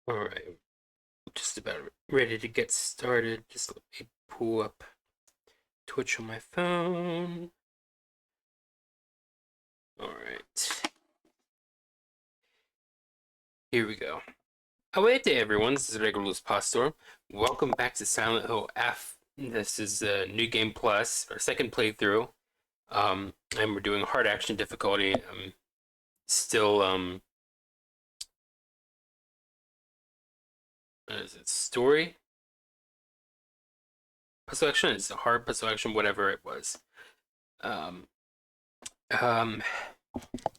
All right, just about ready to get started. Just let me pull up Twitch on my phone. All right, here we go. Oh, wait day, everyone. This is Regulus Pastor. Welcome back to Silent Hill F. This is New Game Plus, our second playthrough. And we're doing hard action difficulty. Still, is it story? Puzzle action? It's a hard puzzle action, whatever it was. Um, um,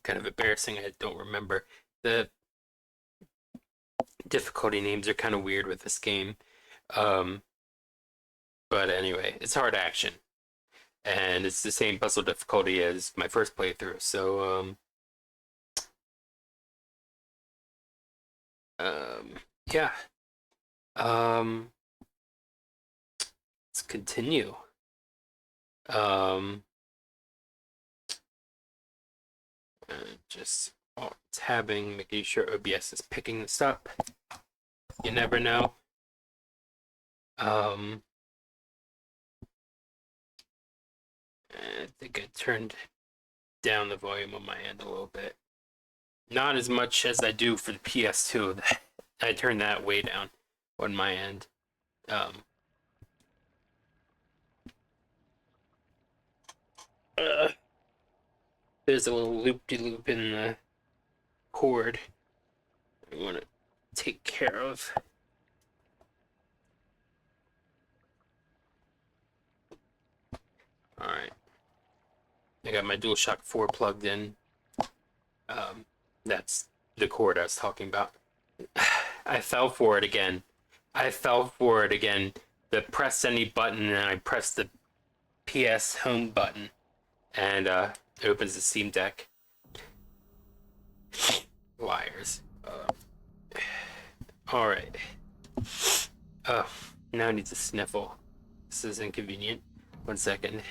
Kind of embarrassing. I don't remember. The difficulty names are kind of weird with this game. Um, but anyway, it's hard action, and it's the same puzzle difficulty as my first playthrough. So, yeah. Um, let's continue. Um, just tabbing, making sure OBS is picking this up. You never know. Um, I think I turned down the volume on my end a little bit. Not as much as I do for the PS2. I turned that way down on my end. Um, uh, there's a little loop-de-loop in the cord I want to take care of. All right, I got my DualShock 4 plugged in. That's the cord I was talking about. I fell for it again. I fell for it again. The press any button and I pressed the PS home button and it opens the Steam Deck. Liars. All right. Oh, now I need to sniffle. This is inconvenient. 1 second.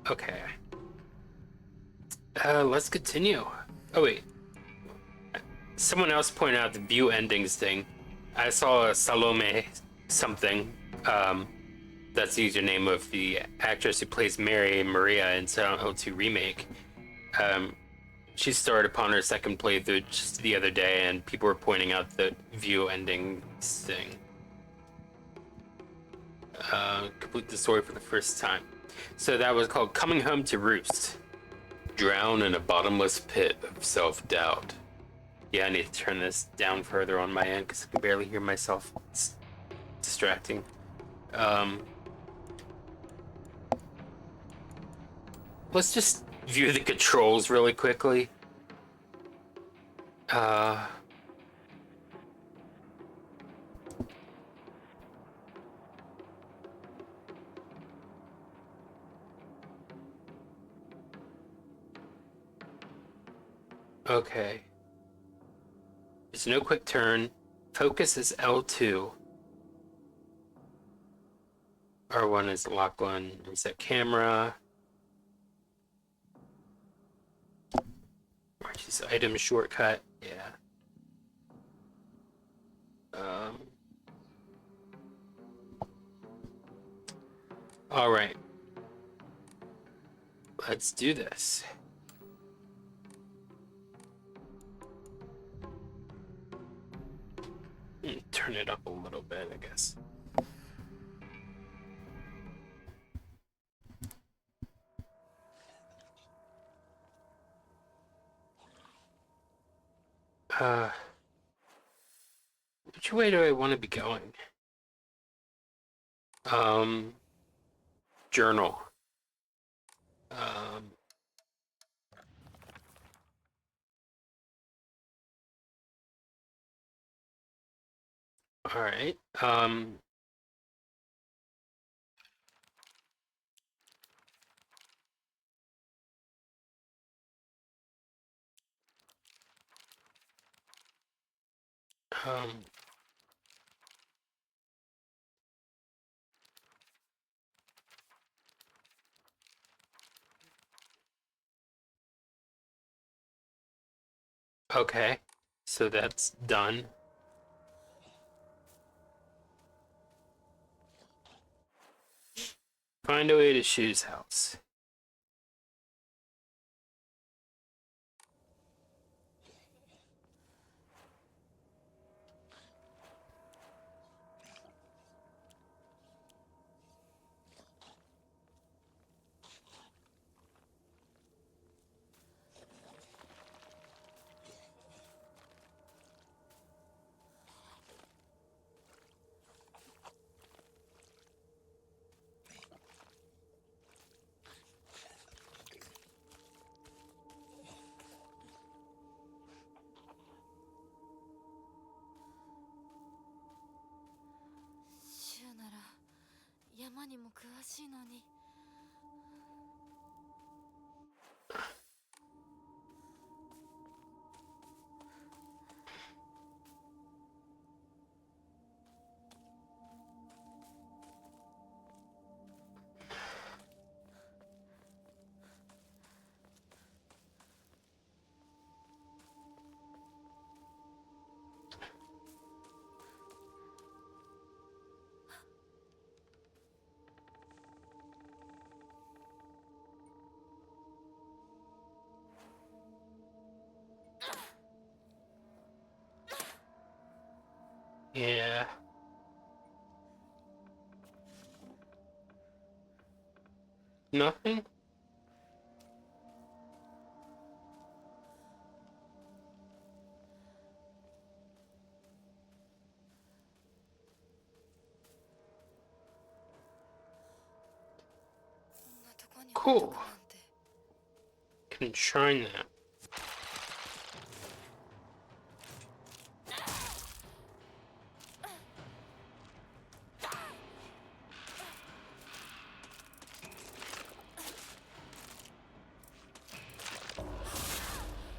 Okay. Let's continue. Oh wait. Someone else pointed out the view endings thing. I saw a Salome something. That's the username of the actress who plays Mary Maria in Silent Hill 2 Remake. Um, she started upon her second playthrough just the other day, and people were pointing out the view ending thing. Complete the story for the first time. So that was called Coming Home to Roost. Drown in a bottomless pit of self-doubt. Yeah, I need to turn this down further on my end because I can barely hear myself. It's distracting. Um, let's just view the controls really quickly. Uh, okay. There's no quick turn. Focus is L2. R1 is lock on. Reset camera. Just item shortcut. Yeah. Um. All right. Let's do this. Turn it up a little bit, I guess. Uh, which way do I want to be going? Um, Journal. Um, all right. Um, Okay, so that's done. Find a way to Shu's house. Yeah. Nothing? Cool. Can enshrine that.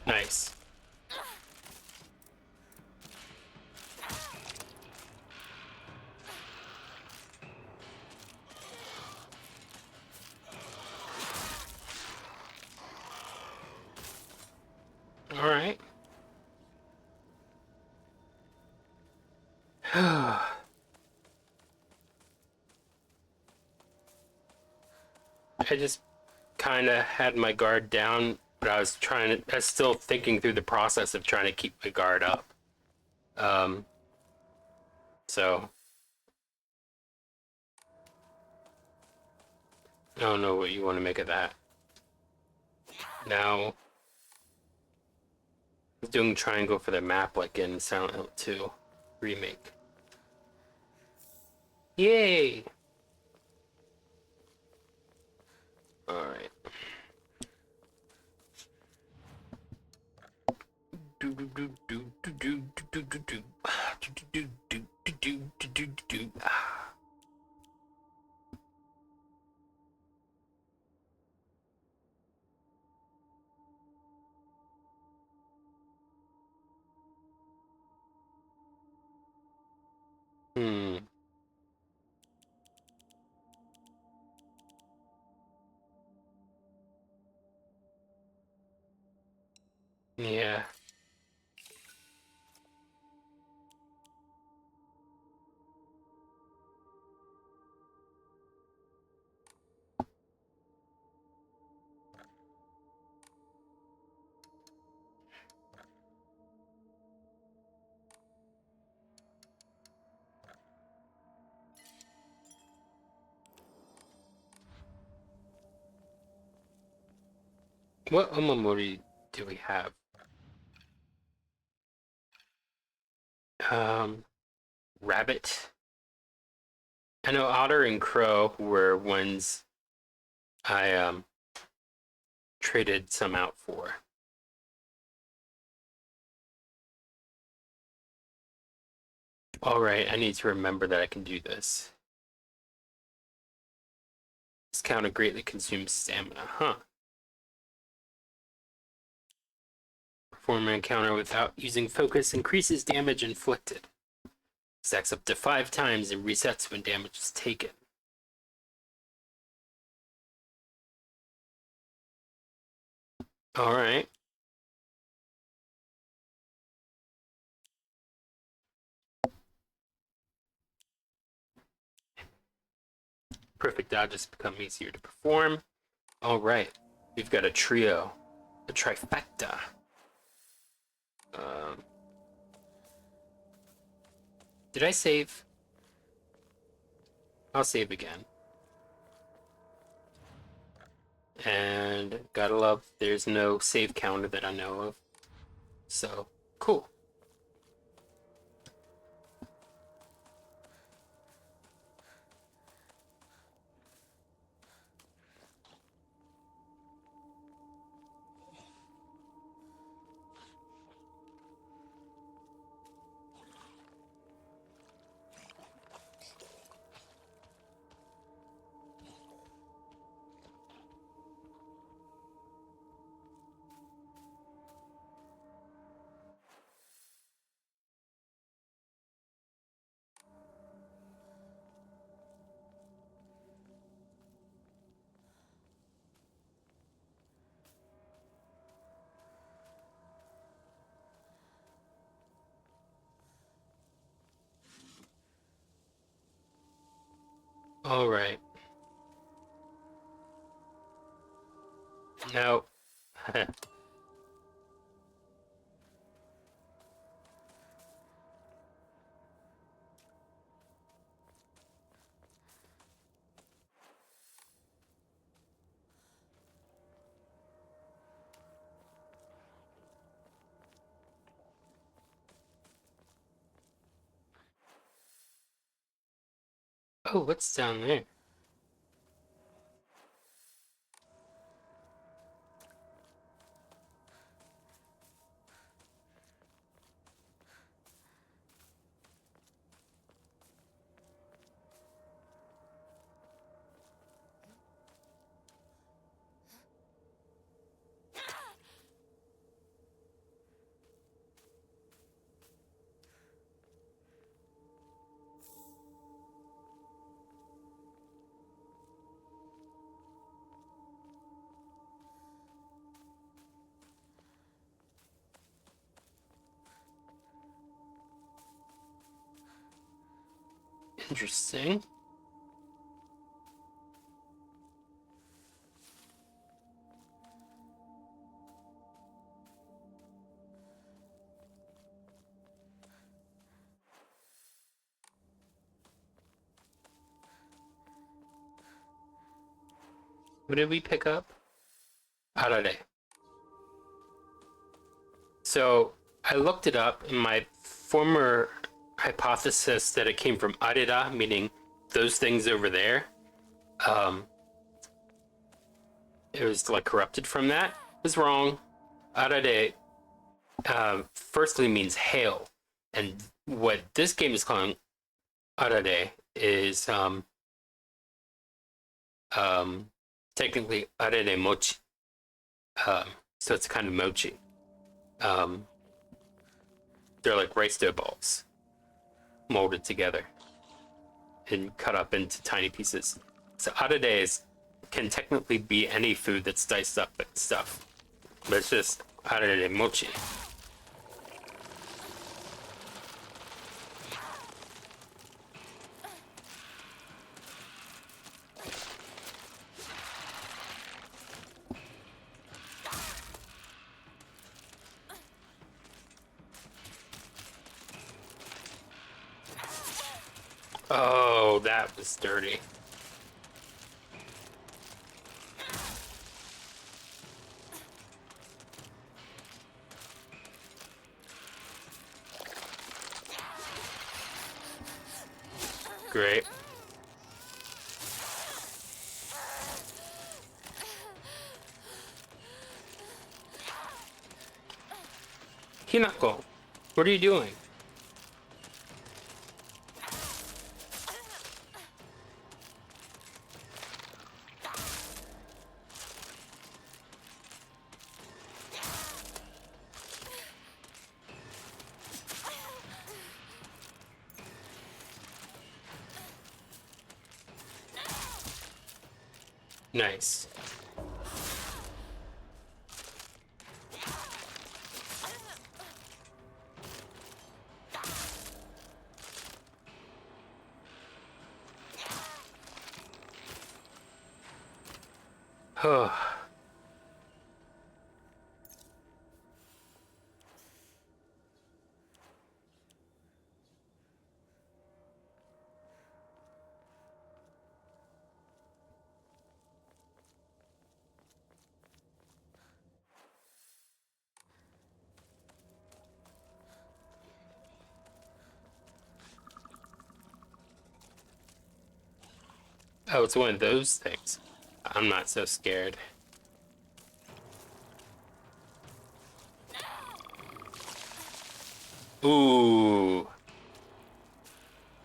Nice. All right. I just kind of had my guard down, but I was still thinking through the process of trying to keep my guard up. Um, so I don't know what you want to make of that. Now, I was doing triangle for the map like in Silent Hill 2 remake. Yay! All right. Hmm. Yeah. What Omamori do we have? Um, Rabbit. I know Otter and Crow were ones I traded some out for. All right, I need to remember that I can do this. This counter greatly consumes stamina, huh? Perform an encounter without using focus increases damage inflicted. Stacks up to 5 times and resets when damage is taken. All right. Perfect dodges become easier to perform. All right, we've got a trio, a trifecta. Did I save? I'll save again. And gotta love, there's no save counter that I know of. So, cool. All right. Now, oh, what's down there? Interesting. What did we pick up? Arare. So I looked it up, and my former hypothesis that it came from arera, meaning those things over there, um, it was like corrupted from that, was wrong. Arare firstly means hail, and what this game is calling arare is technically arare mochi. So it's a kind of mochi. They're like rice dough balls molded together and cut up into tiny pieces. So arare can technically be any food that's diced up and stuff, but it's just arare mochi. Oh, that was dirty. Great. Hinako, what are you doing? Nice. Oh, oh, it's one of those things. I'm not so scared. Ooh,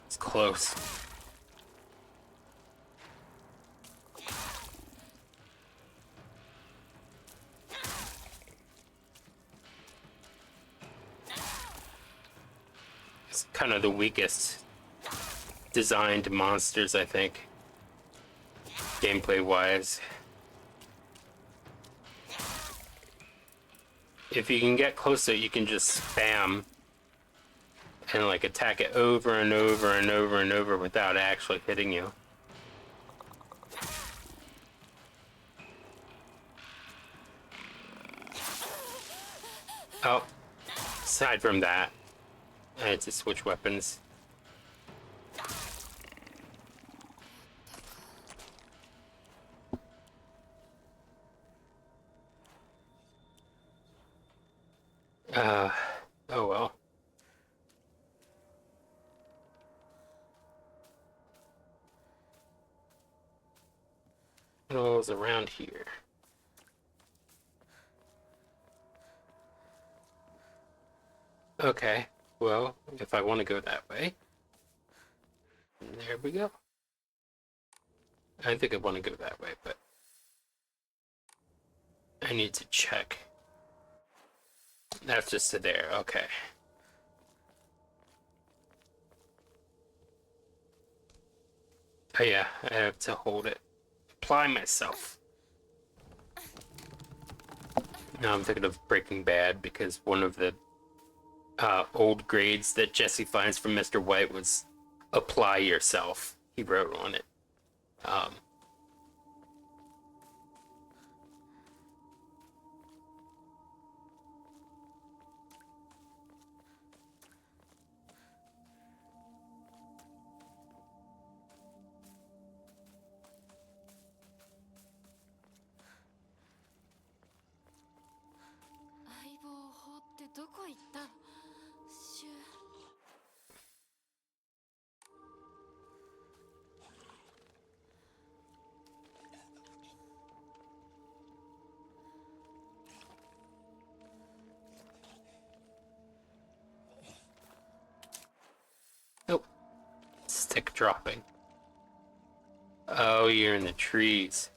it's close. It's kind of the weakest designed monsters, I think, gameplay wise. If you can get closer, you can just spam and like attack it over and over and over and over without actually hitting you. Oh, aside from that, I had to switch weapons. Uh, oh well. What all's around here? Okay, well, if I want to go that way, there we go. I think I want to go that way, but I need to check. That's just to there, okay. Oh yeah, I have to hold it. Apply myself. Now I'm thinking of Breaking Bad because one of the old grades that Jesse finds from Mr. White was apply yourself. He wrote on it. Um, oh, stick dropping. Oh, you're in the trees.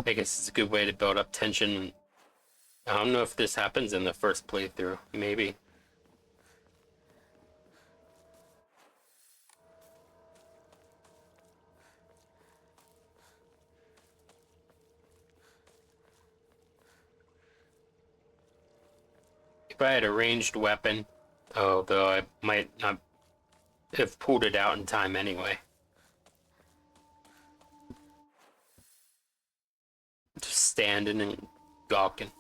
I guess it's a good way to build up tension. I don't know if this happens in the first playthrough. Maybe. If I had a ranged weapon, although I might not have pulled it out in time anyway. Just standing and gawking.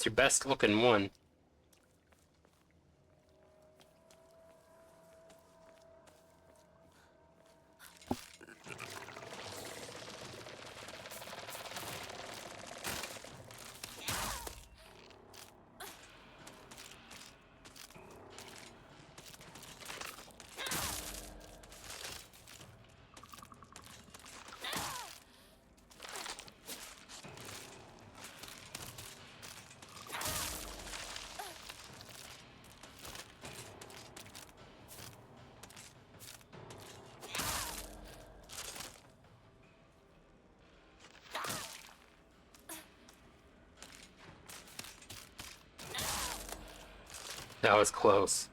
It's your best looking one. That was close.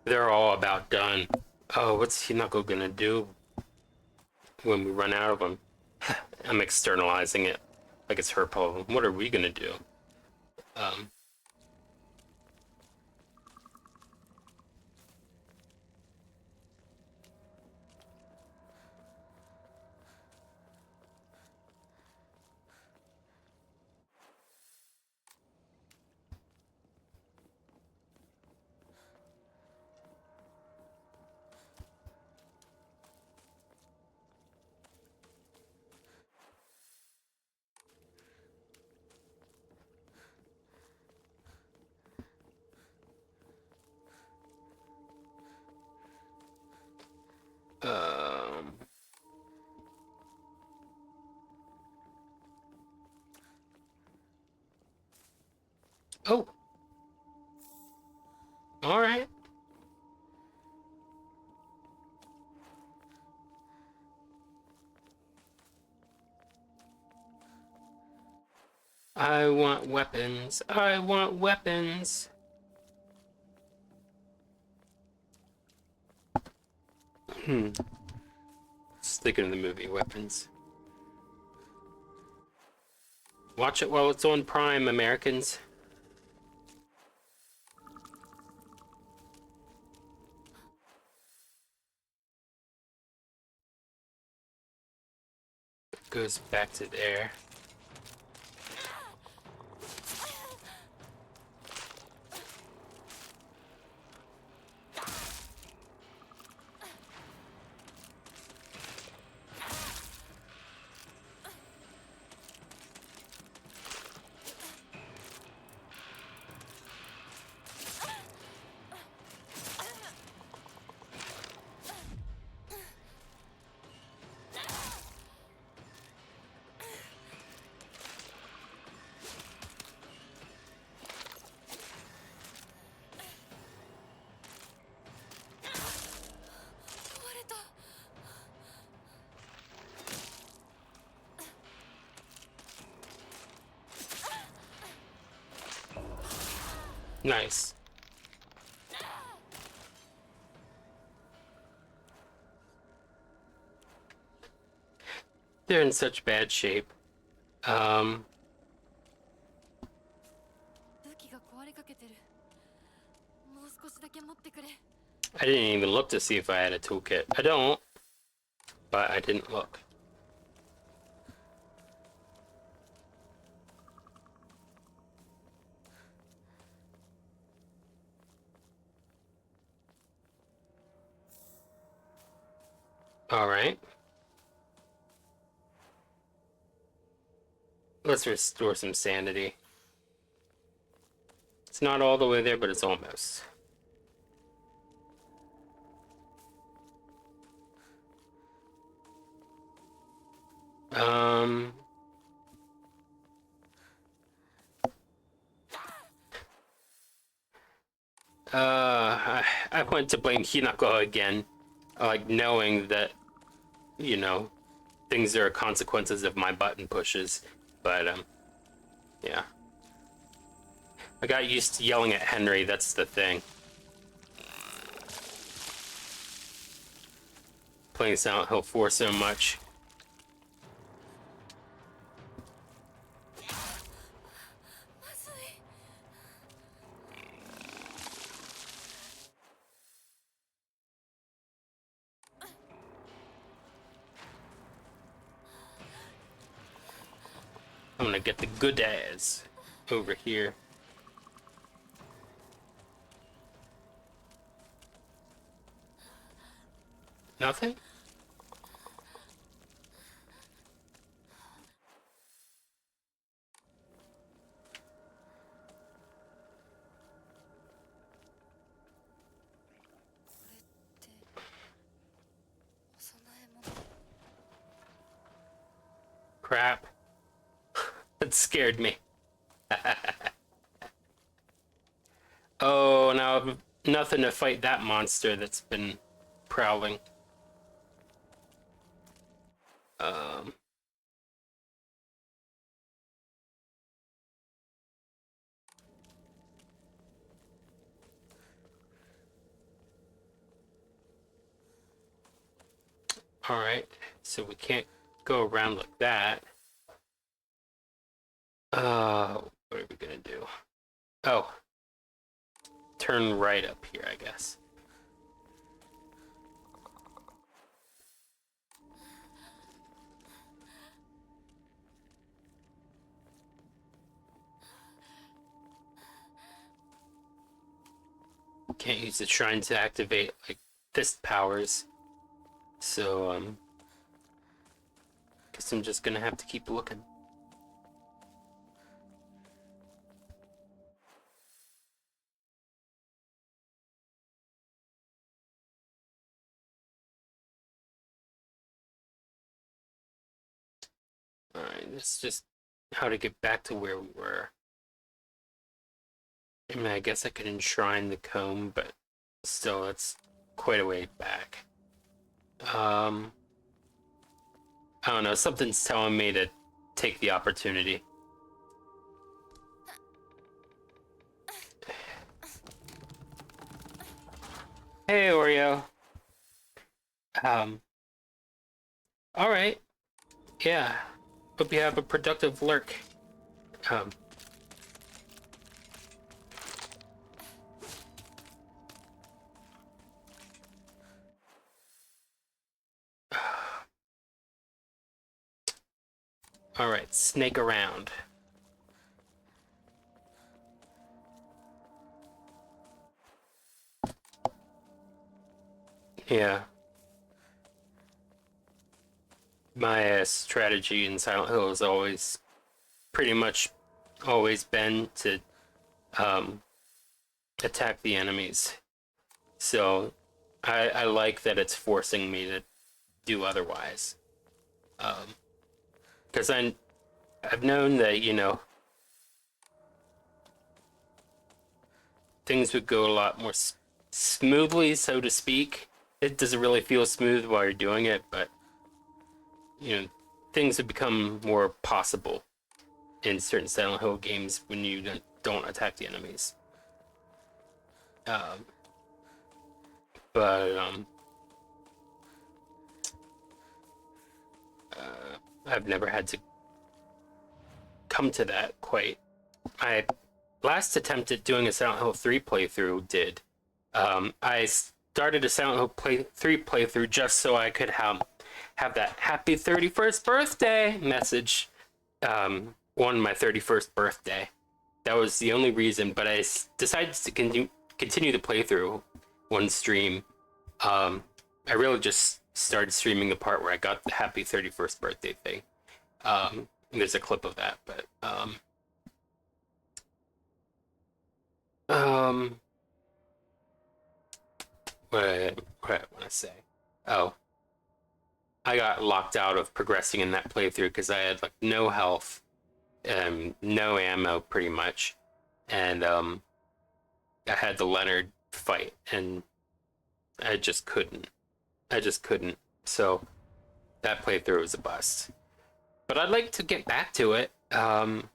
They're all about done. Oh, what's Hinako gonna do when we run out of them? I'm externalizing it like it's her problem. What are we gonna do? Um, um, oh, all right. I want weapons. I want weapons. Sticking to the movie weapons. Watch it while it's on Prime, Americans. Goes back to there. Nice. They're in such bad shape. Um, I didn't even look to see if I had a toolkit. I don't, but I didn't look. All right. Let's restore some sanity. It's not all the way there, but it's almost. Um, I went to blame Hinako again, like knowing that, you know, things are consequences of my button pushes, but yeah. I got used to yelling at Henry, that's the thing. Playing Silent Hill 4 so much. I'm gonna get the good ass over here. Nothing? Crap. That scared me. Oh, now I've nothing to fight that monster that's been prowling. Um, Alright, so we can't go around like that. What are we gonna do? Oh, turn right up here, I guess. Can't use the shrine to activate like fist powers. So guess I'm just gonna have to keep looking. Alright, this is just how to get back to where we were. I mean, I guess I could enshrine the comb, but still, it's quite a way back. I don't know, something's telling me to take the opportunity. Hey, Oreo. Um, alright. Yeah. Hope you have a productive lurk. Um, alright, snake around. Yeah. My strategy in Silent Hill has always pretty much always been to um, attack the enemies. So I like that it's forcing me to do otherwise. Because I've known that, you know, things would go a lot more smoothly, so to speak. It doesn't really feel smooth while you're doing it, but, you know, things would become more possible in certain Silent Hill games when you don't attack the enemies. Um, but I've never had to come to that quite. My last attempt at doing a Silent Hill 3 playthrough did. I started a Silent Hill 3 playthrough just so I could have that happy 31st birthday message on my 31st birthday. That was the only reason, but I decided to continue the playthrough one stream. I really just started streaming the part where I got the happy 31st birthday thing. There's a clip of that, but um, what I want to say? Oh, I got locked out of progressing in that playthrough because I had like no health, no ammo, pretty much, and I had the Leonard fight, and I just couldn't. I just couldn't. So that playthrough was a bust. But I'd like to get back to it. I'm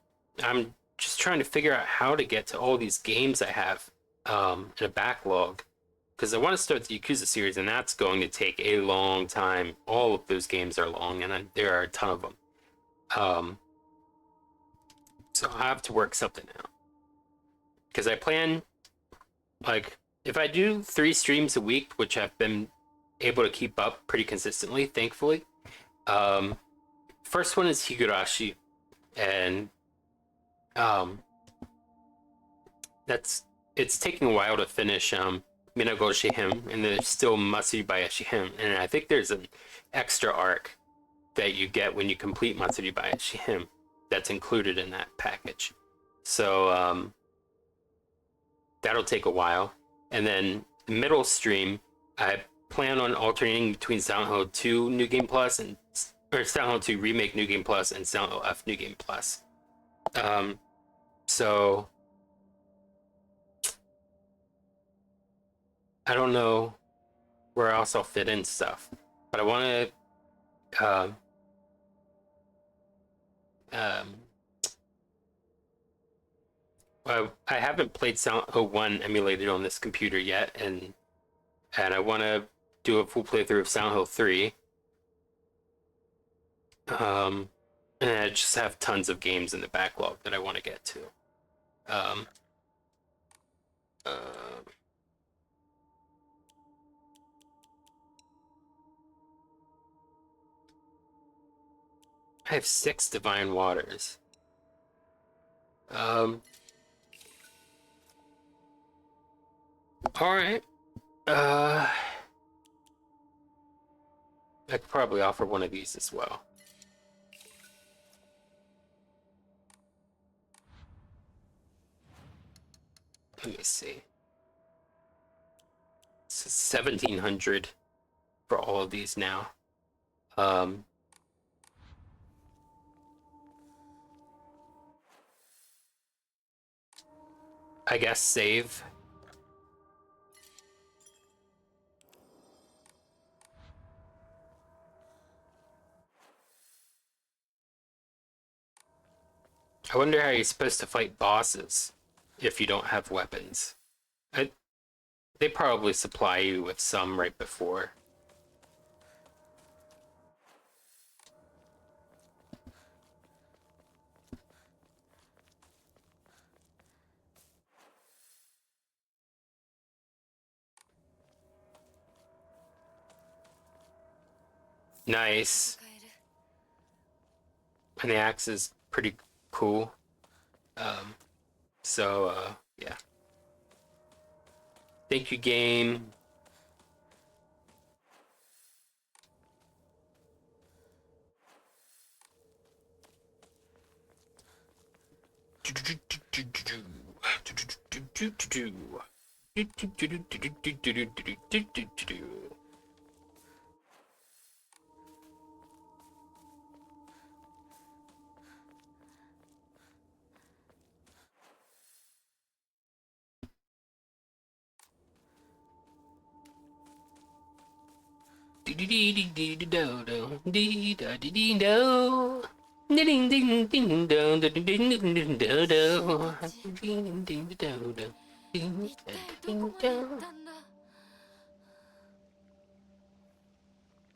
just trying to figure out how to get to all these games I have in a backlog. Because I want to start the Yakuza series, and that's going to take a long time. All of those games are long, and there are a ton of them. Um, so I have to work something out. Because I plan, like, if I do 3 streams a week, which I've been able to keep up pretty consistently, thankfully. Um, First one is Higurashi, and um, it's taking a while to finish Minago Shihim, and there's still Matsuri Shihim, and I think there's an extra arc that you get when you complete Matsuri Shihim that's included in that package. So that'll take a while, and then the middle stream, I plan on alternating between Silent Hill 2 New Game Plus and or Silent Hill 2 Remake New Game Plus and Silent Hill F New Game Plus. So I don't know where else I'll fit in stuff, but I want to. Um, I haven't played Silent Hill 1 emulated on this computer yet, and I want to do a full playthrough of Silent Hill 3. Um, and I just have tons of games in the backlog that I want to get to. Um, uh, I have 6 Divine Waters. Um, all right. I could probably offer one of these as well. Let me see. It's 1,700 for all of these now. Um, I guess save. I wonder how you're supposed to fight bosses if you don't have weapons. I, they probably supply you with some right before. Nice. And the axe is pretty cool. Yeah. Thank you, game.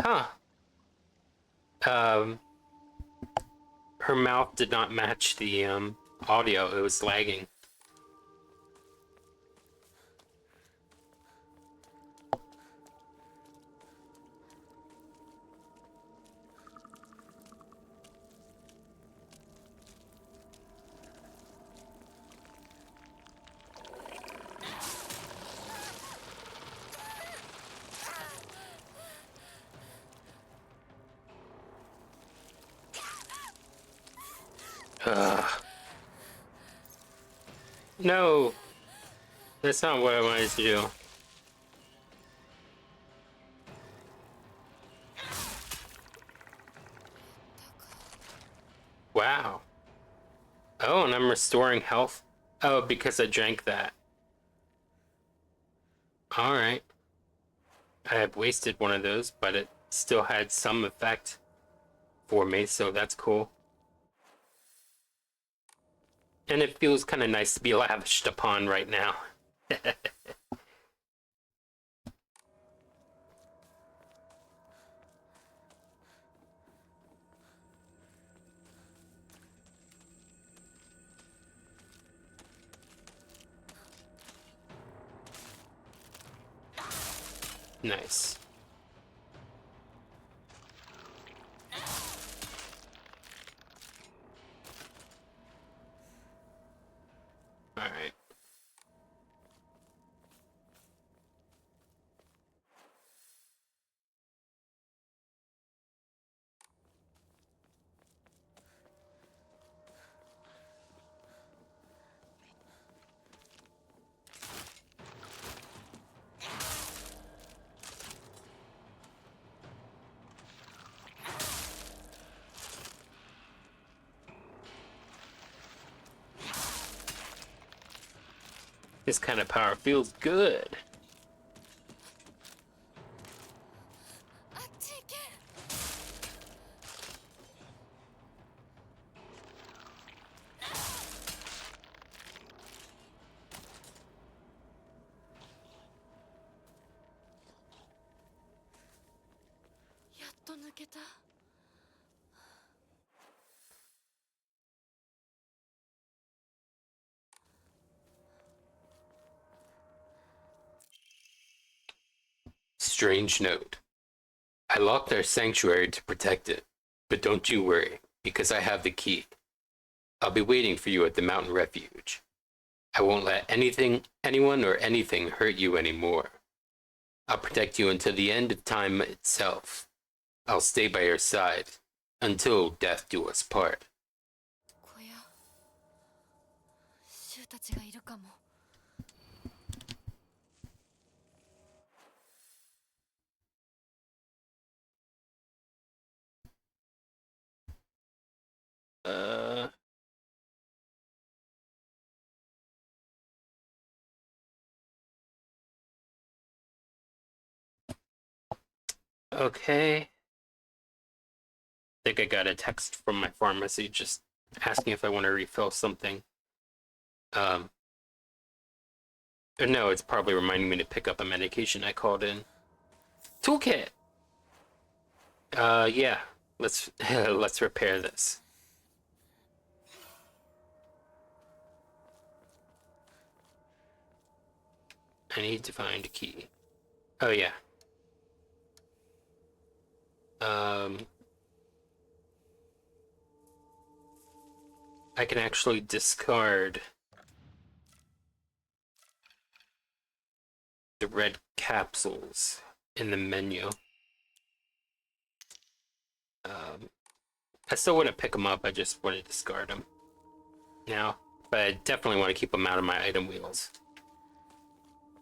Huh. Um, her mouth did not match the audio. It was lagging. No, that's not what I wanted to do. Wow. Oh, and I'm restoring health. Oh, because I drank that. All right. I have wasted one of those, but it still had some effect for me, so that's cool. And it feels kind of nice to be lavished upon right now. Nice. All right. This kind of power feels good. strange note. I locked our sanctuary to protect it, but don't you worry, because I have the key. I'll be waiting for you at the mountain refuge. I won't let anyone or anything hurt you anymore. I'll protect you until the end of time itself. I'll stay by your side until death do us part. 小屋シュウたちがいるかも。Okay. I think I got a text from my pharmacy just asking if I want to refill something. Or no, it's probably reminding me to pick up a medication I called in. Toolkit! Yeah. Let's let's repair this. I need to find a key. Oh yeah. I can actually discard the red capsules in the menu. I still wouldn't pick them up, I just want to discard them now. But I definitely want to keep them out of my item wheels,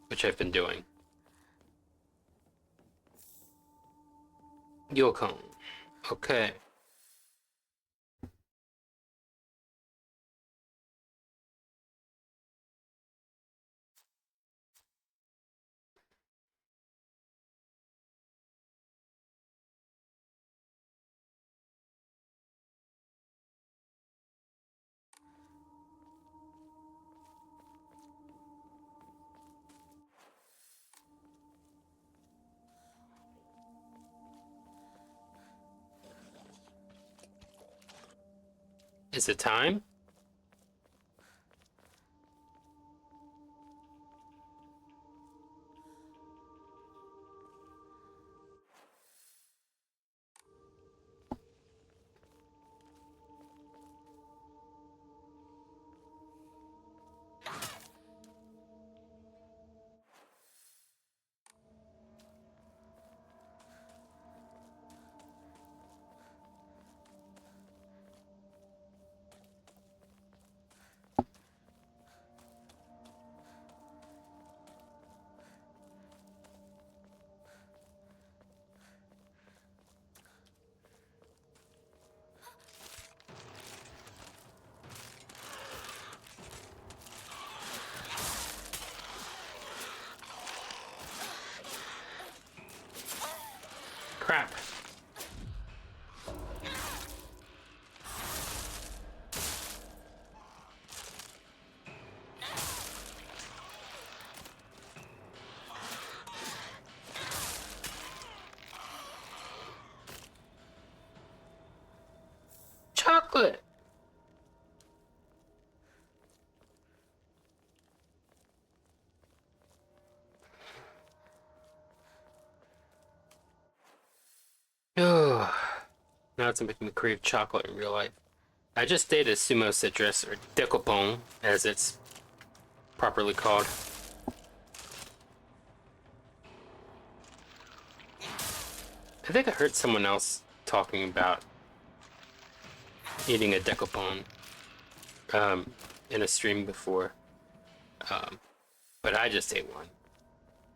which I've been doing. Yokon. Okay. Is it time? Crap. Chocolate. Oh, now it's making me crave chocolate in real life. I just ate a sumo citrus, or decopon, as it's properly called. I think I heard someone else talking about eating a decopon in a stream before. But I just ate one.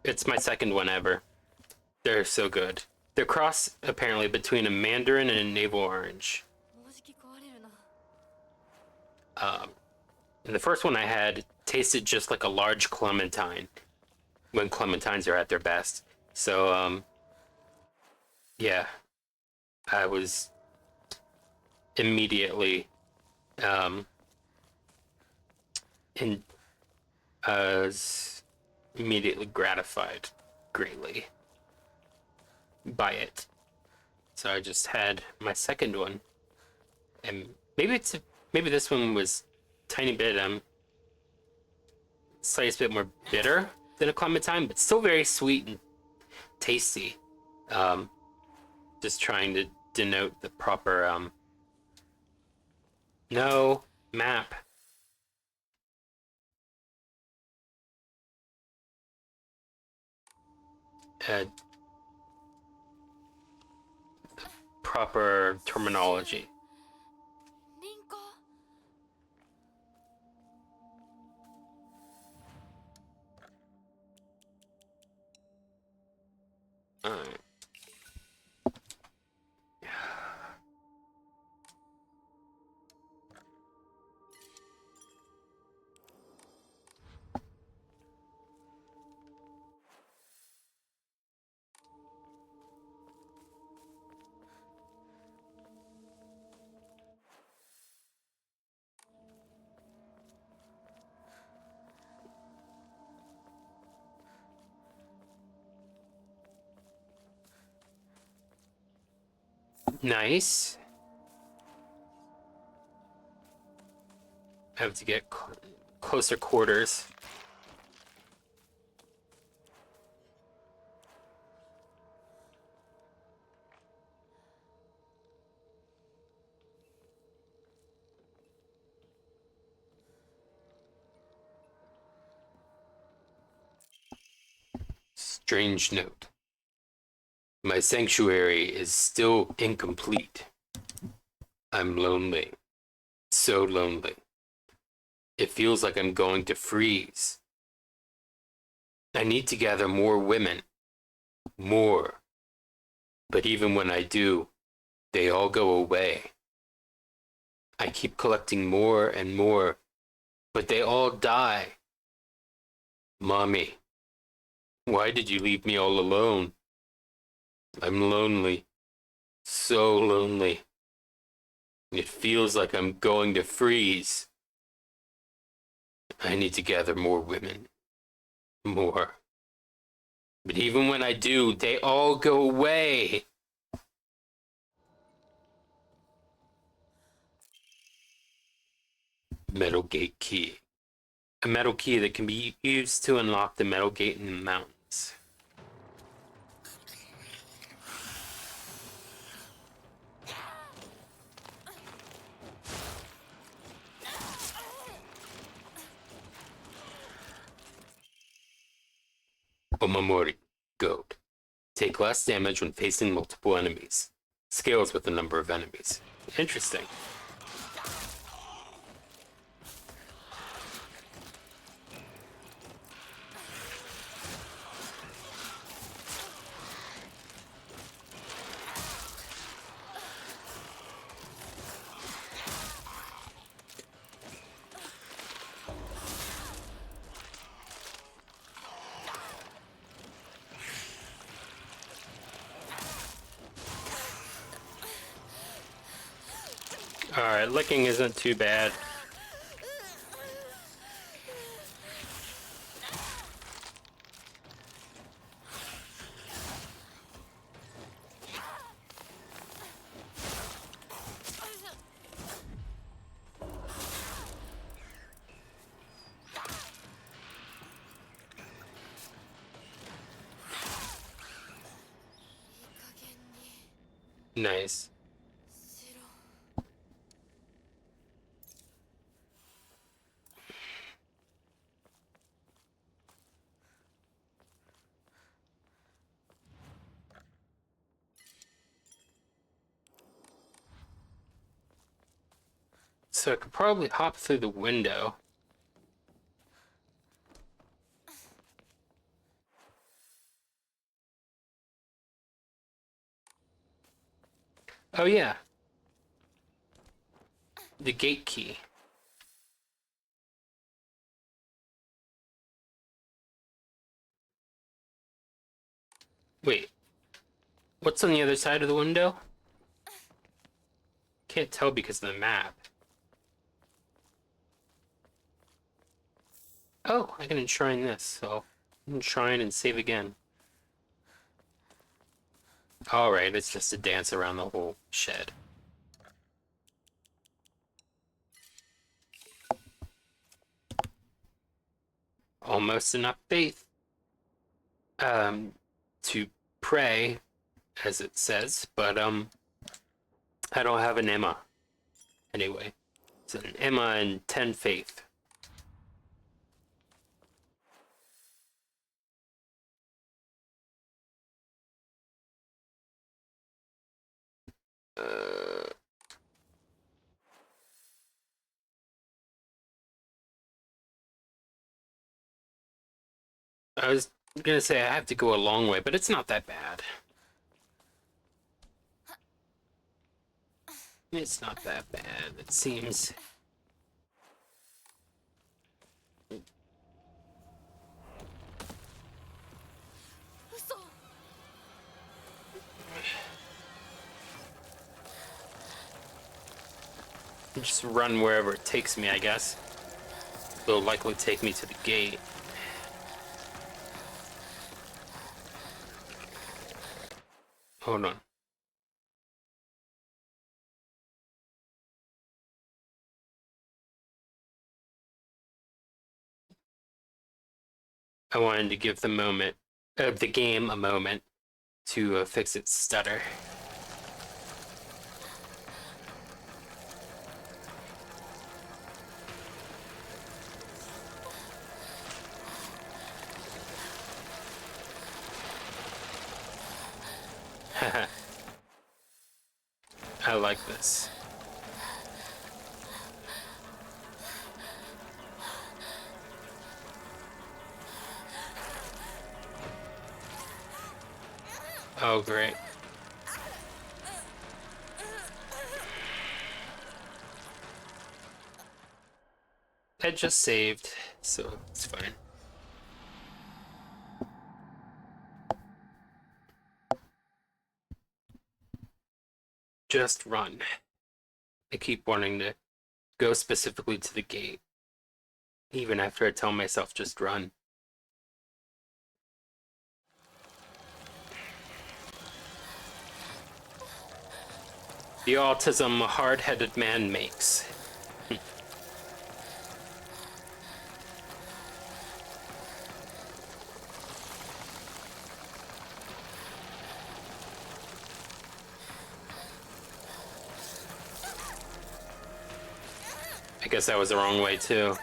It's my second one ever. They're so good. They're cross, apparently, between a mandarin and a navel orange. もうじき壊れるな。 And the first one I had tasted just like a large clementine when clementines are at their best. So, yeah, I was immediately was immediately gratified greatly by it. So I just had my second one, and maybe this one was a tiny bit slightly bit more bitter than a clementine, but still very sweet and tasty. Um, just trying to denote the proper no map. Uh, Proper terminology. リンコ Alright. Nice. Have to get closer quarters. Strange note. My sanctuary is still incomplete. I'm lonely. So lonely. It feels like I'm going to freeze. I need to gather more women. More. But even when I do, they all go away. I keep collecting more and more, but they all die. Mommy, why did you leave me all alone? I'm lonely. So lonely. It feels like I'm going to freeze. I need to gather more women. More. But even when I do, they all go away. Metal gate key. A metal key that can be used to unlock the metal gate in the mountains. Omamori. Goat. Take less damage when facing multiple enemies. Scales with the number of enemies. Interesting. Alright, licking isn't too bad. Nice. So I could probably hop through the window. Oh yeah, the gate key. Wait, what's on the other side of the window? Can't tell because of the map. Oh, I can enshrine this, so enshrine and save again. Alright, it's just a dance around the whole shed. Almost enough faith. Um, to pray, as it says, but I don't have an Emma. Anyway, it's an Emma and 10 faith. I was gonna say I have to go a long way, but it's not that bad. It's not that bad, it seems. Just run wherever it takes me, I guess. It'll likely take me to the gate. Hold on. I wanted to give the game a moment to fix its stutter. I like this. Oh, great. I just saved, so it's fine. Just run. I keep wanting to go specifically to the gate, even after I tell myself just run. The autism a hard-headed man makes. I guess that was the wrong way, too.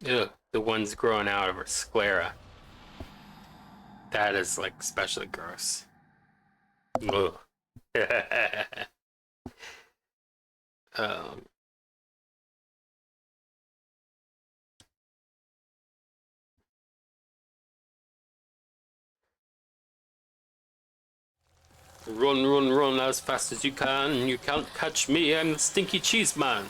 Ugh, the ones growing out of her sclera. That is, like, especially gross. Ugh. um, Run, run, run as fast as you can. You can't catch me. I'm the stinky cheese man.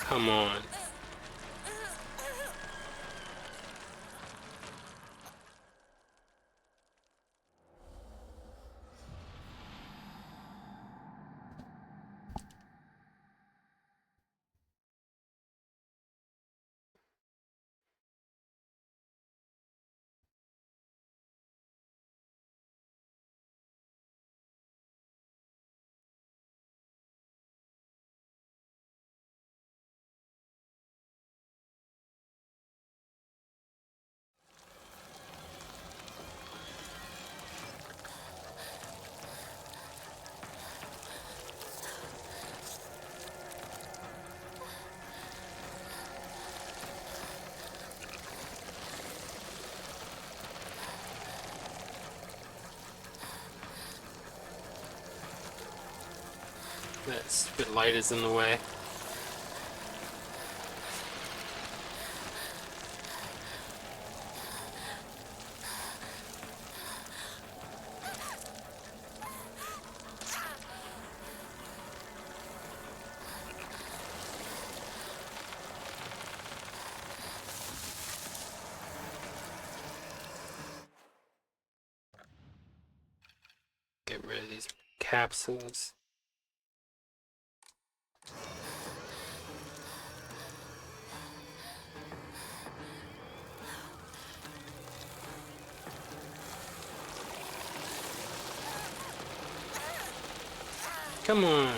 Come on. That stupid light is in the way. capsules. Come on.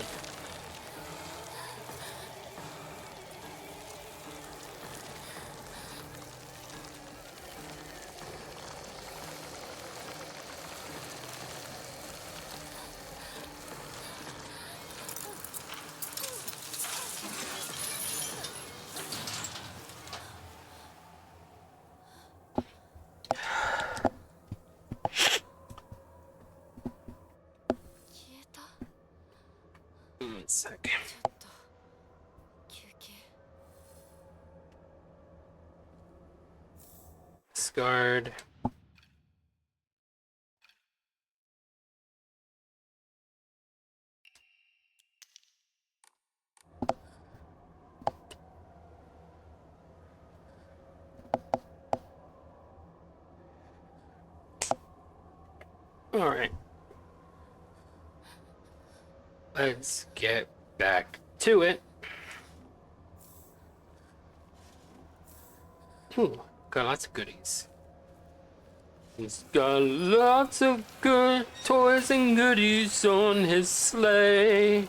One sec. ちょっと休憩。 Scarred. All right. Let's get back to it. Ooh, got lots of goodies. He's got lots of good toys and goodies on his sleigh.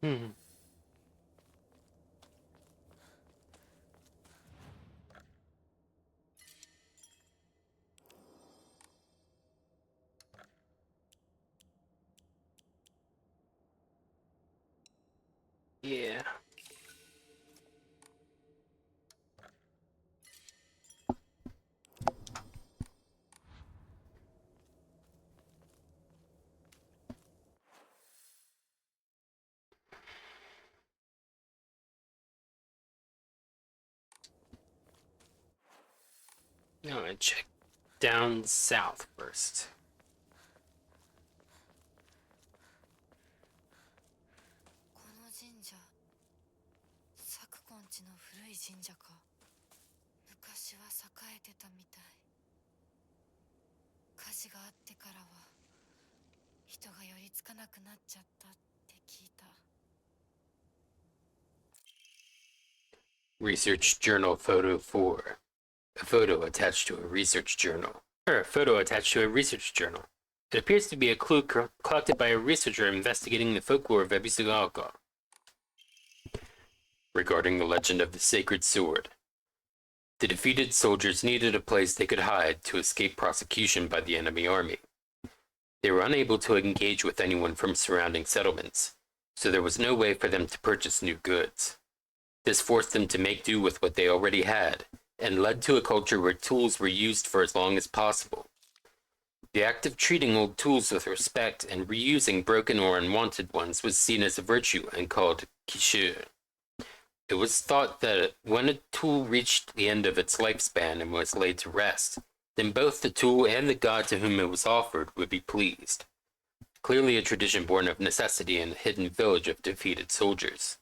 Hmm. Yeah. Now I check down south first. この神社、昨今地の古い神社か。昔は栄えてたみたい。火事があってからは人が寄りつかなくなっちゃったって聞いた。 Research journal photo 4. A photo attached to a research journal. Or a photo attached to a research journal. It appears to be a clue collected by a researcher investigating the folklore of Ebisugaoka. Regarding the legend of the sacred sword. The defeated soldiers needed a place they could hide to escape prosecution by the enemy army. They were unable to engage with anyone from surrounding settlements, so there was no way for them to purchase new goods. This forced them to make do with what they already had, and led to a culture where tools were used for as long as possible. The act of treating old tools with respect and reusing broken or unwanted ones was seen as a virtue and called kishu. It was thought that when a tool reached the end of its lifespan and was laid to rest, then both the tool and the god to whom it was offered would be pleased. Clearly a tradition born of necessity in a hidden village of defeated soldiers.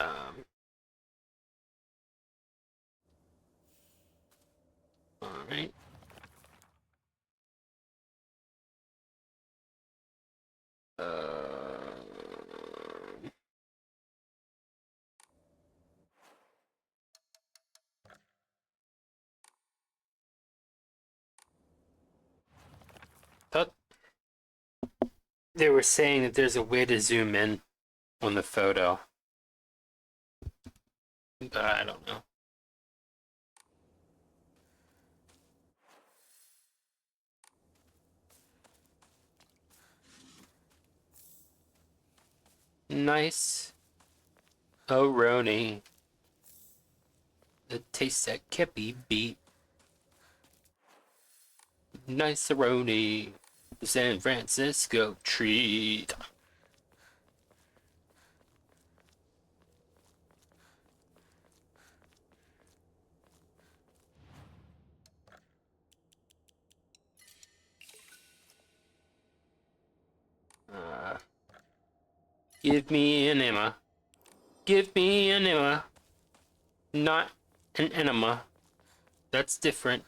Um, all right. Uh, thought they were saying that there's a way to zoom in on the photo, but I don't know. Nice. Oh, Roni. The taste that can't be beat. Nice Roni. San Francisco treat. Uh, give me an enema. Give me an enema. Not an enema. That's different.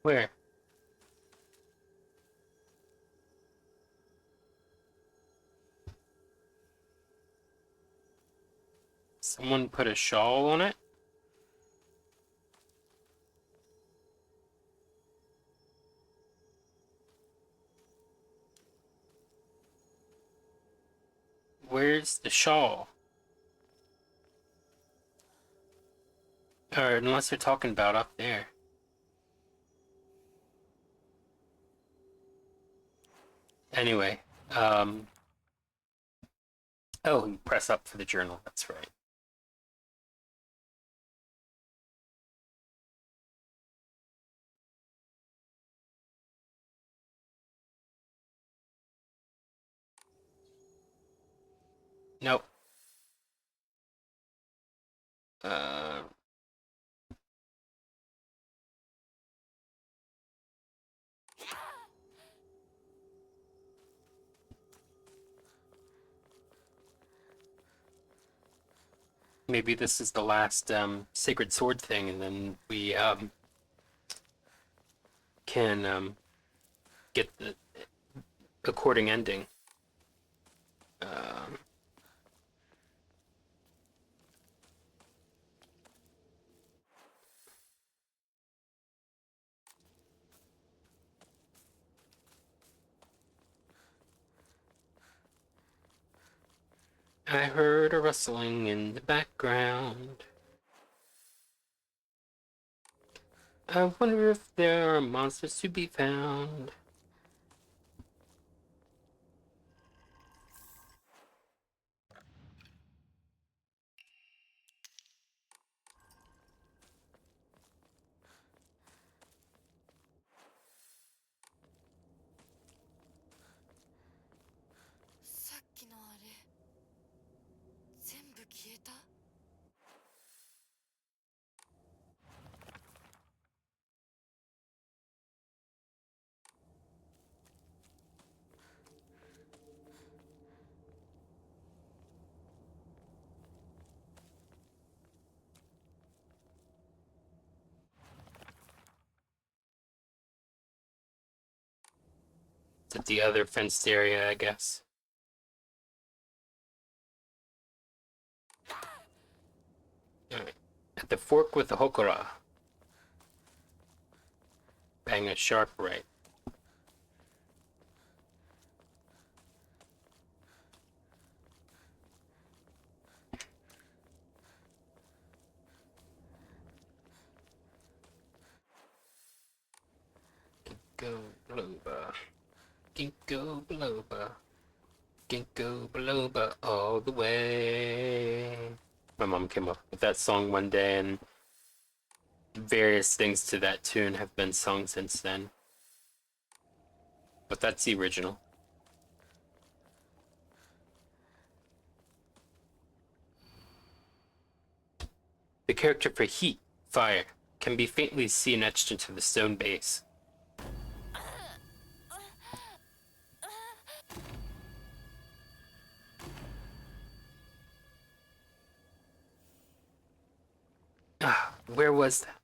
Where? Someone put a shawl on it? Where's the shawl? Or unless they're talking about up there. Anyway, oh, you press up for the journal. That's right. Nope. Uh, maybe this is the last sacred sword thing, and then we can get the according ending. Um, I heard a rustling in the background. I wonder if there are monsters to be found. It's at the other fenced area, I guess. Alright. At the fork with the Hokora. Bang a sharp right. Ginkgo biloba. Ginkgo biloba all the way. My mom came up with that song one day, and various things to that tune have been sung since then. But that's the original. The character for heat, fire, can be faintly seen etched into the stone base. Ah, where was that?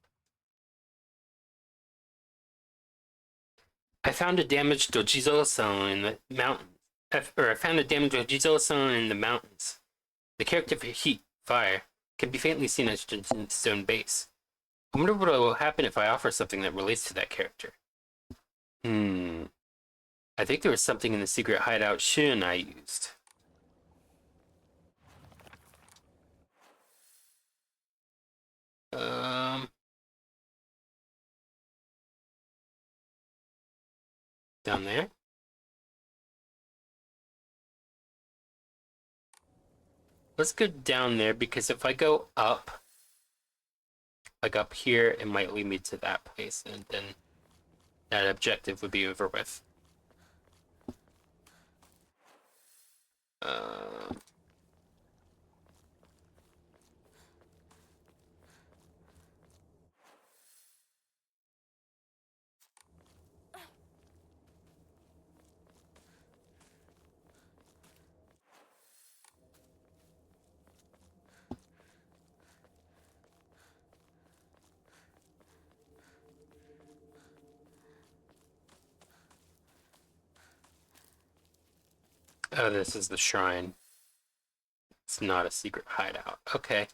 I found a damaged Dojizo stone in the mountains. I found a damaged Dojizo stone in the mountains. The character for heat, fire, can be faintly seen etched into the stone base. I wonder what will happen if I offer something that relates to that character. I think there was something in the secret hideout Shin I used. Down there? Let's go down there, because if I go up, like up here, it might lead me to that place, and then that objective would be over with. Oh, this is the shrine. It's not a secret hideout. Okay.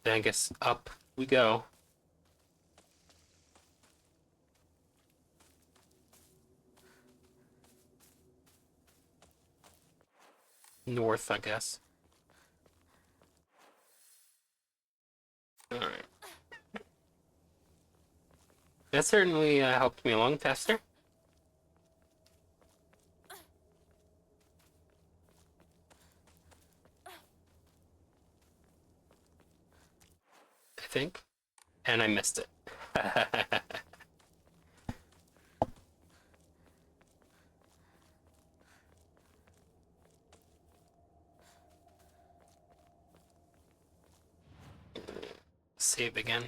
Then I guess up we go. North, I guess. Alright. That certainly helped me along faster. I think. And I missed it. Save again.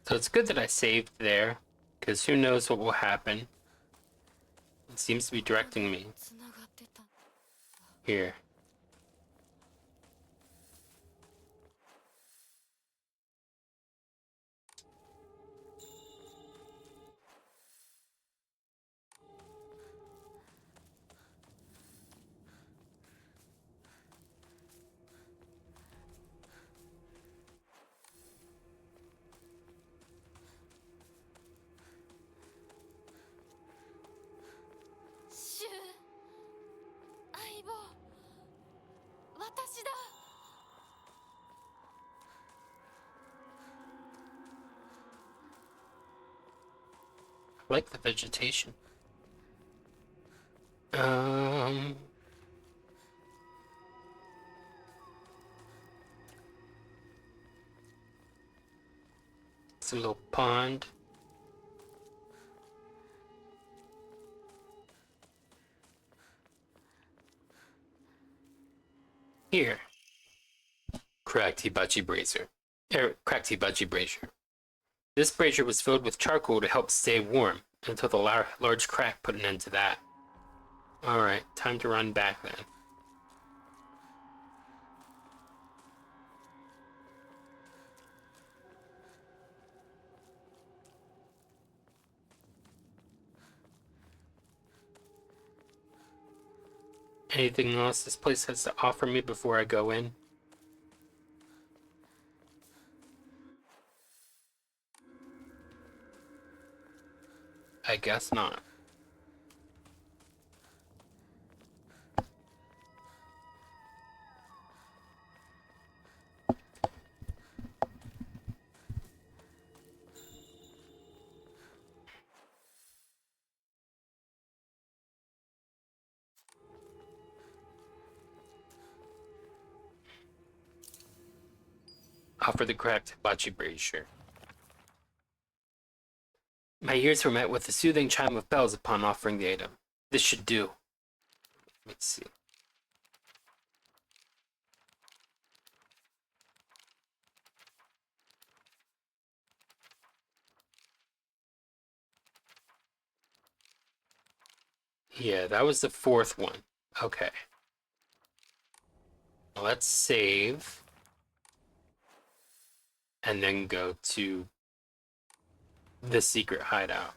So it's good that I saved there, because who knows what will happen. It seems to be directing me. Here. I like the vegetation. It's a little pond. Here. Cracked hibachi brazier. Cracked hibachi brazier. This brazier was filled with charcoal to help stay warm until the large crack put an end to that. Alright, time to run back then. Anything else this place has to offer me before I go in? I guess not. Offer the cracked hibachi brazier. My ears were met with a soothing chime of bells upon offering the item. This should do. Let me see. Yeah, that was the fourth one. Okay. Let's save. And then go to the secret hideout.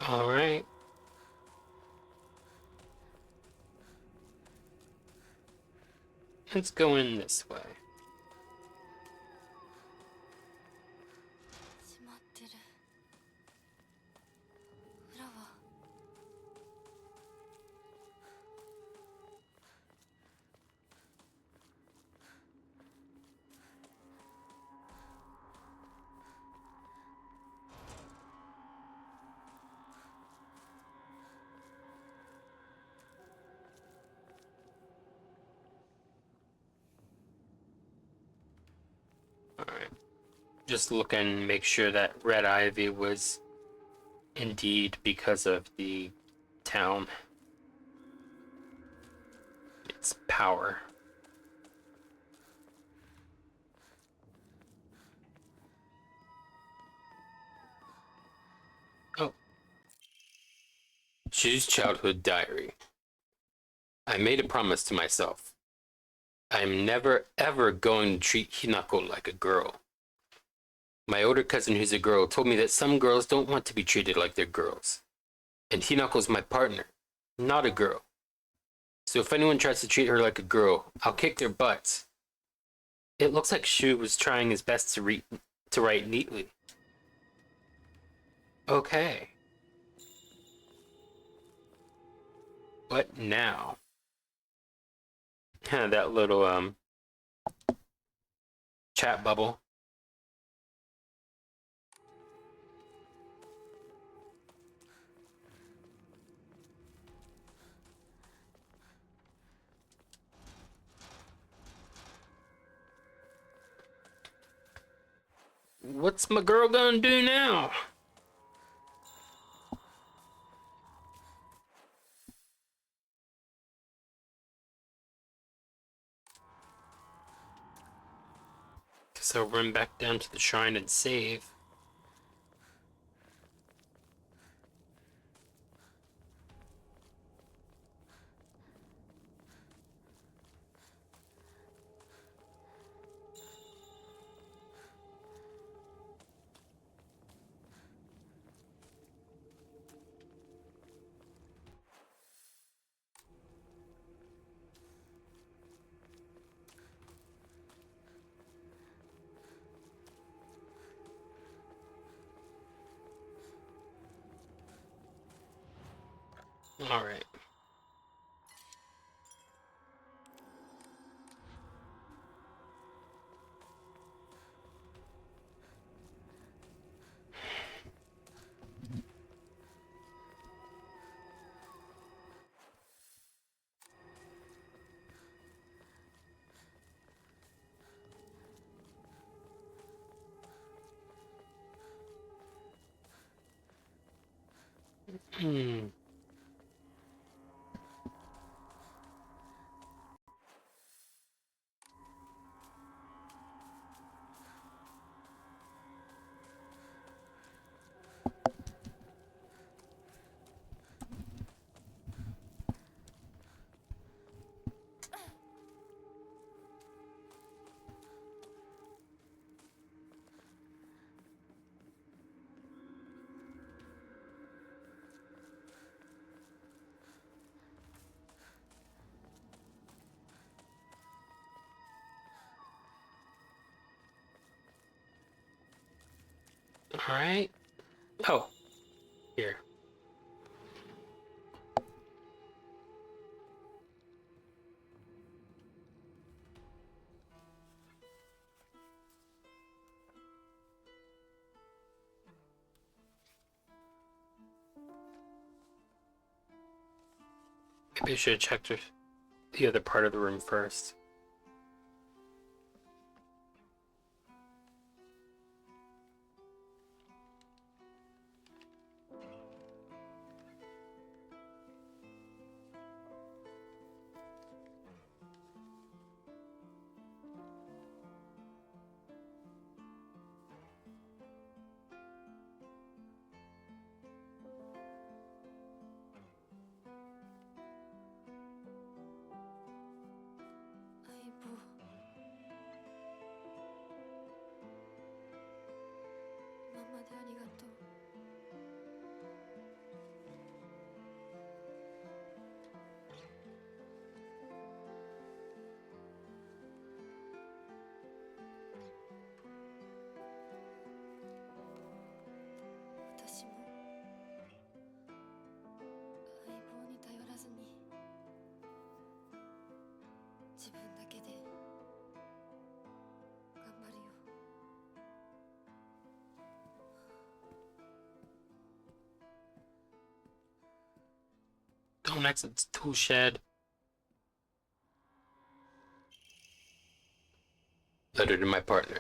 All right. Let's go in this way. 閉まってる。裏は。All right. Just look and make sure that Red Ivy was indeed because of the town. Its power. Oh. Choose childhood diary. I made a promise to myself. I'm never ever going to treat Hinako like a girl. My older cousin, who's a girl, told me that some girls don't want to be treated like they're girls. And Hinako's my partner, not a girl. So if anyone tries to treat her like a girl, I'll kick their butts. It looks like Shu was trying his best to write neatly. Okay. What now? That little chat bubble. What's my girl gonna do now? Guess I'll run back down to the shrine and save. Alright. Hmm. All right. Oh, here. Maybe I should have checked the other part of the room first. Don't exit the tool shed. Letter to my partner.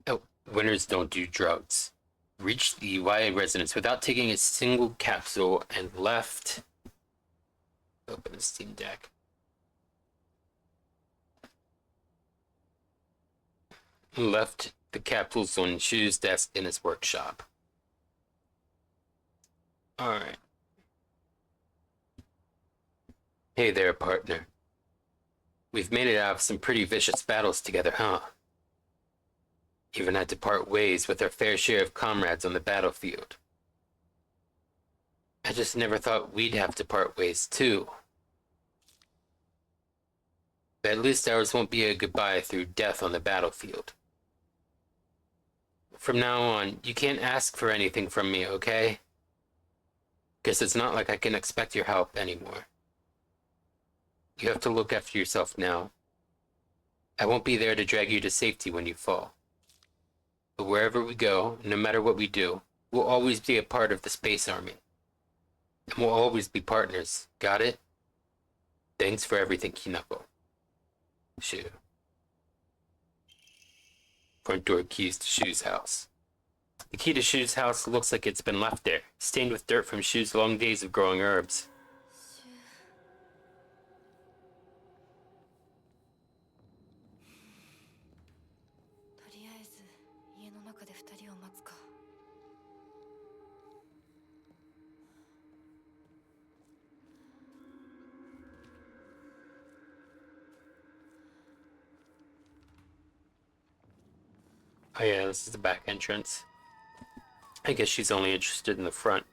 Oh, winners don't do drugs. Reached the YA residence without taking a single capsule and left. Open the Steam Deck. Left the capsules on Shu's desk in his workshop. Alright. Hey there, partner. We've made it out of some pretty vicious battles together, huh? Even had to part ways with our fair share of comrades on the battlefield. I just never thought we'd have to part ways, too. But at least ours won't be a goodbye through death on the battlefield. From now on, you can't ask for anything from me, okay? Because it's not like I can expect your help anymore. You have to look after yourself now. I won't be there to drag you to safety when you fall. But wherever we go, no matter what we do, we'll always be a part of the Space Army. And we'll always be partners, got it? Thanks for everything, Kinako. Shu. Front door keys to Shu's house. The key to Shu's house looks like it's been left there, stained with dirt from Shu's long days of growing herbs. Oh yeah, this is the back entrance. I guess she's only interested in the front.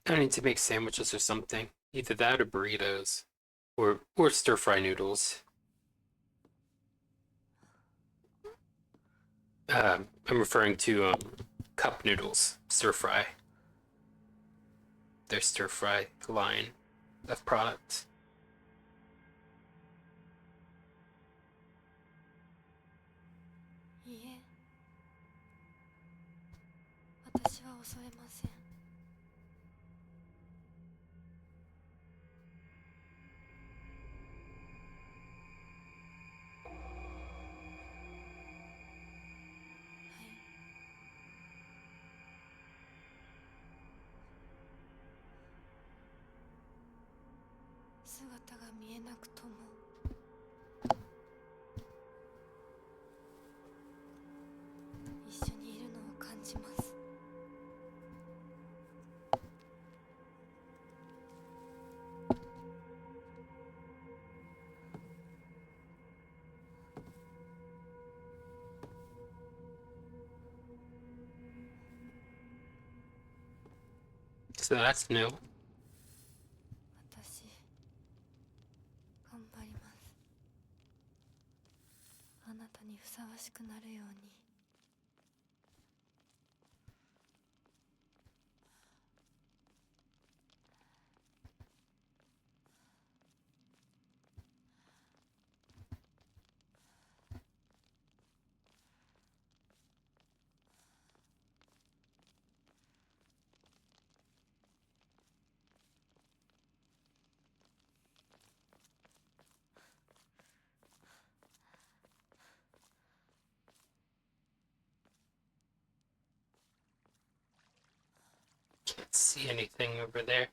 I need to make sandwiches or something. Either that or burritos. Or stir fry noodles. I'm referring to cup noodles, stir fry. Their stir fry line of products. いいえ、私は恐れません。はい。姿が見えなくとも一緒にいるのを感じます。So that's new. 私頑張ります。あなたにふさわしくなるように。Can't see anything over there.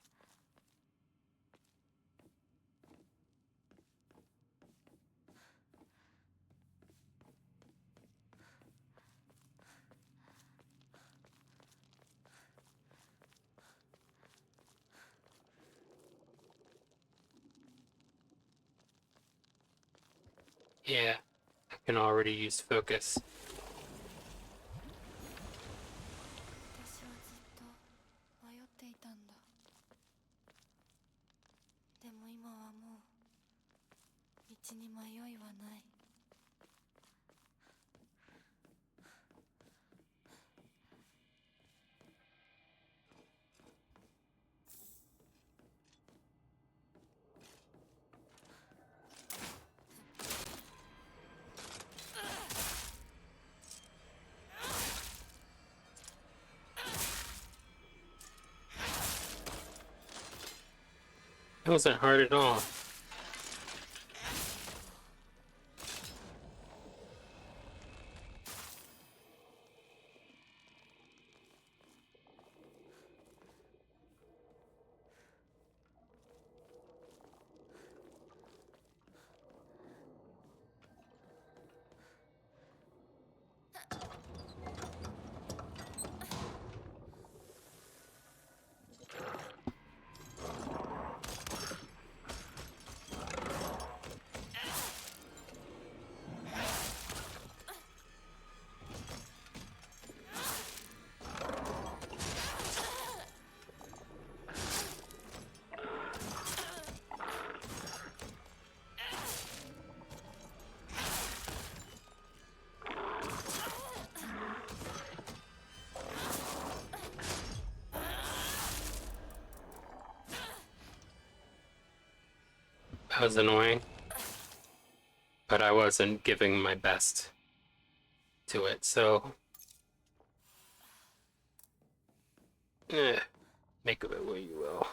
Yeah, I can already use focus. 私はずっと迷っていたんだ。でも今はもう道に迷いはない。It wasn't hard at all. That was annoying. But I wasn't giving my best to it, so... make of it what you will.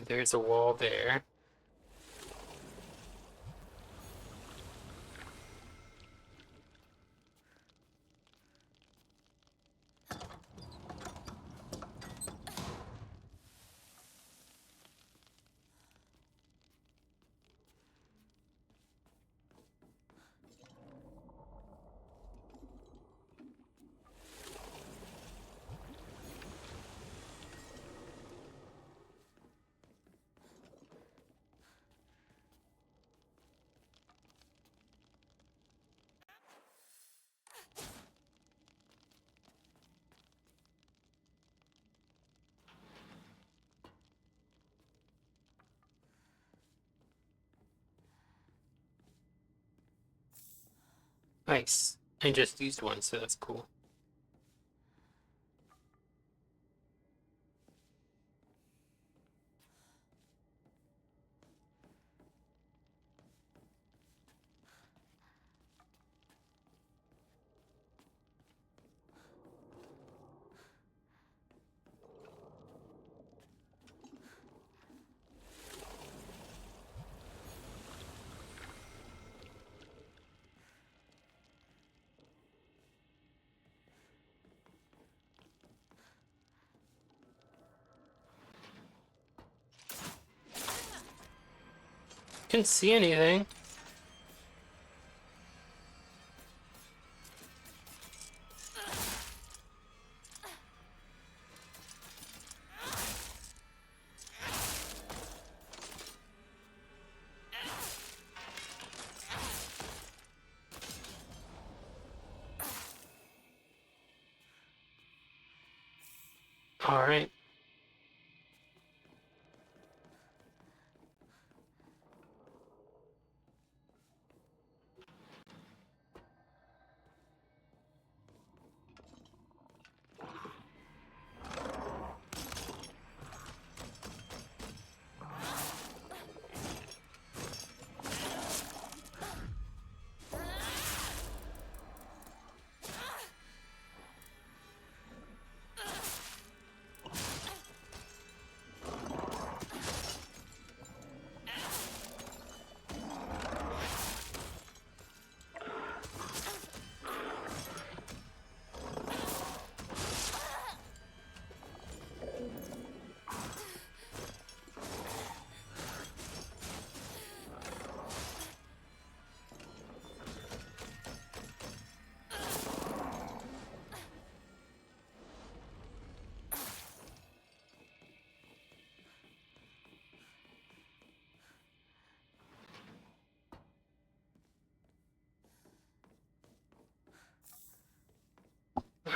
There's a wall there. Nice. I just used one, so that's cool. Can't see anything. All right.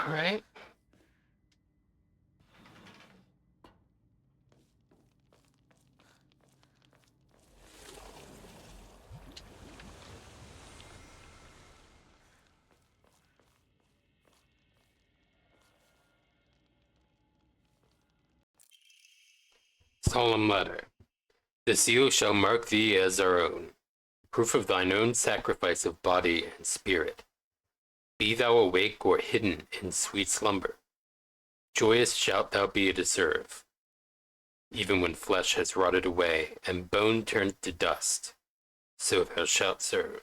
All right. Solemn letter. The seal shall mark thee as our own, proof of thine own sacrifice of body and spirit. Be thou awake or hidden in sweet slumber, joyous shalt thou be to serve, even when flesh has rotted away and bone turned to dust, so thou shalt serve.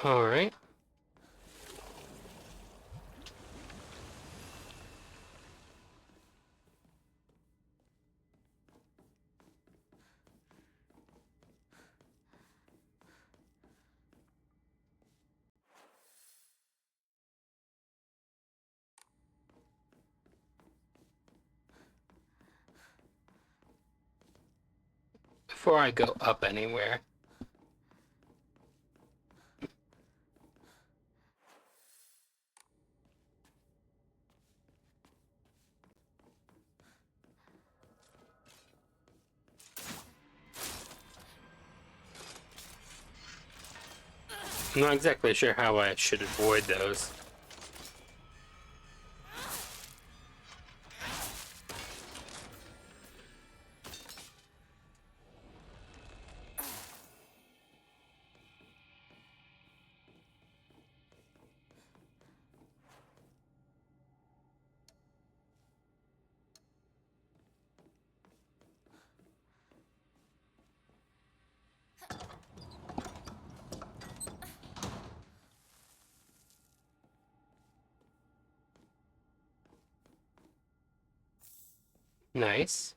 All right. Before I go up anywhere, I'm not exactly sure how I should avoid those. Nice.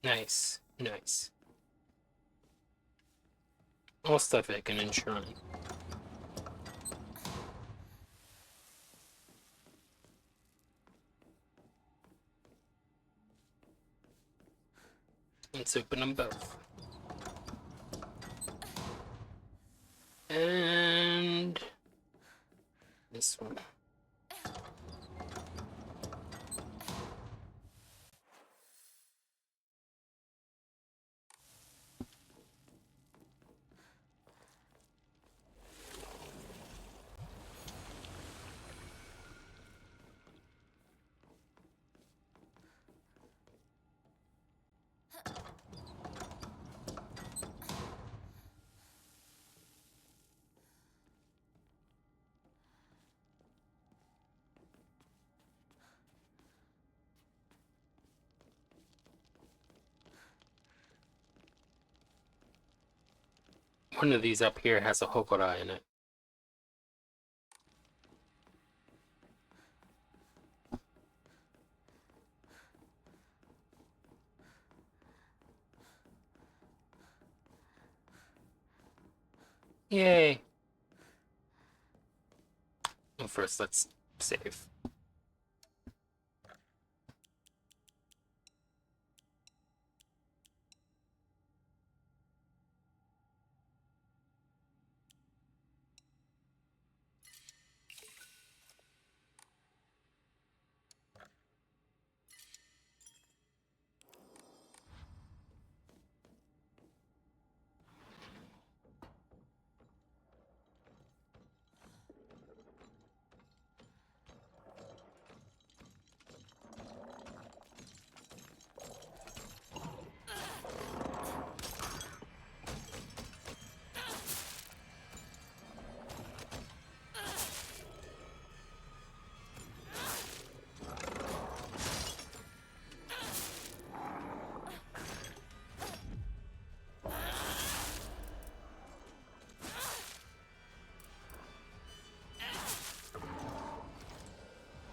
Nice. Nice. All stuff I can enshrine. Let's open them both. And this one. One of these up here has a Hokora in it. Yay! Well, first, let's save.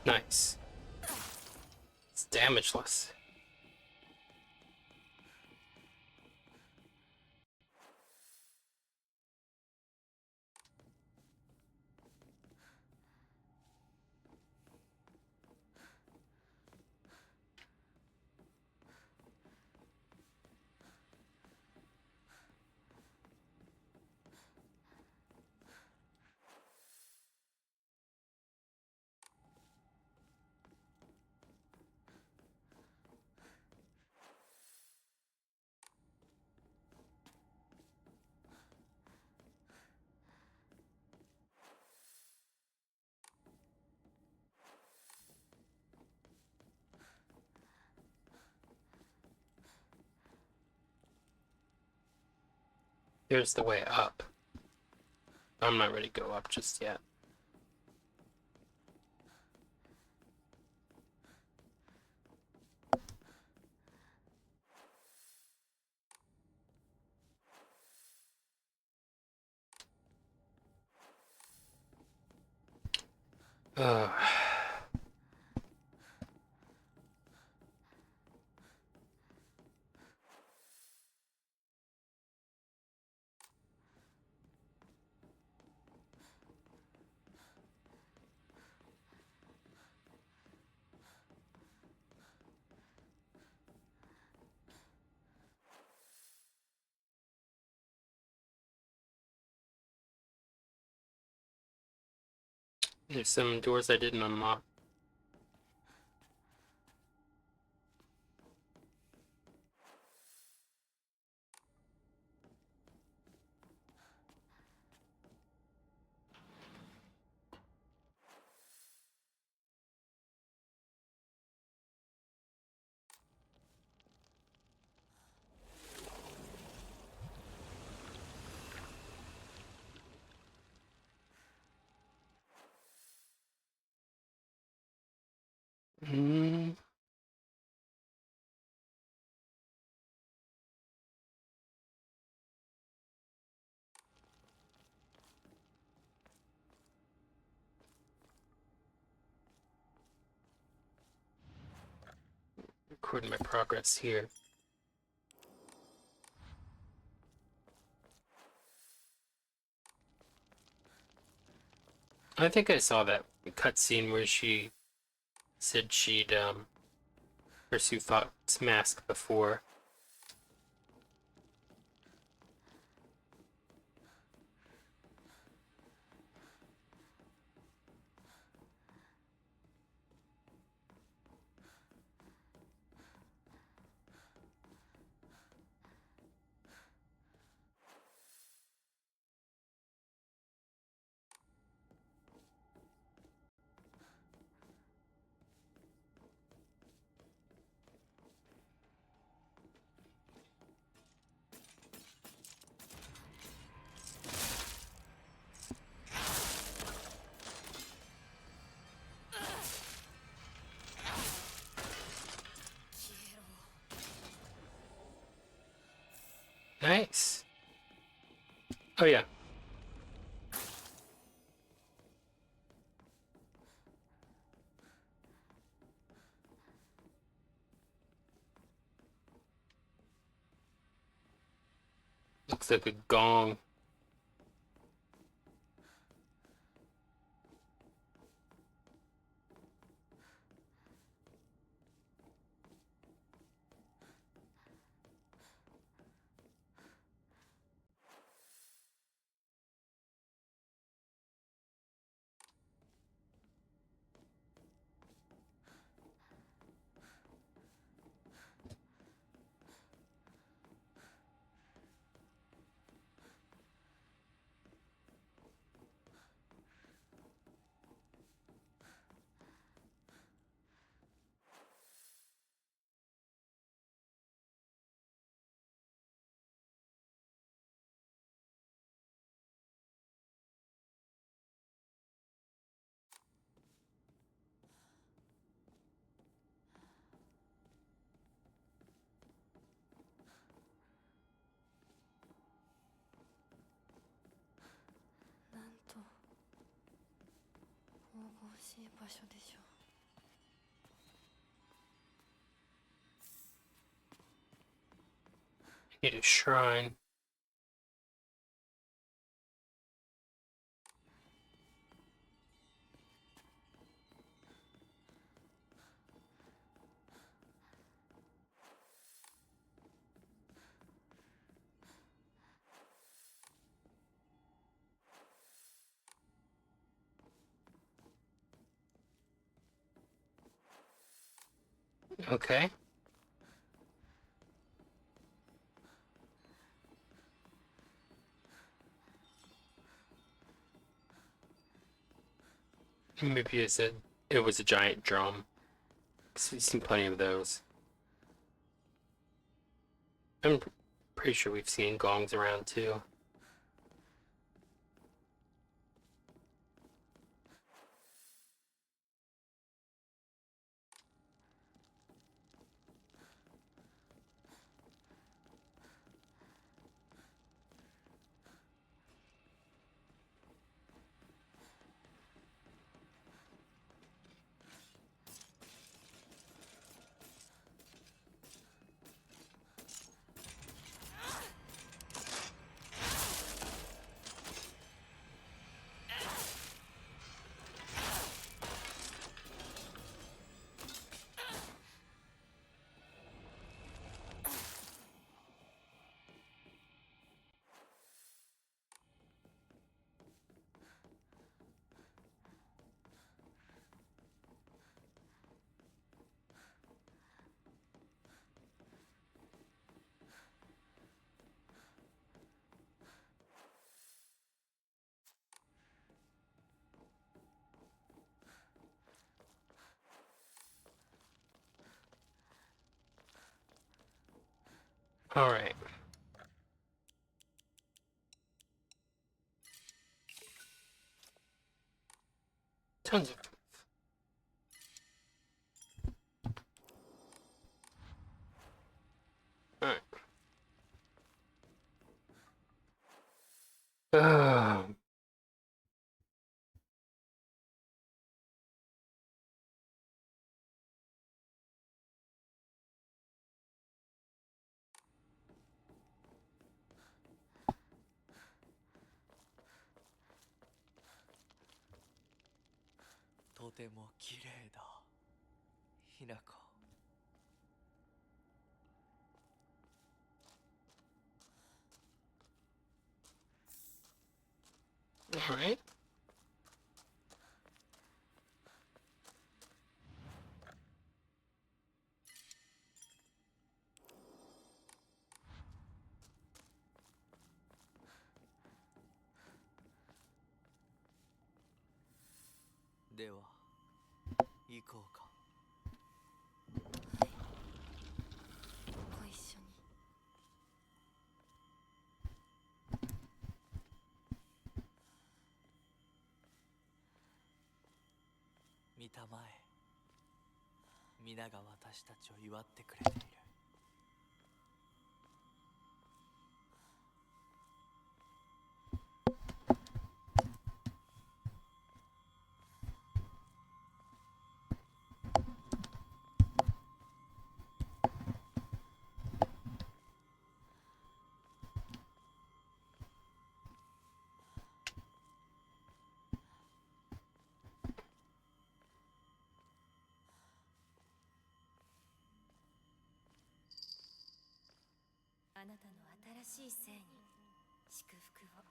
Nice. It's damageless. Here's the way up. I'm not ready to go up just yet. Uh, there's some doors I didn't unlock. recording my progress here. I think I saw that cutscene where she said she'd pursue Fox Mask before. Nice. Oh yeah. Looks like a gong. Need a shrine. Okay. Maybe it was a giant drum. 'Cause we've seen plenty of those. I'm pretty sure we've seen gongs around too. All right. Tons of. All right. ても綺麗だ、ひなこ。All right. では行こうか。ご一緒に。見たまえ、皆が私たちを祝ってくれている。あなたの新しい生に祝福を。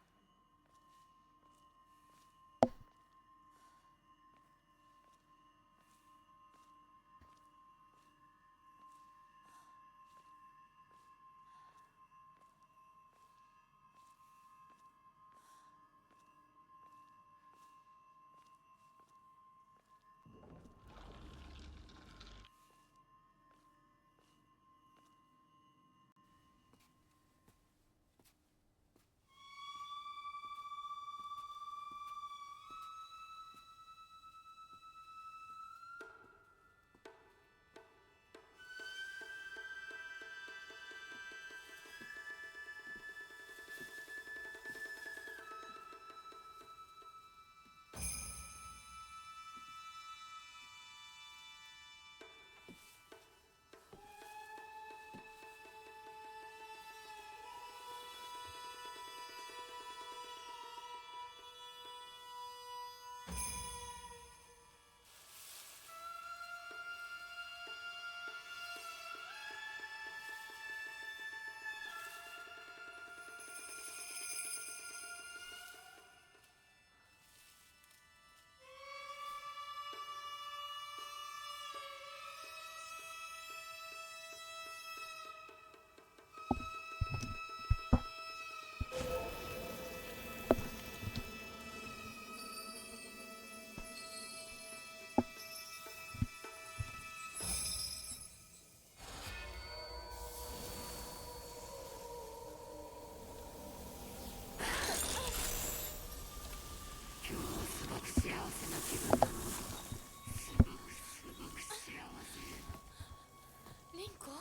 リンコ、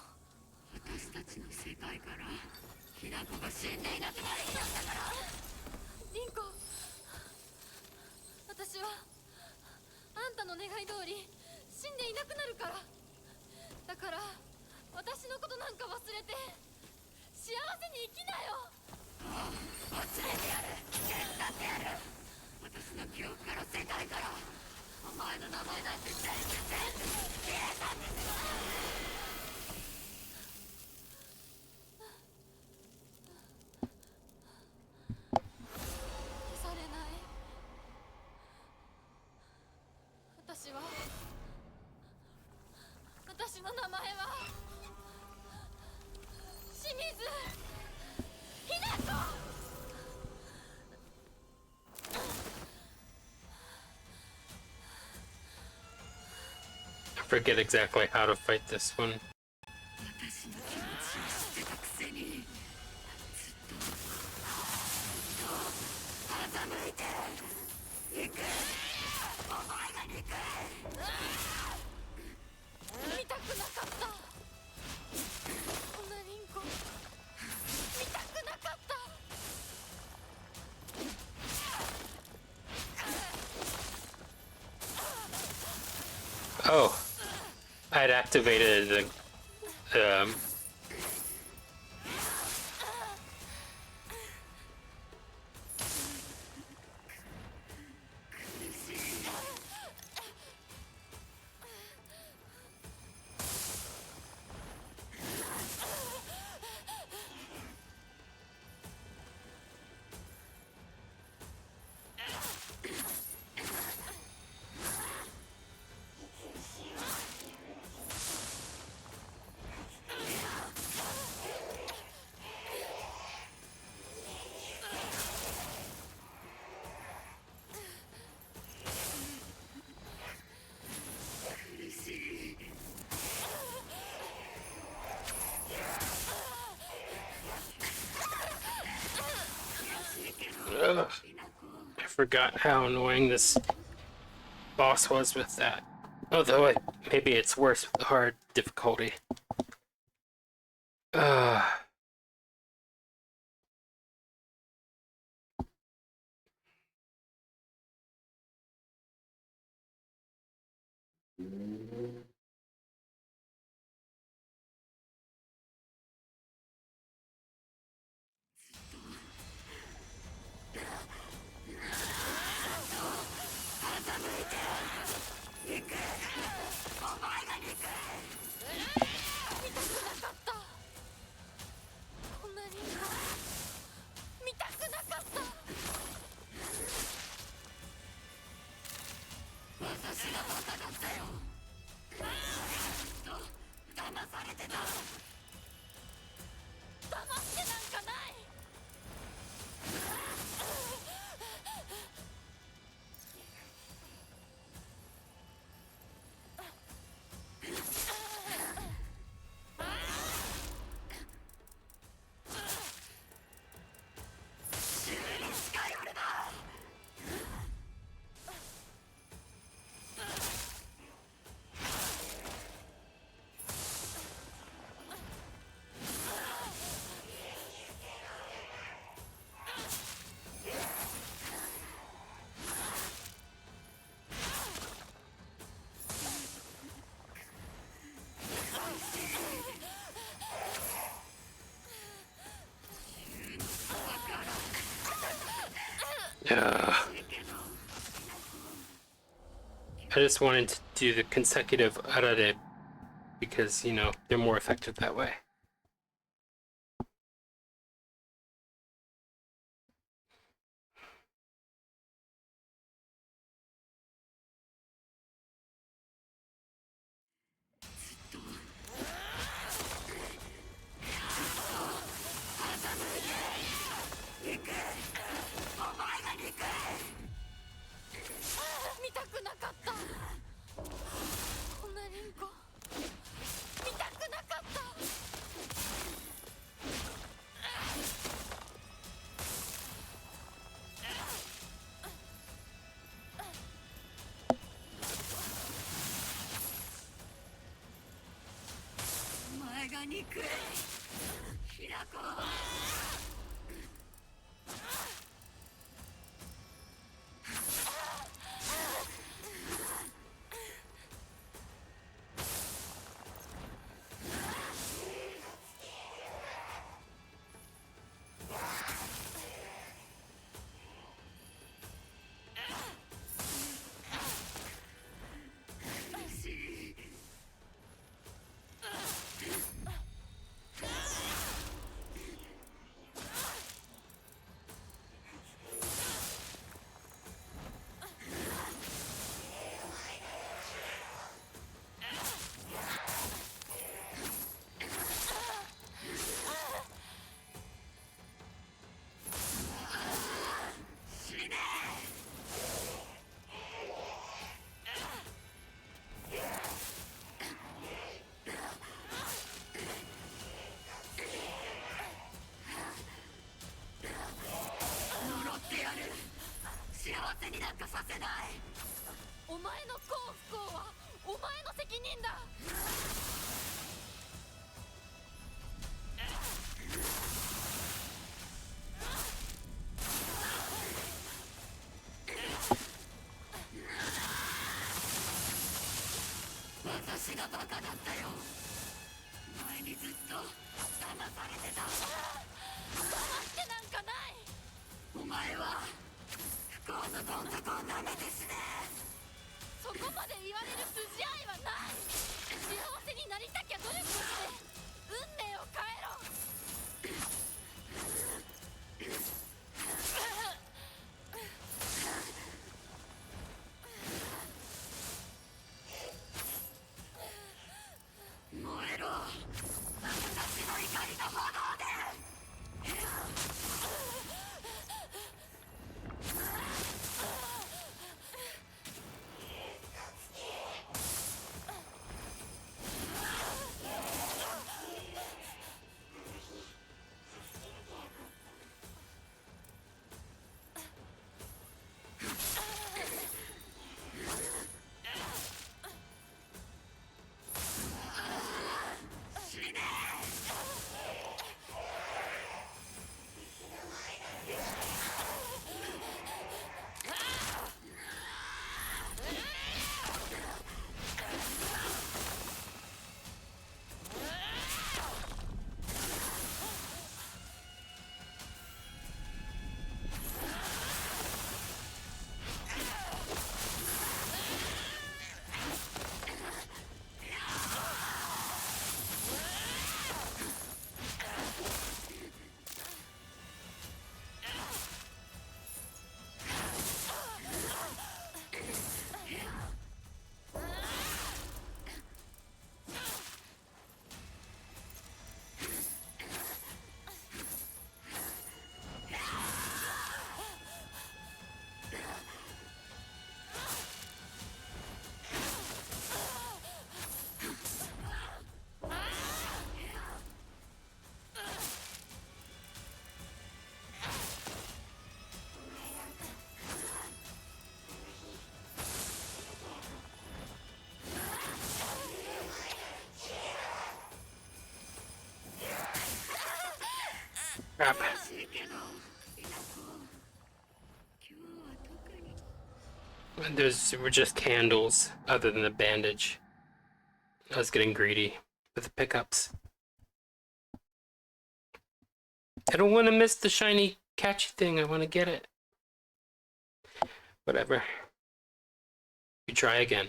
私たちの世界からひなこが死んでいなくなる日なんだから。リンコ、私はあんたの願い通り死んでいなくなるから。だから私のことなんか忘れて幸せに生きなよ。忘れてやる、手伝ってやる。私の記憶から世界からお前の名前なんて全部消えたんですよ。消されない。私の名前は清水ひな子。I forget exactly how to fight this one. 私の気持ちを知ってたくせにずっと欺いて行く。お前が憎い。見たくなかった。こんなリンコ見たくなかった。Oh, I'd activated the forgot how annoying this boss was with that. Although maybe it's worse with the hard difficulty. Uh, I just wanted to do the consecutive arare because, you know, they're more effective that way. Crap. Those were just candles, other than the bandage. I was getting greedy with the pickups. I don't want to miss the shiny, catchy thing. I want to get it. Whatever. You try again.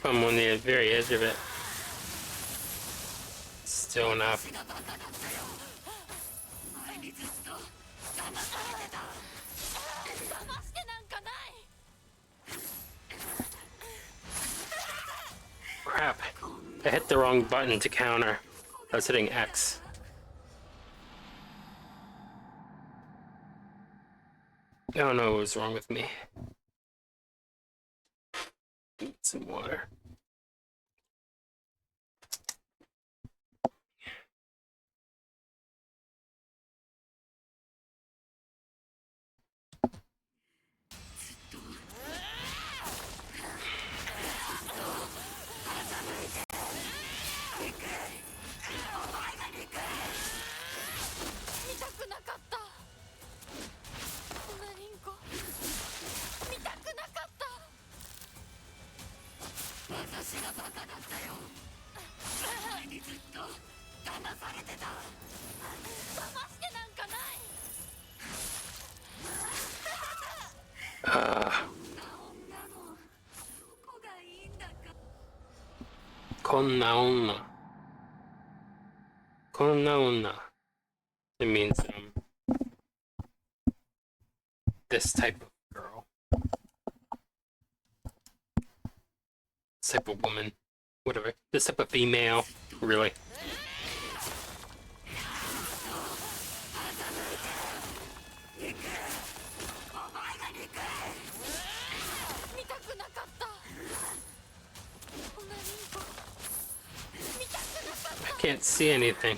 I'm on the very edge of it. Still enough. Crap. I hit the wrong button to counter. I was hitting X. I don't know what was wrong with me. Need some water. Konna onna. Konna onna. It means this type of girl. This type of woman. Whatever. This type of female. Really. I can't see anything.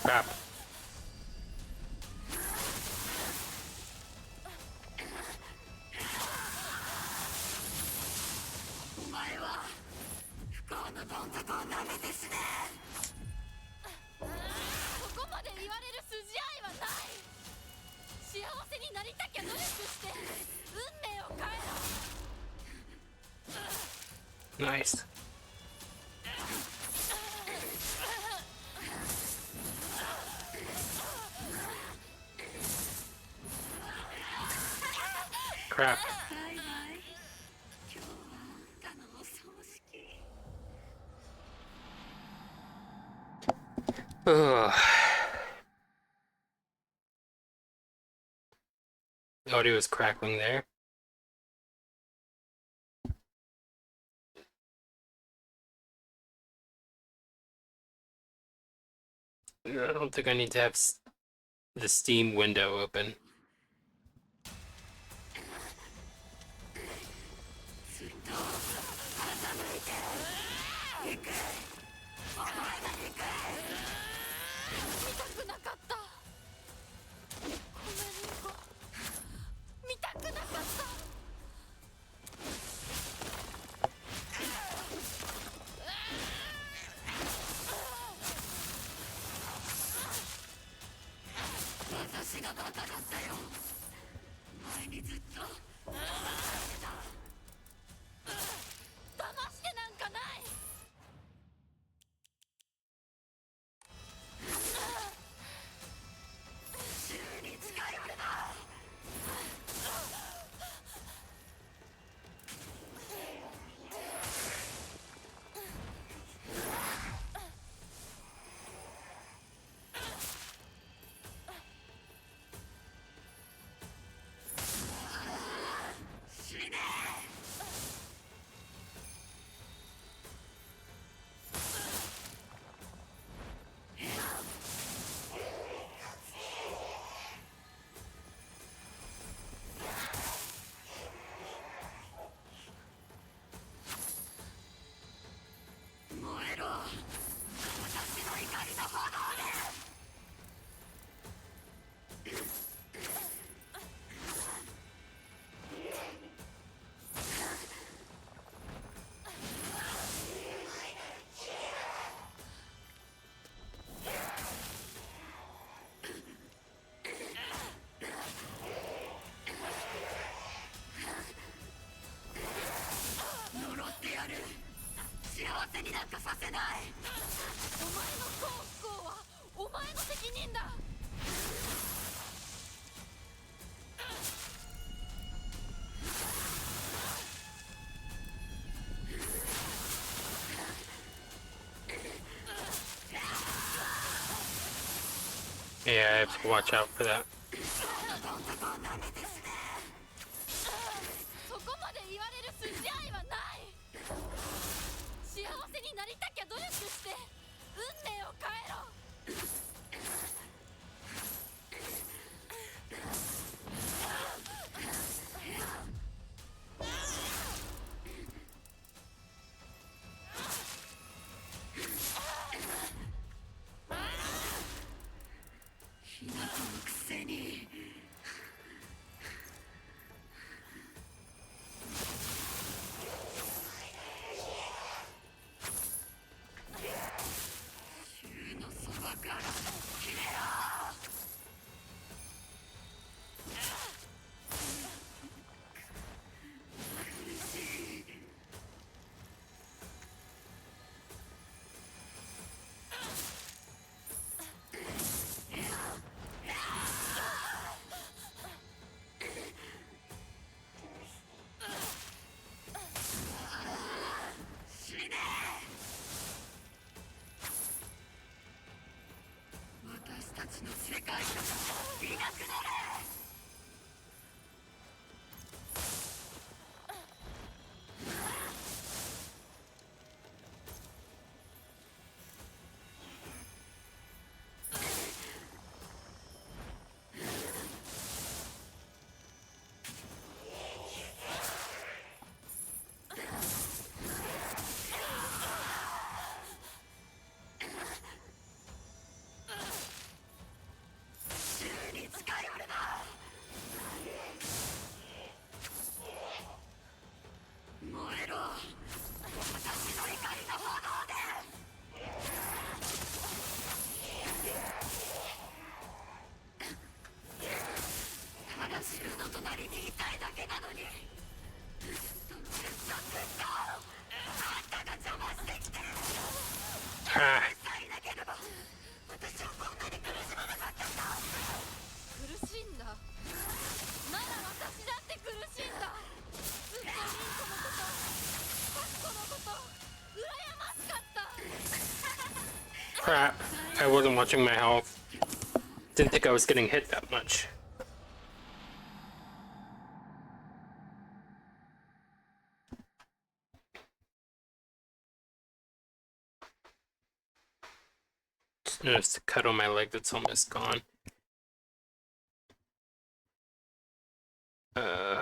Crap. Nice. Crap. Ugh. The audio is crackling there. I don't think I need to have the Steam window open. Yeah, I have to watch out for that. God. Ah. 苦しいんだ。なら私だって苦しいんだ。ずっとリンコのことパクコのこと羨ましかった。 Crap. I wasn't watching my health. Didn't think I was getting hit that much. Just noticed a cut on my leg that's almost gone. Uh...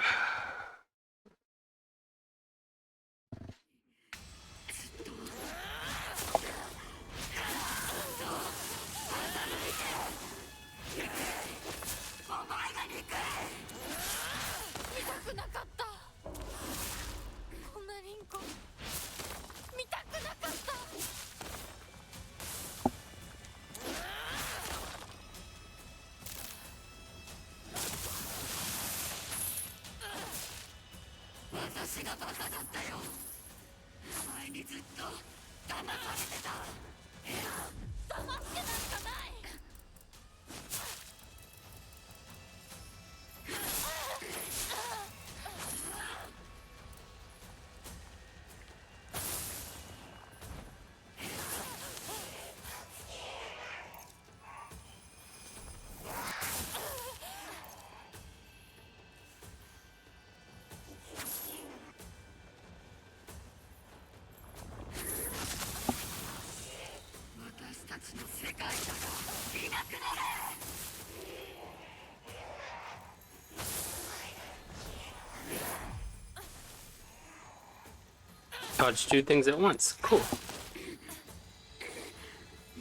Dodge two things at once. Cool.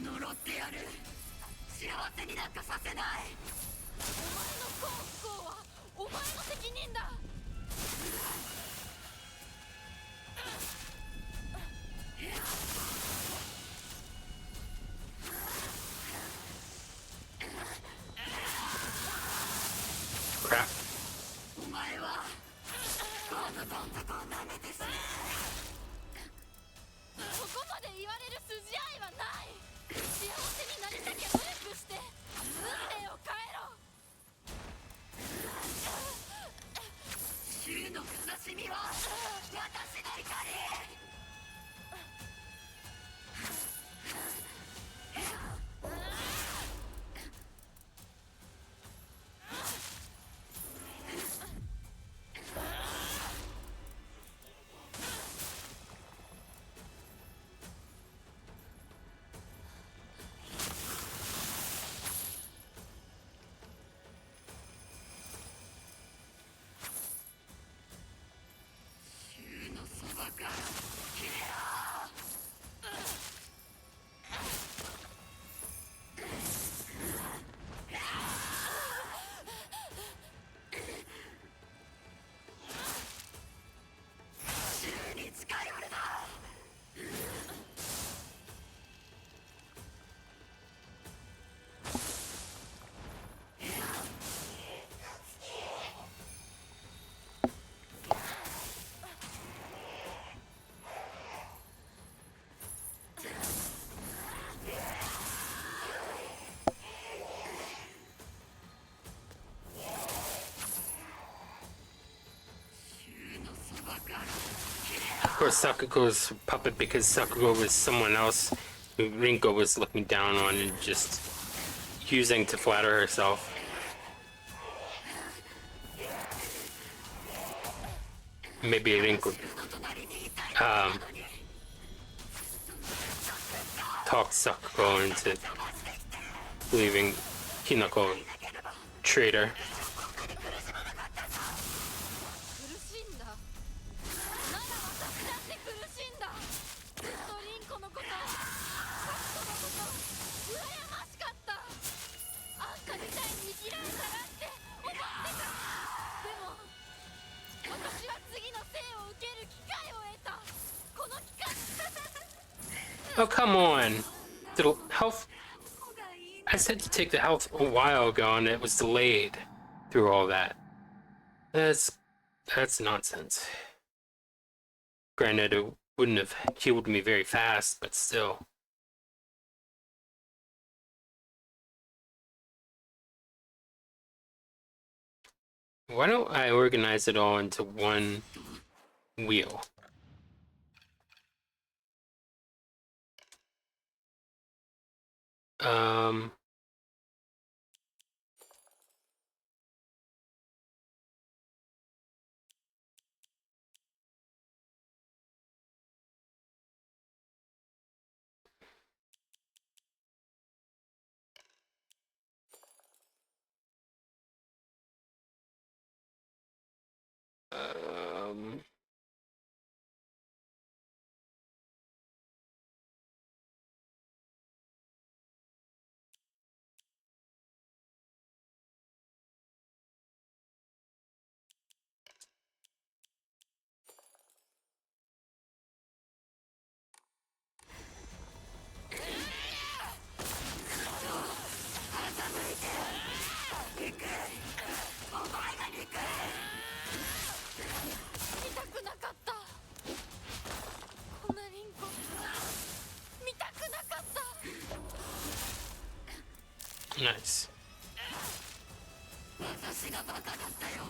呪ってやる。幸せになんかさせない。お前の幸不幸はお前の責任だ。Crap. お前はこのどん底を舐めて死ね。そこまで言われる筋合いはない。幸せになりたきゃ努力して運命を変えろ。柊の悲しみは私の怒り。Of course, Sakugo's puppet because Sakugo was someone else who Rinko was looking down on and just using to flatter herself. Maybe Rinko talked Sakugo into believing Hinako traitor. 苦しいんだ。なら私だって苦しいんだ。ずっとリンコのこと、サクコのこと、羨ましかった。あんたみたいに生きられたらって思ってた。でも私は次の生を受ける機会を得た。この機会。 Oh, come on. The health. I said to take the health a while ago and it was delayed through all that. That's nonsense. Granted, it wouldn't have healed me very fast, but still. Why don't I organize it all into one wheel? Um, um, nice. 私がバカだったよ。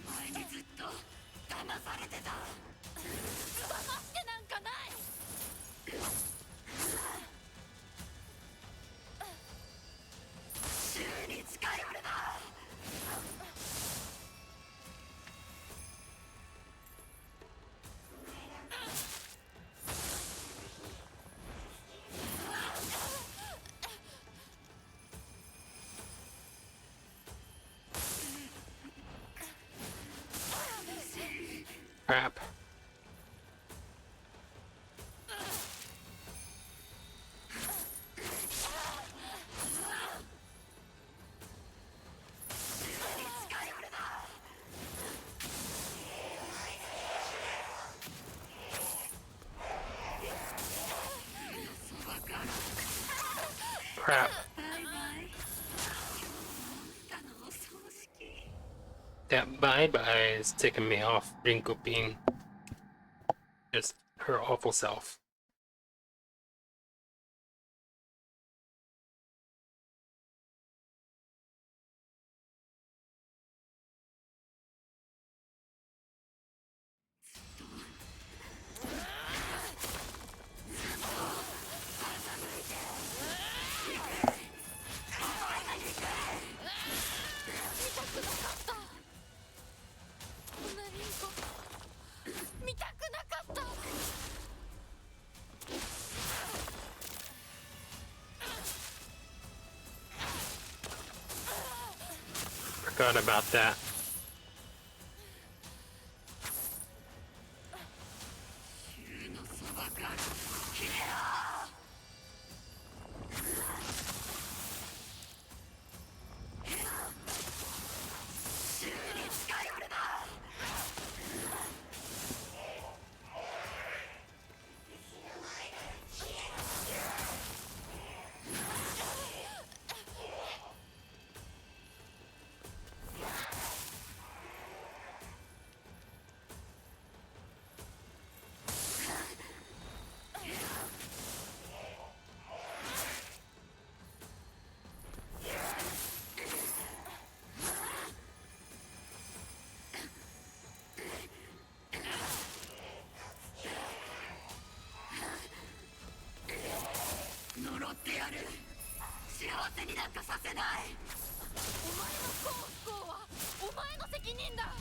前にずっと騙されてた。騙してなんかない。週に近寄るな。Crap. Crap. That bye-bye is ticking me off. Rinko being just her awful self. Forgot about that. になんかさせない。お前の幸不幸はお前の責任だ。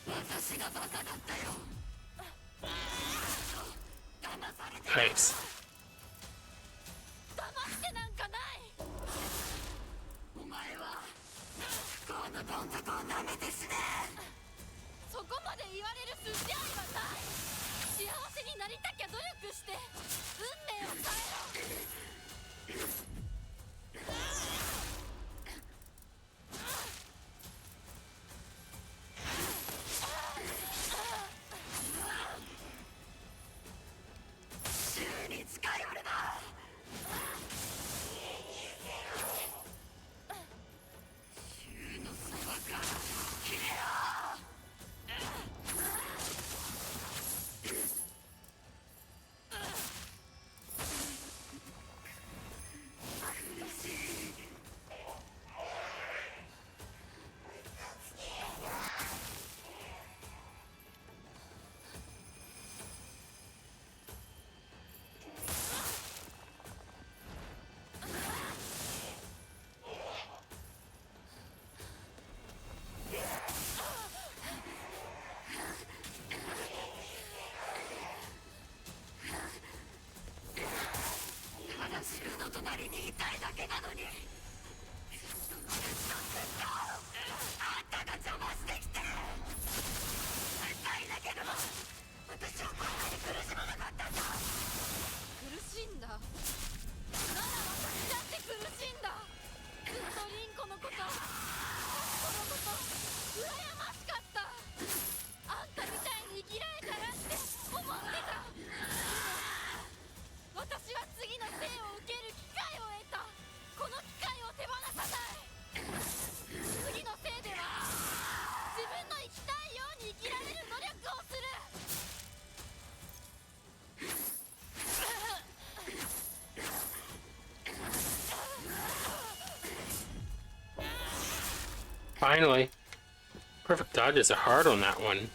私がバカだったよ。騙されて。Nice. 騙してなんかない。お前は不幸のどん底を舐めて死ね。そこまで言われる筋合いはない。幸せになりたきゃ努力して運命を変えろ。週に近寄るな。週のそばから切れよ。自分の隣にいたいだけなのに。あんたが邪魔してきて。痛いだけど私はこんなに苦しまなかったんだ。苦しんだなら私だって苦しんだ。ずっとリンコのことこのこと羨ましかった。あんたみたいに生きられたらって思ってた。私は次の生を受ける機会を得た。この機会を手放さない。次の生では自分の生きたいように生きられる努力をする。 Finally. Perfect dodges are hard on that one.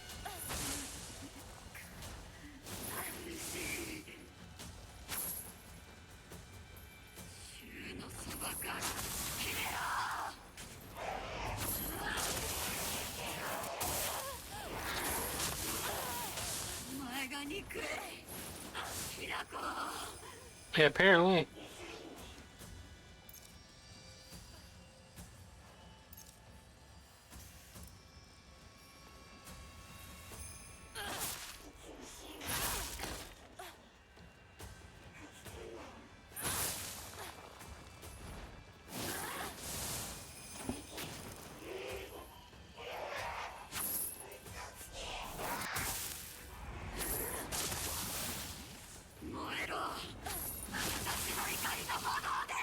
お前が憎い。平子。 Yeah, apparently. 燃えろ。私の怒りの炎で。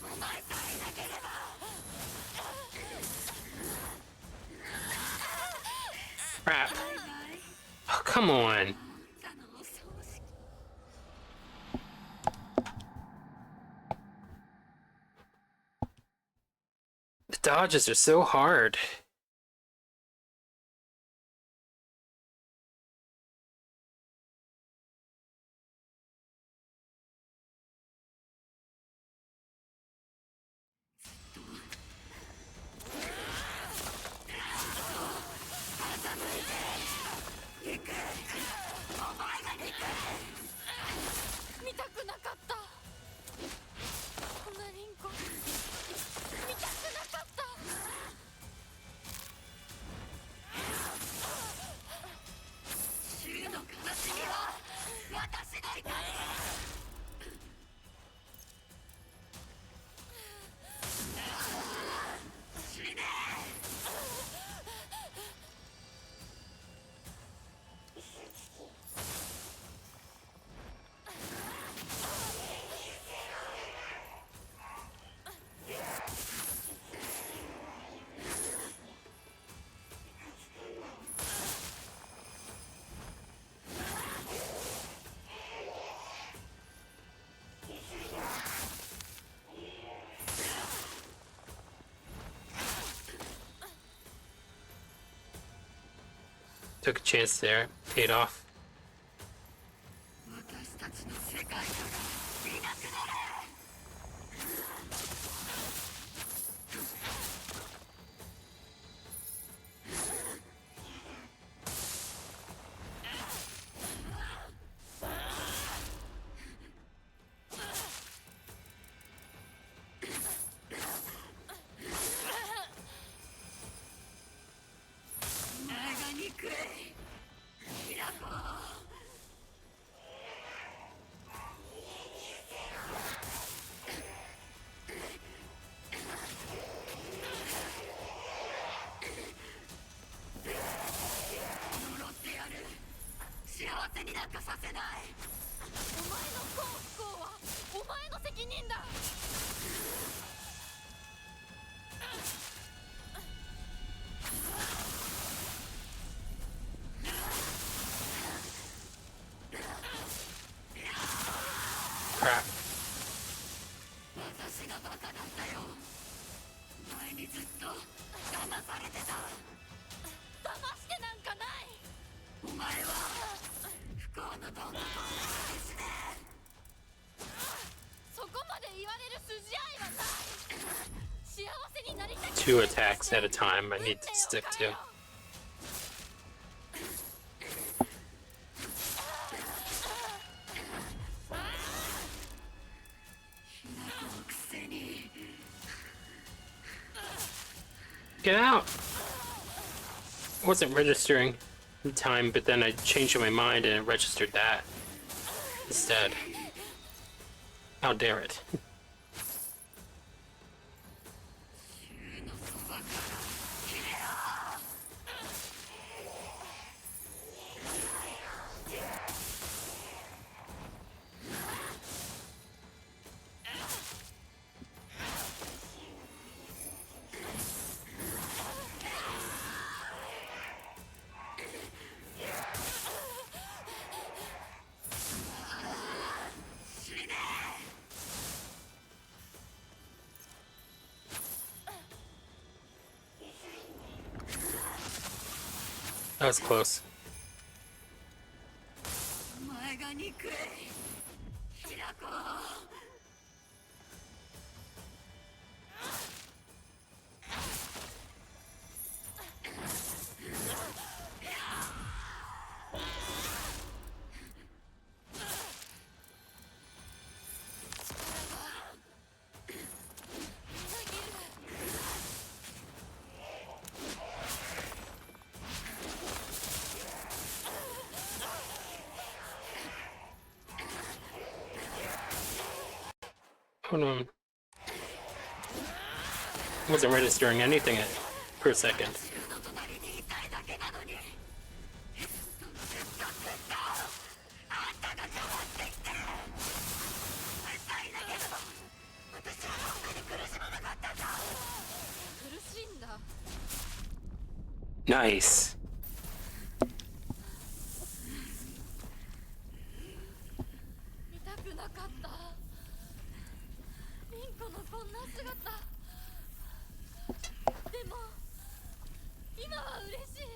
お前さえいなければ。 Crap. Oh, come on. The dodges are so hard. Took a chance there. Paid off. 私たちの世界からいなくなれ。幸せになんかさせない。お前の幸不幸はお前の責任だ。Crap. 私がバカだったよ。前にずっと騙されてた。騙してなんかない。お前は不幸のどんどんですね。そこまで言われる筋合いはない。幸せになりたい。 2 attacks at a time I need to stick to. くせに Get out! Wasn't registering in time, but then I changed my mind and it registered that instead. How dare it? 銃のそばから切れよ。 That was close. お前が憎い。平子。 Hold on. Wasn't registering anything per second. の隣にいたいだけなのに。ずっとあんたが変わってきて。最だけど私はこんなに苦しまなかったんだ。苦しいんだ。 Nice. 見たくなかった。リンコのこんな姿。でも今は嬉しい。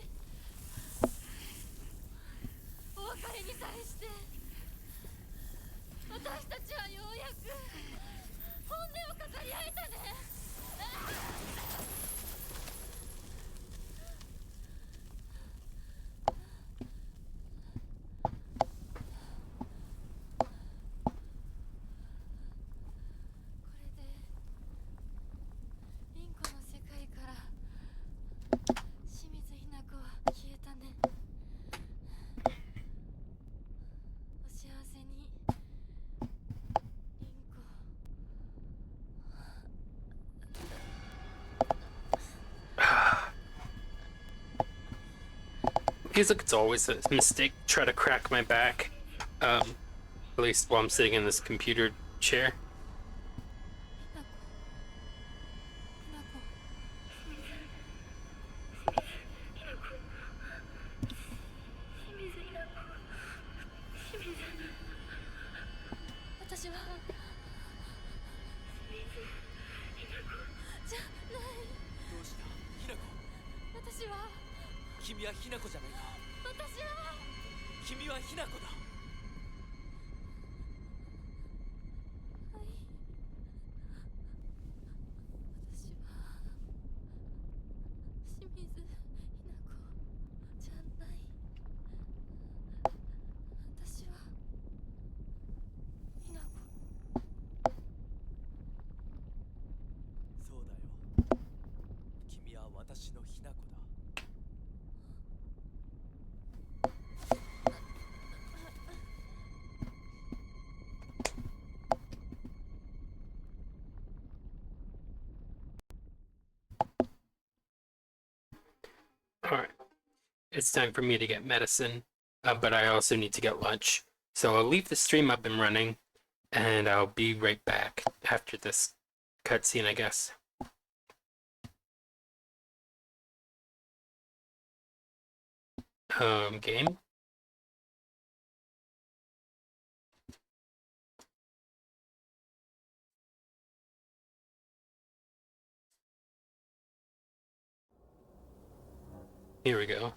お別れに際して私たちはようやく本音を語り合えたね。これでリンコの世界から清水ひな子は消えたね。お幸せにリンコ。 Feels like it's always a mistake to try to crack my back. At least while I'm sitting in this computer chair. 私はじゃない。どうしたひなこ。私は君はひなこじゃないか。君はひな子だ。はい、私は清水ひな子じゃない。私はひな子。そうだよ、君は私のひな子だ。Alright, it's time for me to get medicine, but I also need to get lunch. So I'll leave the stream up and running, and I'll be right back after this cutscene, I guess. Game? Here we go.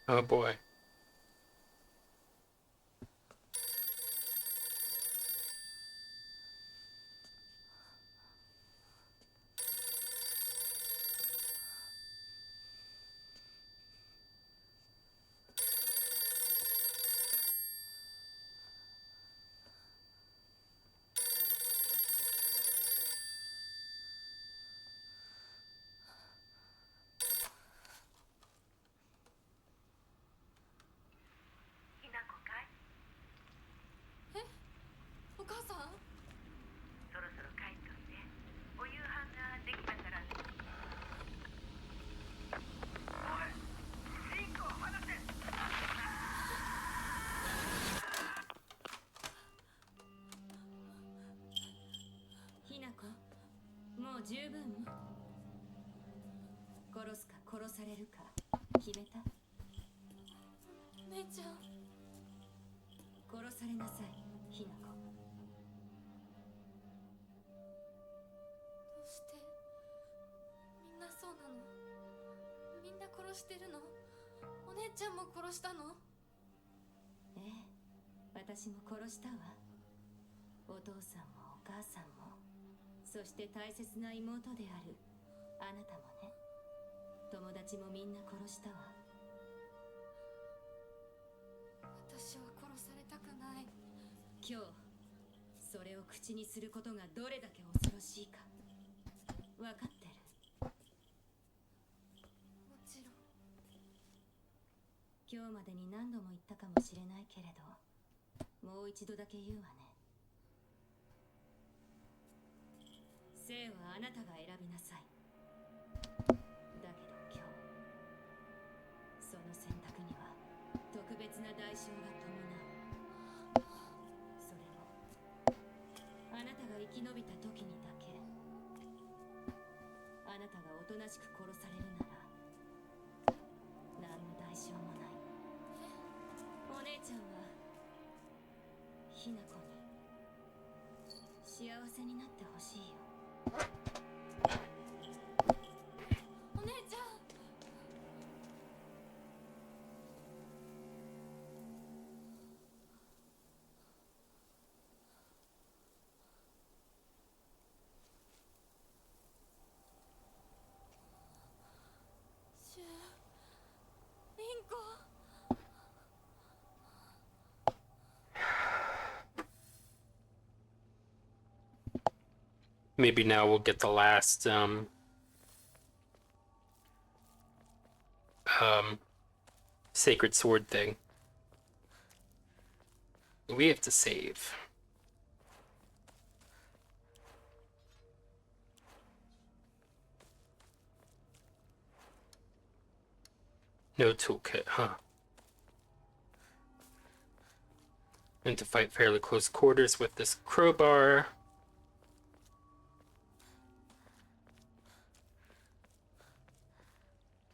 Oh boy.もう十分。殺すか殺されるか決めた？お姉ちゃん。殺されなさい、ひな子。どうしてみんなそうなの？みんな殺してるの？お姉ちゃんも殺したの？ええ、私も殺したわ。お父さんもお母さんも、そして大切な妹であるあなたもね。友達もみんな殺したわ。私は殺されたくない。今日それを口にすることがどれだけ恐ろしいか分かってる？もちろん。今日までに何度も言ったかもしれないけれど、もう一度だけ言うわね。生はあなたが選びなさい。だけど今日、その選択には特別な代償が伴う。それもあなたが生き延びた時にだけ。あなたがおとなしく殺されるなら何の代償もない。お姉ちゃんはひな子に幸せになってほしいよ。お姉ちゃん。シュリンコ。Maybe now we'll get the last sacred sword thing. We have to save. No toolkit, huh? And to fight fairly close quarters with this crowbar.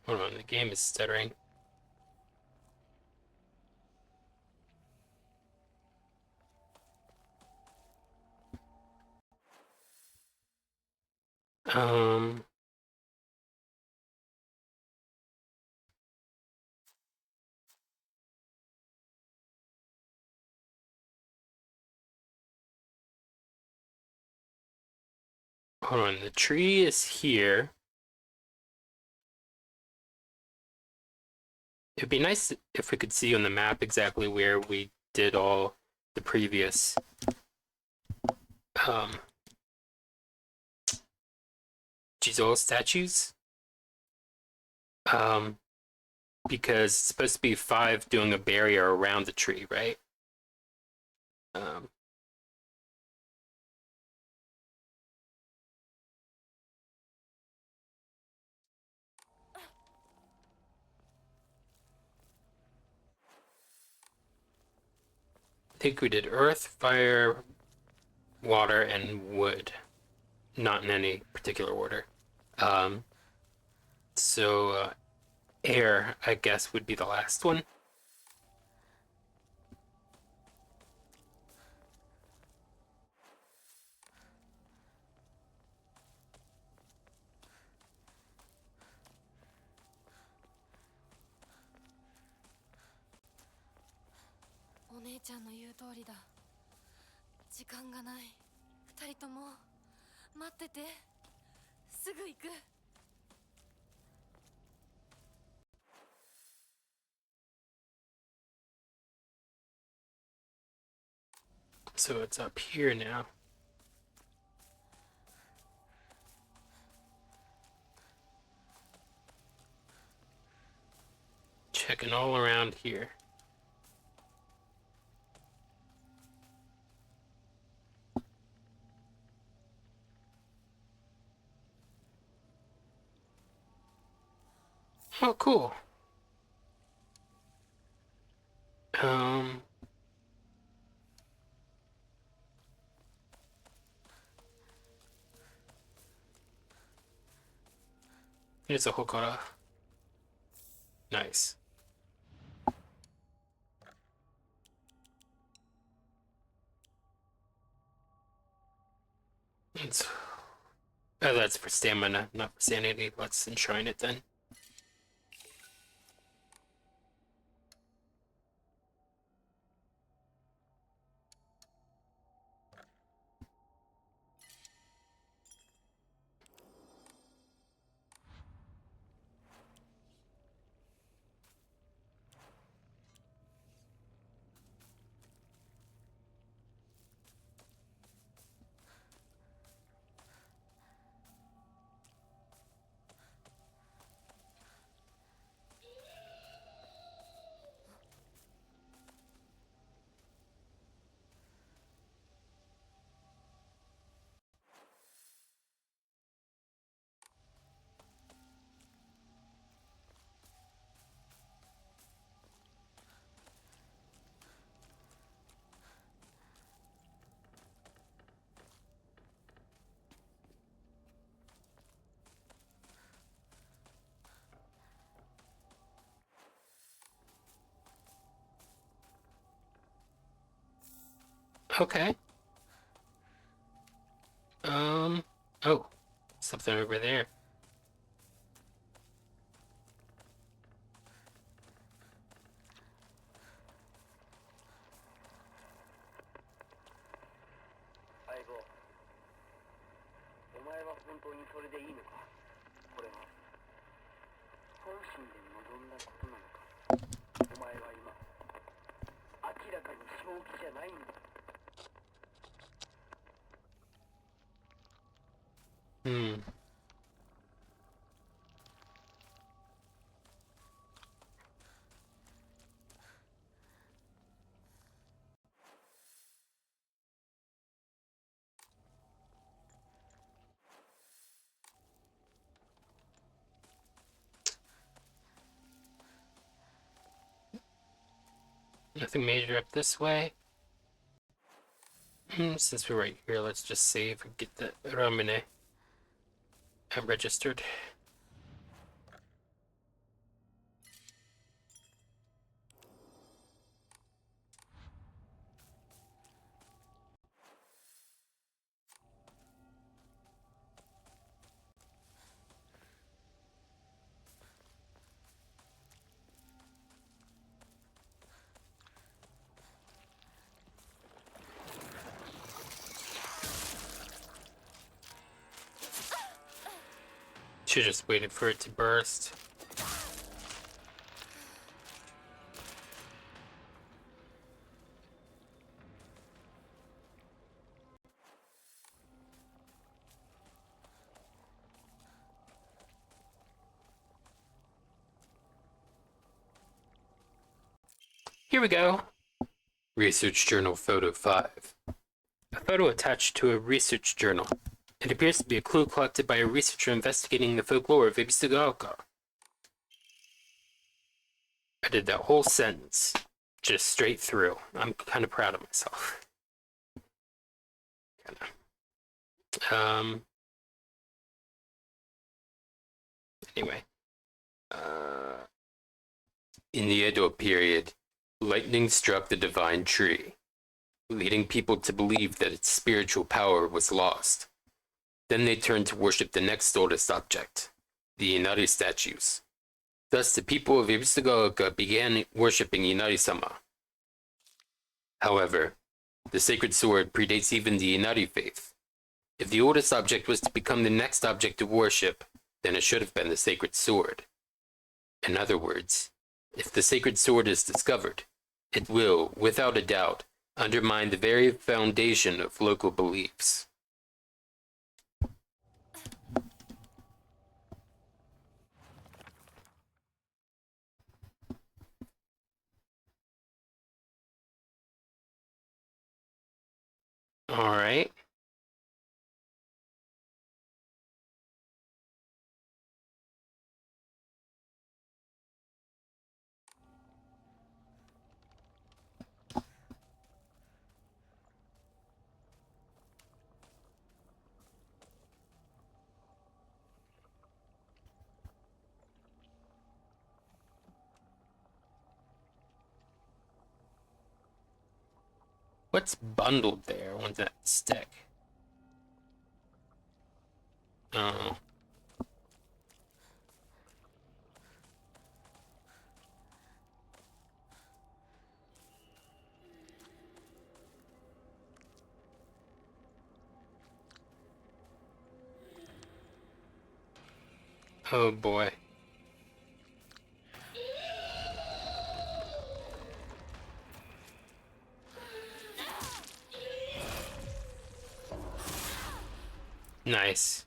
Hold on, the game is stuttering. Um, Hold on, the tree is here. It'd be nice if we could see on the map exactly where we did all the previous um Jizo statues. Um, because it's supposed to be 5 doing a barrier around the tree, right? Um, I think we did earth, fire, water, and wood. Not in any particular order. Um, so air, I guess, would be the last one.お姉ちゃんの言う通りだ。時間がない。二人とも待ってて。すぐ行く。So it's up here now. Checking all around here. Oh, cool. Um, Here's a Hokora. Nice. It's, oh, that's for stamina, not for sanity. Let's enshrine it then. Okay. Oh, something over there. Hmm. Nothing major up this way. Since we're right here, let's just save and get the Ramune registered. Should just waited for it to burst. Here we go. Research Journal Photo 5. A photo attached to a research journal. It appears to be a clue collected by a researcher investigating the folklore of Ibisugaoka. I did that whole sentence, just straight through. I'm kind of proud of myself. Anyway. In the Edo period, lightning struck the divine tree, leading people to believe that its spiritual power was lost. Then they turned to worship the next oldest object, the Inari statues. Thus, the people of Ibisugaoka began worshipping Inari-sama. However, the sacred sword predates even the Inari faith. If the oldest object was to become the next object of worship, then it should have been the sacred sword. In other words, if the sacred sword is discovered, it will, without a doubt, undermine the very foundation of local beliefs. All right. What's bundled there? What's that stick? Oh. Oh boy. Nice.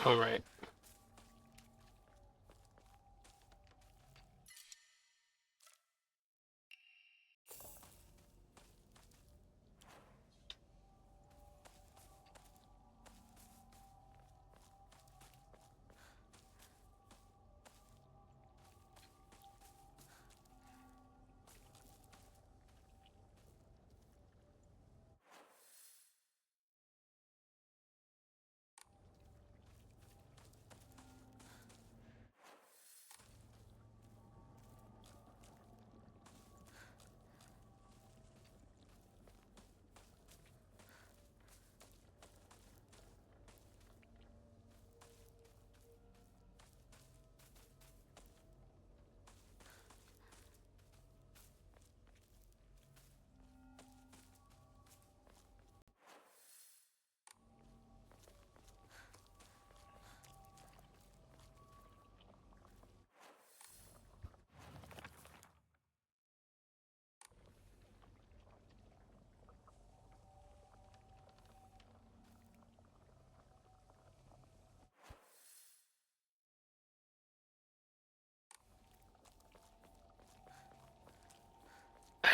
All right.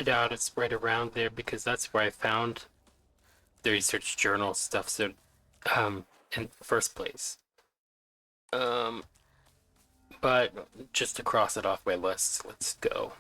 I doubt it's right around there because that's where I found the research journal stuff. So, in the first place. But just to cross it off my list, let's go.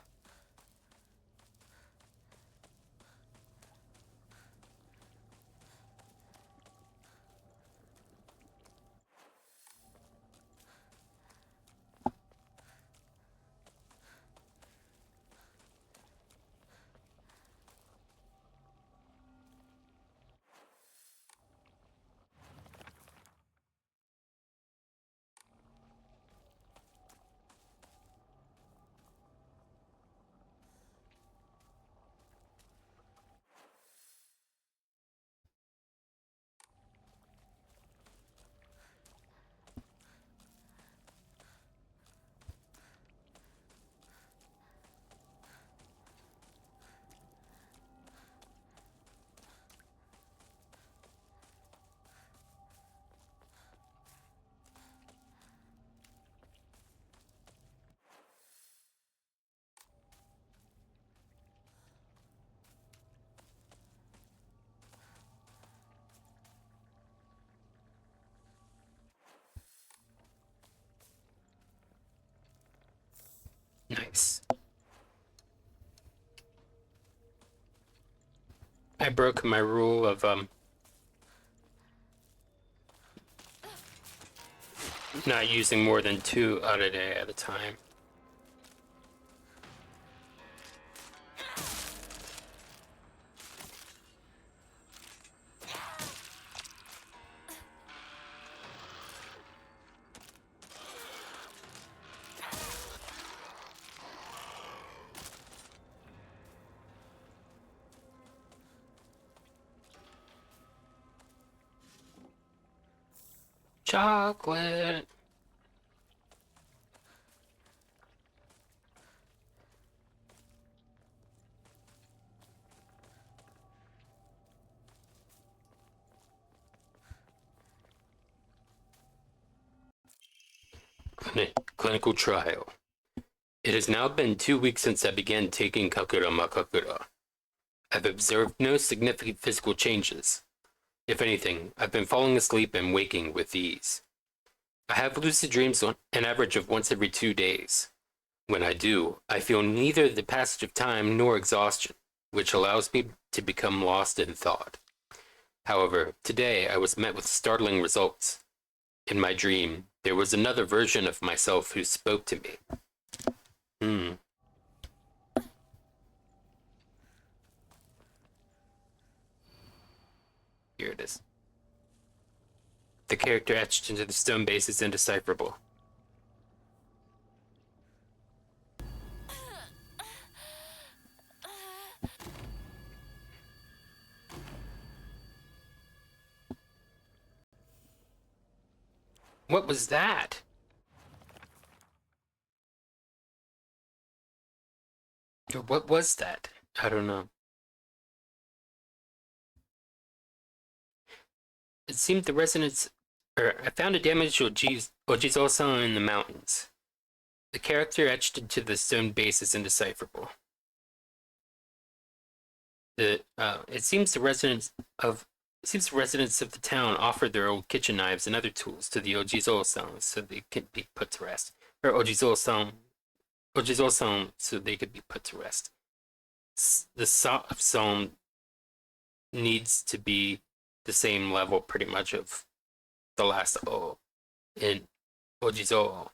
Nice. I broke my rule of not using more than 2 HIDOI at a time. Chocolate. Clinical trial. It has now been 2 weeks since I began taking Kakura Makakura. I've observed no significant physical changes. If anything, I've been falling asleep and waking with ease. I have lucid dreams on an average of once every 2 days. When I do, I feel neither the passage of time nor exhaustion, which allows me to become lost in thought. However, today I was met with startling results. In my dream, there was another version of myself who spoke to me. Here it is. The character etched into the stone base is indecipherable. What was that? Or what was that? I don't know. It seemed the resonance. I found a damaged Ojizo-san in the mountains. The character etched into the stone base is indecipherable. It seems the residents of the town offered their old kitchen knives and other tools to the Ojizo-san so they could be put to rest. Or Ojizo-san, so they could be put to rest. The song needs to be the same level, pretty much, of the last O in Ojizo.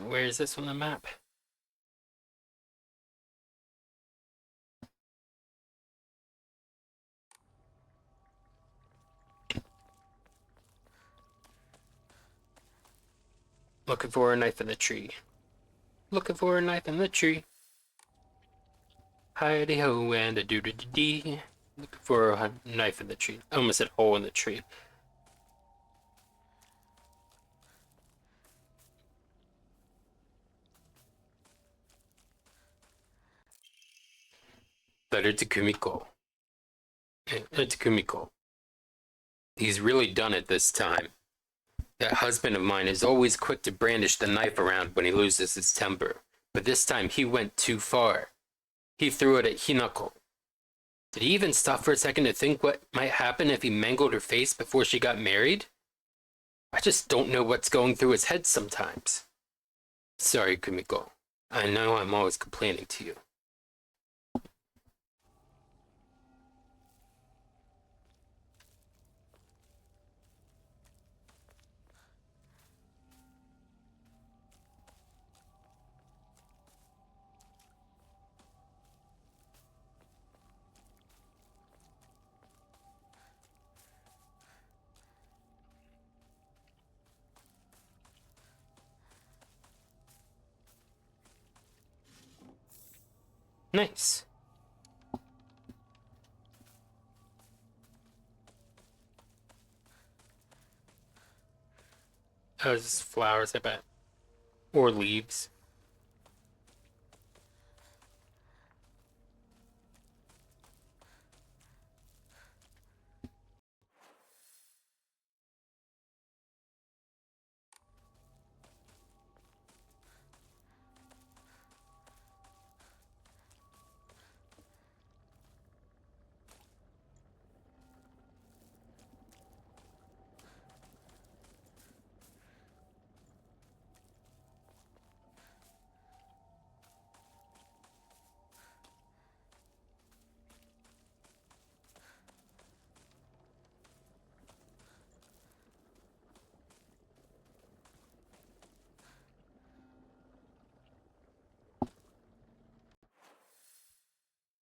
Where is this on the map? Looking for a knife in the tree. Looking for a knife in the tree. Hidey ho and a doo doo doo dee. Looking for a knife in the tree. I almost said hole in the tree. Letter to Kumiko. To Kumiko. He's really done it this time. That husband of mine is always quick to brandish the knife around when he loses his temper, but this time he went too far. He threw it at Hinako. Did he even stop for a second to think what might happen if he mangled her face before she got married? I just don't know what's going through his head sometimes. Sorry, Kumiko. I know I'm always complaining to you. Nice. Oh, it's just flowers, I bet. Or leaves.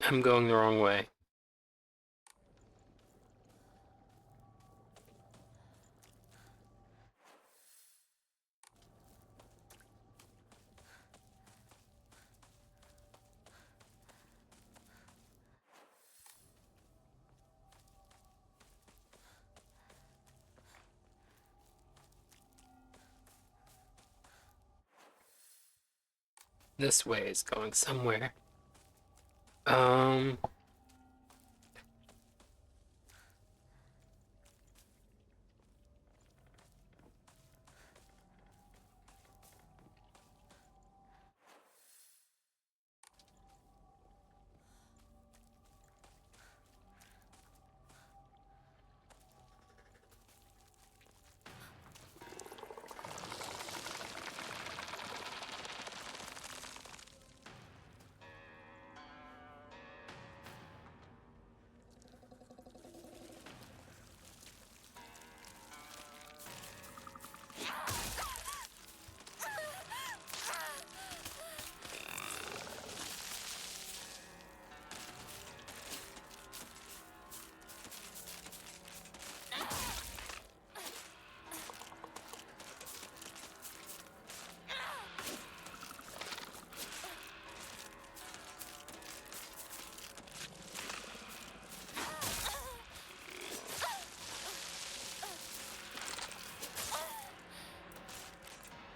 I'm going the wrong way. This way is going somewhere. Um...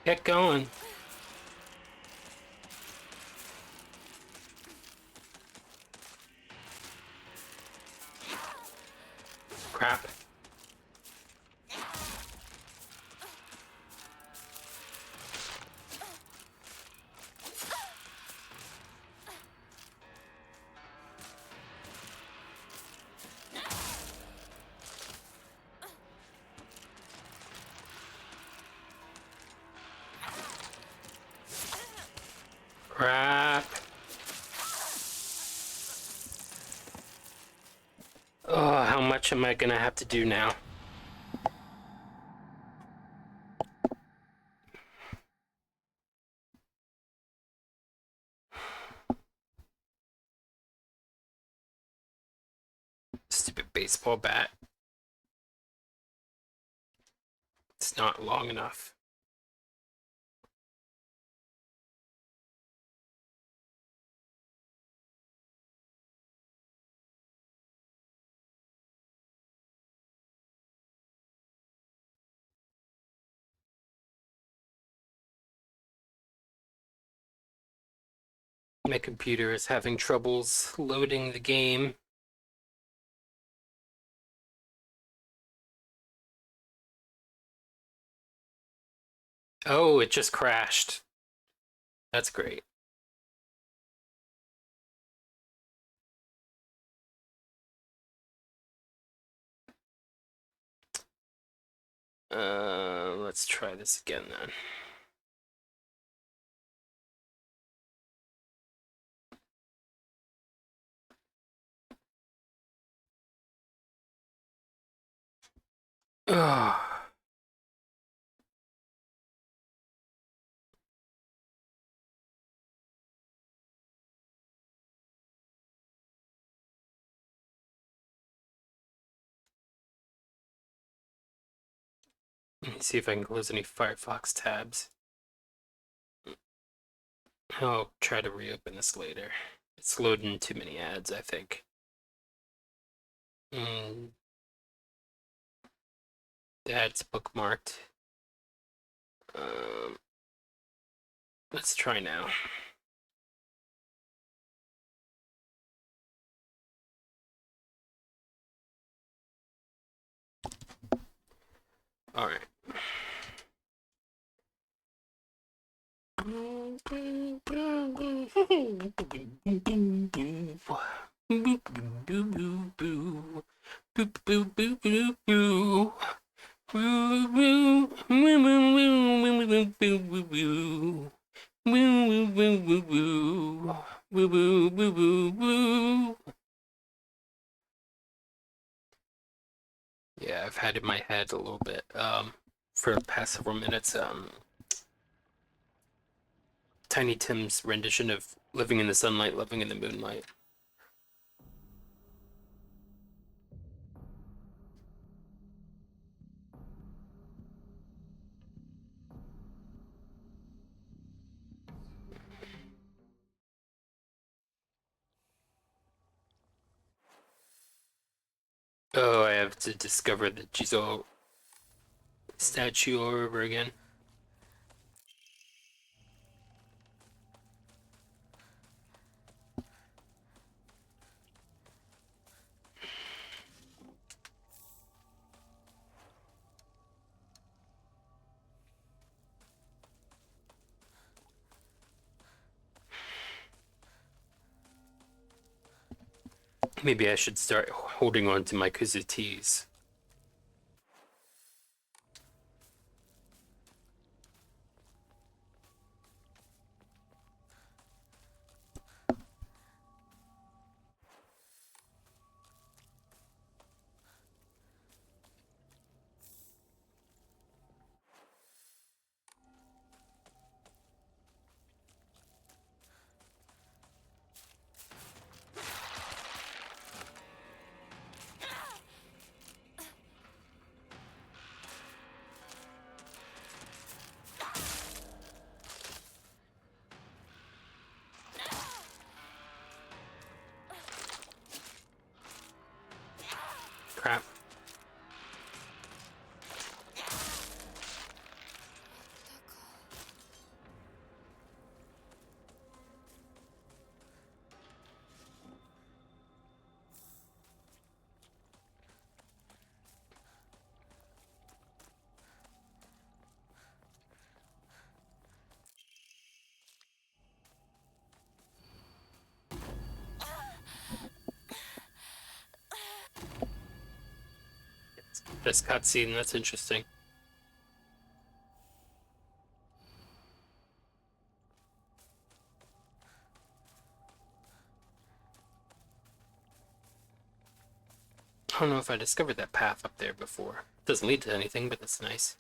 Get going. Crap. Crap. Oh, how much am I gonna have to do now? Stupid baseball bat. It's not long enough. My computer is having troubles loading the game. Oh, it just crashed. That's great. Let's try this again then. Oh. Let me see if I can close any Firefox tabs. I'll try to reopen this later. It's loading too many ads, I think. That's bookmarked. Um, let's try now. All right. Yeah, I've had in my head a little bit for the past several minutes Tiny Tim's rendition of Living in the Sunlight, Living in the Moonlight. Oh, I have to discover the Jizo statue all over again. Maybe I should start holding on to my Kuzutis. Crap. This cutscene, that's interesting. I don't know if I discovered that path up there before. It doesn't lead to anything, but that's nice.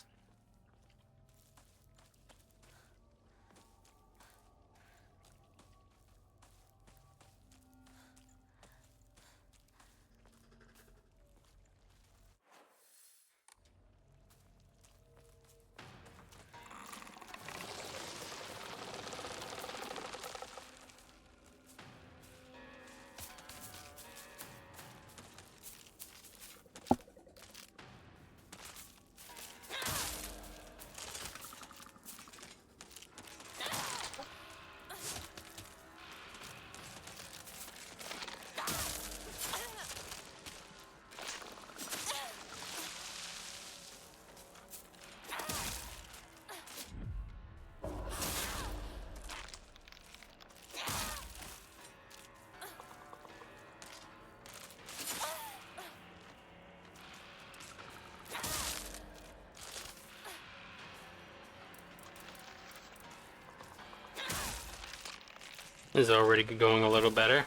is already going a little better.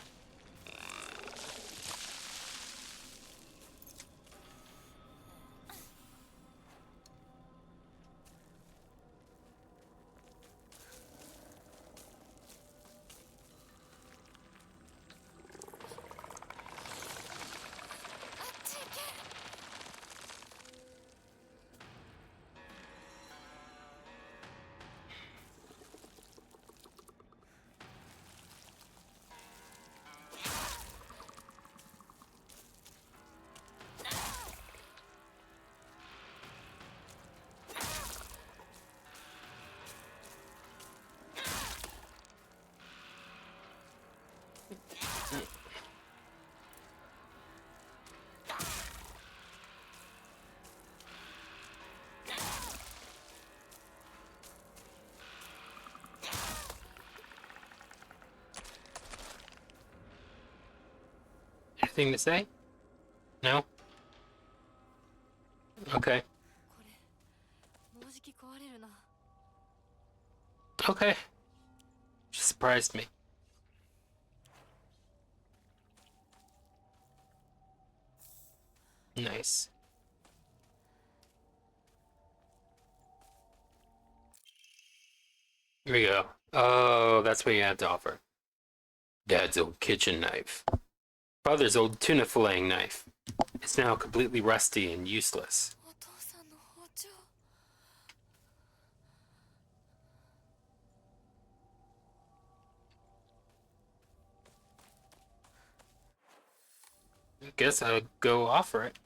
Anything to say? No? Okay. これもうじき壊れるな。 Okay. She surprised me. Nice. Here we go. Oh, that's what you have to offer. Dad's old kitchen knife. Father's old tuna filleting knife. It's now completely rusty and useless. お父さんの包丁。 I guess I'll go offer it.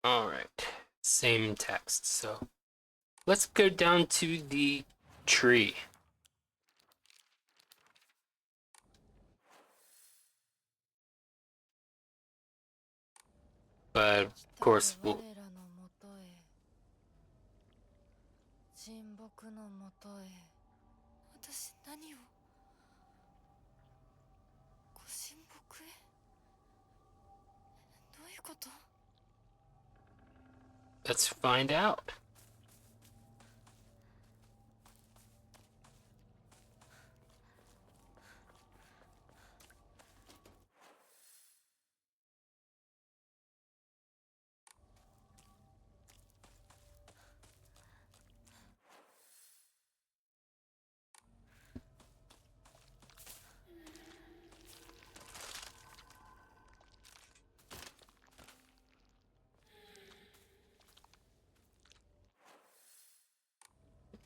Alright. Same text, so let's go down to the tree. But of course, 我 we'll らのもとへ。神木のもとへ。私何を。ご神木へ。どういうこと。 let's find out.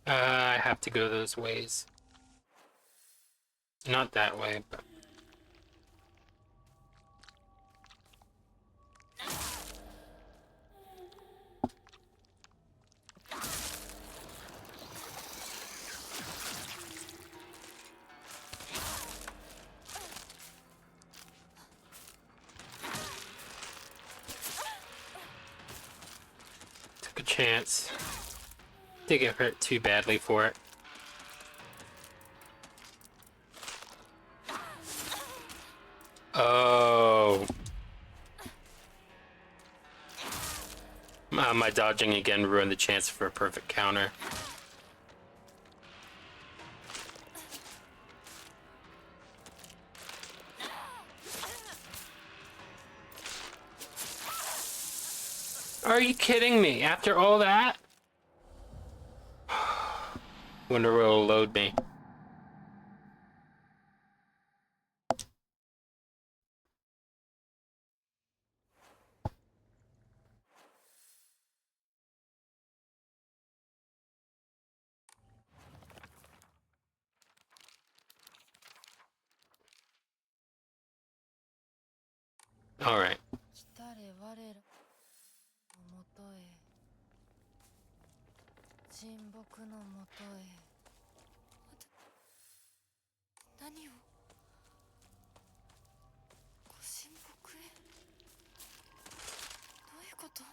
I have to go those ways. Not that way, but... Took a chance. Didn't get hurt too badly for it. Oh. My dodging again ruined the chance for a perfect counter. Are you kidding me? After all that? Wonder where it'll load me. Alright. 来たれ我らのもとへ。神木のもとへ。何を。ご神木へ。どういうこと。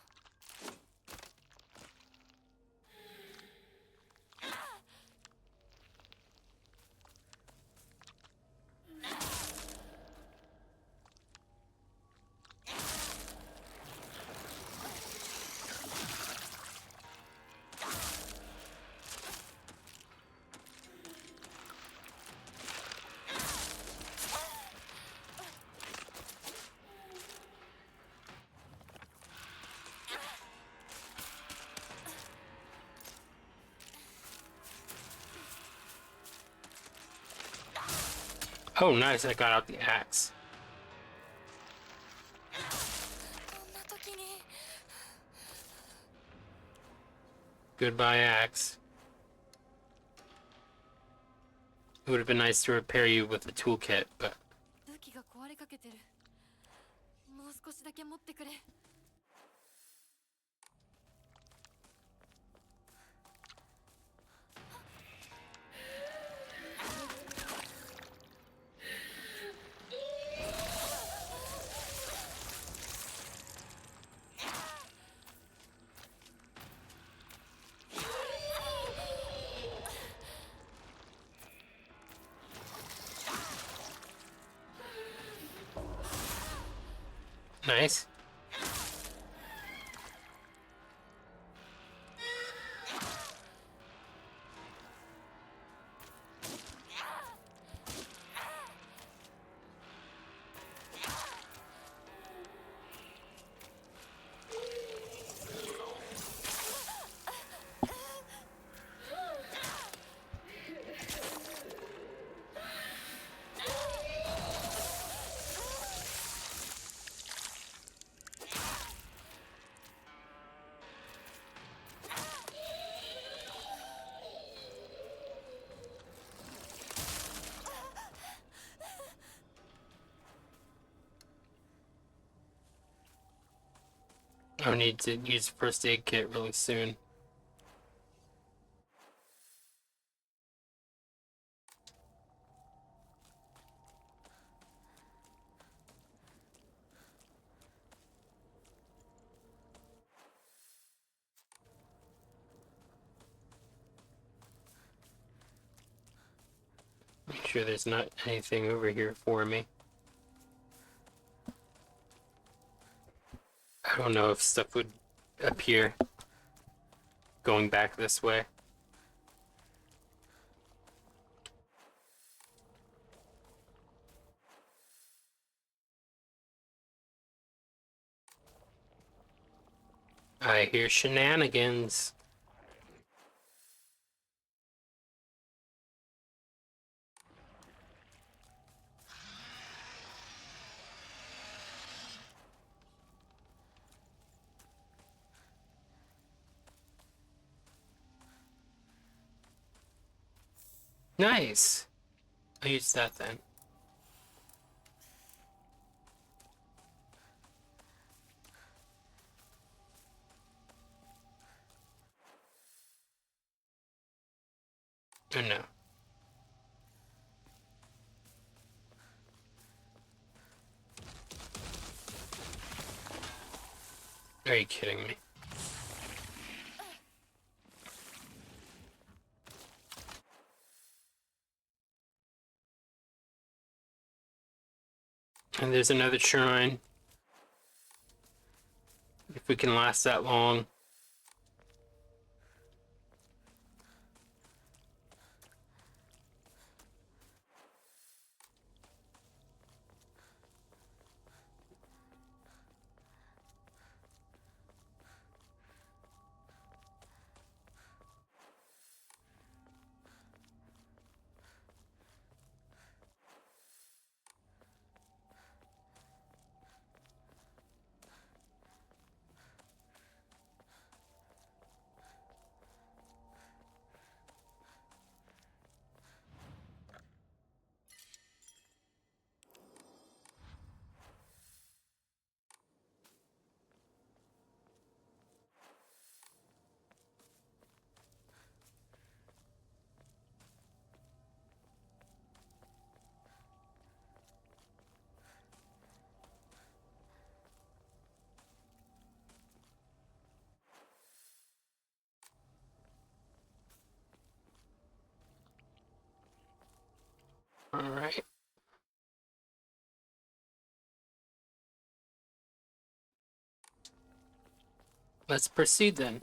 Oh, nice! I got out the axe. こんな時に Goodbye, axe. It would have been nice to repair you with a toolkit, but 武器が壊れかけてる。もう少しだけ持ってくれ。 nice. I'll need to use first aid kit really soon. Make sure there's not anything over here for me. I don't know if stuff would appear going back this way. I hear shenanigans. Nice. I'll use that then. Oh no. Are you kidding me? And there's another shrine. If we can last that long. Alright. Let's proceed then.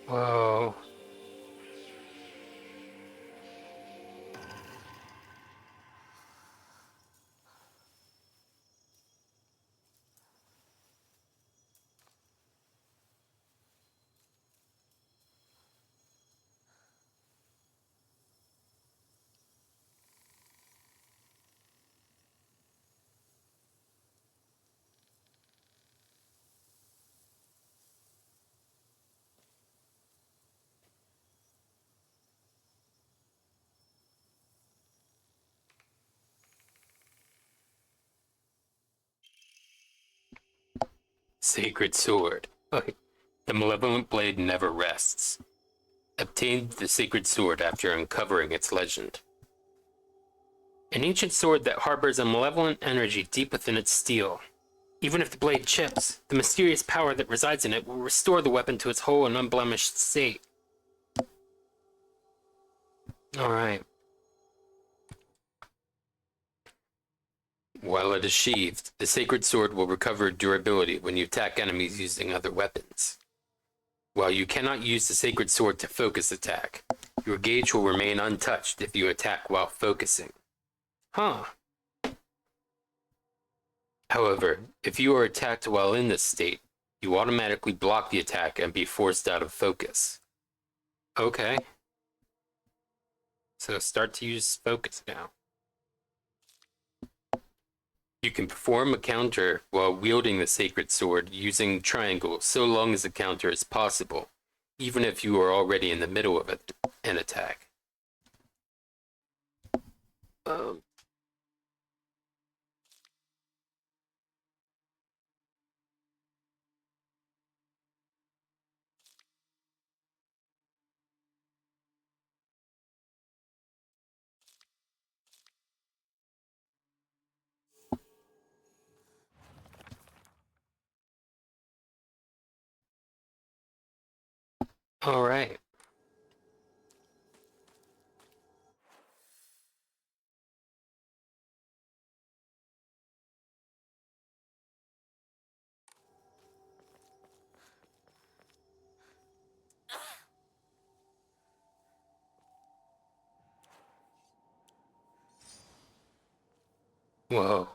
Whoa. Sacred Sword. The malevolent blade never rests. Obtained the sacred sword after uncovering its legend. An ancient sword that harbors a malevolent energy deep within its steel. Even if the blade chips, the mysterious power that resides in it will restore the weapon to its whole and unblemished state. Alright. While it is sheathed, the sacred sword will recover durability when you attack enemies using other weapons. While you cannot use the sacred sword to focus attack, your gauge will remain untouched if you attack while focusing. Huh. However, if you are attacked while in this state, you automatically block the attack and be forced out of focus. Okay. So start to use focus now. You can perform a counter while wielding the sacred sword using triangle so long as the counter is possible, even if you are already in the middle of an attack. All right. Whoa.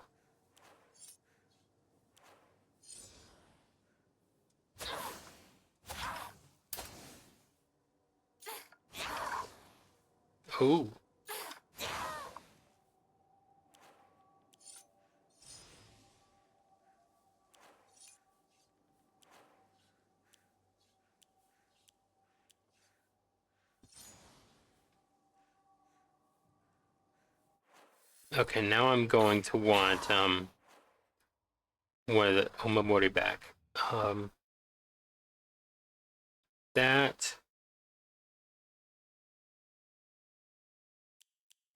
Ooh. Okay, now I'm going to want one of the Omamori back. That.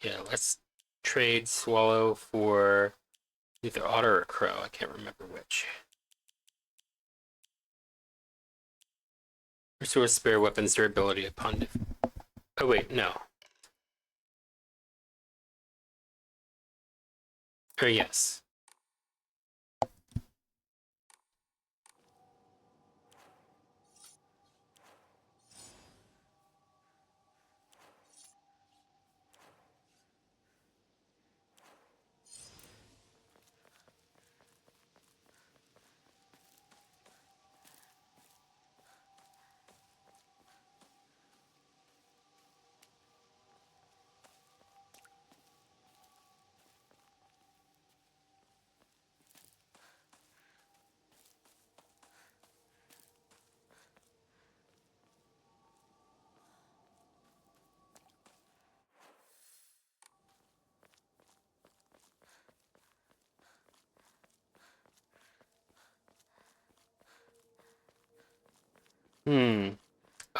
Yeah, let's trade Swallow for either Otter or Crow. I can't remember which. Restore spare weapons durability upon. Oh wait, no. Or yes.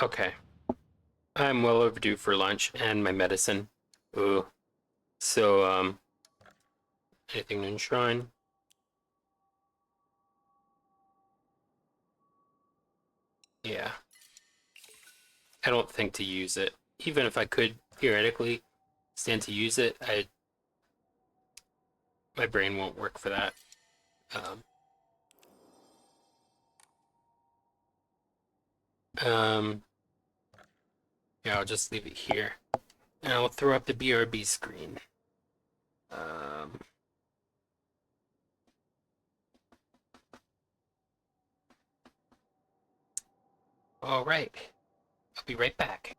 Okay. I'm well overdue for lunch and my medicine. Ooh. So, anything to enshrine? Yeah. I don't think to use it. Even if I could theoretically stand to use it, my brain won't work for that. Um, Um, yeah, I'll just leave it here. And I'll throw up the BRB screen. Um, all right. I'll be right back.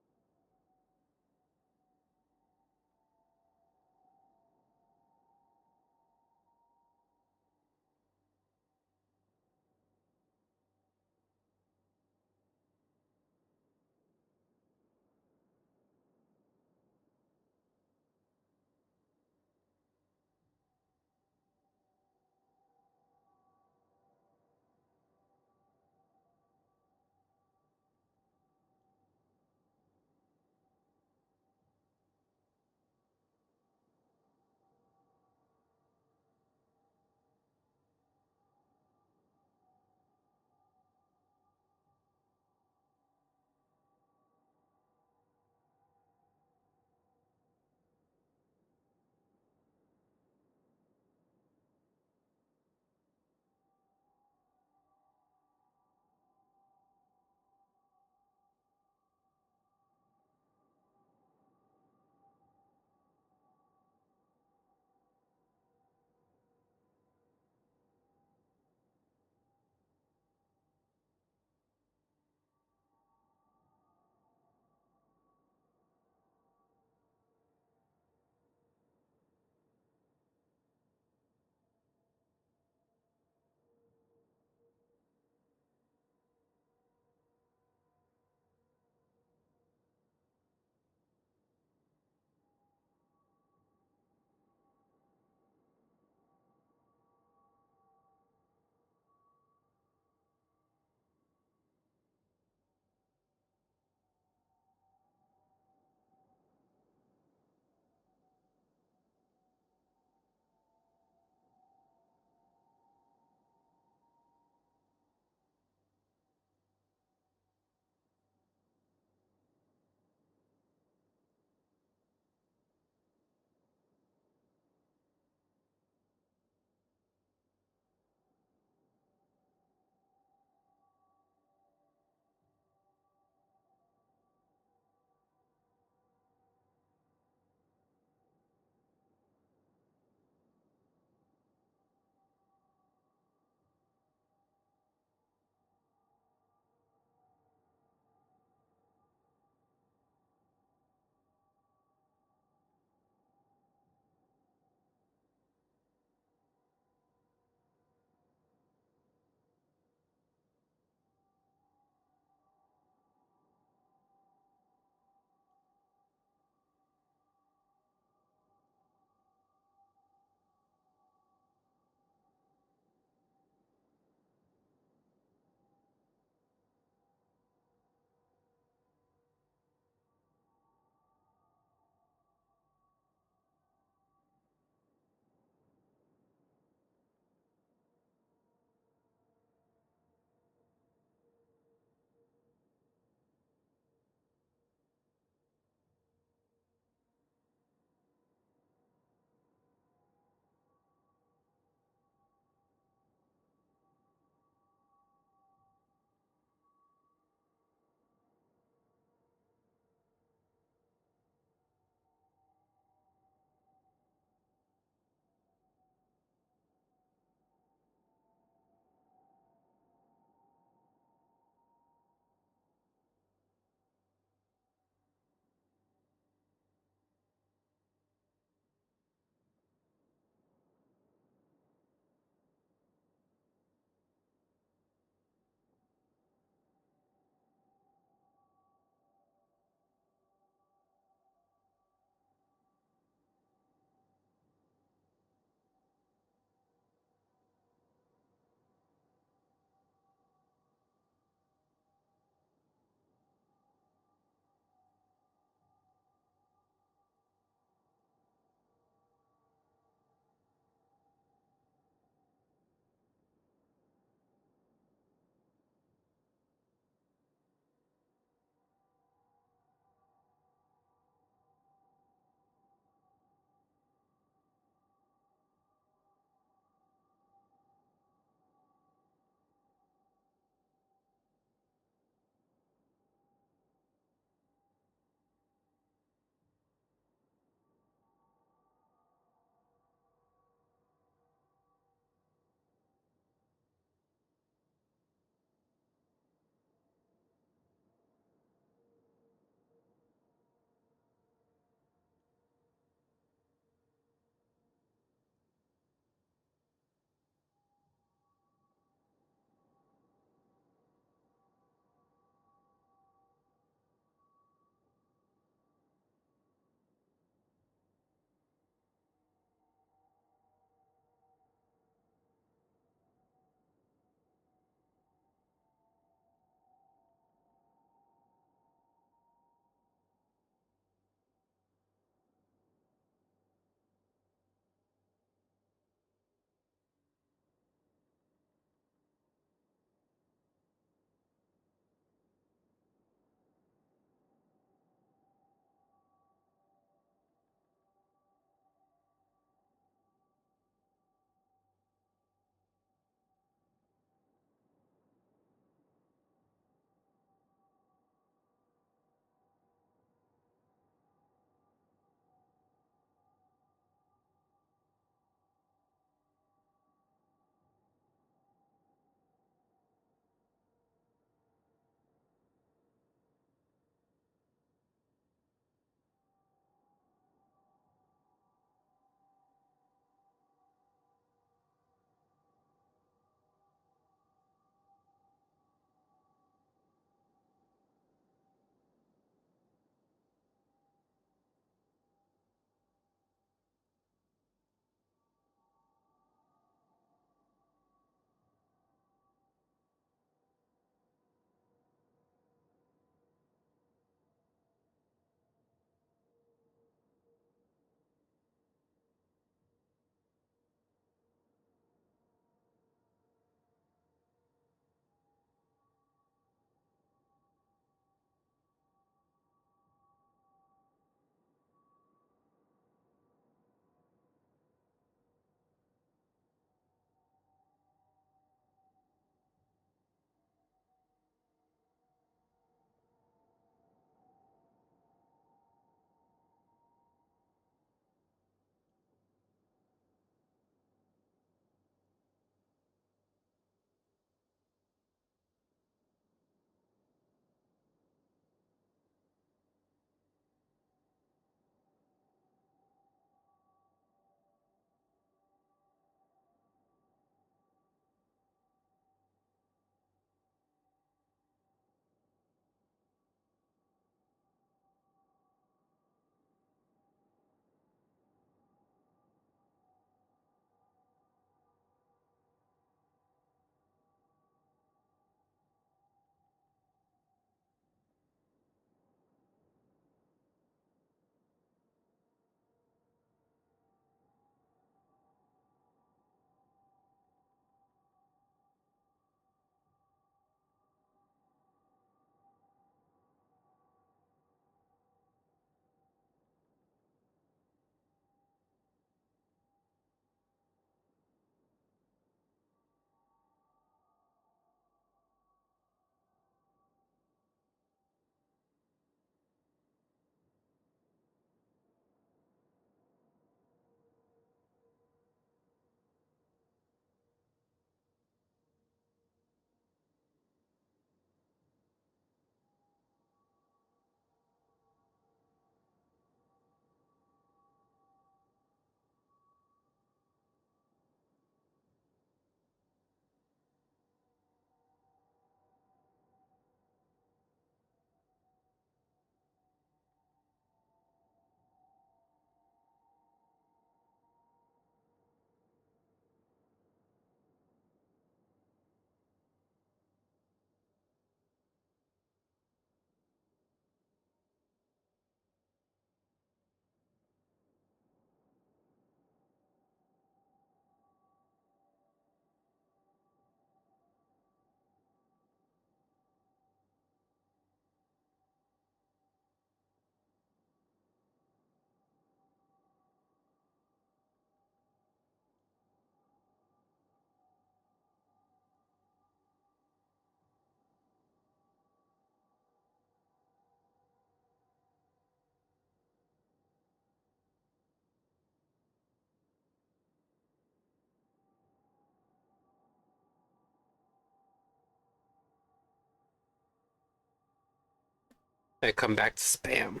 I come back to spam.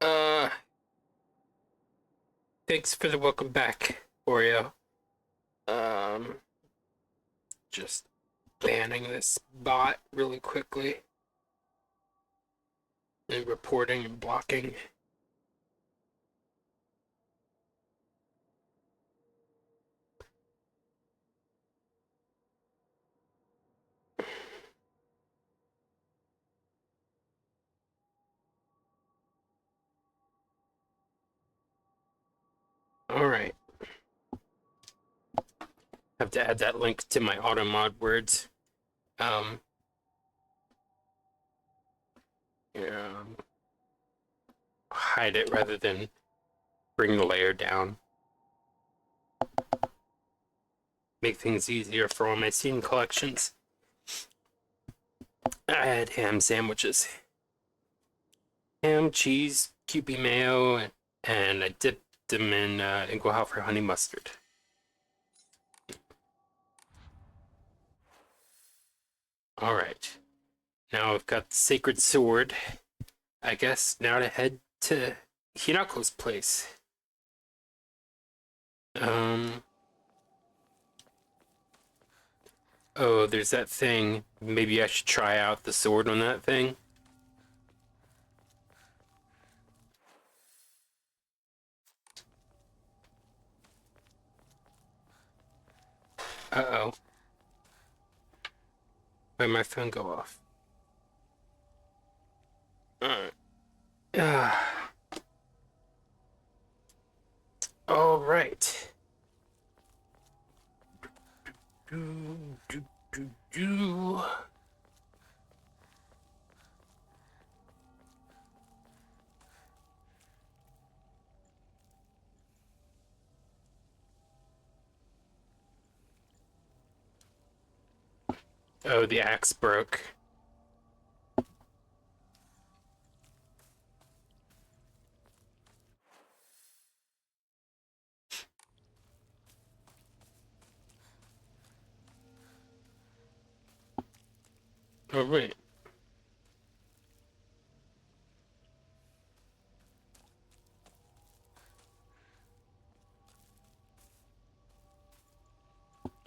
Uh, thanks for the welcome back, Oreo. Um, just banning this bot really quickly. And reporting and blocking. Alright. Have to add that link to my automod words. Um, yeah, hide it rather than bring the layer down. Make things easier for all my scene collections. I had ham sandwiches. Ham, cheese, Kewpie mayo, and I dipped them in Inglehoffer honey mustard. Alright. Now I've got the sacred sword. I guess now to head to Hinako's place. Oh, there's that thing. Maybe I should try out the sword on that thing. Uh-oh. Why'd my phone go off? All right. Do. Oh, the axe broke. All right.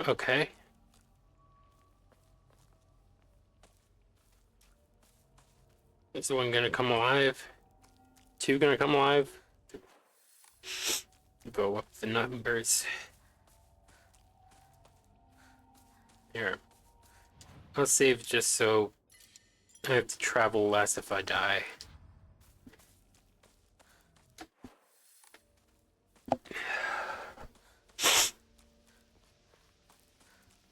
Okay. Is the one gonna come alive? Two gonna come alive? Go up the numbers. Here. I'll save just so I have to travel less if I die.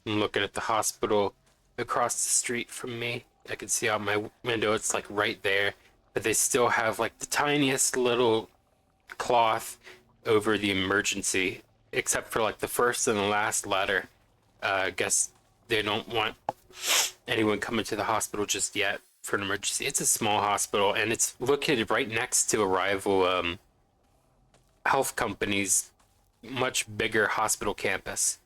I'm looking at the hospital across the street from me. I can see out my window, it's like right there. But they still have like the tiniest little cloth over the emergency, except for like the first and the last letter. I guess they don't want anyone coming to the hospital just yet for an emergency. It's a small hospital and it's located right next to a rival health company's much bigger hospital campus.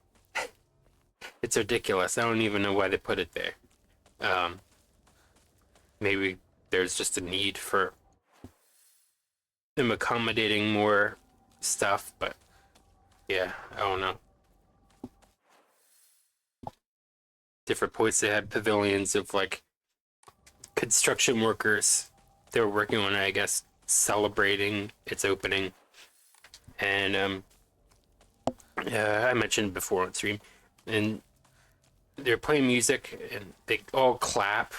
It's ridiculous. I don't even know why they put it there. Maybe there's just a need for them accommodating more stuff, but yeah, I don't know. Different points they had pavilions of like construction workers. They were working on it, I guess, celebrating its opening. And I mentioned before on stream, and they're playing music and they all clap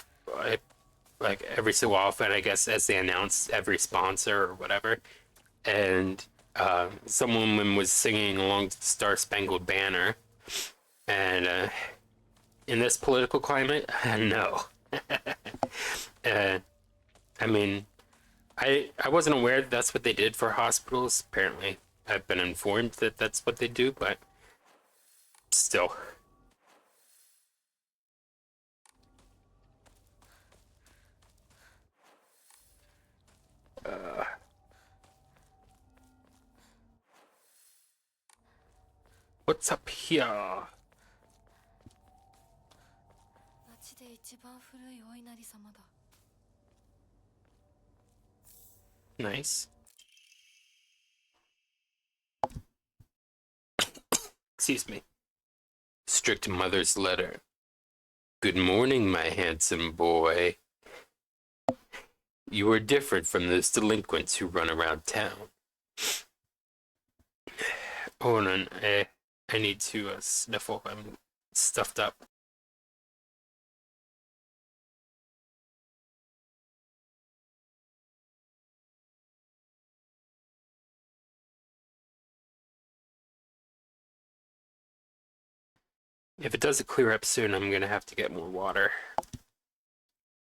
like every so often, I guess, as they announce every sponsor or whatever. And some woman was singing along to the Star Spangled Banner. And in this political climate, no. I mean, I wasn't aware that that's what they did for hospitals. Apparently, I've been informed that that's what they do, but still. What's up here? 町で一番古いお稲荷様だ。Nice. Excuse me. Strict mother's letter. Good morning, my handsome boy. You are different from those delinquents who run around town. Hold on, I need to sniffle. I'm stuffed up. If it doesn't clear up soon, I'm gonna have to get more water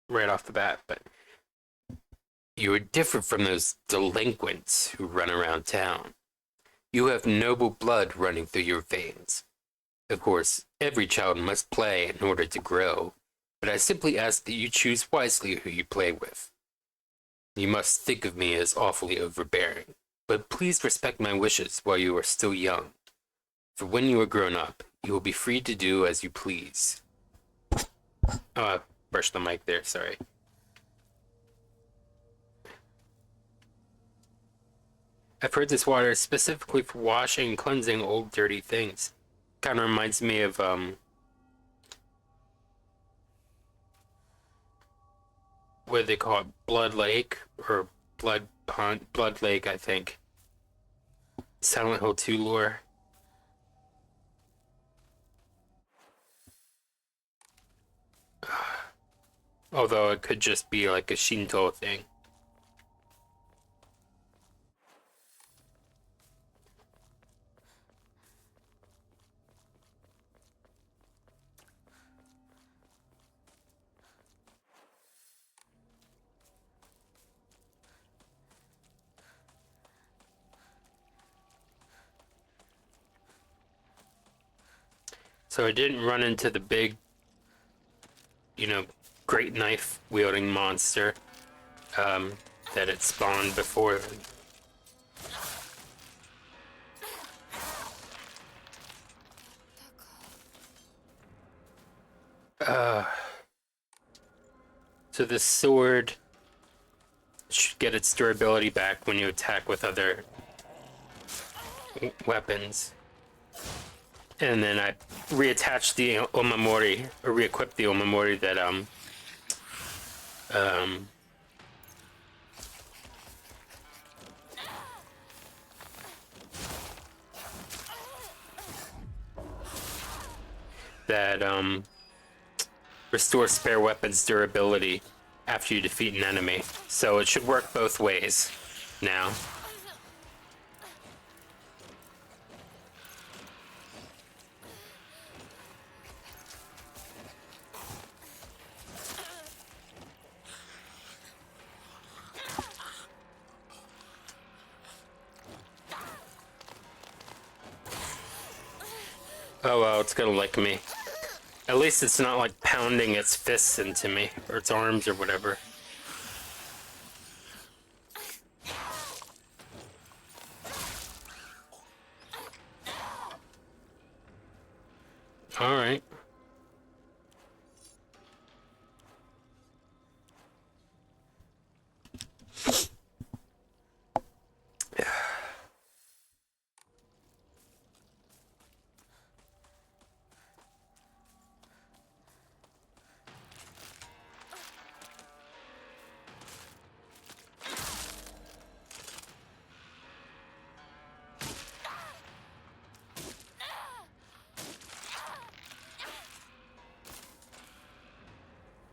right off the bat, but you are different from those delinquents who run around town. You have noble blood running through your veins. Of course, every child must play in order to grow, but I simply ask that you choose wisely who you play with. You must think of me as awfully overbearing, but please respect my wishes while you are still young. For when you are grown up, you will be free to do as you please. Oh, I brushed the mic there, sorry. I've heard this water is specifically for washing and cleansing old dirty things. Kind of reminds me of, what do they call it? Blood Lake? Or Blood Pond? Blood Lake, I think. Silent Hill 2 lore. Although it could just be like a Shinto thing. So I didn't run into the big, great knife wielding monster that it spawned before. So this sword should get its durability back when you attack with other weapons. And then I reattach the Omamori, or re-equip the Omamori that restores spare weapons durability after you defeat an enemy. So it should work both ways now. Oh well, it's gonna lick me. At least it's not like pounding its fists into me, or its arms or whatever. Alright.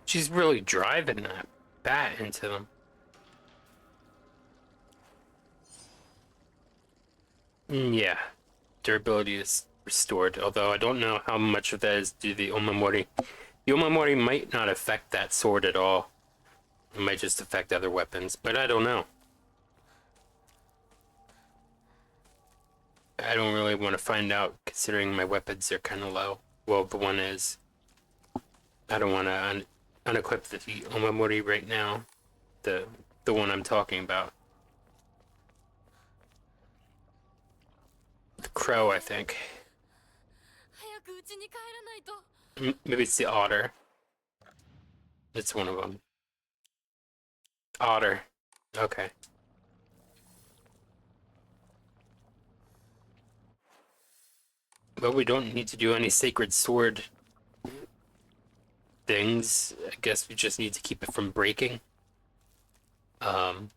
She's really driving that bat into them. Yeah, durability is restored, although I don't know how much of that is due to the Omamori. The Omamori might not affect that sword at all. It might just affect other weapons, but I don't know. I don't really want to find out, considering my weapons are kind of low. Well, the one is. I don't want to unequip the Omamori right now. The one I'm talking about. The crow, I think. Maybe it's the otter. It's one of them. Otter. Okay. Well, we don't need to do any sacred sword things. I guess we just need to keep it from breaking. Oh,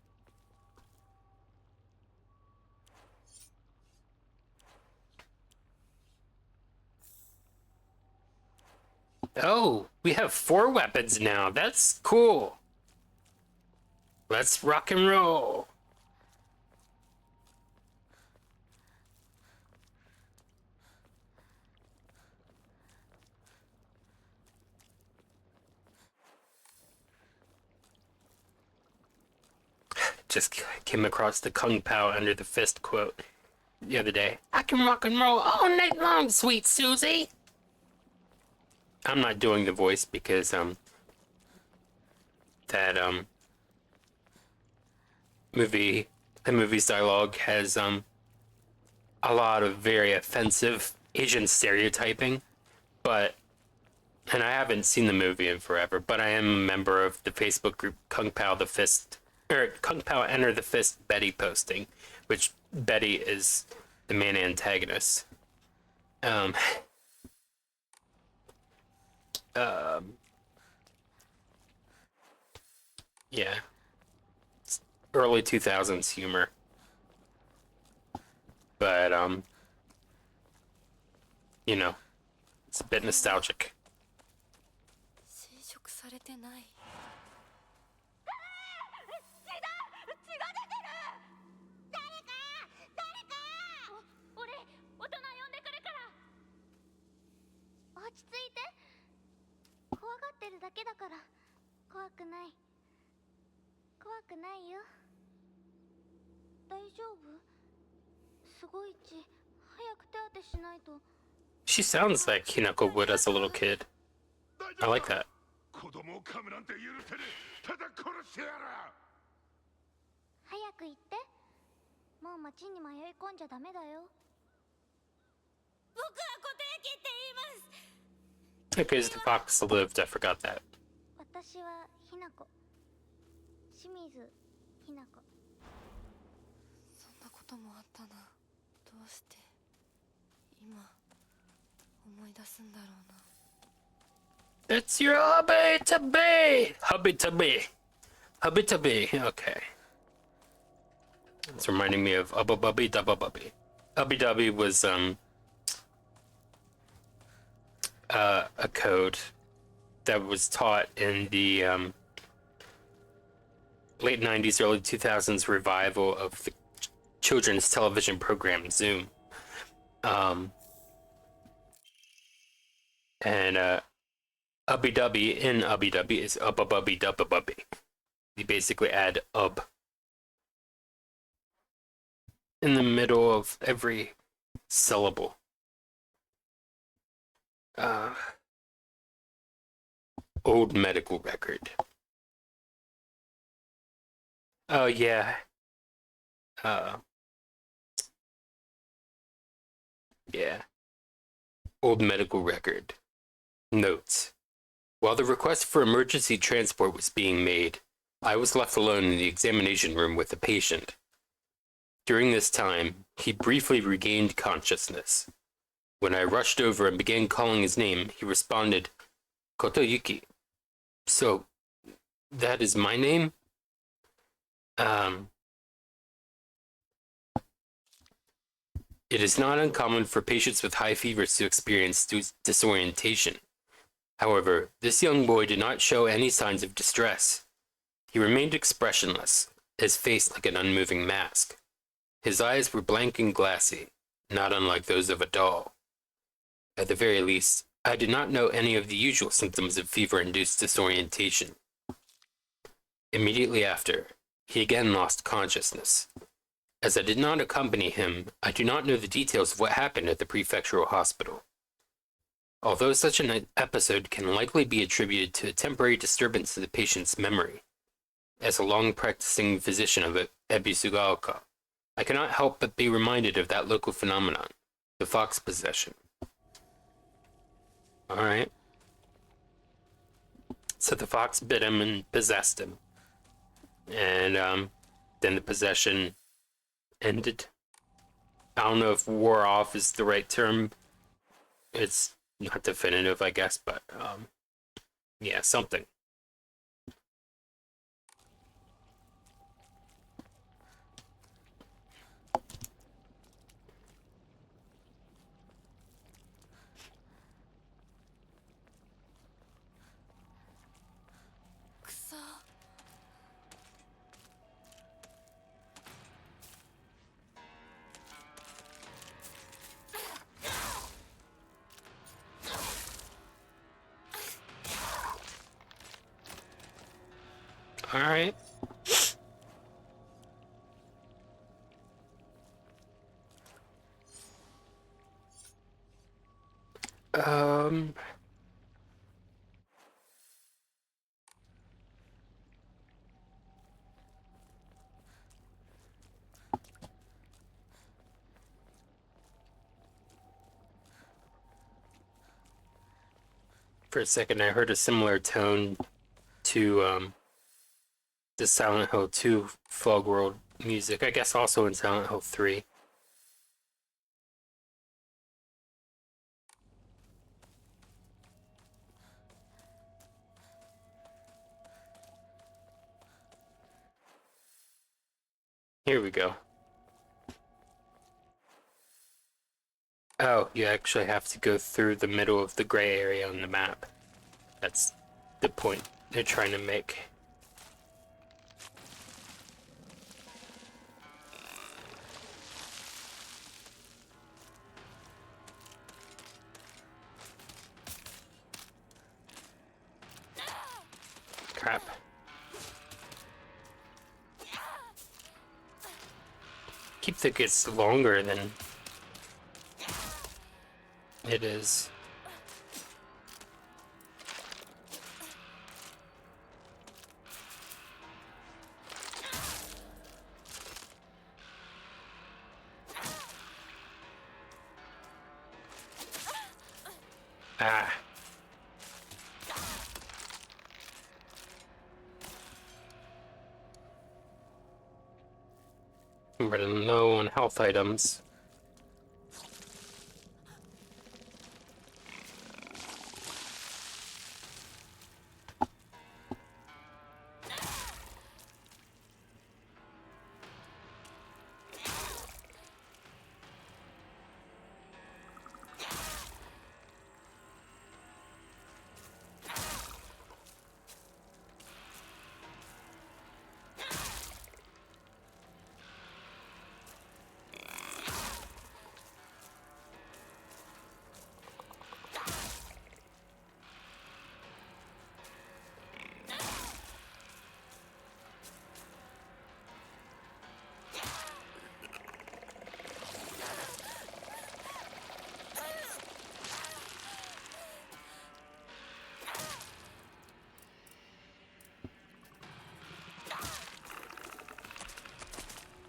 we have 4 weapons now. That's cool. Let's rock and roll. Just came across the Kung Pao under the fist quote the other day. I can rock and roll all night long, sweet Susie. I'm not doing the voice because the movie's dialogue has a lot of very offensive Asian stereotyping, and I haven't seen the movie in forever, but I am a member of the Facebook group Kung Pao Enter the Fist Betty posting, which Betty is the main antagonist. Yeah. It's early 2000s humor. But, you know, it's a bit nostalgic. 侵食されてない。俺、大人呼んでくるから。落ち着いて。怖がってるだけだから。怖くない。怖くないよ。大丈夫？すごい血。早く手当てしないと。She sounds like Hinako would as a little kid. I like that. 子供を噛むなんて許せねえ。ただ殺してやら。早く行って。もう街に迷い込んじゃダメだよ。僕は固定機って言います。 Okay, the fox lived. I forgot that. 私はひなこ。清水ひなこ。そんなこともあったな。どうして今思い出すんだろうな。It's your hobby to be! Hobby to be. Hobby to be. Okay. It's reminding me of Ubba Bubby Dubba Bubby. Ubby Dubby was a code that was taught in the late 90s, early 2000s revival of the children's television program Zoom. And Ubby Dubby in Ubby Dubby is Ubba Bubby Dubba Bubby. You basically add ub in the middle of every syllable. Old medical record. Oh yeah. Yeah. Old medical record. Notes. While the request for emergency transport was being made, I was left alone in the examination room with the patient. During this time, he briefly regained consciousness. When I rushed over and began calling his name, he responded, Kotoyuki. So, that is my name? It is not uncommon for patients with high fevers to experience disorientation. However, this young boy did not show any signs of distress. He remained expressionless, his face like an unmoving mask. His eyes were blank and glassy, not unlike those of a doll. At the very least, I did not know any of the usual symptoms of fever-induced disorientation. Immediately after, he again lost consciousness. As I did not accompany him, I do not know the details of what happened at the prefectural hospital. Although such an episode can likely be attributed to a temporary disturbance of the patient's memory, as a long-practicing physician of Ebisugaoka, I cannot help but be reminded of that local phenomenon, the fox possession. Alright. So the fox bit him and possessed him. And then the possession ended. I don't know if wore off is the right term, It's not definitive, I guess, but yeah, something. All right. Um. For a second, I heard a similar tone to the Silent Hill 2 Fog World music. I guess also in Silent Hill 3. Here we go. Oh, you actually have to go through the middle of the gray area on the map. That's the point they're trying to make. Crap. Keep thinking it's longer than it is. Ah. I'm running low on health items.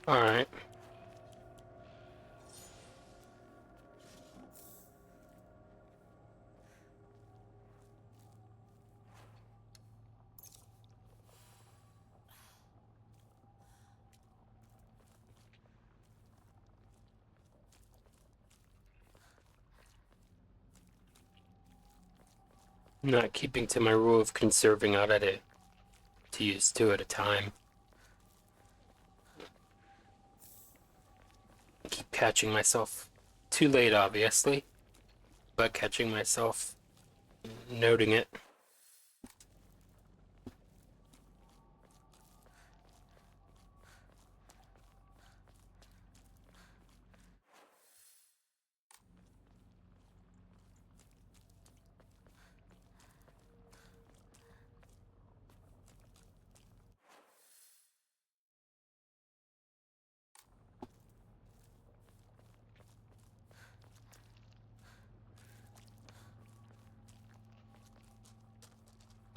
Alright. Not keeping to my rule of conserving out at it to use two at a time. Keep catching myself too late, obviously, but catching myself noting it.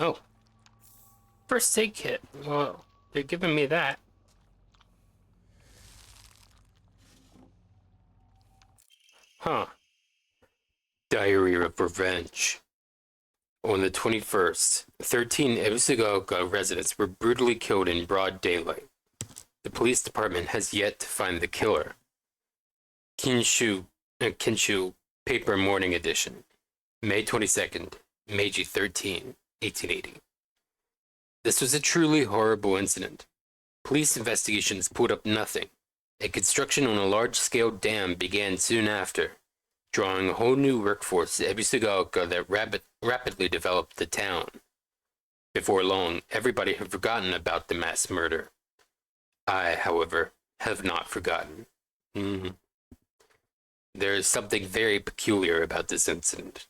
Oh, first aid kit. Well, they're giving me that. Huh. Diary of Revenge. On the 21st, 13 Usugaoka residents were brutally killed in broad daylight. The police department has yet to find the killer. Kinshu Paper Morning Edition, May 22nd, Meiji 13, 1880. This was a truly horrible incident. Police investigations pulled up nothing. A construction on a large-scale dam began soon after, drawing a whole new workforce to Ebisugaoka that rapidly developed the town. Before long, everybody had forgotten about the mass murder. I, however, have not forgotten. There is something very peculiar about this incident.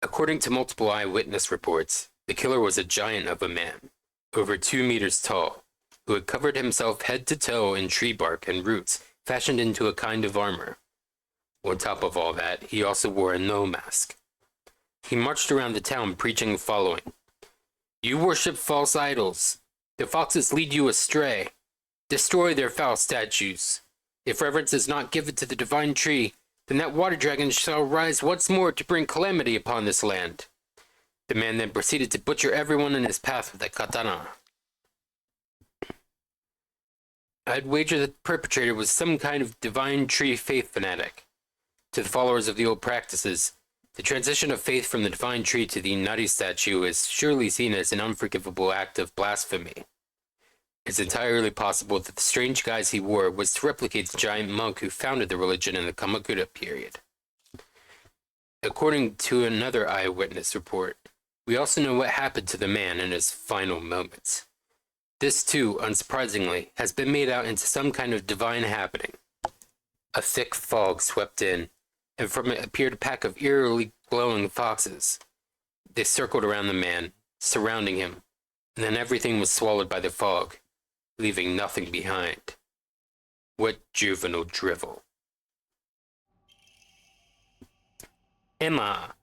According to multiple eyewitness reports, the killer was a giant of a man, over 2 meters tall, who had covered himself head to toe in tree bark and roots fashioned into a kind of armor. On top of all that, he also wore a no mask. He marched around the town preaching the following: "You worship false idols. The foxes lead you astray. Destroy their foul statues. If reverence is not given to the divine tree, then that water dragon shall rise once more to bring calamity upon this land." The man then proceeded to butcher everyone in his path with a katana. I'd wager that the perpetrator was some kind of divine tree faith fanatic. To the followers of the old practices, the transition of faith from the divine tree to the Inari statue is surely seen as an unforgivable act of blasphemy. It's entirely possible that the strange guise he wore was to replicate the giant monk who founded the religion in the Kamakura period. According to another eyewitness report, we also know what happened to the man in his final moments. This too, unsurprisingly, has been made out into some kind of divine happening. A thick fog swept in, and from it appeared a pack of eerily glowing foxes. They circled around the man, surrounding him, and then everything was swallowed by the fog, leaving nothing behind. What juvenile drivel. Emma.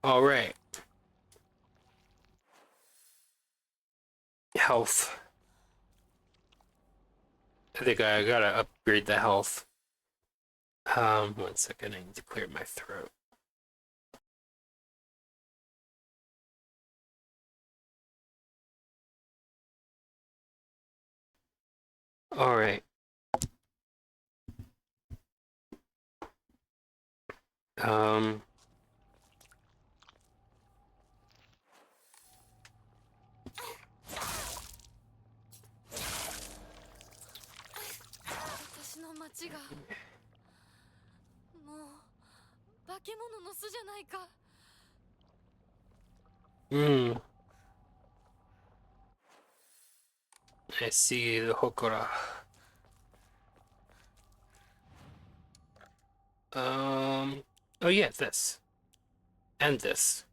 Alright. Health. I think I gotta upgrade the health. 1 second, I need to clear my throat. Alright.私の町がもう化け物の巣じゃないか。I see the Hokora. Oh yeah, this. And this.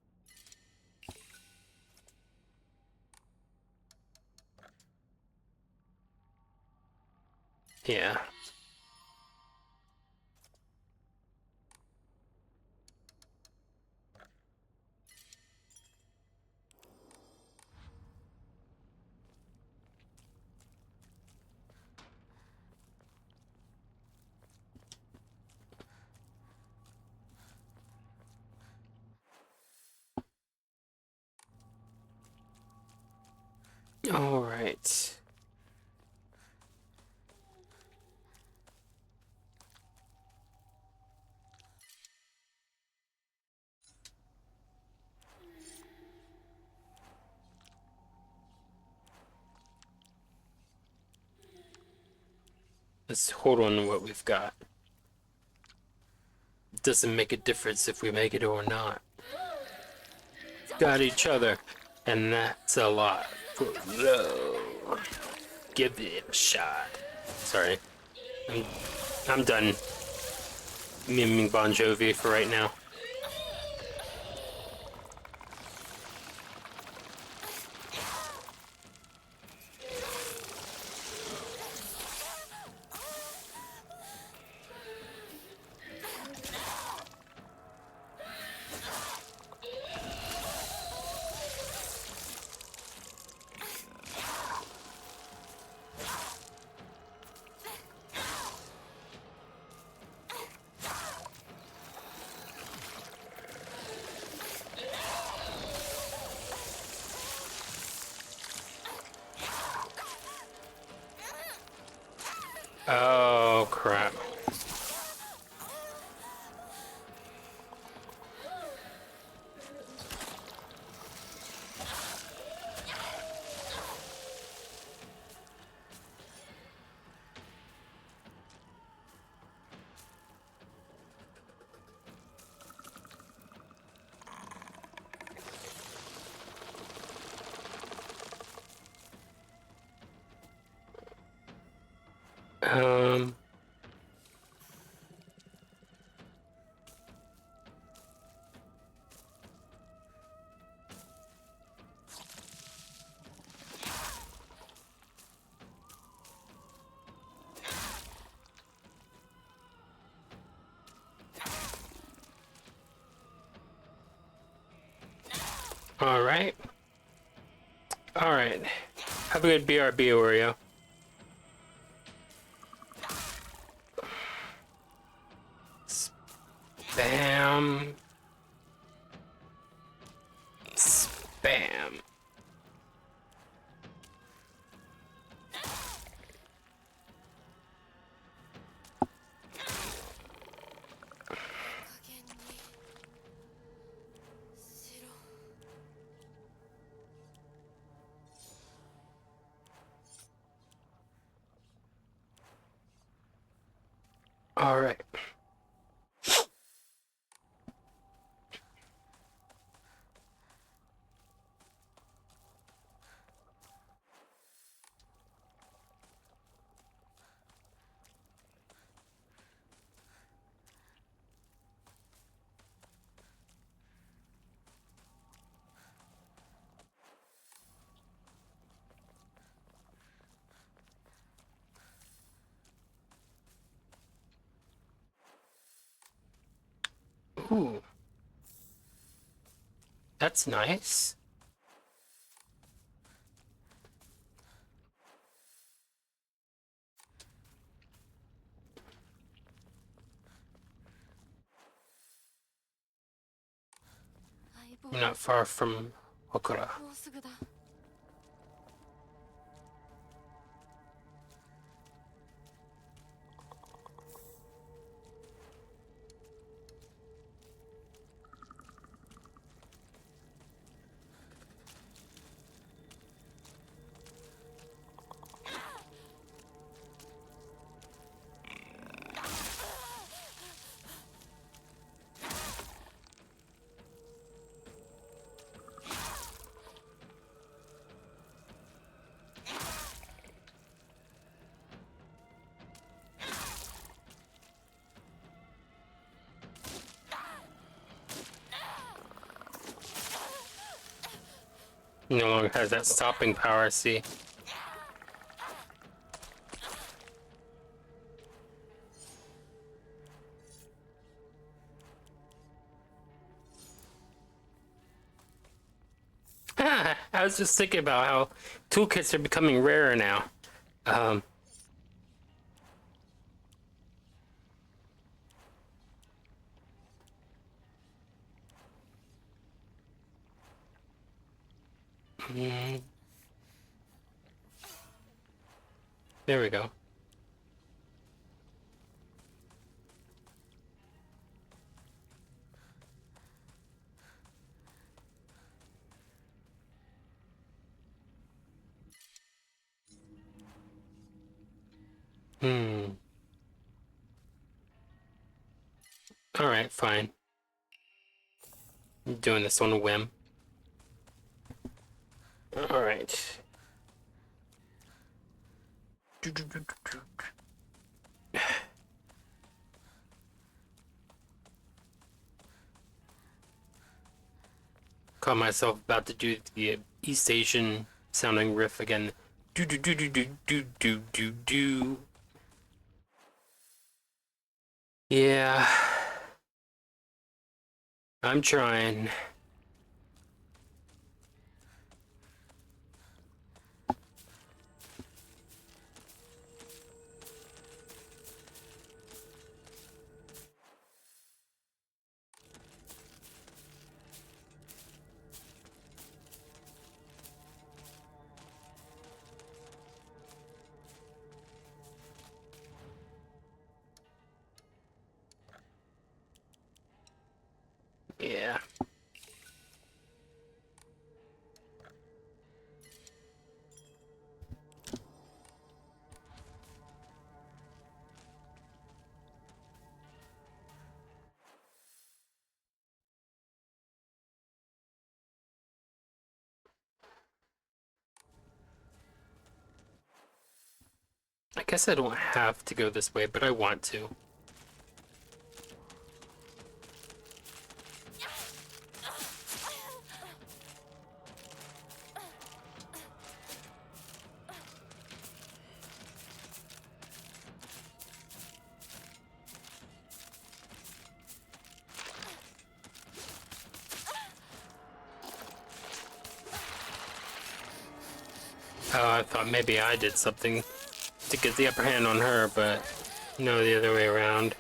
Yeah. All right. Let's hold on to what we've got. It doesn't make a difference if we make it or not. Got each other, and that's a lot. Whoa. Give it a shot. Sorry. I'm done miming Bon Jovi for right now. All right. All right. Have a good BRB, Oreo. Spam. Spam. All right. Ooh. That's nice. I'm not far from Okura. もうすぐだ。No longer has that stopping power, see? I was just thinking about how toolkits are becoming rarer now. Um, mm, there we go. Hmm. Alright, fine. I'm doing this on a whim. Alright. Caught myself about to do the East Asian sounding riff again. Do do do do do do do do do. Yeah. I'm trying. Yeah. I guess I don't have to go this way, but I want to. Oh, I thought maybe I did something to get the upper hand on her, but no, the other way around.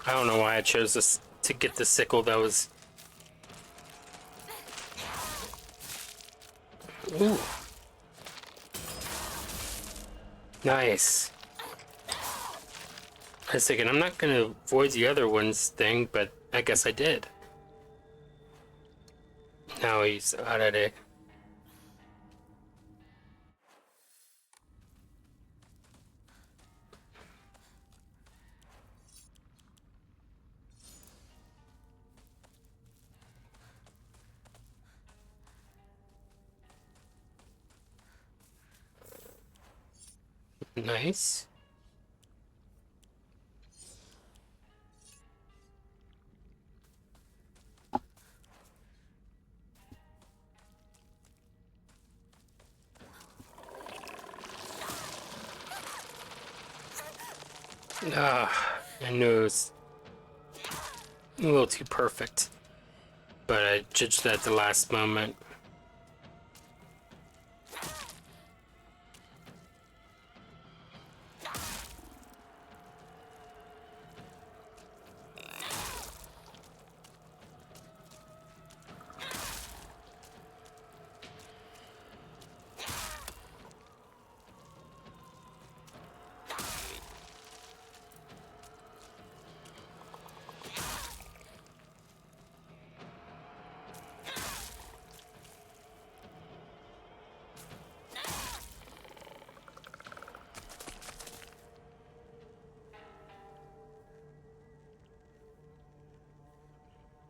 I don't know why I chose this to get the sickle. That was... Ooh. Nice. I was thinking, I'm not gonna avoid the other one's thing, but I guess I did. Now he's out of it. Nice. Ah, I knew it was a little too perfect, but I judged that at the last moment.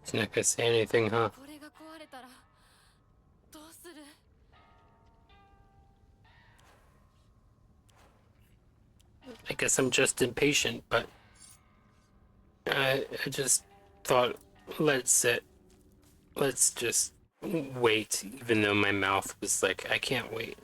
She's not gonna say anything, huh? これが壊れたらどうする？ I guess I'm just impatient, but I just thought, let's sit. Let's just wait, even though my mouth was like, I can't wait.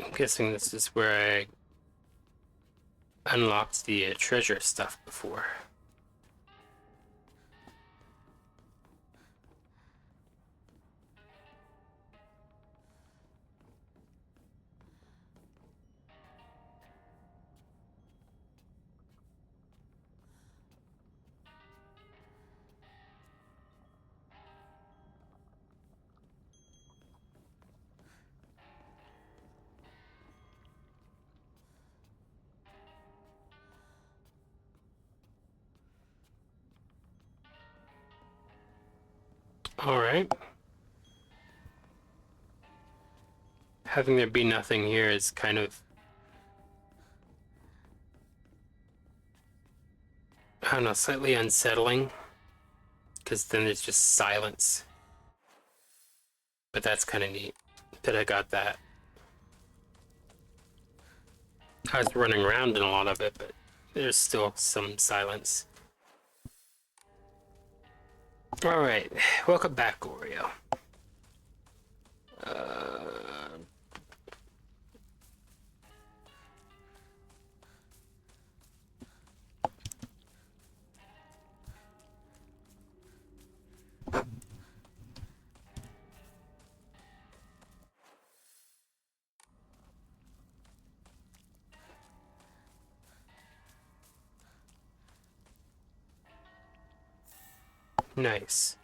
I'm guessing this is where I unlocked the treasure stuff before. All right. Having there be nothing here is kind of, I don't know, slightly unsettling, because then it's just silence. But that's kind of neat that I got that. I was running around in a lot of it, but there's still some silence. All right, welcome back, Oreo. Nice.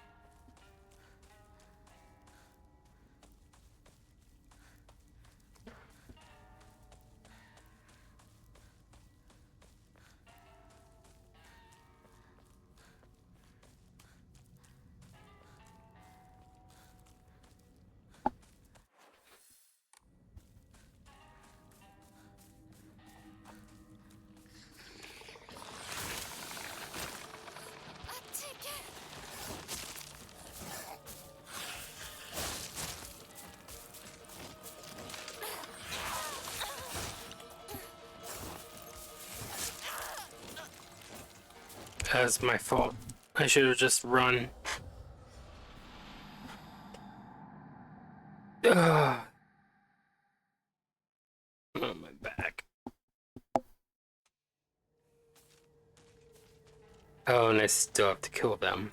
That's my fault. I should have just run. Ugh. Oh, my back. Oh, and I still have to kill them.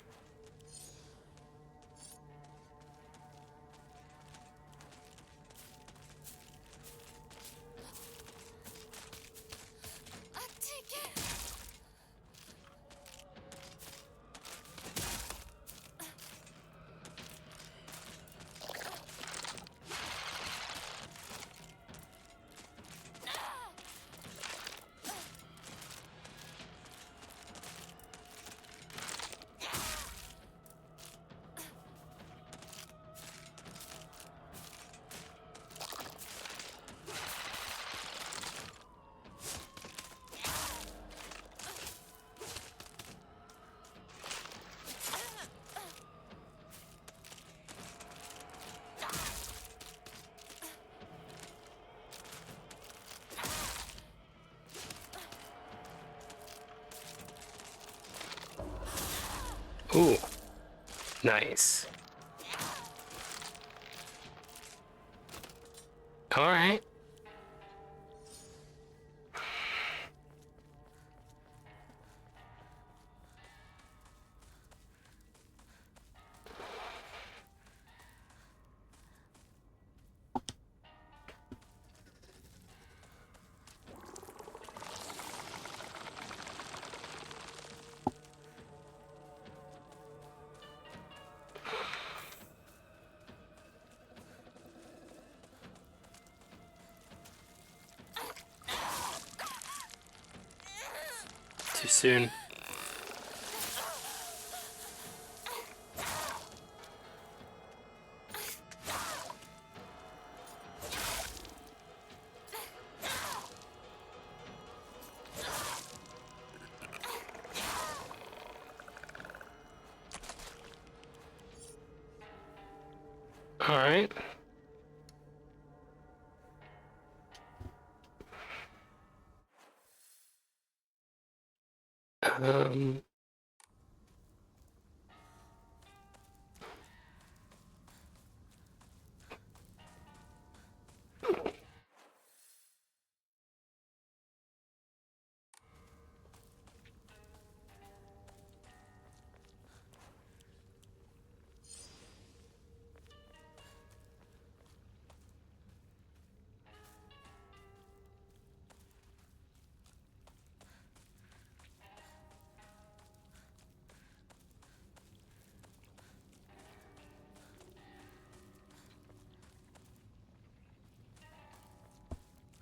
Ooh, nice. All right. Too soon. All right. Um.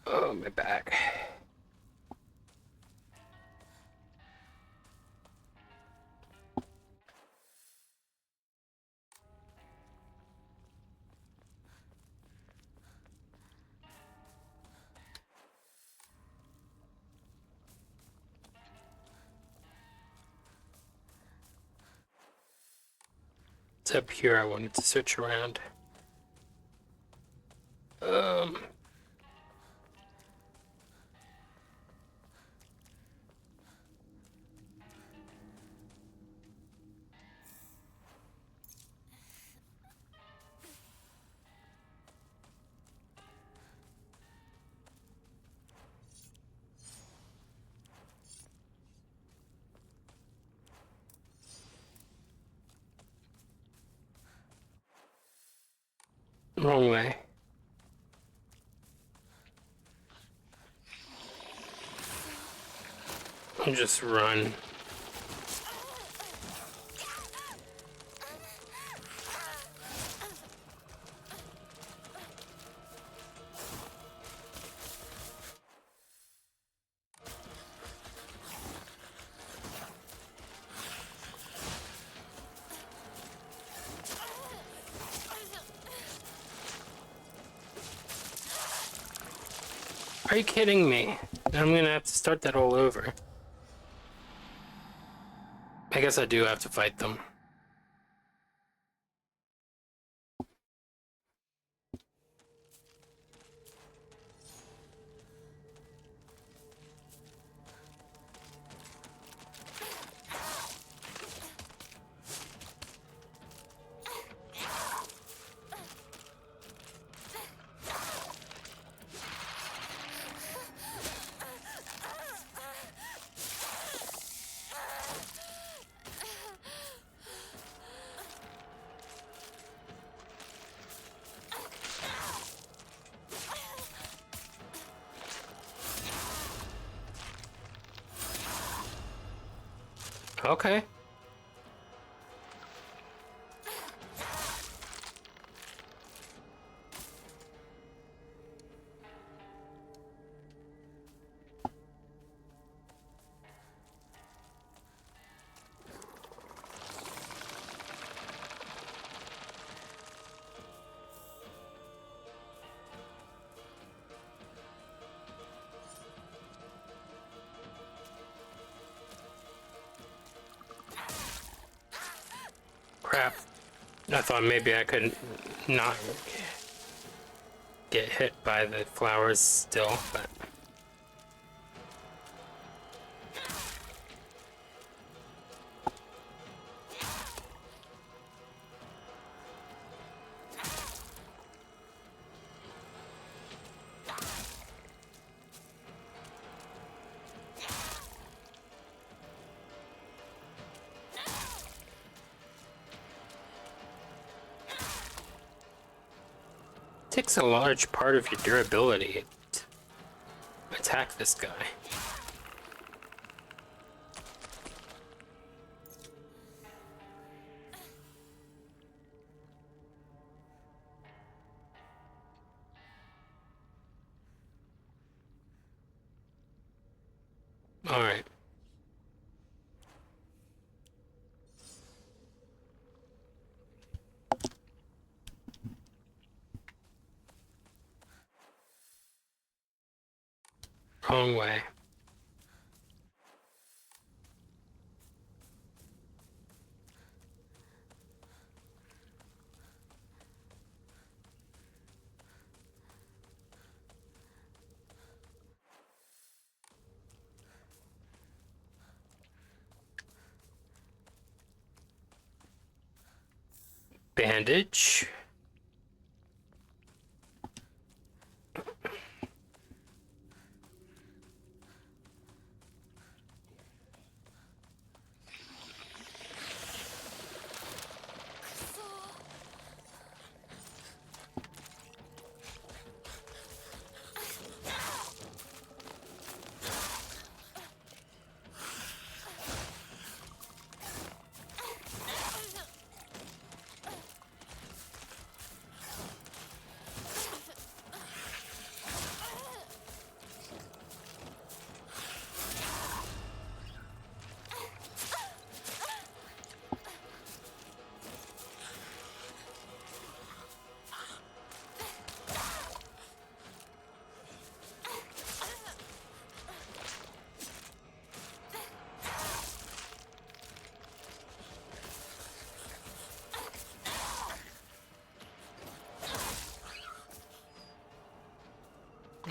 Oh, my back. It's up here. I wanted to search around. Wrong way. I'll just run. Are you kidding me? I'm gonna have to start that all over. I guess I do have to fight them. Okay. Crap. I thought maybe I could not get hit by the flowers still, but... Takes a large part of your durability to attack this guy. All right. Wrong way. Bandage.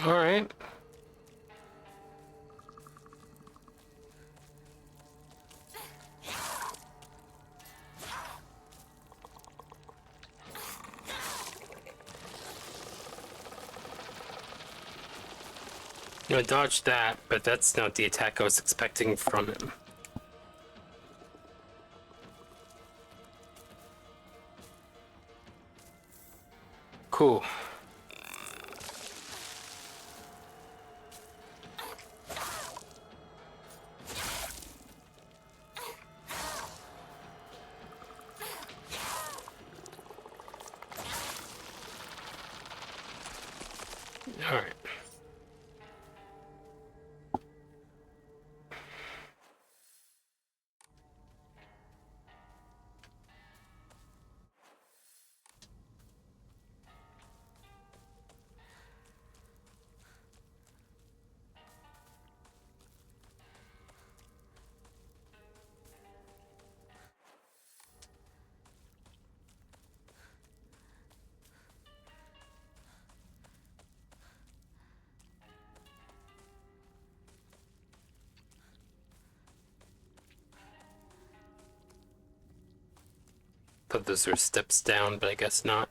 All right. I dodged that, but that's not the attack I was expecting from him. Cool. All right. Thought those were steps down, but I guess not.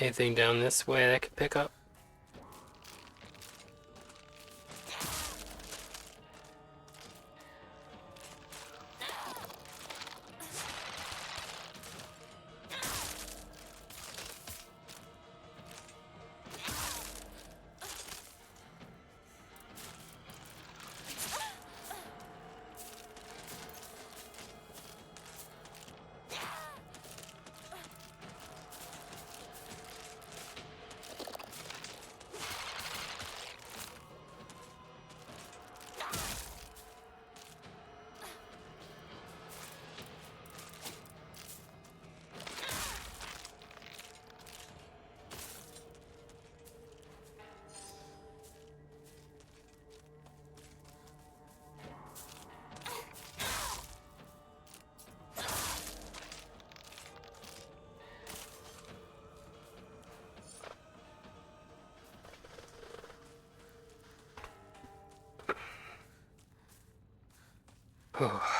Anything down this way that I could pick up? Alright.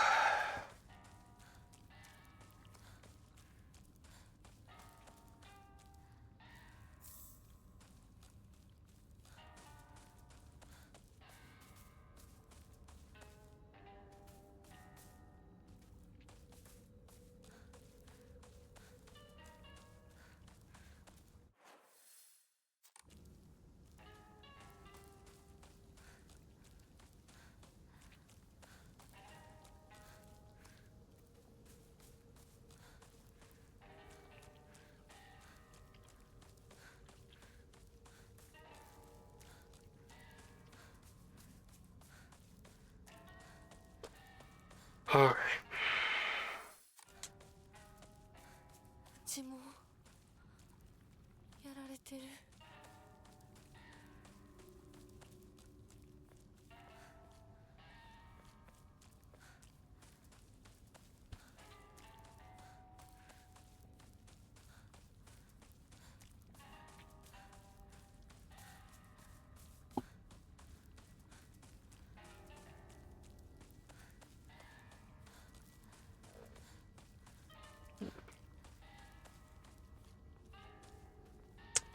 うちもやられてる。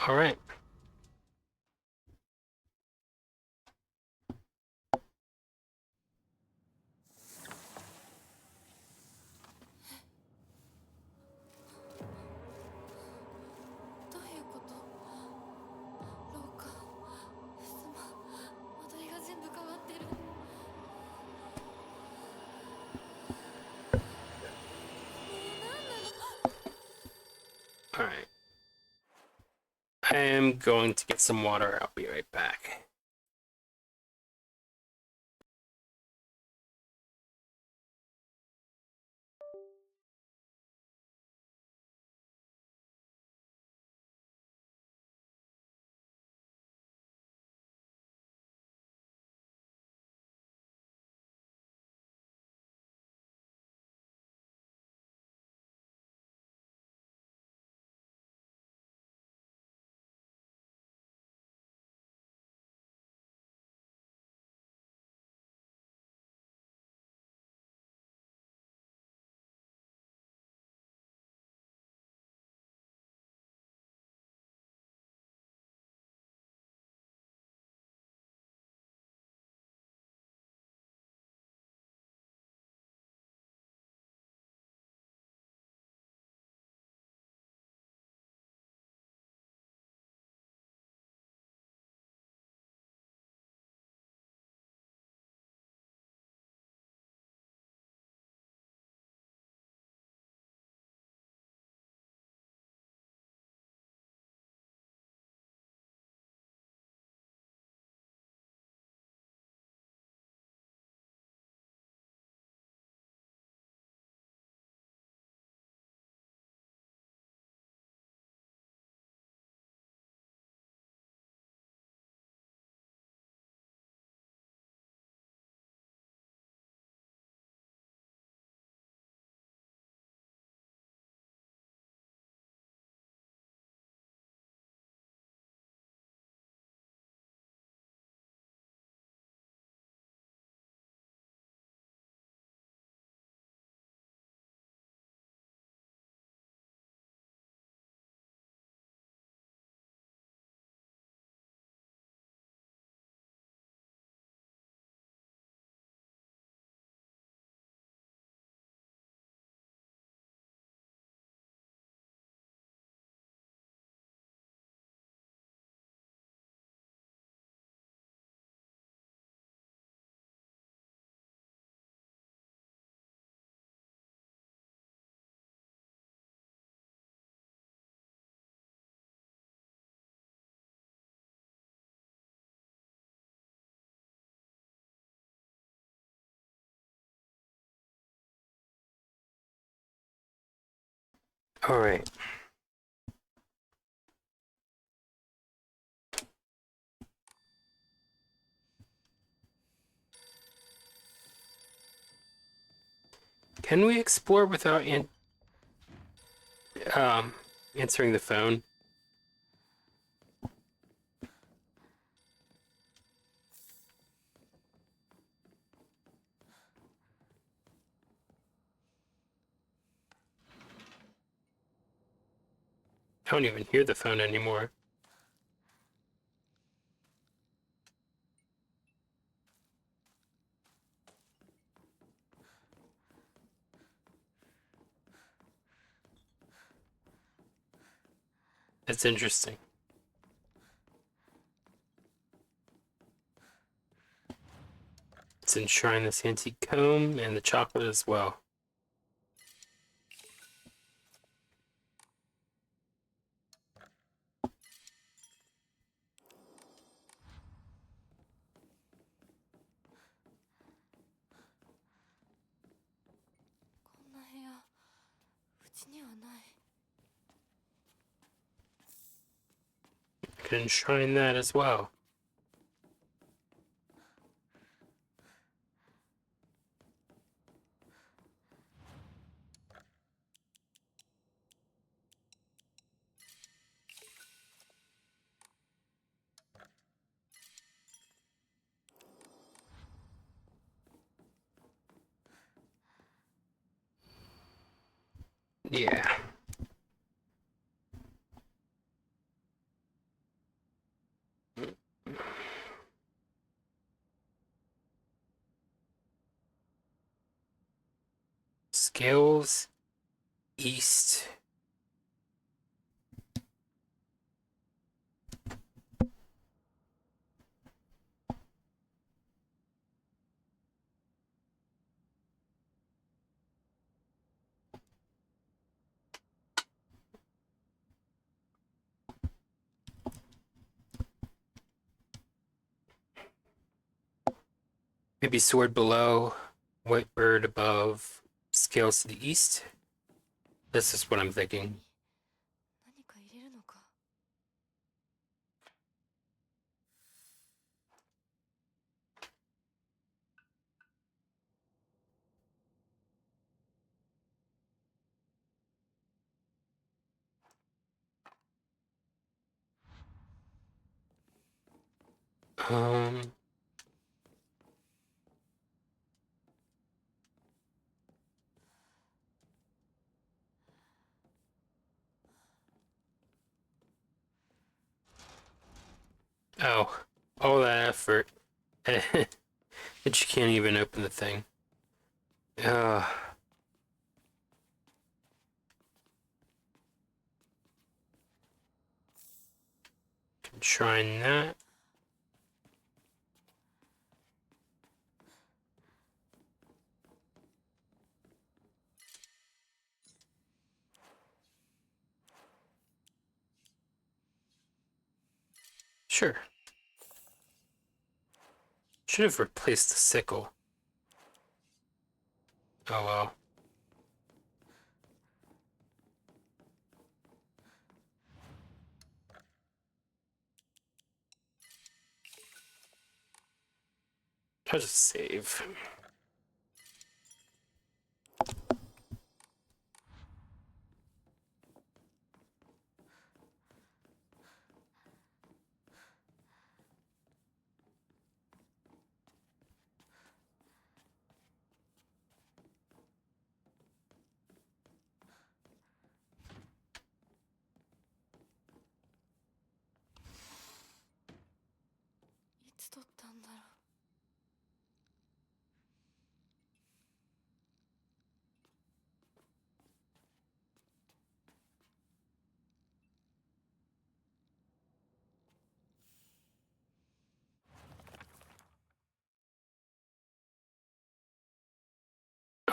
Alright. Alright. I am going to get some water. I'll be right back. Alright. Can we explore without answering the phone? I don't even hear the phone anymore. That's interesting. Let's enshrine this antique comb and the chocolate as well. Can enshrine that as well. Yeah. Scales east. Maybe sword below, white bird above, scales to the east. This is what I'm thinking. Um, oh, all that effort. And you can't even open the thing. Uh, Trying that. Sure. Should have replaced the sickle. Oh well. I'll just save.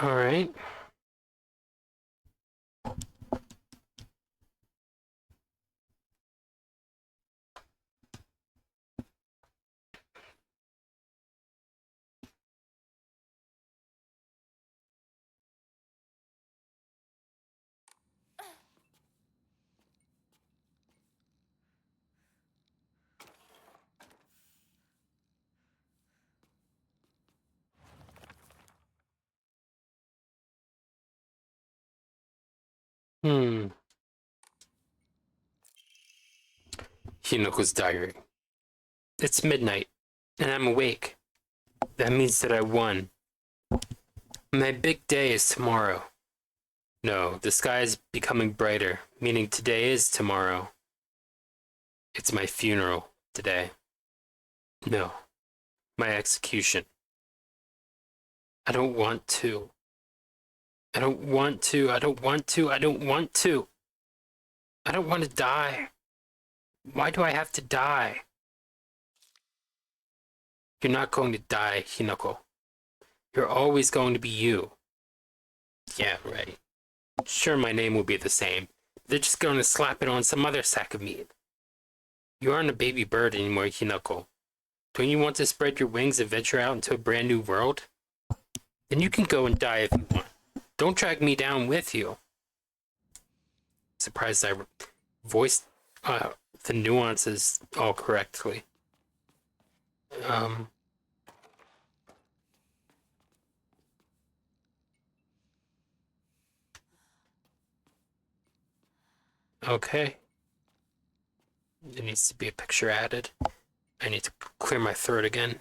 All right. Hinoko's diary. It's midnight, and I'm awake. That means that I won. My big day is tomorrow. No, the sky is becoming brighter, meaning today is tomorrow. It's my funeral today. No, my execution. I don't want to. I don't want to. I don't want to. I don't want to. I don't want to die. Why do I have to die? You're not going to die, Hinako. You're always going to be you. Yeah, right. Sure, my name will be the same. They're just going to slap it on some other sack of meat. You aren't a baby bird anymore, Hinako. Don't you want to spread your wings and venture out into a brand new world? Then you can go and die if you want. Don't drag me down with you. Surprised I voiced the nuances all correctly. Okay. There needs to be a picture added. I need to clear my throat again.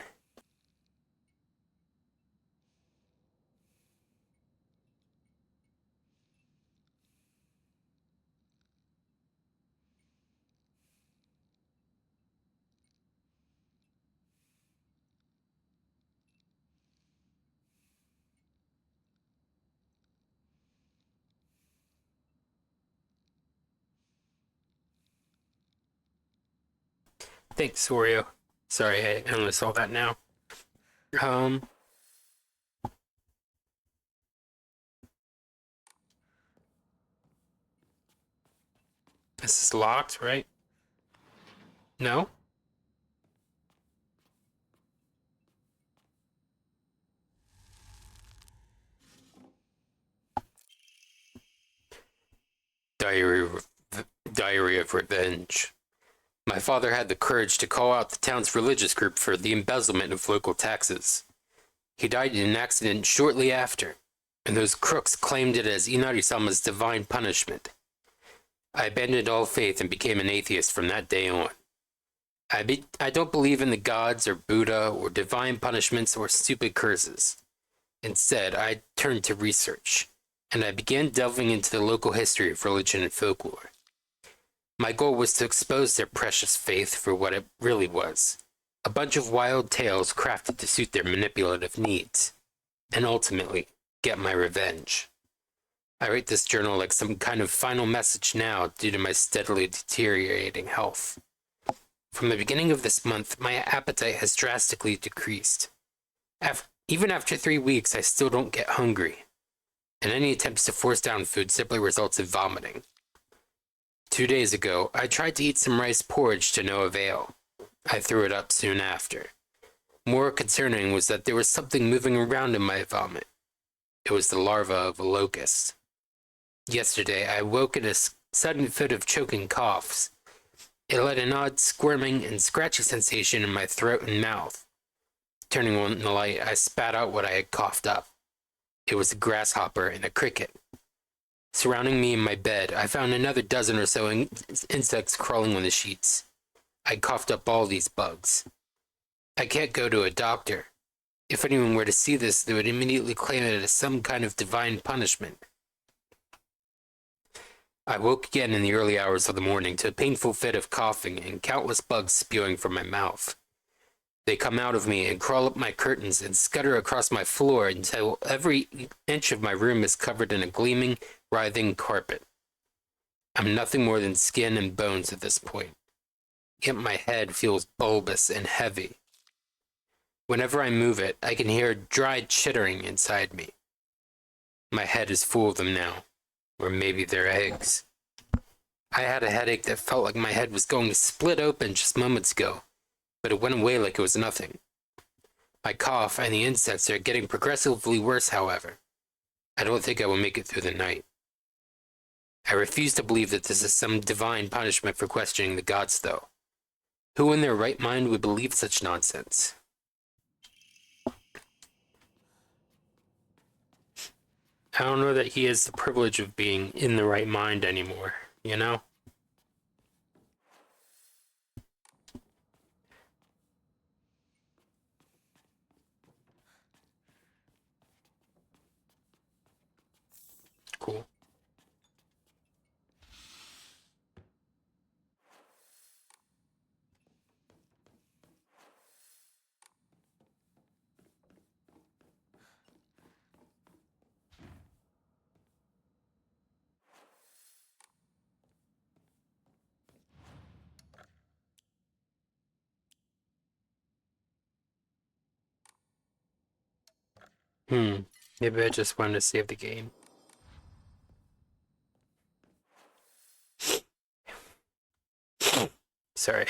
Thanks, Oreo. Sorry, I only saw that now. This is locked, right? No? Diary of Revenge. My father had the courage to call out the town's religious group for the embezzlement of local taxes. He died in an accident shortly after, and those crooks claimed it as Inari-sama's divine punishment. I abandoned all faith and became an atheist from that day on. I don't believe in the gods or Buddha or divine punishments or stupid curses. Instead, I turned to research, and I began delving into the local history of religion and folklore. My goal was to expose their precious faith for what it really was, a bunch of wild tales crafted to suit their manipulative needs, and ultimately, get my revenge. I write this journal like some kind of final message now due to my steadily deteriorating health. From the beginning of this month, my appetite has drastically decreased. Even after 3 weeks, I still don't get hungry, and any attempts to force down food simply results in vomiting. 2 days ago, I tried to eat some rice porridge to no avail. I threw it up soon after. More concerning was that there was something moving around in my vomit. It was the larva of a locust. Yesterday, I woke in a sudden fit of choking coughs. It led an odd squirming and scratchy sensation in my throat and mouth. Turning on the light, I spat out what I had coughed up. It was a grasshopper and a cricket. Surrounding me in my bed, I found another dozen or so insects crawling on the sheets. I coughed up all these bugs. I can't go to a doctor. If anyone were to see this, they would immediately claim it as some kind of divine punishment. I woke again in the early hours of the morning to a painful fit of coughing and countless bugs spewing from my mouth. They come out of me and crawl up my curtains and scutter across my floor until every inch of my room is covered in a gleaming, writhing carpet. I'm nothing more than skin and bones at this point, yet my head feels bulbous and heavy. Whenever I move it, I can hear dry chittering inside me. My head is full of them now, or maybe they're eggs. I had a headache that felt like my head was going to split open just moments ago, but it went away like it was nothing. My cough and the insects are getting progressively worse, however. I don't think I will make it through the night. I refuse to believe that this is some divine punishment for questioning the gods, though. Who in their right mind would believe such nonsense? I don't know that he has the privilege of being in the right mind anymore, you know? Cool. Maybe I just wanted to save the game. Sorry.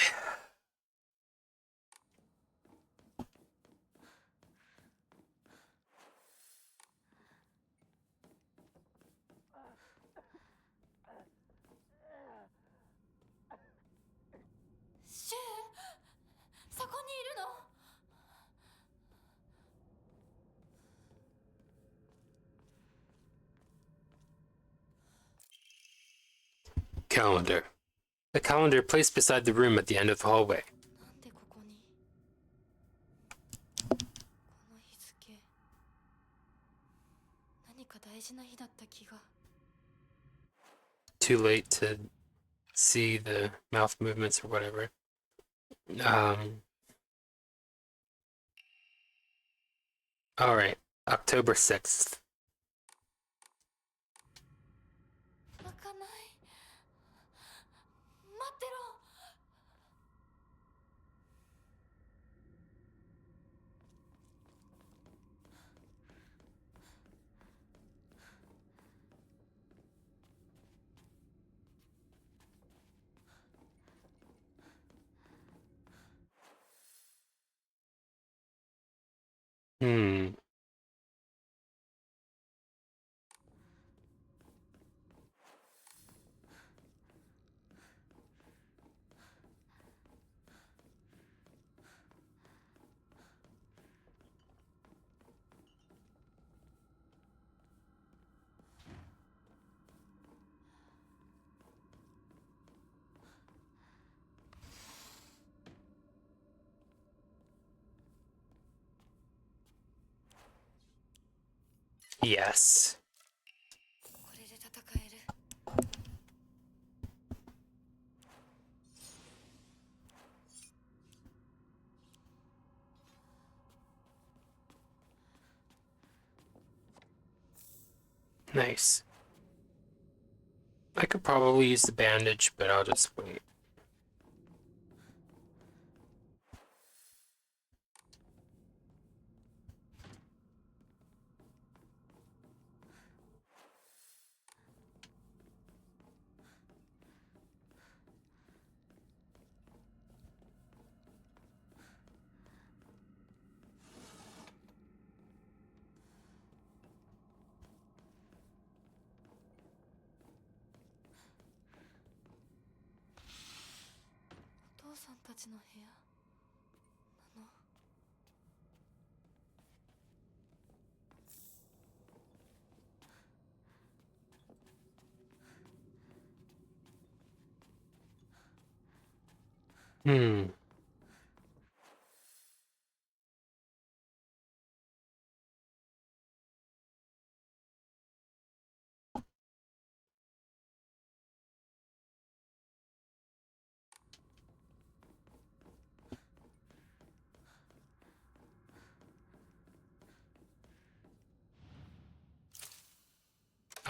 Calendar. A calendar placed beside the room at the end of the hallway. なんでここにこの日付何か大事な日だった気が Too late to see the mouth movements or whatever. Alright. October 6th. 開かない待ってろ Hmm. Yes. これで戦える Nice. I could probably use the bandage, but I'll just wait.お父さんたちの部屋なの Hmm.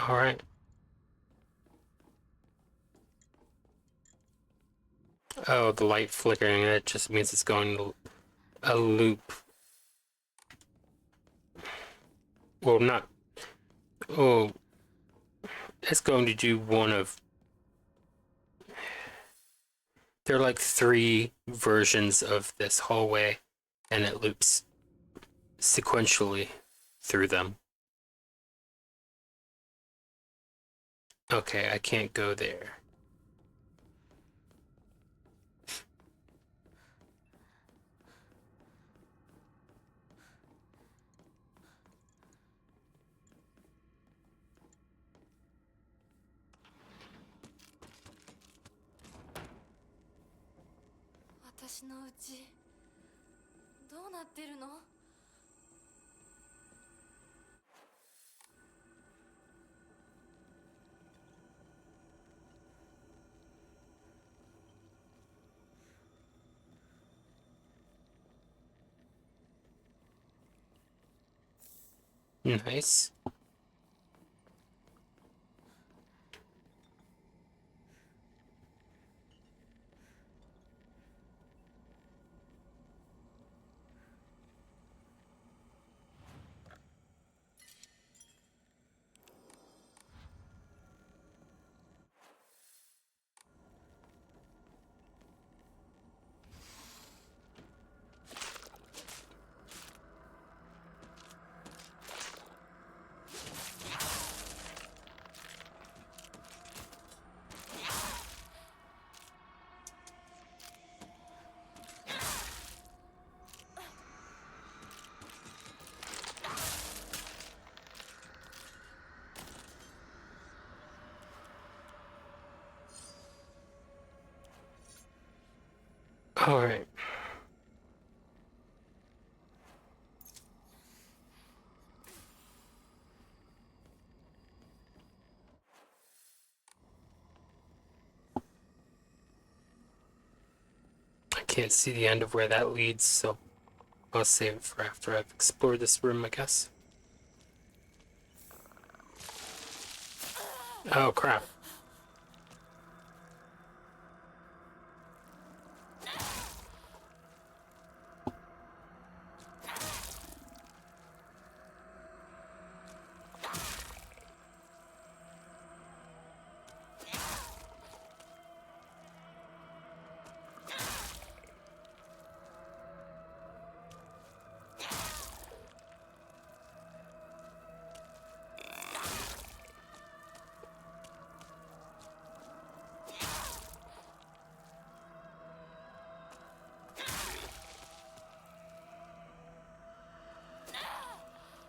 Alright. Oh, the light flickering, that just means it's going to a loop. Well, not... Oh, it's going to do one of... There are like 3 versions of this hallway, and it loops sequentially through them. Okay, I can't go there.私のうちどうなってるの Nice. All right. I can't see the end of where that leads, so I'll save it for after I've explored this room, I guess. Oh, crap.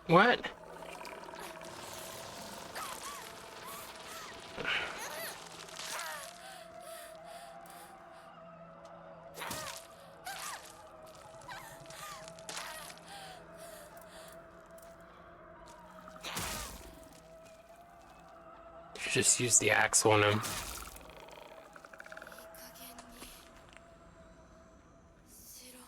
What? Just use the axe on him. いい加減にしろ。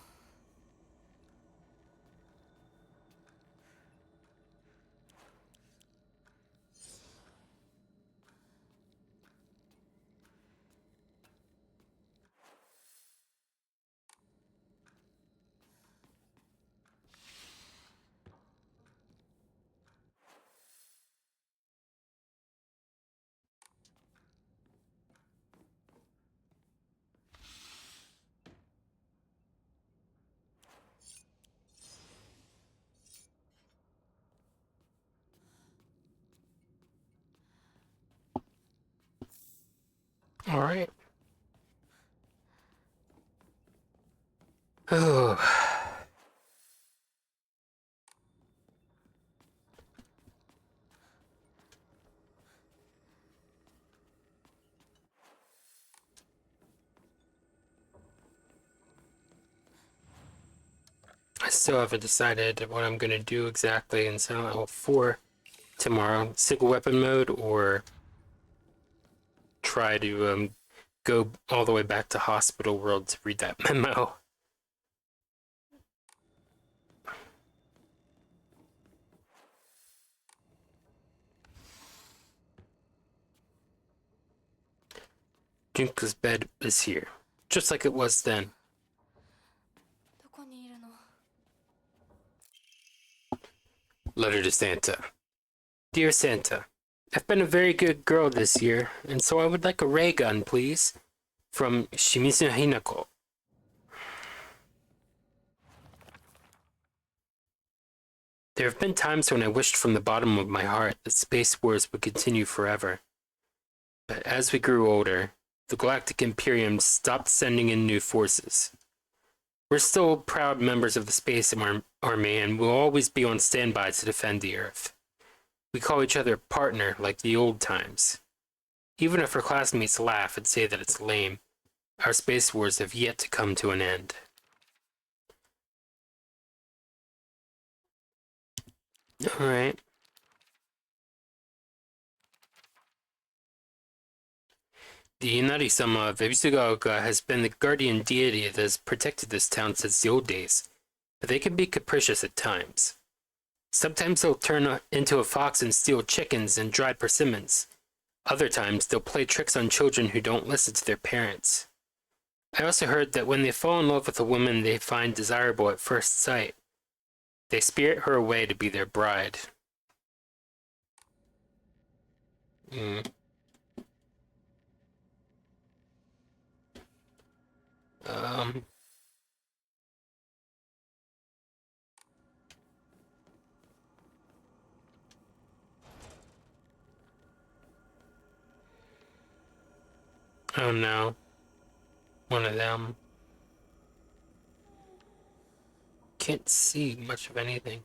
All right. Oh. I still haven't decided what I'm gonna do exactly in Silent Hill 4 tomorrow. Single weapon mode or try to go all the way back to Hospital World to read that memo. Junko's bed is here, just like it was then. どこにいるの？ Letter to Santa. Dear Santa, I've been a very good girl this year, and so I would like a ray gun, please. From Shimizu Hinako. There have been times when I wished from the bottom of my heart that Space Wars would continue forever. But as we grew older, the Galactic Imperium stopped sending in new forces. We're still proud members of the Space Army and will always be on standby to defend the Earth. We call each other partner like the old times. Even if our classmates laugh and say that it's lame, our Space Wars have yet to come to an end. Alright. The Inari-sama of Ebisugaoka has been the guardian deity that has protected this town since the old days, but they can be capricious at times. Sometimes they'll turn into a fox and steal chickens and dried persimmons. Other times they'll play tricks on children who don't listen to their parents. I also heard that when they fall in love with a woman they find desirable at first sight, they spirit her away to be their bride. Oh no. One of them. Can't see much of anything.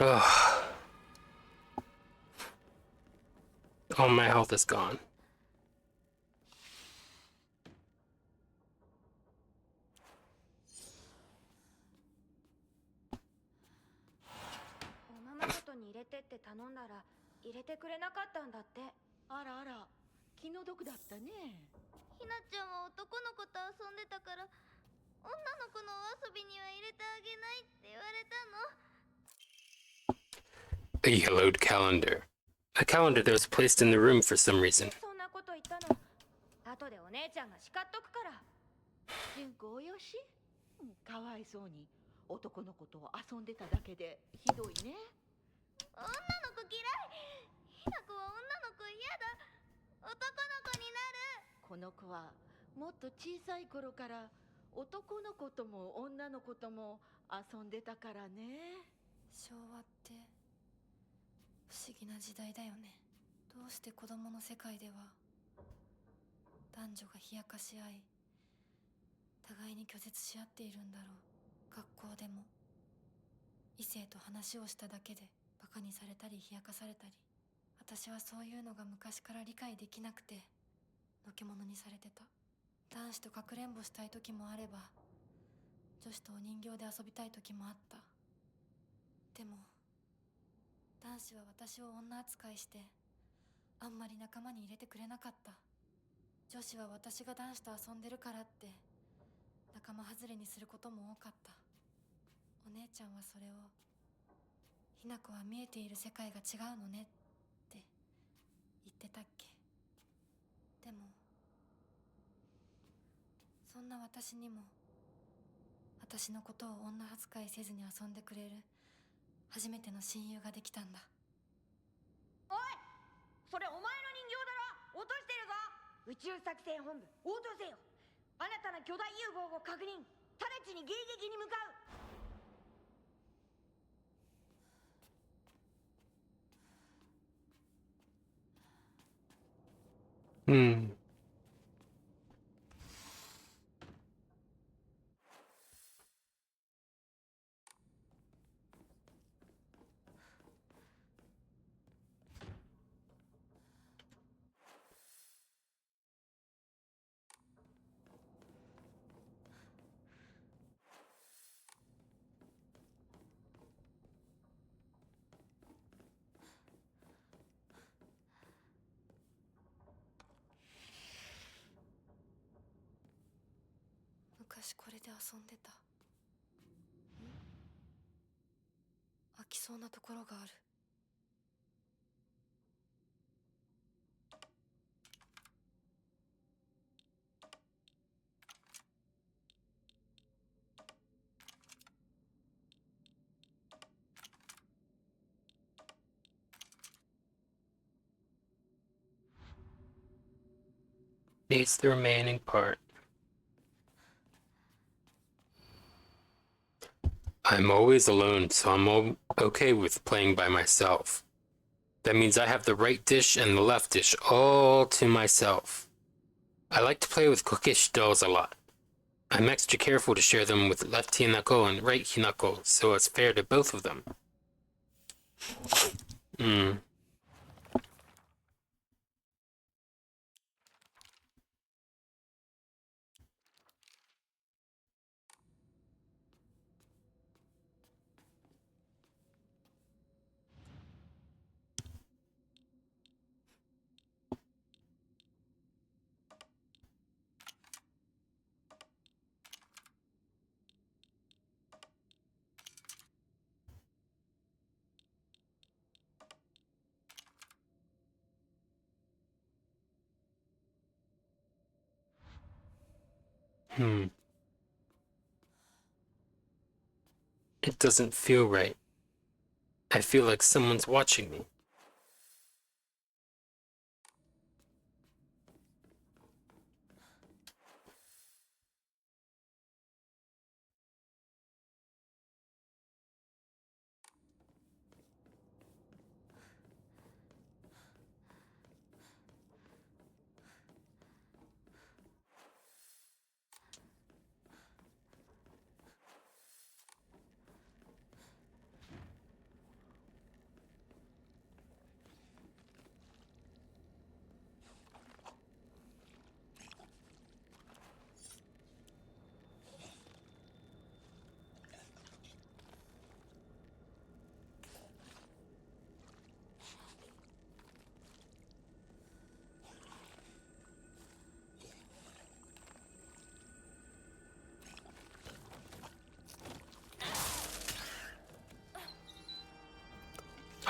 Ugh. All my health is gone. おままごとに入れてって頼んだら入れてくれなかったんだって。あらあら、気の毒だったね。ひなちゃんは男の子と遊んでたから女の子のお遊びには入れてあげないって言われたの。 A yellowed calendar. A calendar that was placed in the room for some reason. そんなこと言ったの。後でお姉ちゃんが叱っとくから。純子およし、かわいそうに男の子と遊んでただけでひどいね。女の子嫌い。ひな子は女の子嫌だ。男の子になる。この子はもっと小さい頃から男の子とも女の子とも遊んでたからね。昭和って不思議な時代だよね。どうして子供の世界では男女が冷やかし合い互いに拒絶し合っているんだろう。学校でも異性と話をしただけでバカにされたり冷やかされたり、私はそういうのが昔から理解できなくてのけ者にされてた。男子とかくれんぼしたい時もあれば女子とお人形で遊びたい時もあった。でも男子は私を女扱いしてあんまり仲間に入れてくれなかった。女子は私が男子と遊んでるからって仲間外れにすることも多かった。お姉ちゃんはそれをひな子は見えている世界が違うのねって言ってたっけ。でもそんな私にも私のことを女扱いせずに遊んでくれる初めての親友ができたんだ。おい、それお前の人形だろ。落としてるぞ。宇宙作戦本部応答せよ。新たな巨大 UFO を確認。直ちに迎撃に向かう。Hmm.昔これで遊んでた。飽きそうなところがある。Needs the remaining part. I'm always alone, so I'm okay with playing by myself. That means I have the right dish and the left dish all to myself. I like to play with cookish dolls a lot. I'm extra careful to share them with left Hinako and right Hinako, so it's fair to both of them. It doesn't feel right. I feel like someone's watching me.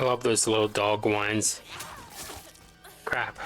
I love those little dog whines. Crap.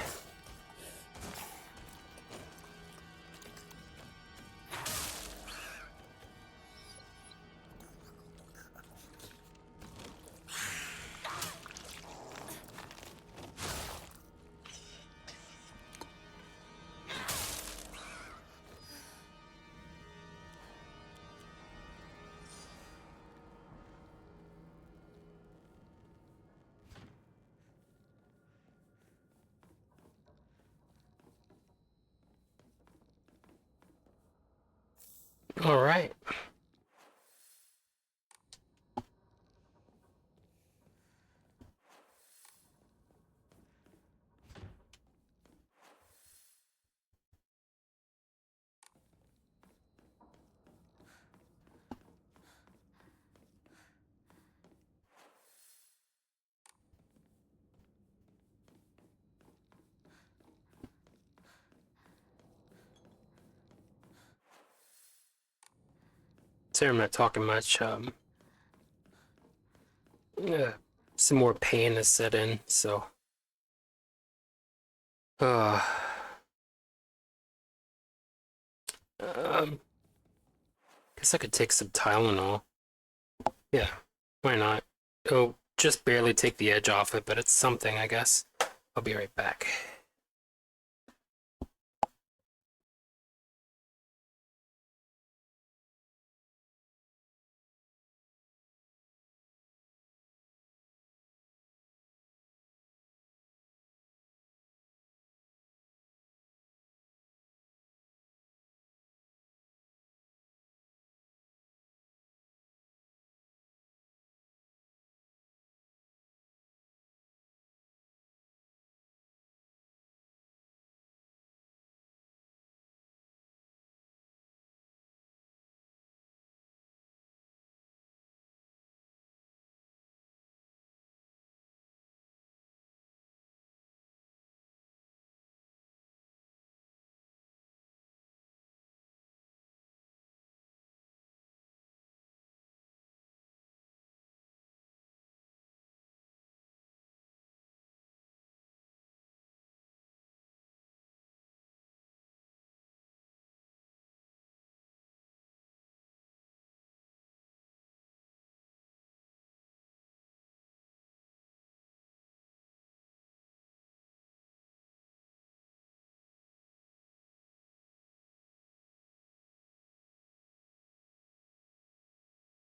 All right. Sorry, I'm not talking much. Some more pain has set in, so. Guess I could take some Tylenol. Yeah, why not? It'll just barely take the edge off it, but it's something, I guess. I'll be right back.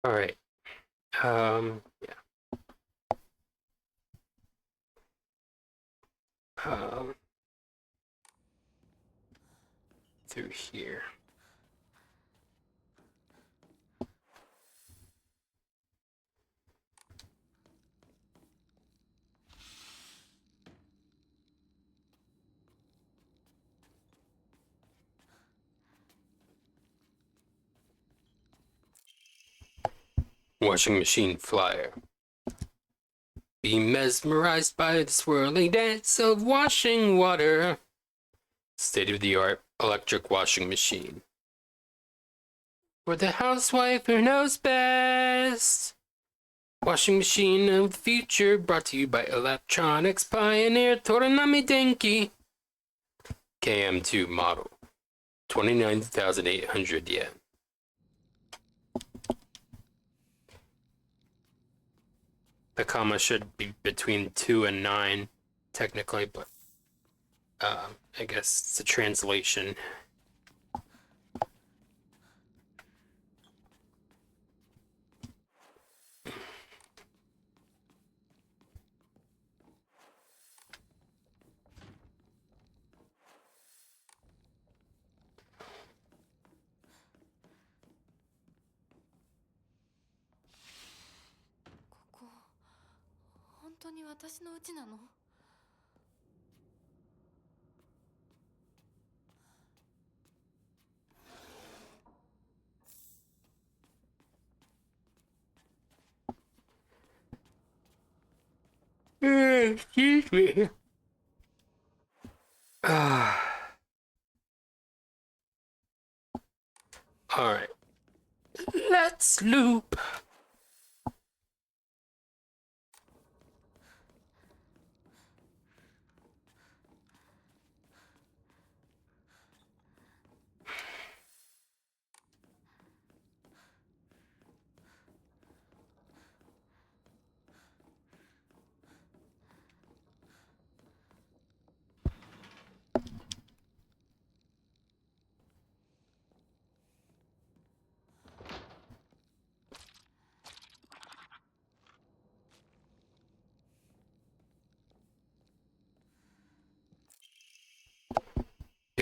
All right. Yeah. Um, through here. Washing machine flyer. Be mesmerized by the swirling dance of washing water. State-of-the-art electric washing machine. For the housewife who knows best. Washing machine of the future brought to you by electronics pioneer Toranami Denki. KM2 model. 29,800 yen. The comma should be between 2 and 9, technically, but I guess it's a translation.ここ本当に私の家なの？Excuse me. Alright. Let's loop.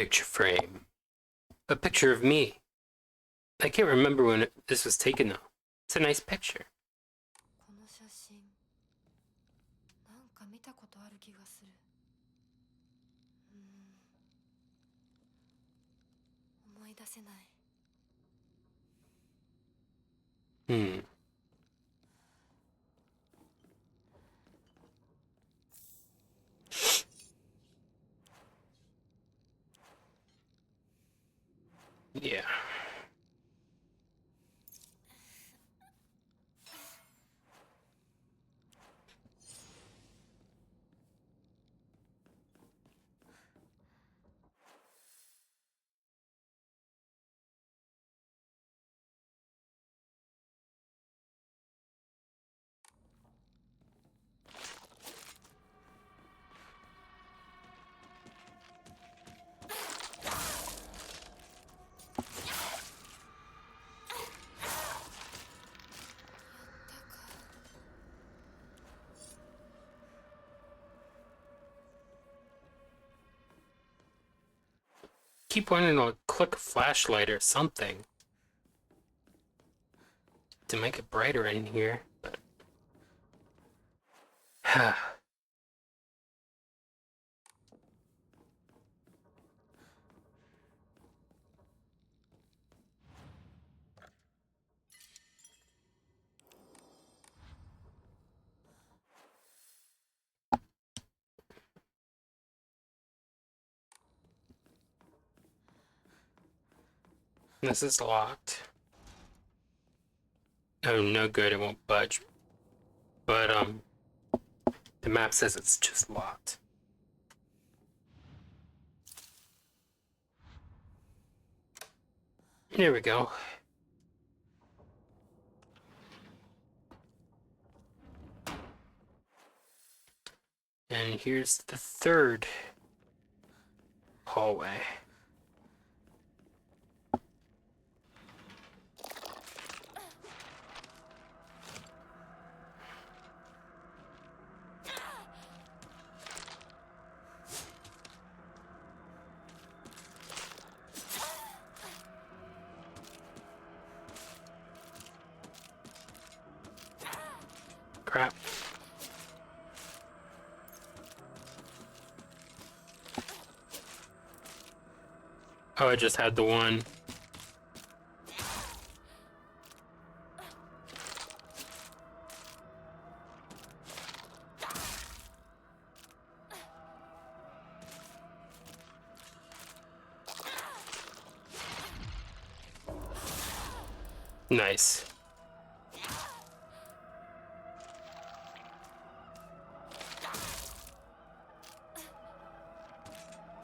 Picture frame. A picture of me. I can't remember when this was taken though. It's a nice picture. この写真なんか見たことある気がする。思い出せない。Hmm. Yeah. Keep wanting to click a flashlight or something to make it brighter in here, but this is locked. Oh, no good, it won't budge. But, the map says it's just locked. There we go. And here's the third hallway. Crap. Oh, I just had the one. Nice.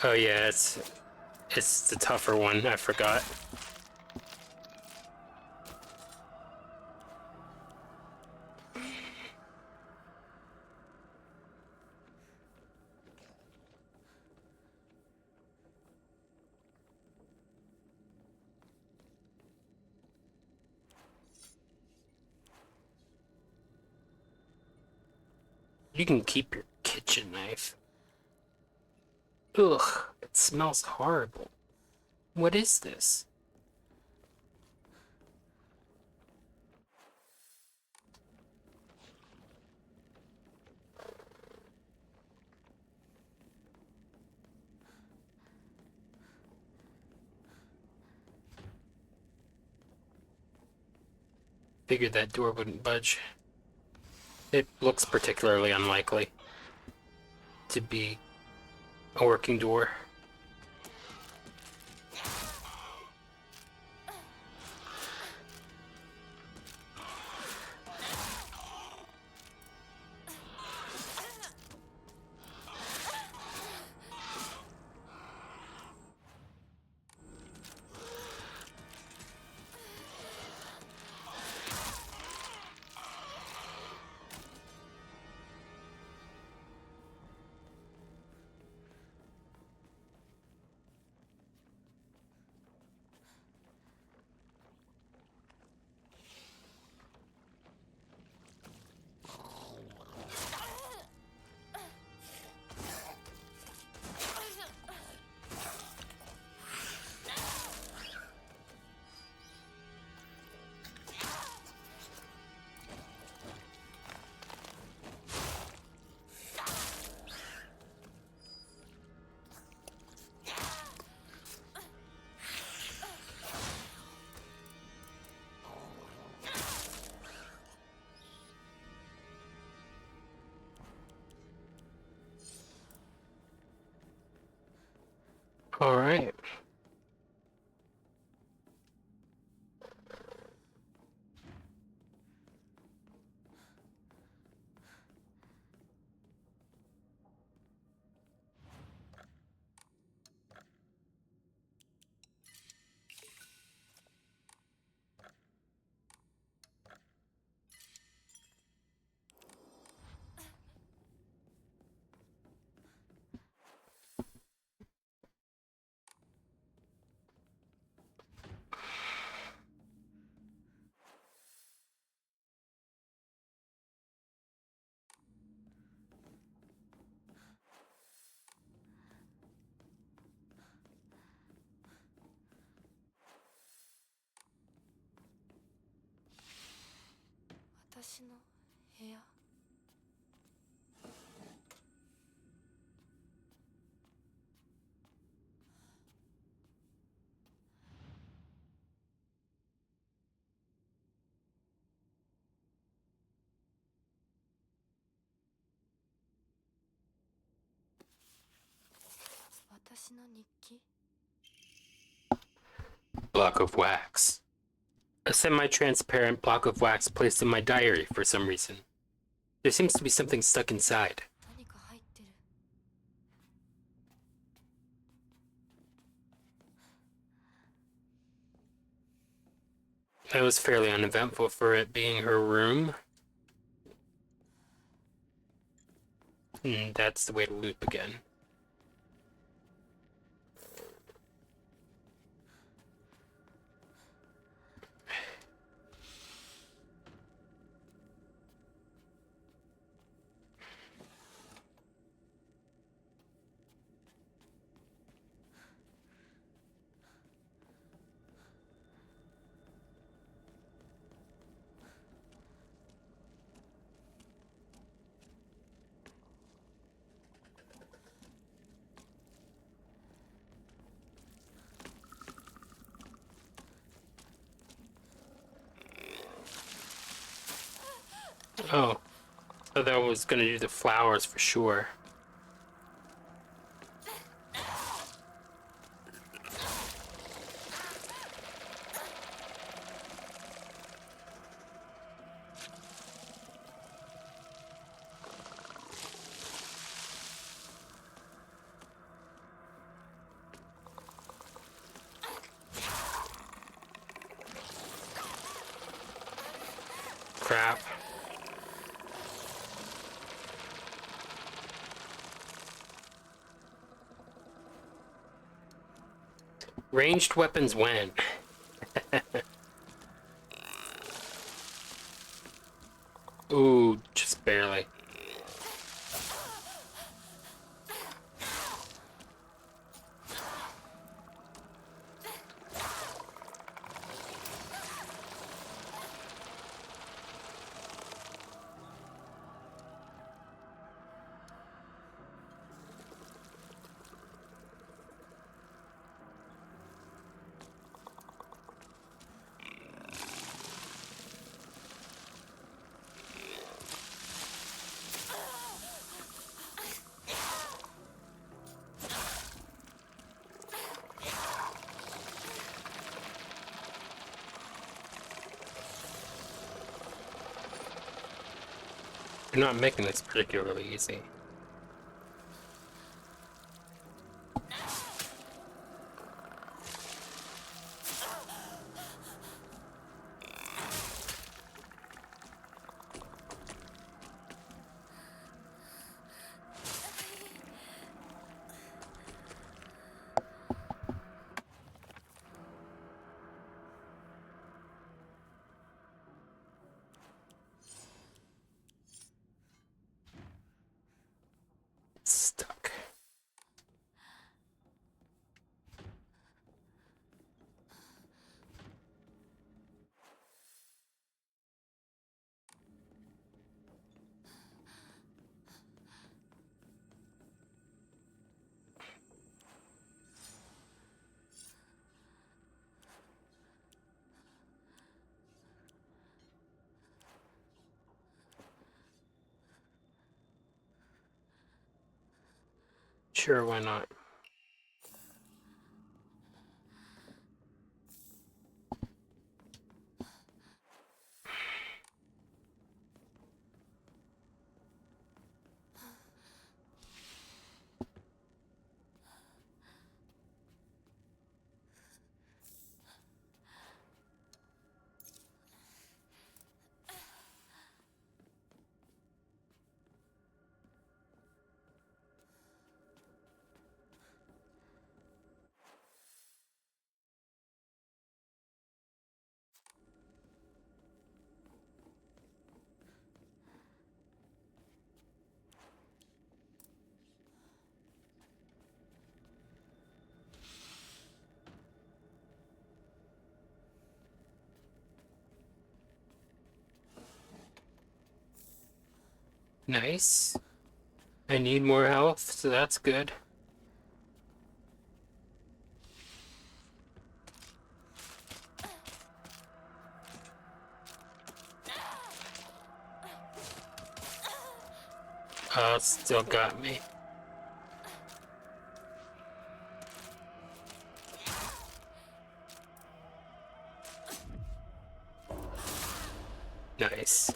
Oh yeah, it's the tougher one, I forgot. You can keep your kitchen knife. Ugh, it smells horrible. What is this? Figured that door wouldn't budge. It looks particularly unlikely to be a working door. All right. Block of wax. A semi-transparent block of wax placed in my diary for some reason. There seems to be something stuck inside. That was fairly uneventful for it being her room. That's the way to loop again. Oh, I thought I was gonna do the flowers for sure. Crap. Ranged weapons when? Ooh, just barely. You're not making this particularly easy. It's stuck. Sure, why not? Nice. I need more health, so that's good. Still got me. Nice.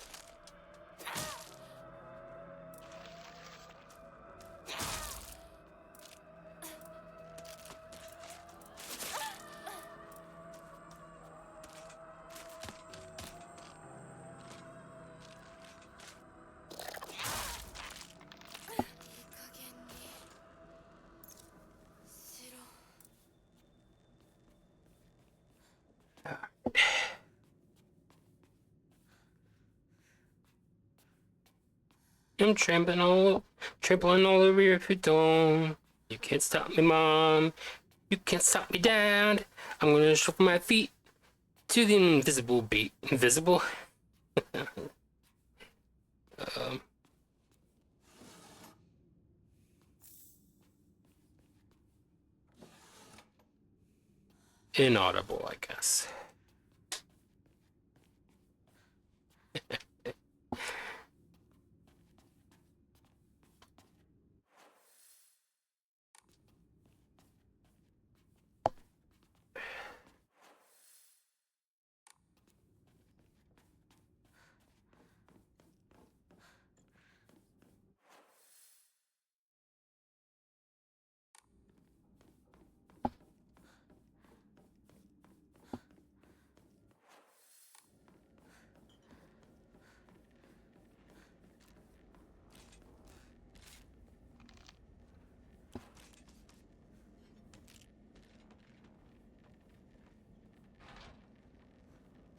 I'm trampling all over your futon. You can't stop me, Mom. You can't stop me, Dad. I'm gonna shuffle my feet to the invisible bait. Invisible? um, Inaudible, I guess.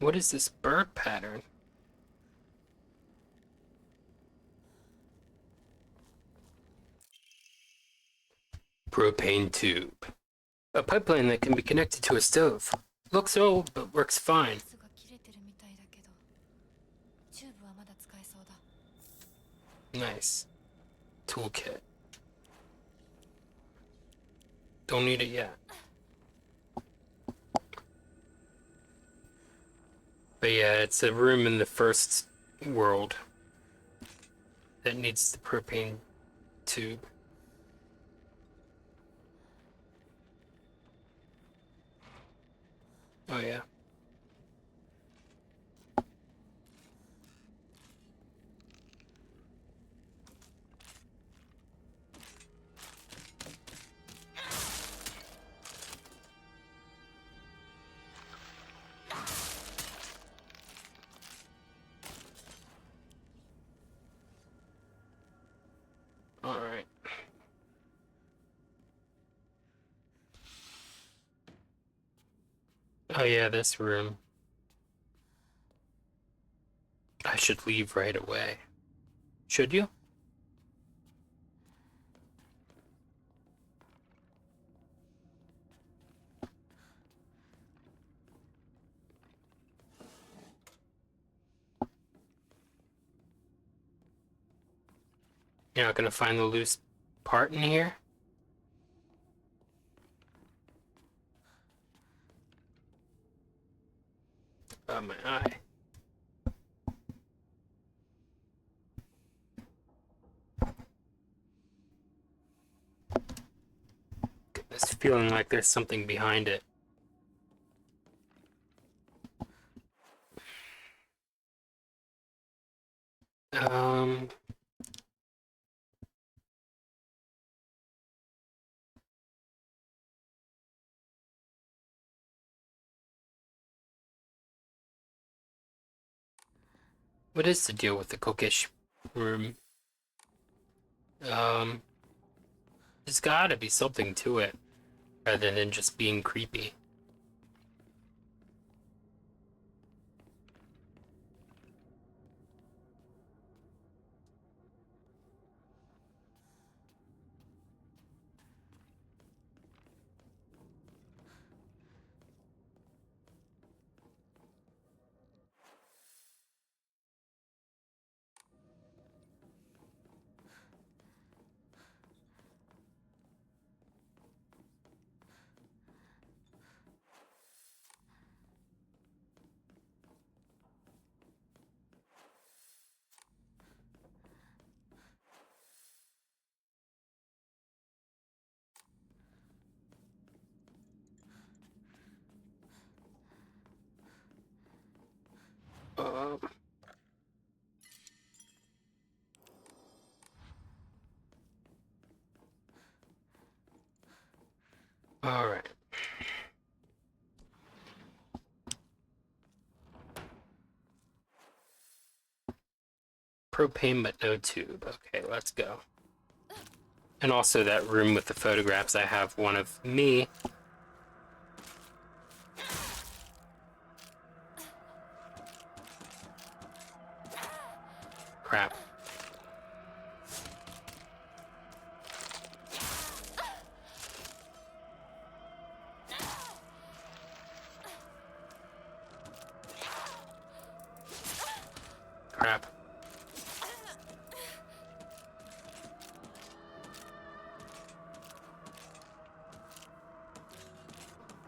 What is this bird pattern? Propane tube. A pipeline that can be connected to a stove. Looks old, but works fine. が切れてるみたいだけど、チューブはまだ使えそうだ。 Nice. Toolkit. Don't need it yet. But yeah, it's a room in the first world that needs the propane tube. Oh yeah. All right. Oh yeah, this room. I should leave right away. Should you? You're not gonna find the loose part in here? Oh, my eye. It's feeling like there's something behind it. Um... What is the deal with the cookish room? There's gotta be something to it, rather than just being creepy. All right. Propane but no tube. Okay, let's go. And also that room with the photographs, I have one of me. Crap. Crap.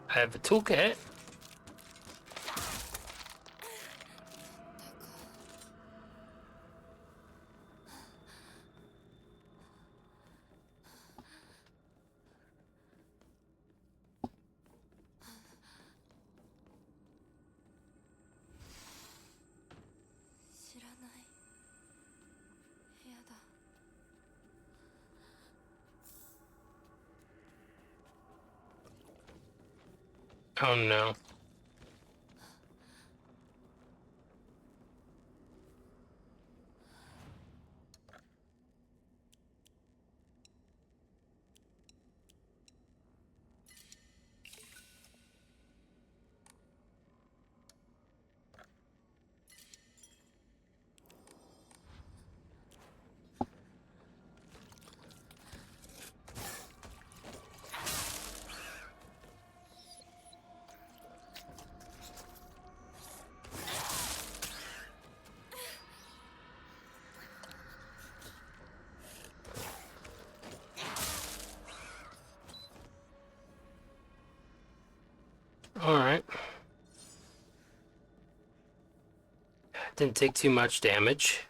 I have a toolkit. Oh no. Alright. Didn't take too much damage.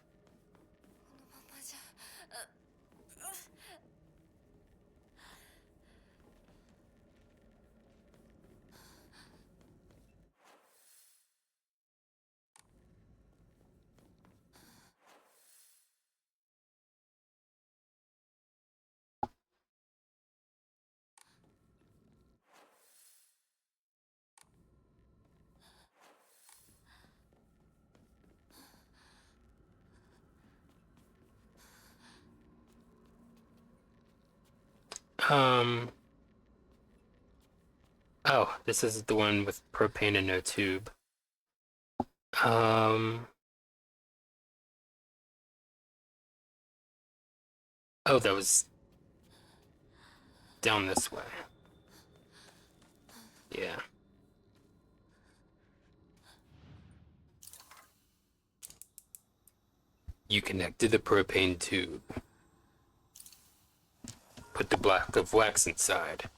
Oh, this is the one with propane and no tube. Oh, that was down this way. Yeah. You connected the propane tube. Put the block of wax inside.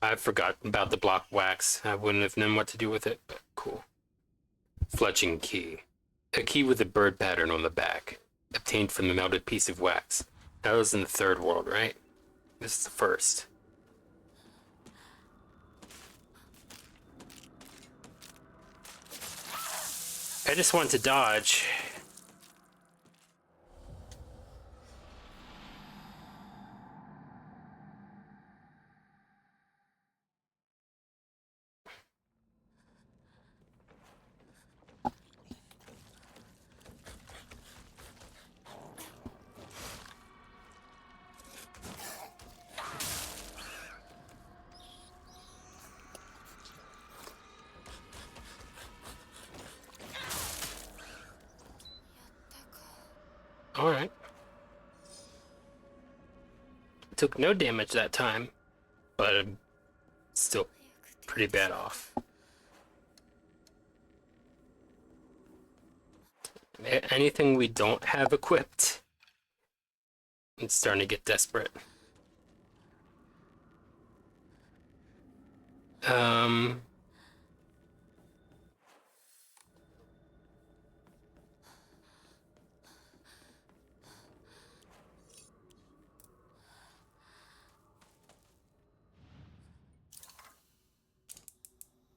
I forgot about the block wax. I wouldn't have known what to do with it, but cool. Fletching key. A key with a bird pattern on the back. Obtained from the melted piece of wax. That was in the third world, right? This is the first. I just want to dodge. Alright. Took no damage that time, but I'm still pretty bad off. Anything we don't have equipped, it's starting to get desperate.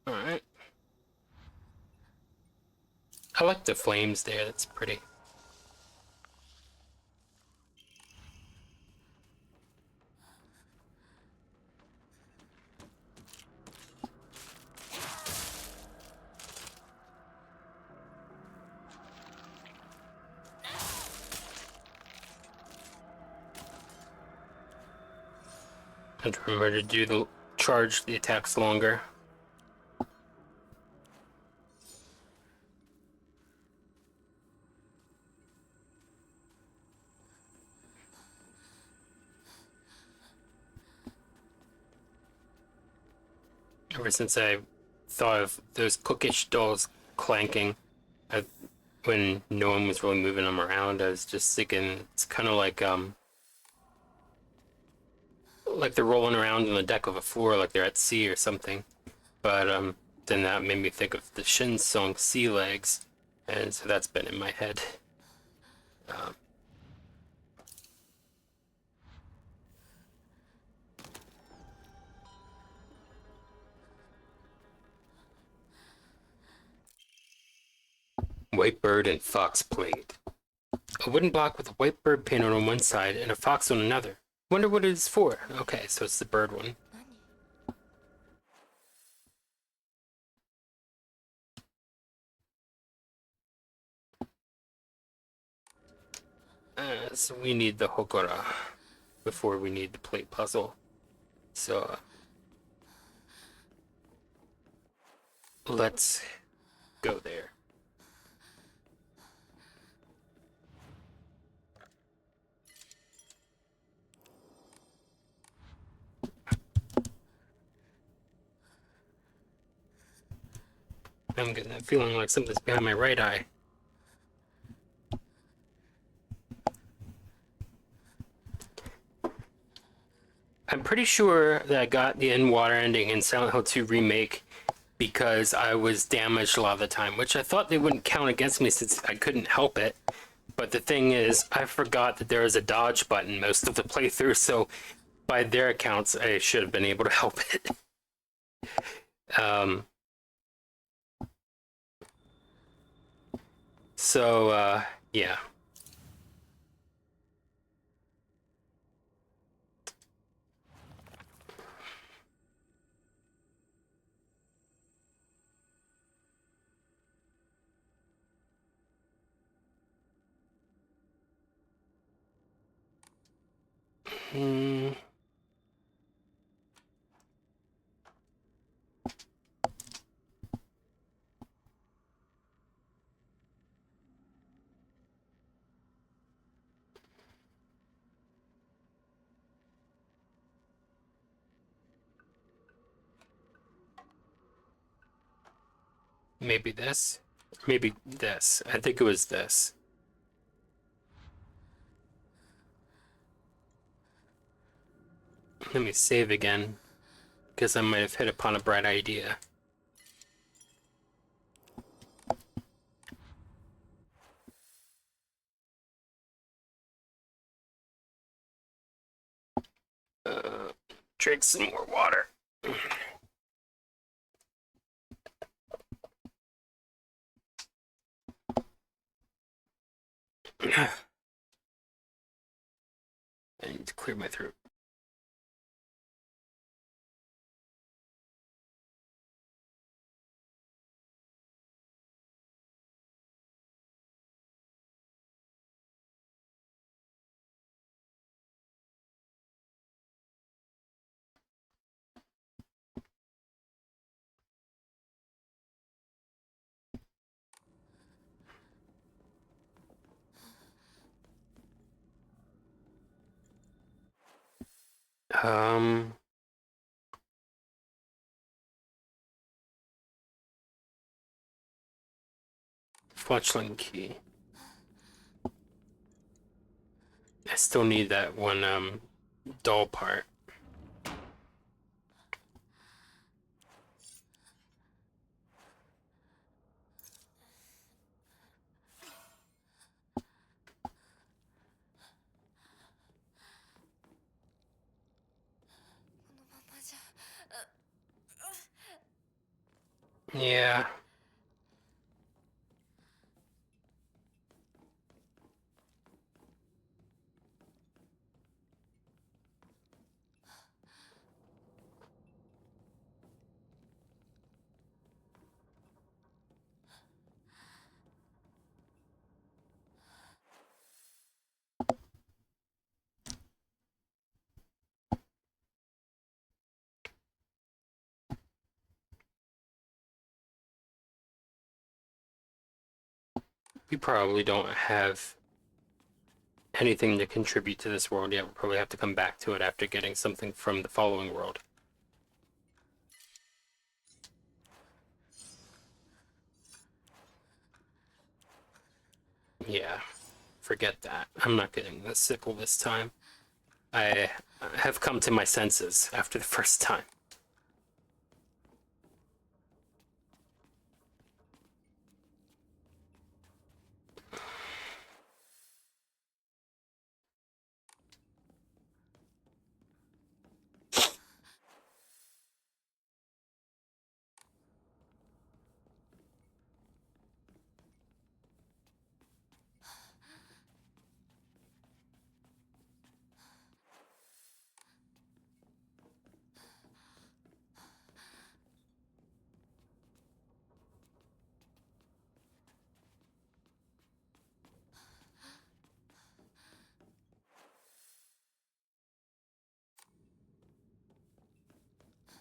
Alright. I like the flames there, that's pretty. And remember to do the charge the attacks longer. Ever since I thought of those cookish dolls clanking, I, when no one was really moving them around, I was just thinking it's kind of like they're rolling around on the deck of a floor, like they're at sea or something. But then that made me think of the Shin song "Sea Legs," and so that's been in my head. Um, White bird and fox played. A wooden block with a white bird painted on one side and a fox on another. Wonder what it is for. Okay, so it's the bird one. So we need the Hokora before we need the plate puzzle. So let's go there. I'm getting that feeling like something's behind my right eye. I'm pretty sure that I got the end water ending in Silent Hill 2 Remake because I was damaged a lot of the time, which I thought they wouldn't count against me since I couldn't help it. But the thing is, I forgot that there was a dodge button most of the playthrough, so by their accounts, I should have been able to help it. um, yeah. Hmm. Maybe this. Maybe this. I think it was this. Let me save again, because I might have hit upon a bright idea. Drink some more water. I need to clear my throat. Um, Fletchling key. I still need that one doll part. Yeah. we probably don't have anything to contribute to this world yet. We'll probably have to come back to it after getting something from the following world. Yeah, forget that. I'm not getting the sickle this time. I have come to my senses after the first time.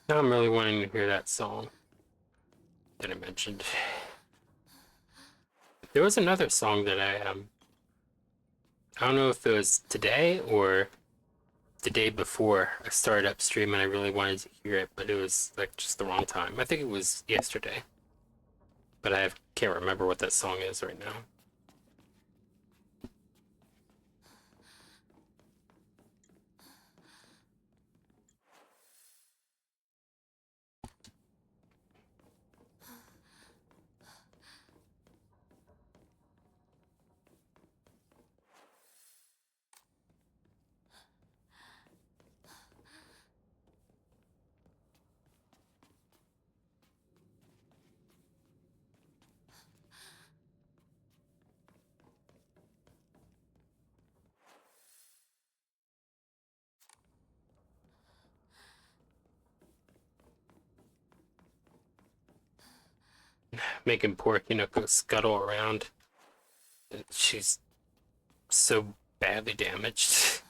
Now I'm really wanting to hear that song that I mentioned. There was another song that I don't know if it was today or the day before I started up stream and I really wanted to hear it, but it was like just the wrong time. I think it was yesterday, but can't remember what that song is right now. Making poor Kinoko scuttle around. She's so badly damaged.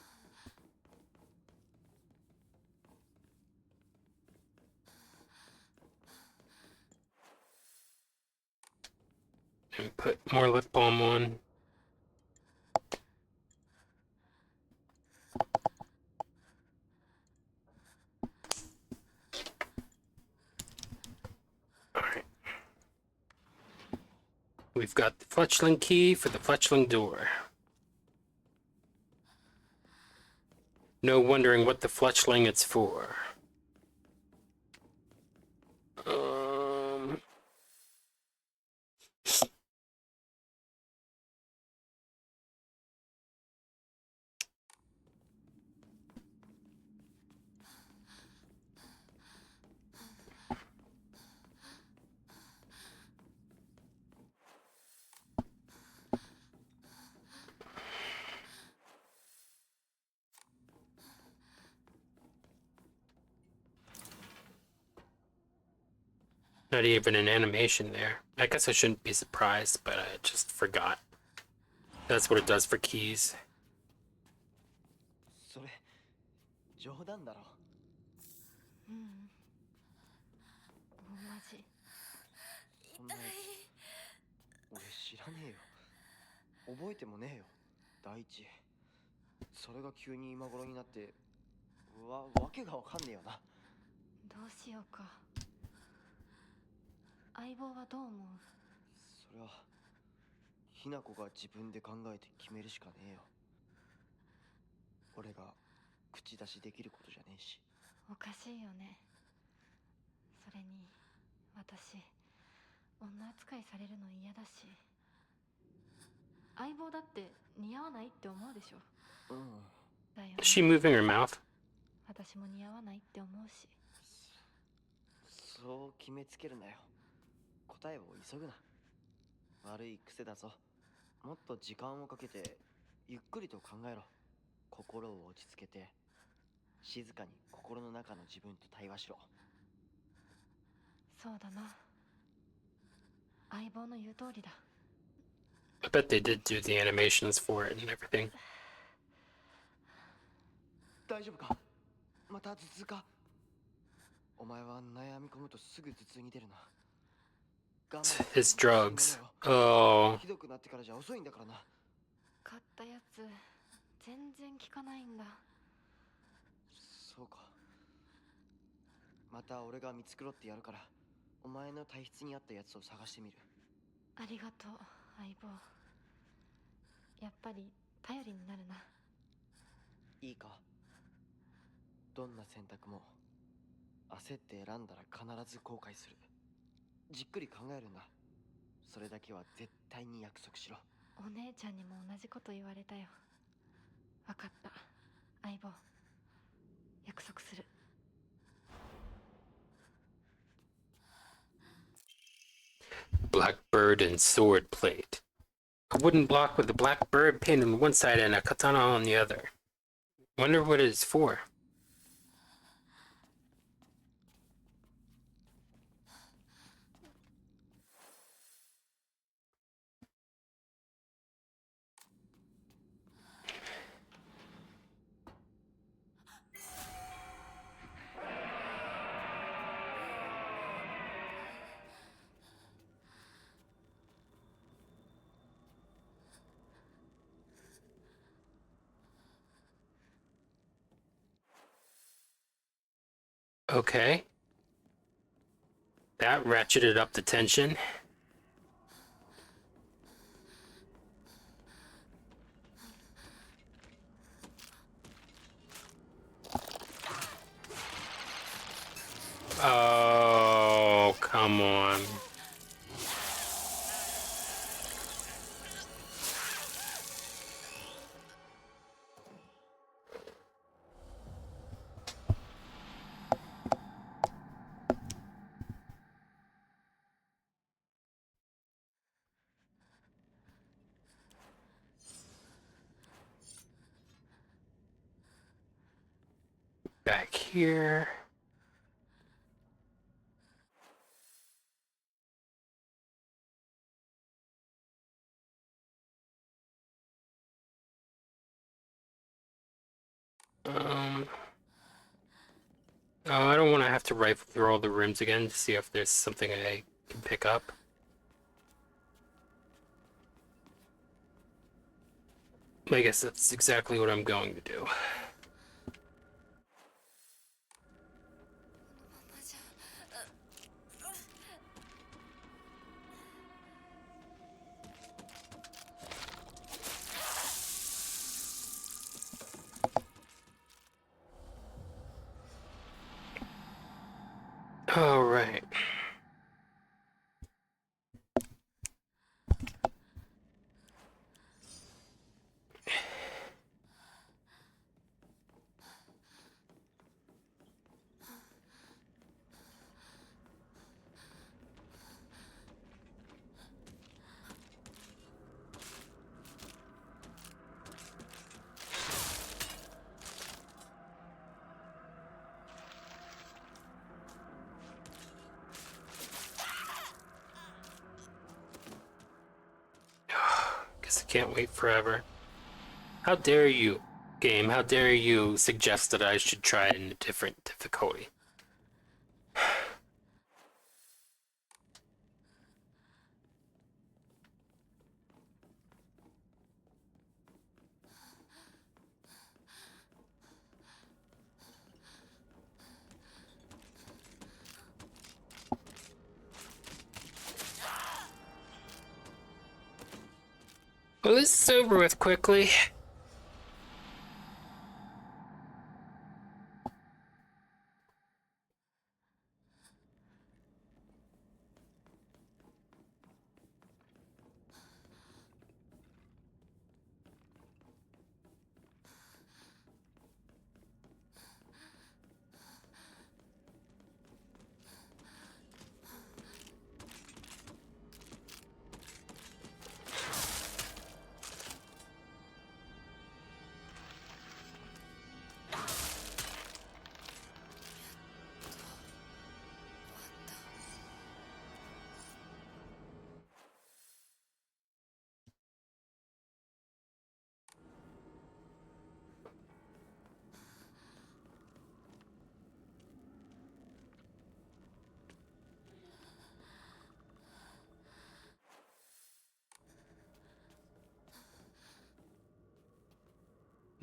And put more lip balm on. Alright. We've got the fletchling key for the fletchling door. No wondering what the fletchling it's for. Not even an animation there. I guess I shouldn't be surprised, but I just forgot. That's what it does for keys. それ冗談だろ。うんマジそんなやつ俺知らねえよ。覚えてもねえよ第一。それが急に今頃になってわけがわかんねえよな。どうしようか。相棒はどう思う？それはひな子が自分で考えて決めるしかねえよ。俺が口出しできることじゃねえし。おかしいよね。それに私女扱いされるの嫌だし、相棒だって似合わないって思うでしょ。うん。だよね。 Is she moving her mouth? 私も似合わないって思うし。そう決めつけるなよ。答えを急ぐな。悪い癖だぞ。もっと時間をかけてゆっくりと考えろ。心を落ち着けて静かに心の中の自分と対話しろ。そうだな。相棒の言う通りだ。I bet they did do the animations for it and everything. 大丈夫か？また頭痛か？お前は悩み込むとすぐ頭痛に出るな。我慢 His しない drugs. のよ Oh. ひどくなってからじゃ遅いんだからな。買ったやつ全然効かないんだ。そうか。また俺が見繕ってやるから、お前の体質に合ったやつを探してみる。ありがとう相棒。やっぱり頼りになるな。いいか、どんな選択も焦って選んだら必ず後悔する。じっくり考えるんだ。それだけは絶対に約束しろ。お姉ちゃんにも同じこと言われたよ。わかった相棒、約束する。Blackbird and sword plate. A wooden block with a black bird painted on one side and a katana on the other. Wonder what it's for. Okay. That ratcheted up the tension. Oh, come on. Back here. Oh, I don't want to have to rifle through all the rooms again to see if there's something I can pick up. I guess that's exactly what I'm going to do. All right. Guess I can't wait forever. How dare you, game? How dare you suggest that I should try it in a different difficulty? Well, this is over with quickly.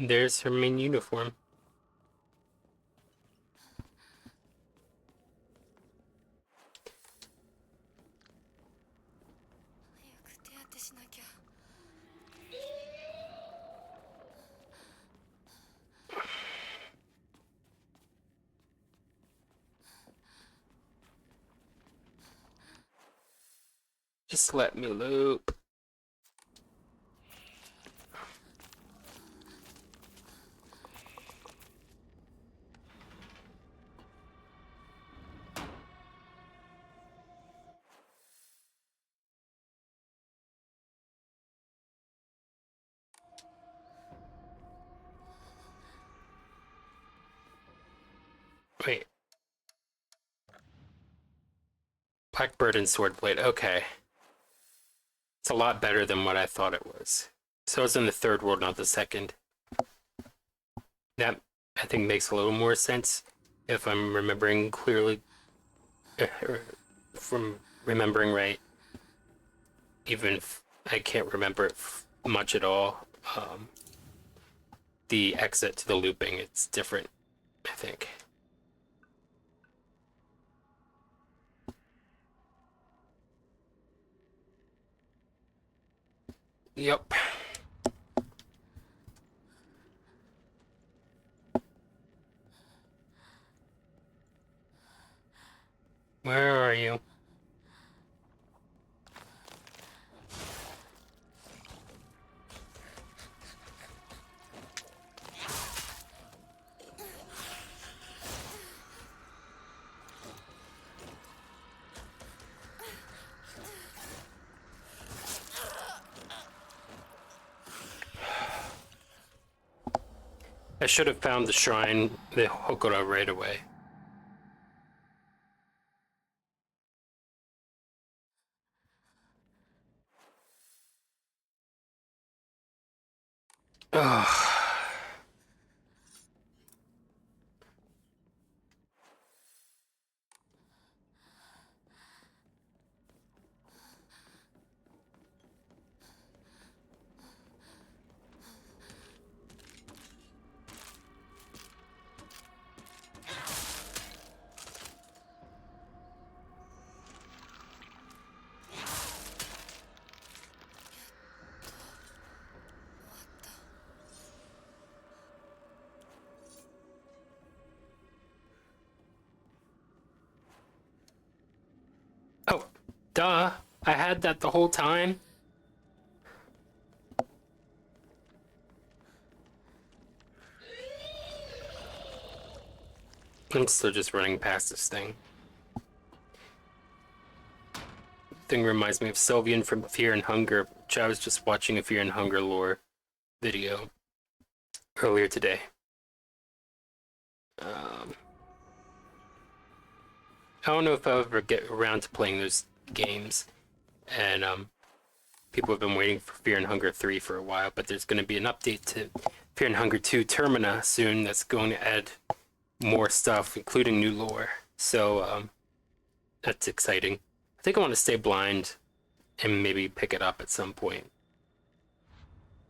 There's her main uniform. 早く手当てしなきゃ。 Just let me loop. Wait. Blackbird and Swordblade. Okay. It's a lot better than what I thought it was. So it's in the third world, not the second. That, I think, makes a little more sense if I'm remembering clearly. From remembering right. Even if I can't remember it much at all. The exit to the looping, it's different, I think. Yep. Where are you? I should have found the shrine, the Hokora, right away. Ugh. Oh, duh. I had that the whole time. I'm still just running past this thing. Thing reminds me of Sylvian from Fear and Hunger, which I was just watching a Fear and Hunger lore video earlier today. I don't know if I'll ever get around to playing those games, and people have been waiting for Fear and Hunger 3 for a while, but there's going to be an update to Fear and Hunger 2 Termina soon that's going to add more stuff, including new lore. So that's exciting. I think I want to stay blind and maybe pick it up at some point.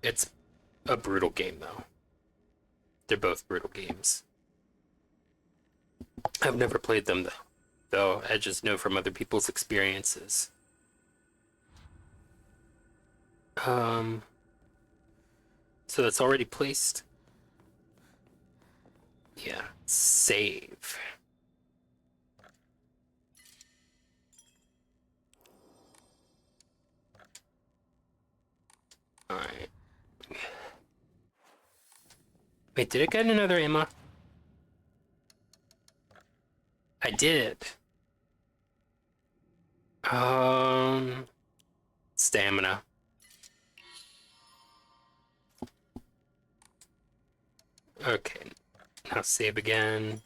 It's a brutal game, though. They're both brutal games. I've never played them, though. I just know from other people's experiences. So that's already placed. Yeah, save. Alright. Wait, did it get another Emma? I did. Stamina. Okay, now save again.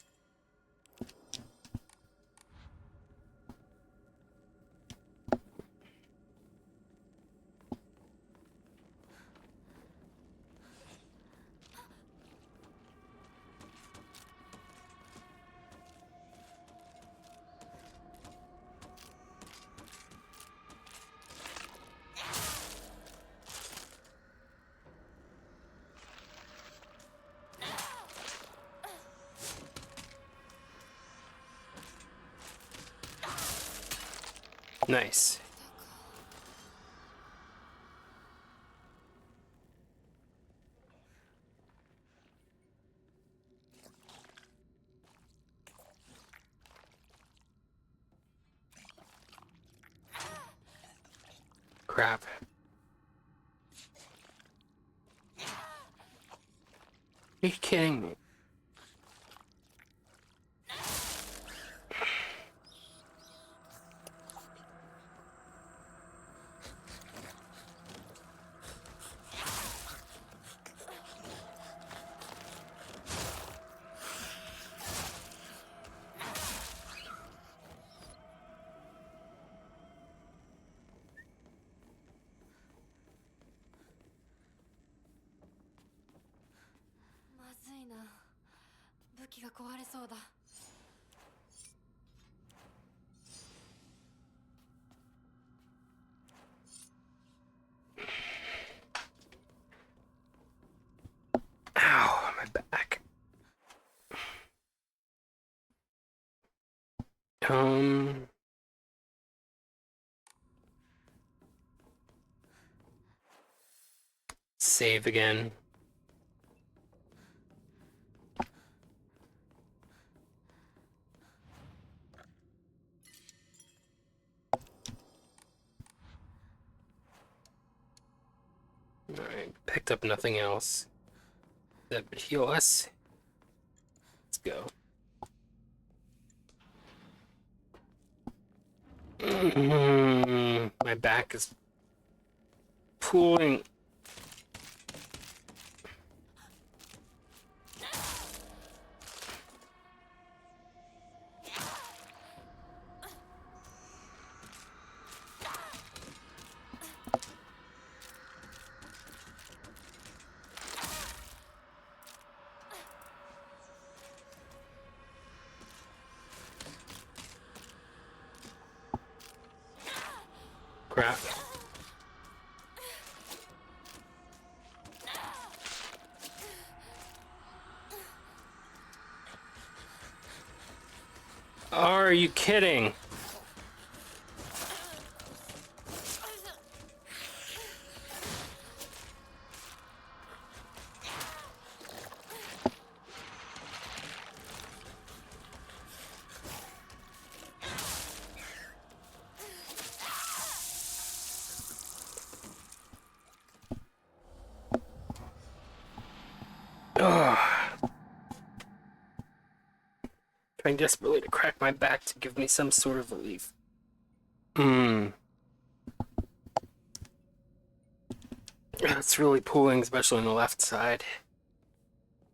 Nice. Crap. Are you kidding me? Ow, my back. Save again. Alright, picked up nothing else that would heal us. Let's go. My back is pulling. Crap. Are you kidding? Trying desperately to crack my back to give me some sort of relief. It's really pulling, especially on the left side.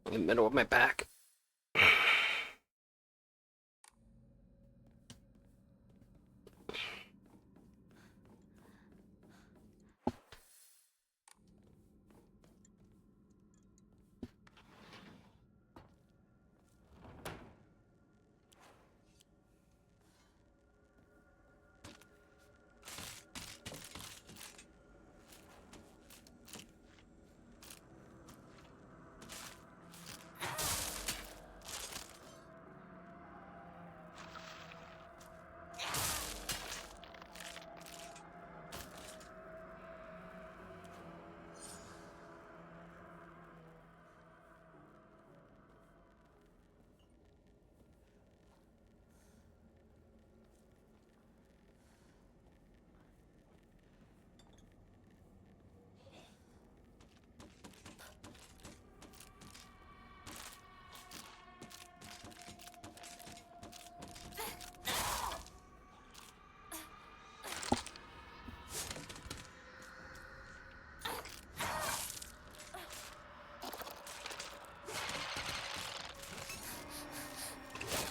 In the middle of my back.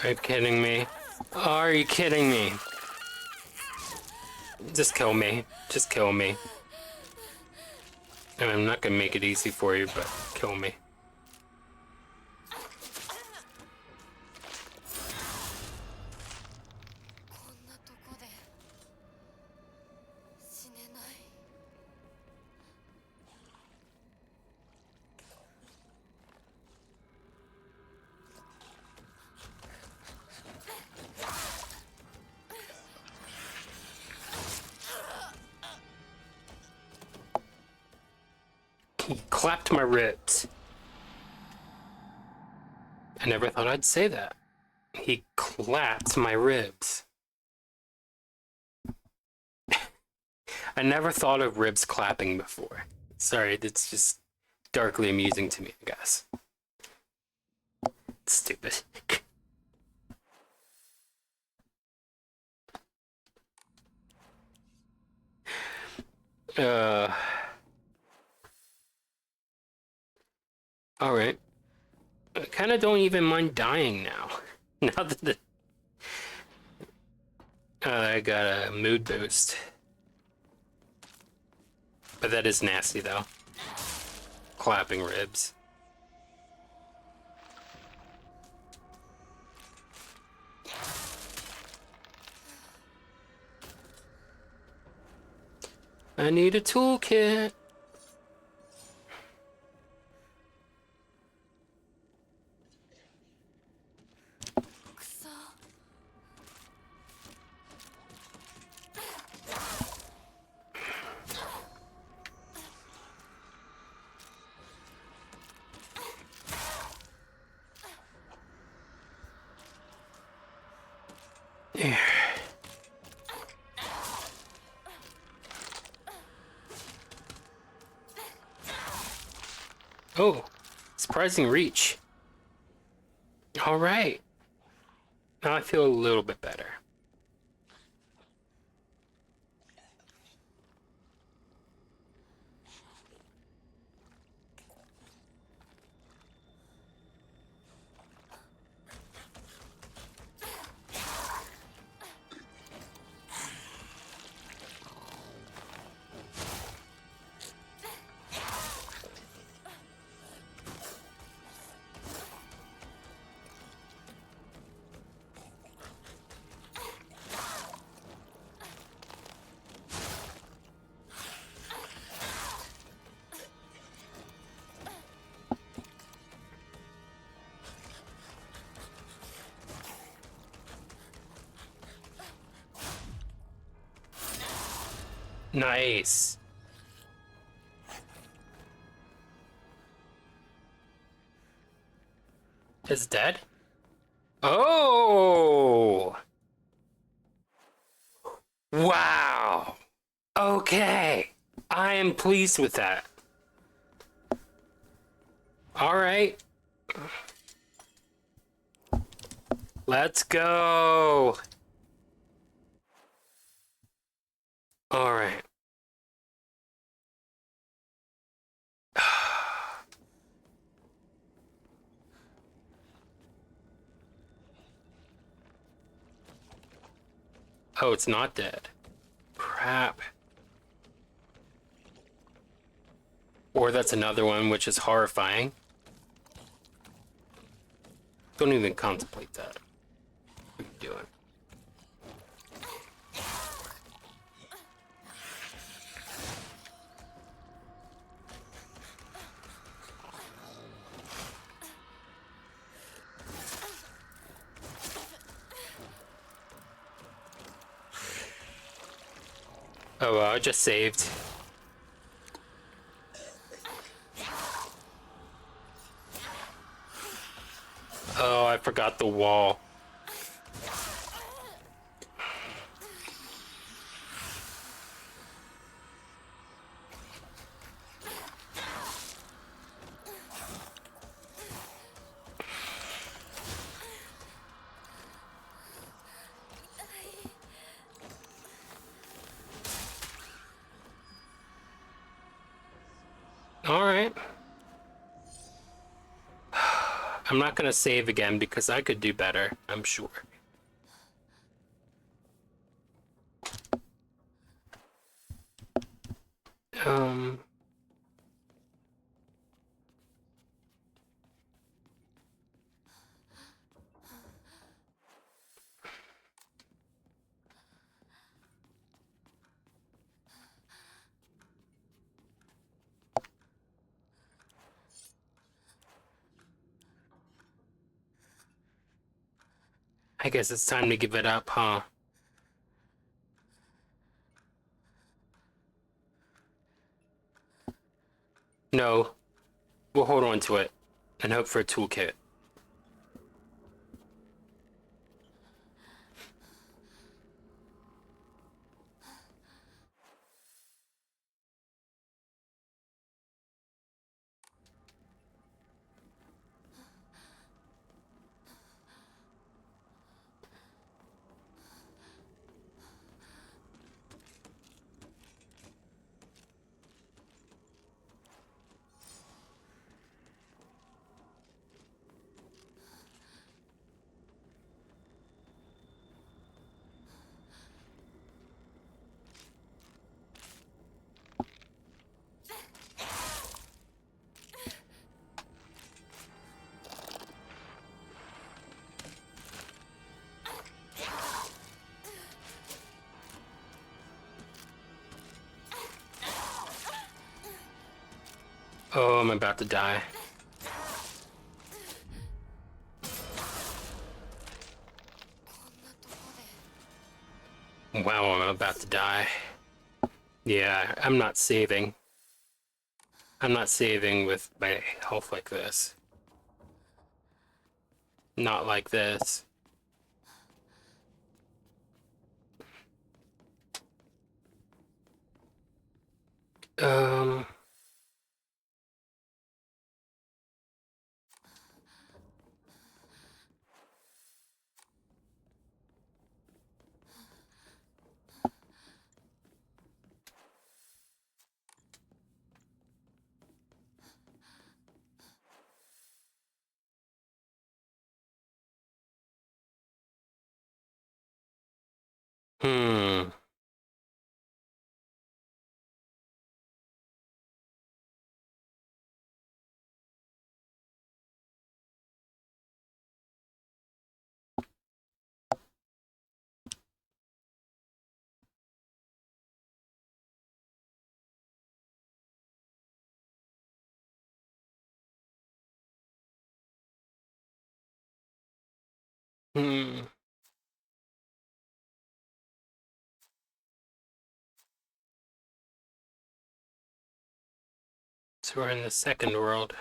Are you kidding me? Are you kidding me? Just kill me. Just kill me. And I'm not gonna make it easy for you, but kill me. He clapped my ribs. I never thought I'd say that. He clapped my ribs. I never thought of ribs clapping before. Sorry, it's just darkly amusing to me, I guess. It's stupid. Alright. I kinda don't even mind dying now. Now that I got a mood boost. But that is nasty, though. Clapping ribs. I need a toolkit. There. Oh, surprising reach. All right. Now I feel a little bit better. Nice. It's dead? Oh! Wow! Okay. I am pleased with that. Alright. Let's go! Alright. Oh, it's not dead. Crap. Or that's another one, which is horrifying. Don't even contemplate that. What are you doing? Oh, I just saved. Oh, I forgot the wall. Alright. I'm not gonna save again because I could do better, I'm sure. I guess it's time to give it up, huh? No, we'll hold on to it and hope for a toolkit. Oh, I'm about to die. Wow, I'm about to die. Yeah, I'm not saving. I'm not saving with my health like this. Not like this. Um... Hmm. Hmm. So we're in the second world.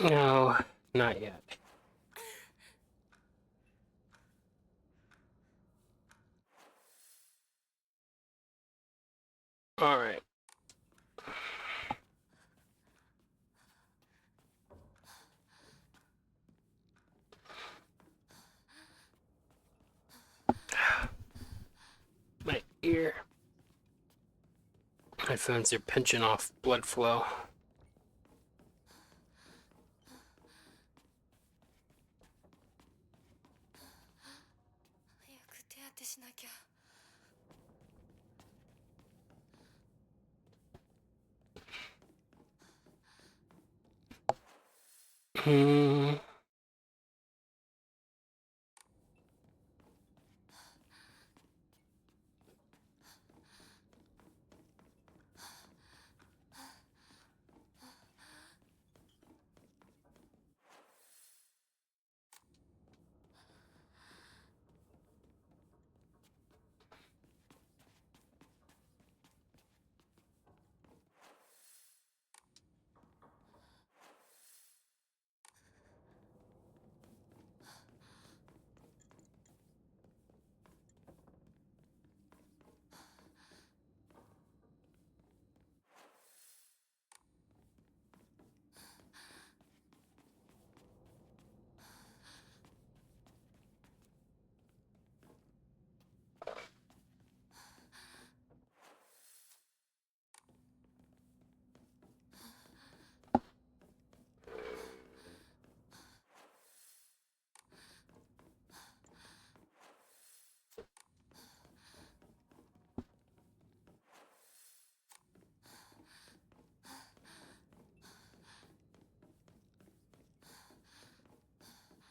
No, not yet. All right. My ear. My phones are pinching off blood flow. 早く手当てしなきゃ。Hmm.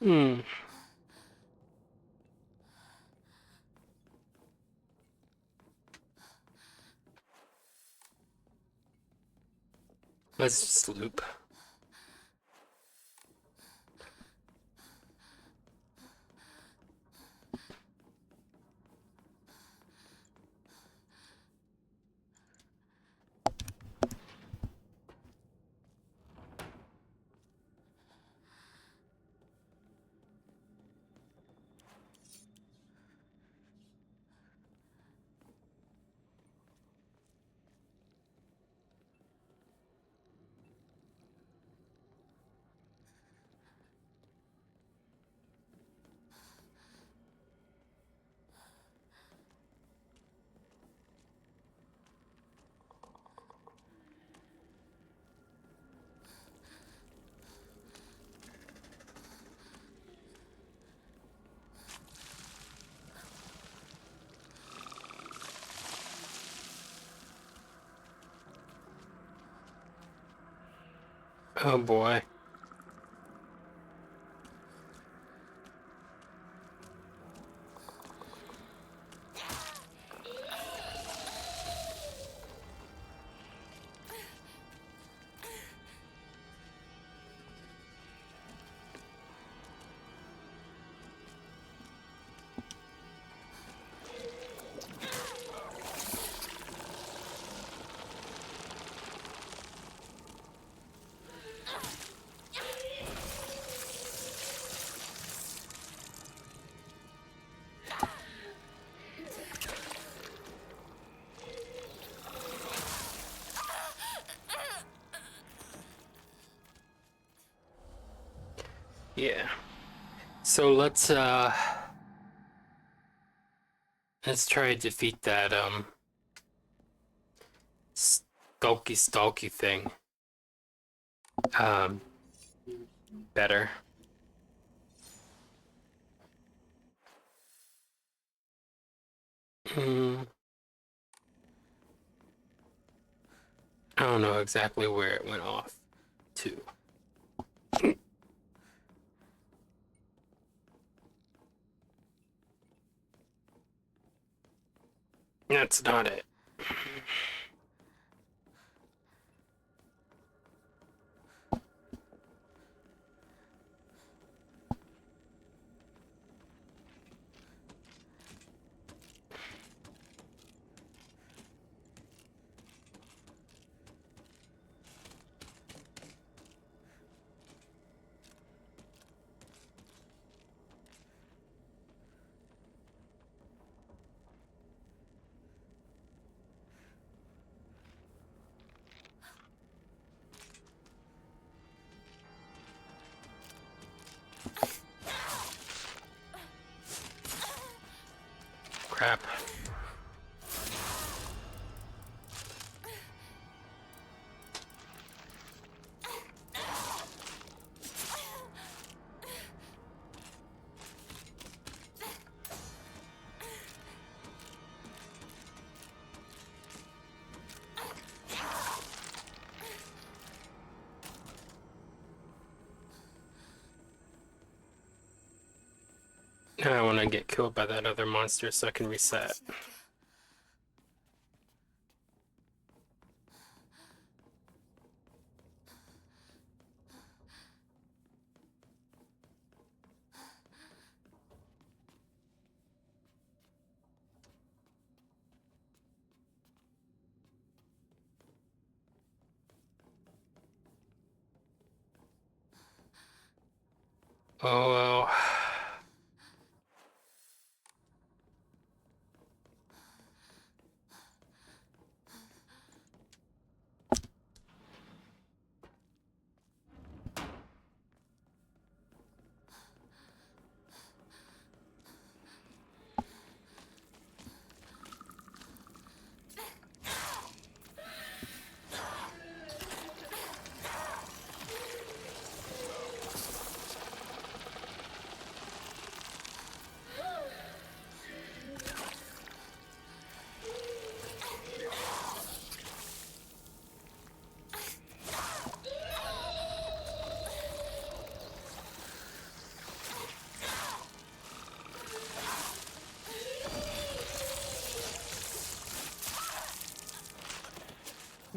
Hmm. Let's just loop. Oh boy. Yeah. So let's try to defeat that stalky thing. Um better. Hmm. I don't know exactly where it went off to. That's not it. Crap. Now I want to get killed by that other monster so I can reset. Oh well.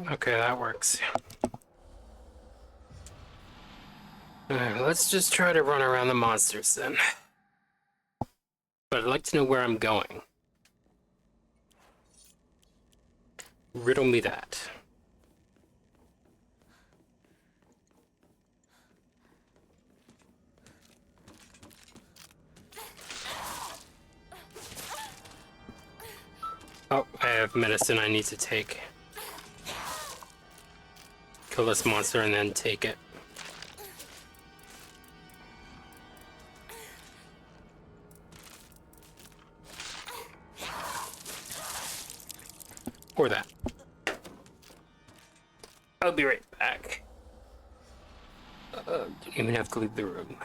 Okay, that works. Alright, let's just try to run around the monsters then. But I'd like to know where I'm going. Riddle me that. Oh, I have medicine I need to take. Kill this monster and then take it. Or that. I'll be right back. Don't even have to leave the room.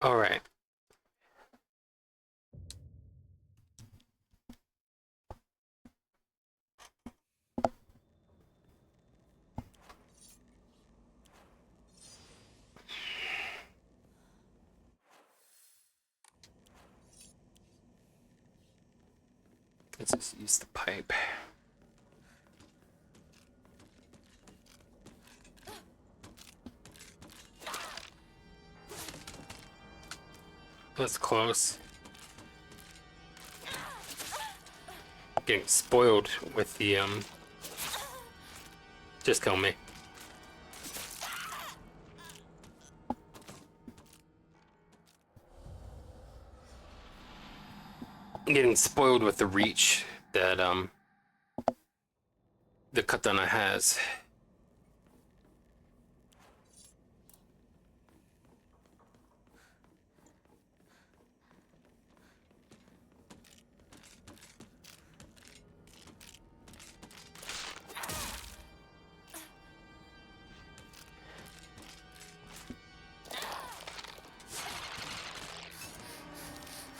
Alright. Let's just use the pipe. That's close. Getting spoiled with the, Just kill me. Getting spoiled with the reach that, the katana has.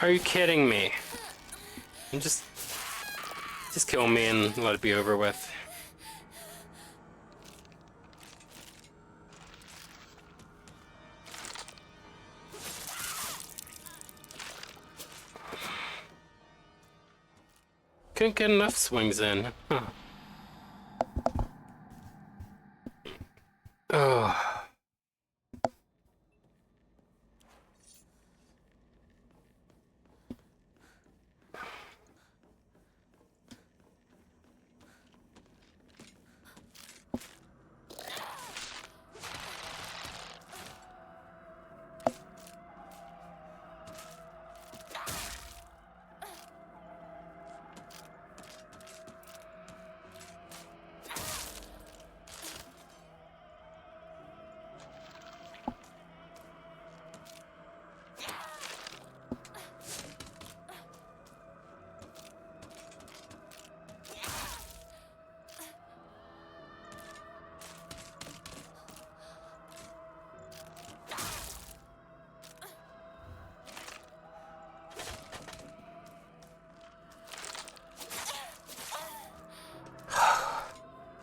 Are you kidding me? Just kill me and let it be over with. Couldn't get enough swings in. Huh. Oh.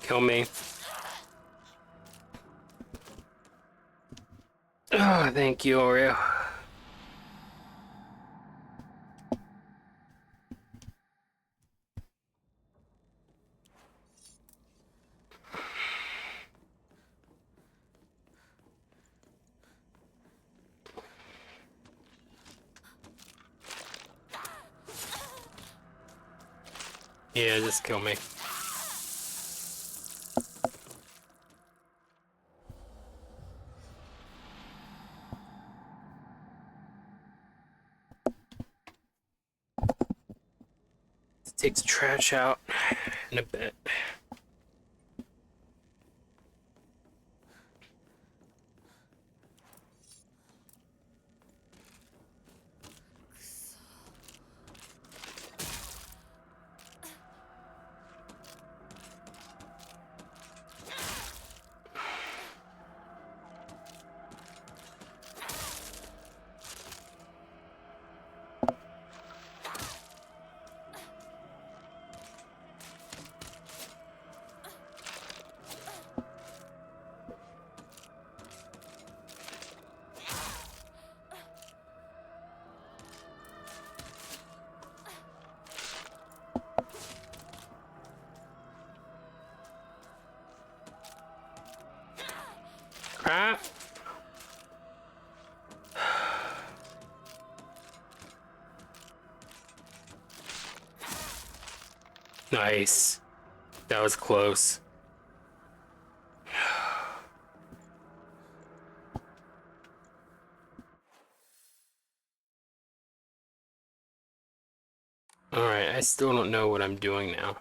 Kill me. Oh, thank you, Oreo. Yeah, just kill me. Takes trash out in a bit. Crap. Nice. That was close. Alright, I still don't know what I'm doing now.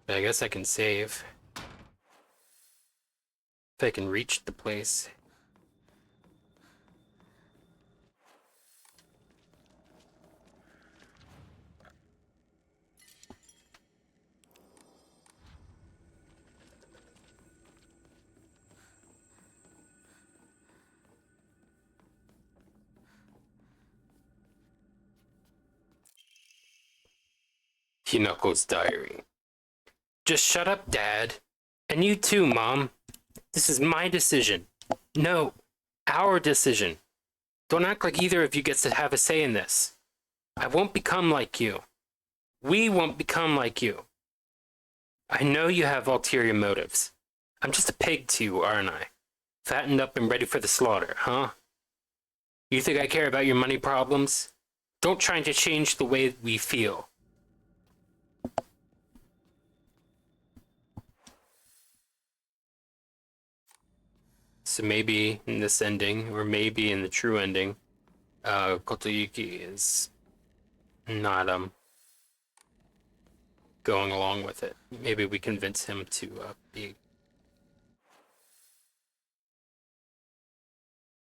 But I guess I can save. If I can reach the place. Hinoko's diary. Just shut up, Dad. And you too, Mom. This is my decision. No, our decision. Don't act like either of you gets to have a say in this. I won't become like you. We won't become like you. I know you have ulterior motives. I'm just a pig to you, aren't I? Fattened up and ready for the slaughter, huh? You think I care about your money problems? Don't try to change the way we feel. So maybe in this ending, or maybe in the true ending, Kotoyuki is not going along with it. Maybe we convince him to be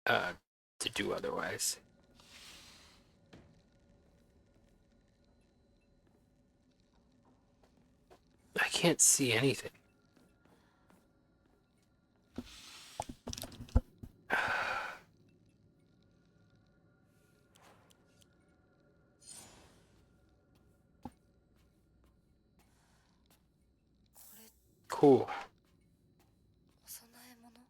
to do otherwise. I can't see anything. Cool. お供え物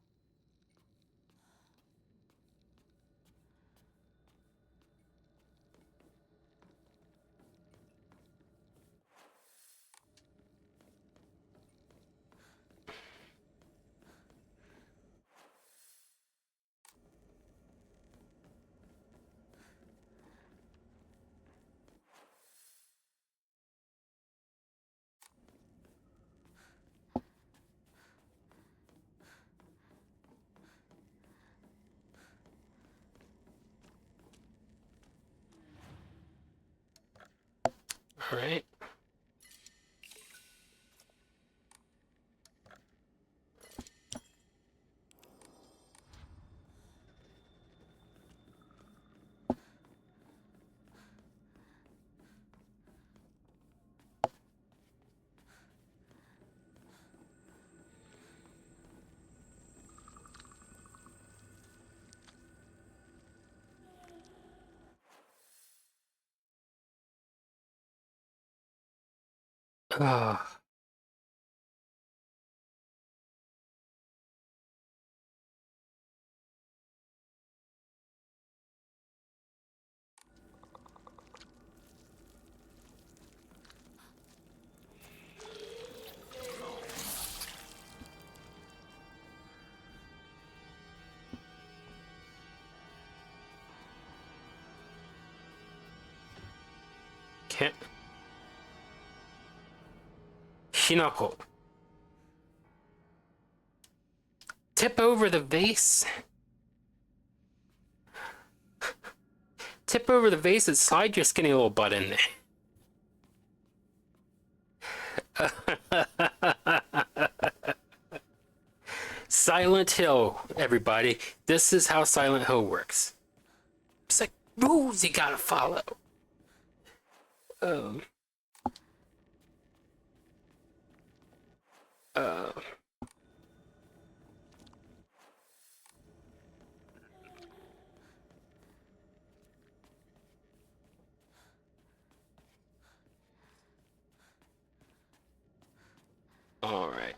All right. Ah. Can't. Hinako. Tip over the vase. Tip over the vase and slide your skinny little butt in there. Silent Hill, everybody. This is how Silent Hill works. It's like rules you gotta follow. Um. All right.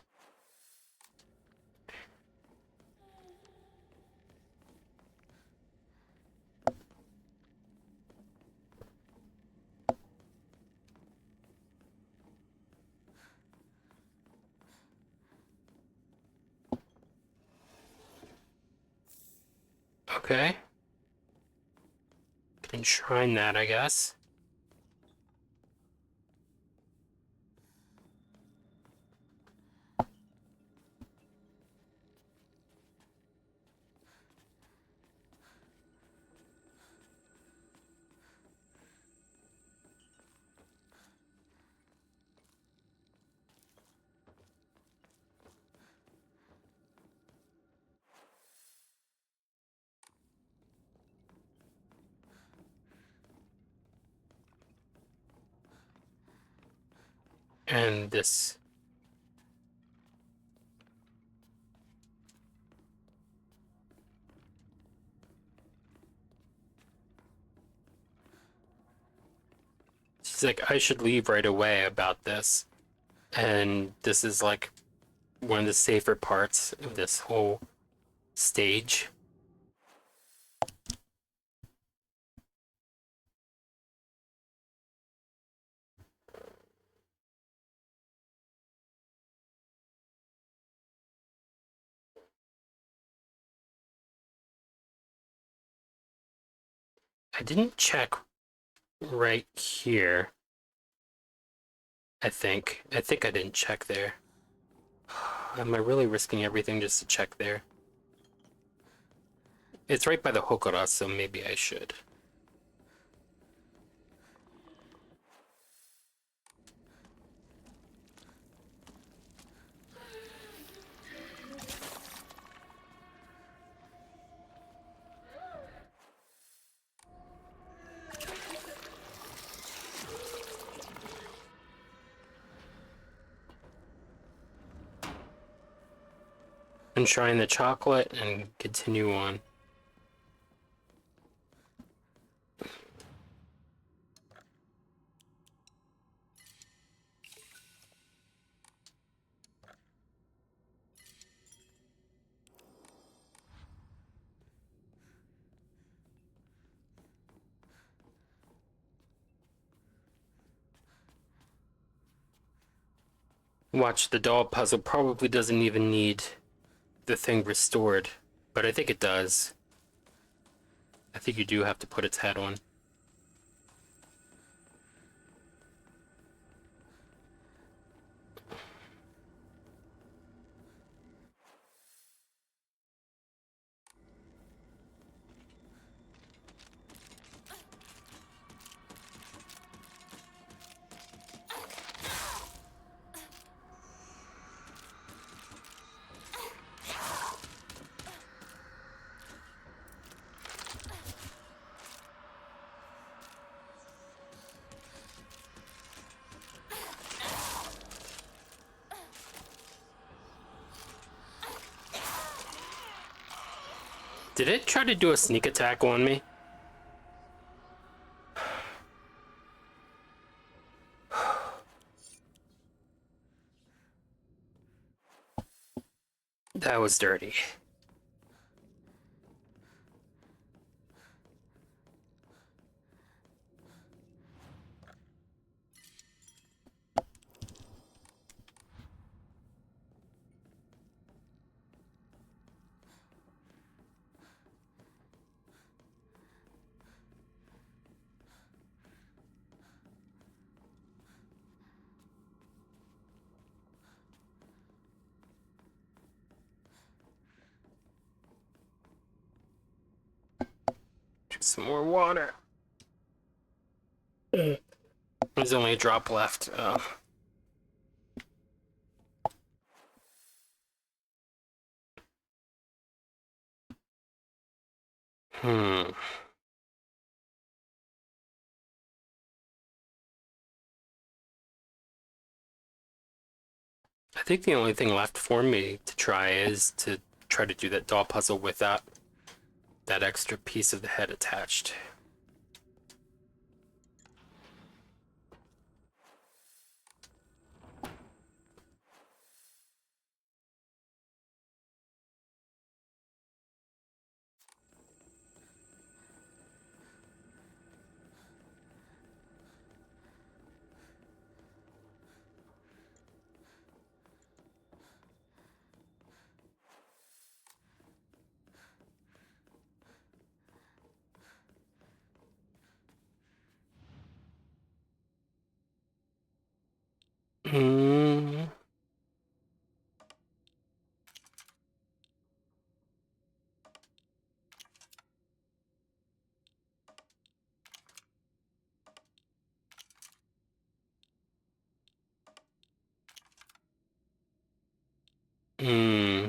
Okay. Enshrine that, I guess. And this. She's like, I should leave right away about this. And this is like one of the safer parts of this whole stage. I didn't check right here. I think I didn't check there. Am I really risking everything just to check there? It's right by the Hokora, so maybe I should. Enshrine the chocolate and continue on. Watch, the doll puzzle probably doesn't even need the thing restored, but I think it does. I think you do have to put its head on. Did it try to do a sneak attack on me? That was dirty. Some more water. There's only a drop left. Hmm. I think the only thing left for me to try is to try to do that doll puzzle without that extra piece of the head attached. Hmm. Hmm.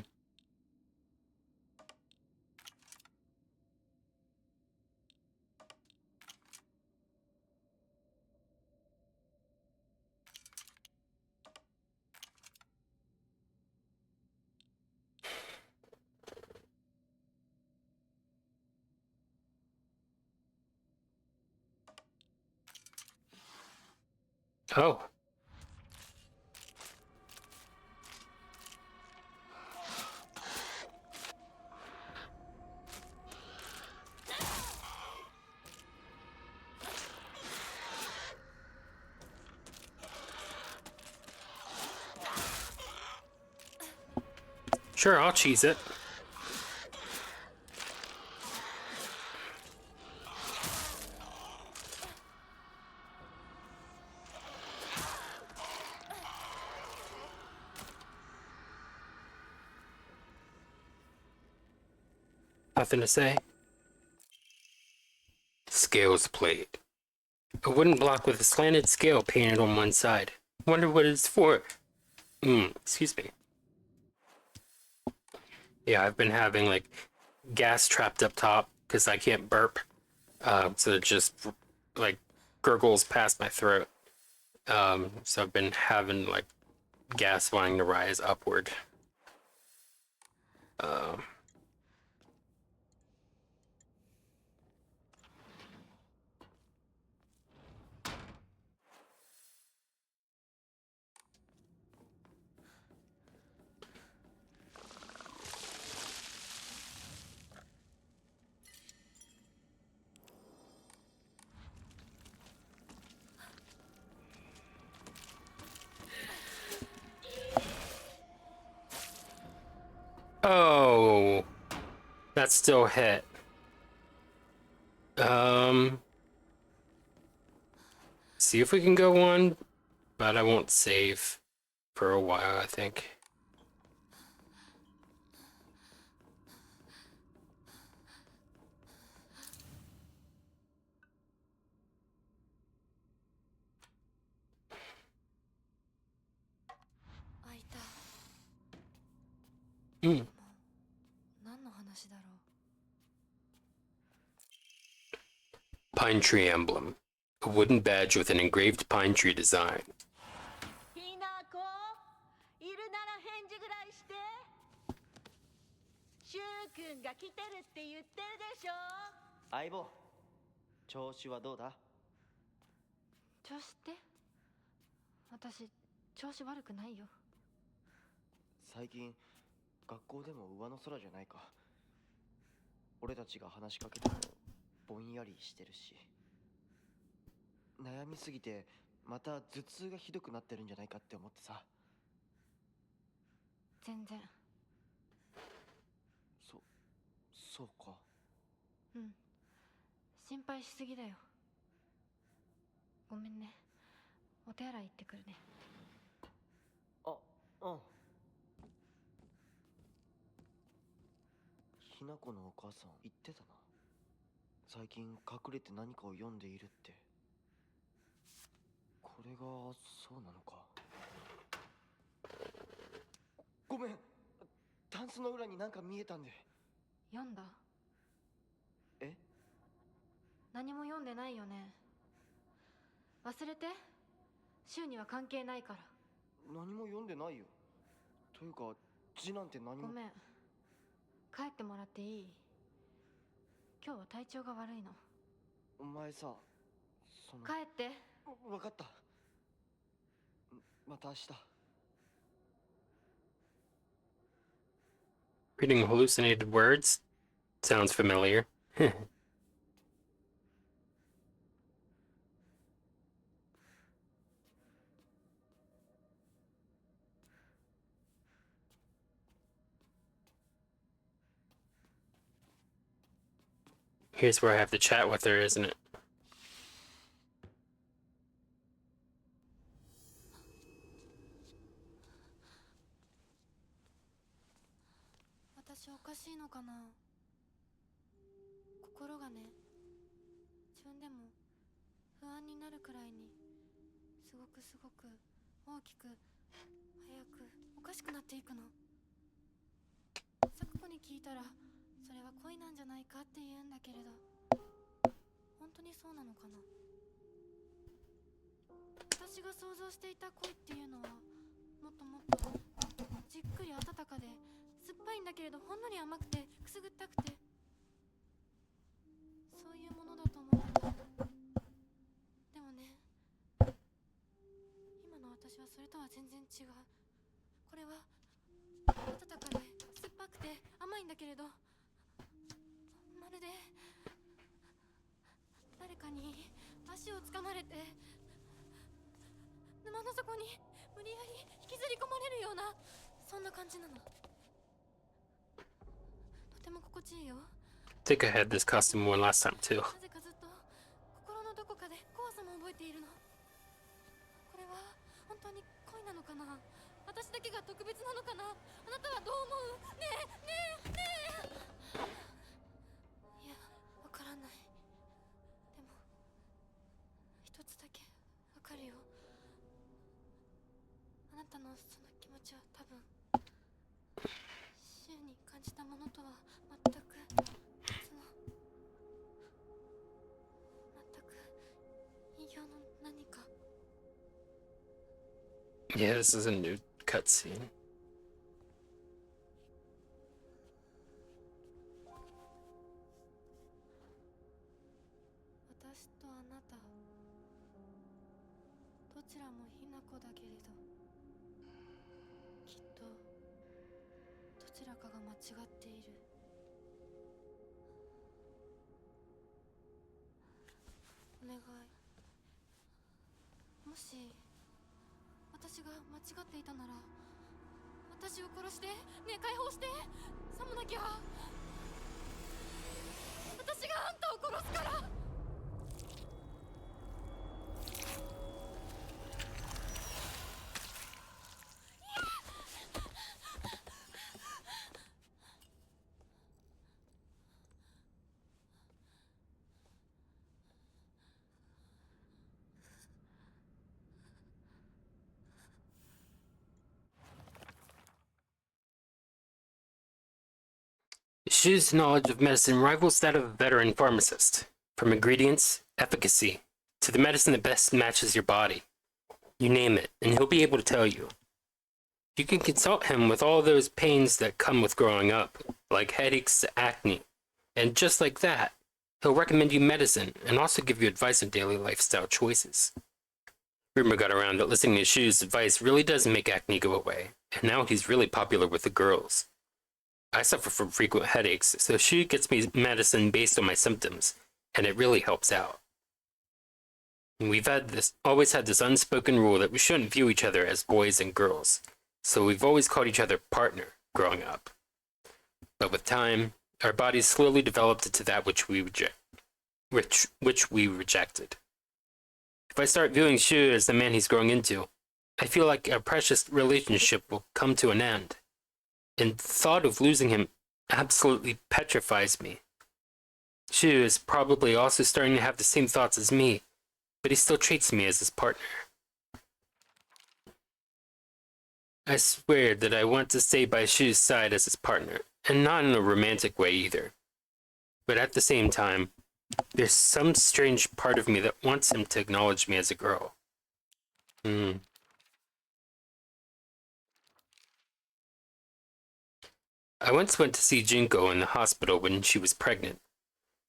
Oh. Sure, I'll cheese it. Nothing to say. Scales plate. A wooden block with a slanted scale painted on one side. Wonder what it's for. Excuse me. Yeah, I've been having like gas trapped up top because I can't burp. So it just like gurgles past my throat. So I've been having like gas wanting to rise upward. Um, oh, that still hit. See if we can go on, but I won't save for a while, I think. Hmm. 何の話だろう。 Pine tree emblem. A wooden badge with an engraved pine tree design. ひなこいるなら返事ぐらいして。シュウくんが来てるって言ってるでしょ。相棒、調子はどうだ？調子って？私調子悪くないよ。最近学校でも上の空じゃないか。俺たちが話しかけてもぼんやりしてるし、悩みすぎてまた頭痛がひどくなってるんじゃないかって思ってさ。全然。そうか。うん。心配しすぎだよ。ごめんね。お手洗い行ってくるね。あ、うん。ひなこのお母さん言ってたな。最近隠れて何かを読んでいるって。これがそうなのか。ごめん、タンスの裏になんか見えたんで。読んだ？え？何も読んでないよね。忘れて。週には関係ないから。何も読んでないよ。というか字なんて何も。ごめん、帰ってもらっていい？今日は体調が悪いの。お前さ、その。帰って。分かった。また明日。 Reading hallucinated words? Sounds familiar. Here's where I have to chat with her, isn't it? 私おかしいのかな。心がね、自分でも不安になるくらいにすごく大きく早くおかしくなっていくの。咲子に聞いたらそれは恋なんじゃないかって言うんだけれど、本当にそうなのかな。私が想像していた恋っていうのはもっともっとじっくり温かで酸っぱいんだけれど、ほんのり甘くてくすぐったくて、そういうものだと思ってた。でもね、今の私はそれとは全然違う。これは温かで酸っぱくて甘いんだけれど、まるで誰かに足をつかまれて沼の底に無理やり引きずり込まれるような、そんな感じなの。とても心地いいよ。I think I had this costume one last time too. なぜかずっと心のどこかで怖さも覚えているの。これは本当に恋なのかな。私だけが特別なのかな。あなたはどう思う？ねえ。いや、わからない。でも一つだけわかるよ。あなたのその気持ちは多分週に感じたものとは全く別の、全く異形の何か。 Yeah, this is a new cutscene. 私とあなた、どちらもひな子だけれど、きっとどちらかが間違っている。お願い、もし私が間違っていたなら私を殺して、ねえ解放して。さもなきゃ私があんたを殺すから。Shu's knowledge of medicine rivals that of a veteran pharmacist. From ingredients, efficacy, to the medicine that best matches your body. You name it, and he'll be able to tell you. You can consult him with all those pains that come with growing up, like headaches, acne. And just like that, he'll recommend you medicine and also give you advice on daily lifestyle choices. Rumor got around that listening to Shu's advice really does make acne go away, and now he's really popular with the girls. I suffer from frequent headaches, so Shu gets me medicine based on my symptoms, and it really helps out. And we've always had this unspoken rule that we shouldn't view each other as boys and girls, so we've always called each other partner growing up. But with time, our bodies slowly developed into that which we rejected. If I start viewing Shu as the man he's growing into, I feel like our precious relationship will come to an end. And the thought of losing him absolutely petrifies me. Shu is probably also starting to have the same thoughts as me, but he still treats me as his partner. I swear that I want to stay by Shu's side as his partner, and not in a romantic way either. But at the same time, there's some strange part of me that wants him to acknowledge me as a girl. I once went to see Junko in the hospital when she was pregnant.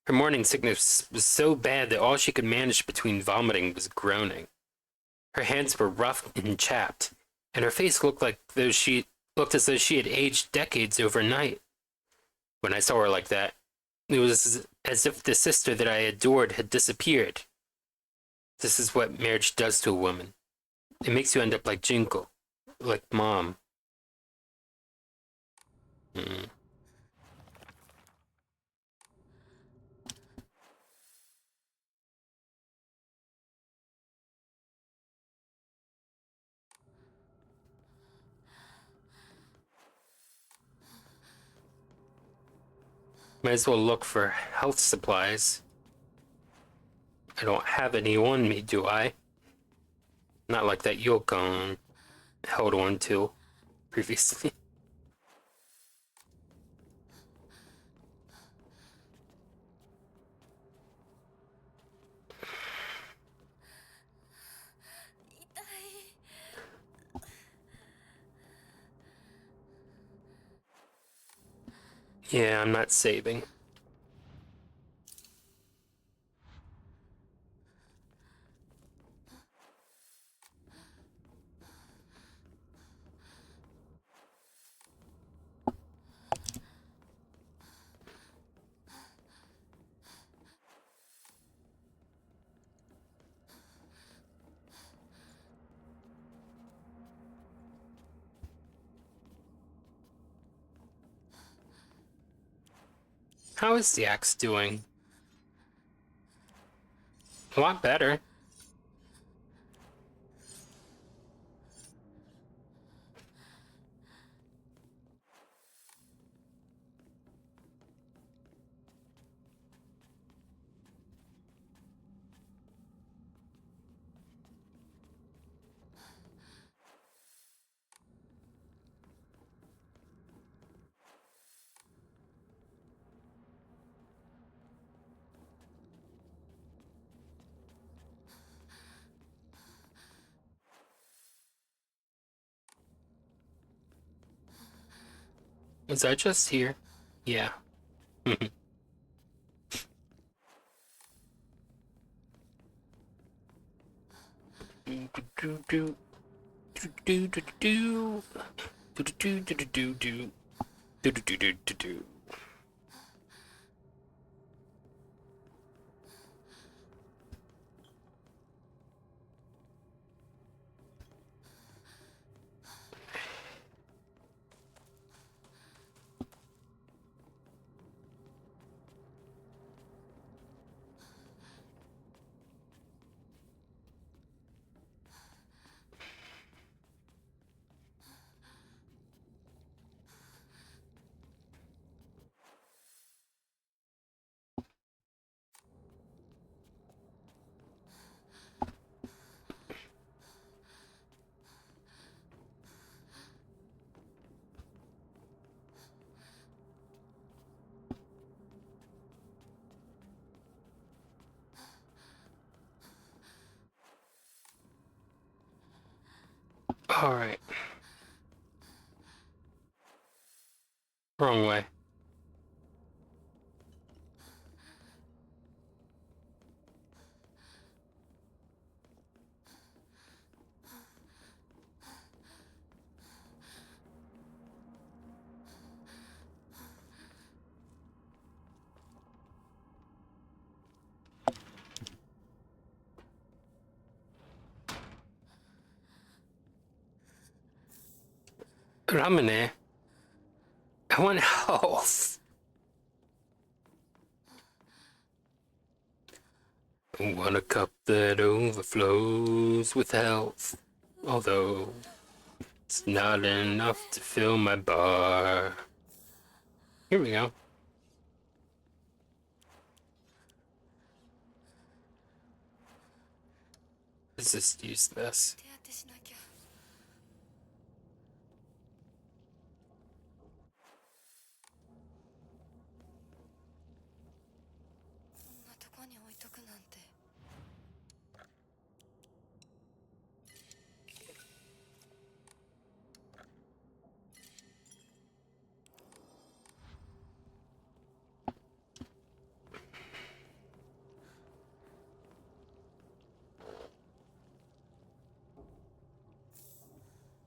Her morning sickness was so bad that all she could manage between vomiting was groaning. Her hands were rough and chapped, and her face looked as though she had aged decades overnight. When I saw her like that, it was as if the sister that I adored had disappeared. This is what marriage does to a woman. It makes you end up like Junko, like Mom. Might as well look for health supplies. I don't have any on me, do I? Not like that Yukon held on to previously. Yeah, I'm not saving. How is the axe doing? A lot better. Was that just here? Yeah. All right. Wrong way. Ramune, I want health. I want a cup that overflows with health. Although it's not enough to fill my bar. Here we go. just use this. 手当てしなきゃ。こんなとこに置いとくなんて。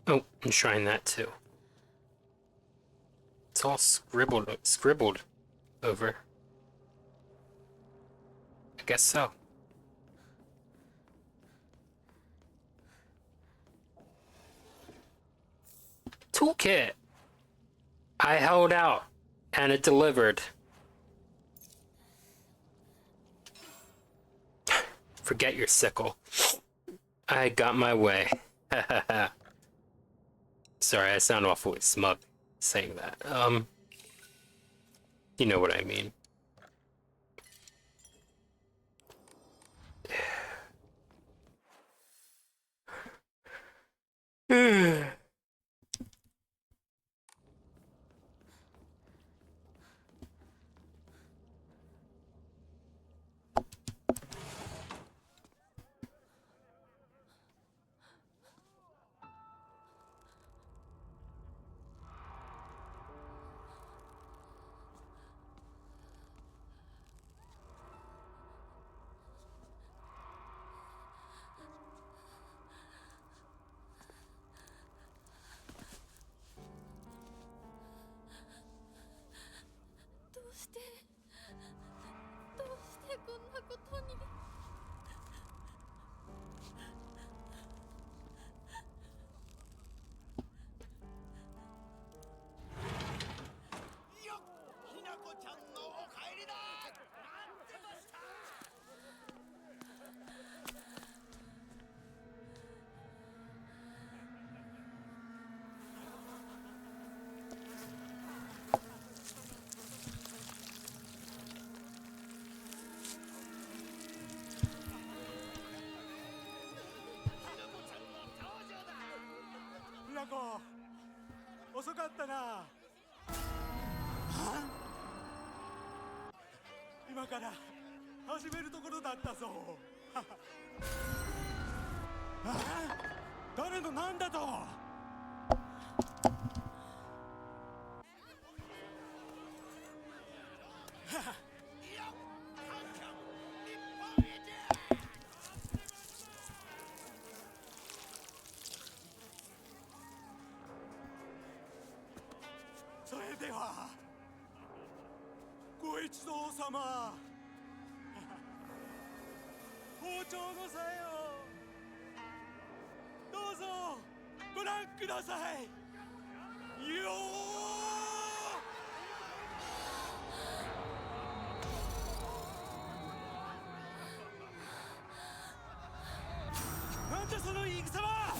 Oh, enshrine that too. It's all scribbled over. I guess so. Toolkit! I held out, and it delivered. Forget your sickle. I got my way. Sorry, I sound awfully smug saying that. You know what I mean.どうしてこんなことに。よっ、ひなこちゃんのお帰りだ。待ってました。ひなこ、遅かったな。今から始めるところだったぞ。誰のなんだと。それではご一同様、包丁のさえをどうぞご覧くださいよー。なんだその言い草は。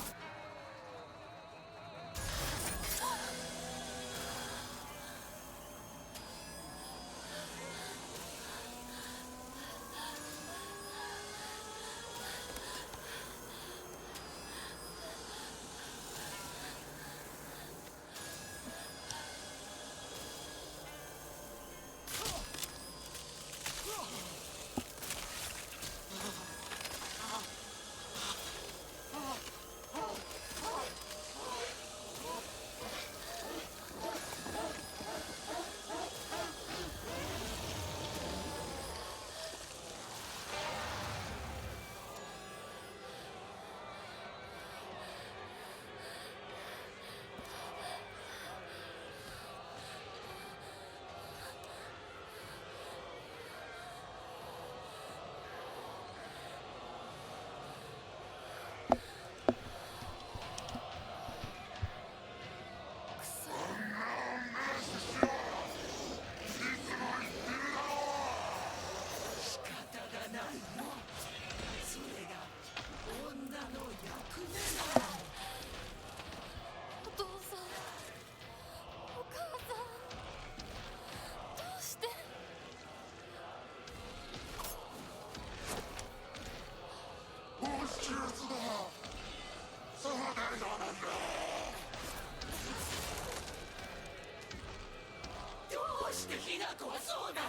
子はそうなの。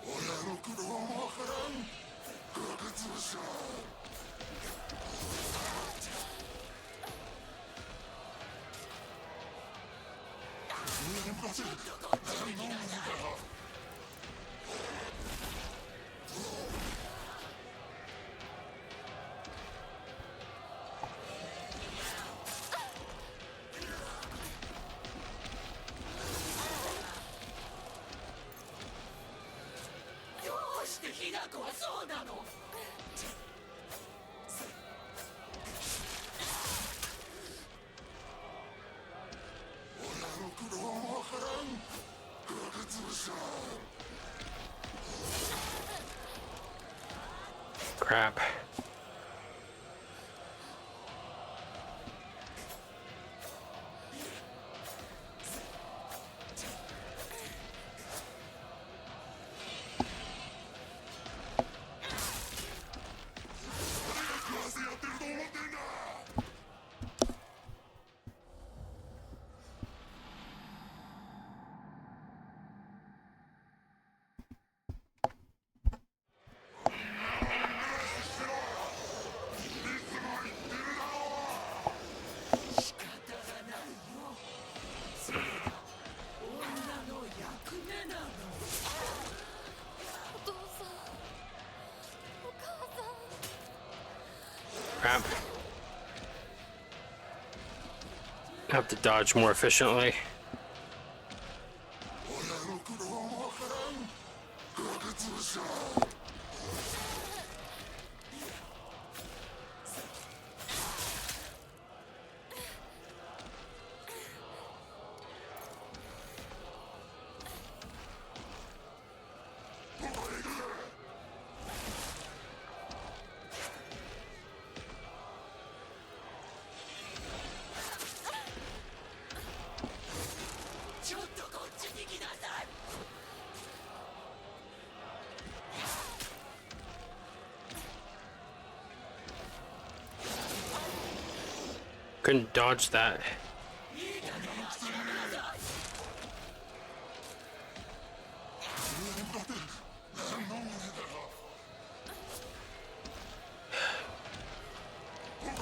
親の苦労もわからん。確実者。ちょっとこっちに来なさい。どうしてひな子はそうなの。親の苦労もわからん。確実者。Crap. Crap. Have to dodge more efficiently. Couldn't dodge that.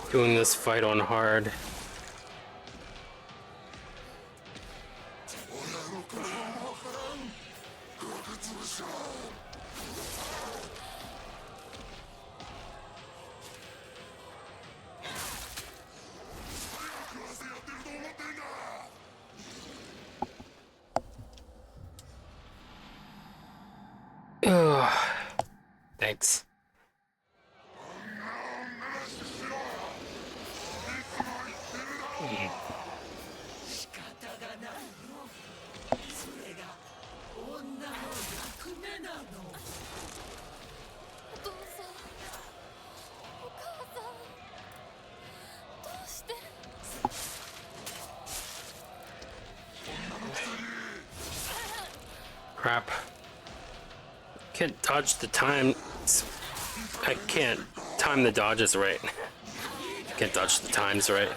Doing this fight on hard. Ugh. Thanks. Crap. Can't dodge the time. I can't time the dodges right. Can't dodge the times right.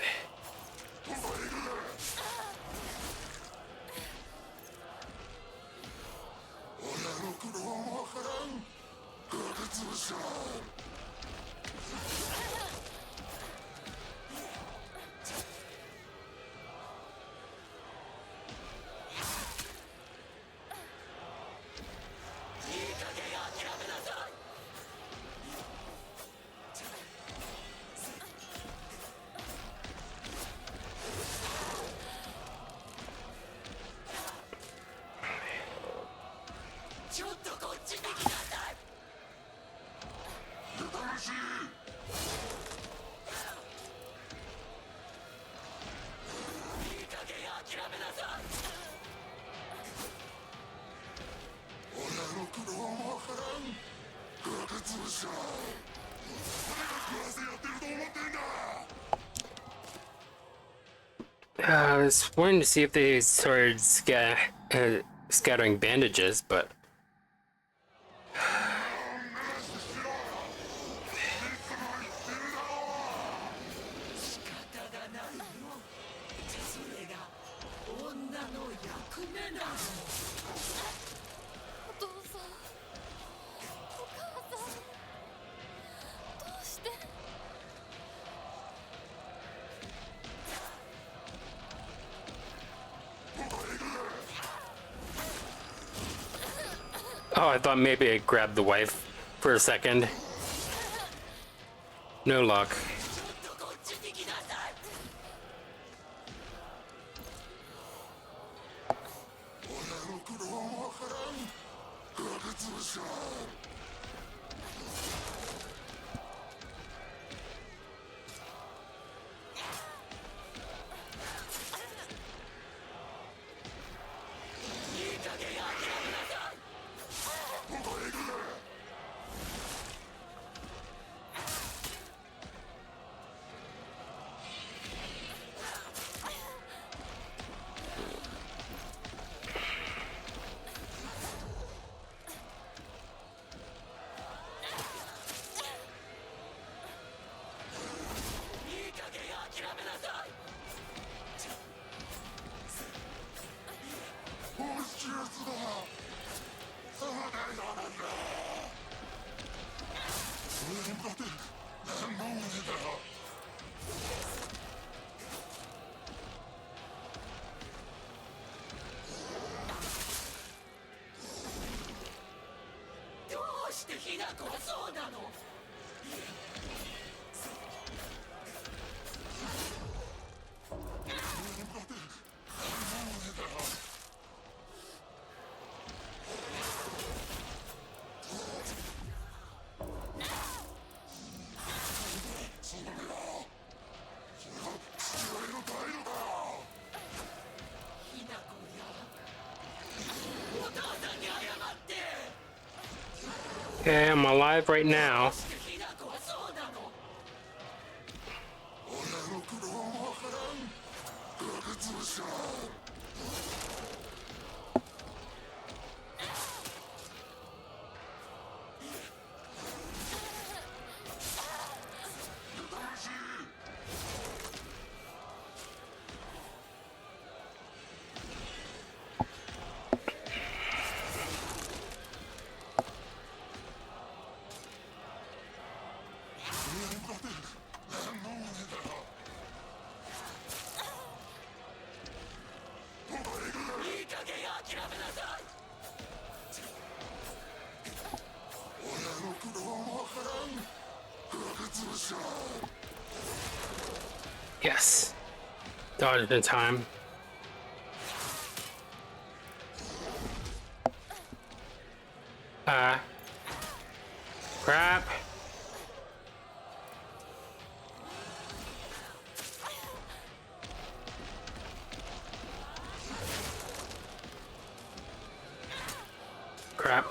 I was wanting to see if they started scattering bandages, but oh, I thought maybe I grabbed the wife for a second. No luck. Okay, I'm alive right now. Yes. Dodged in time. Crap. Crap.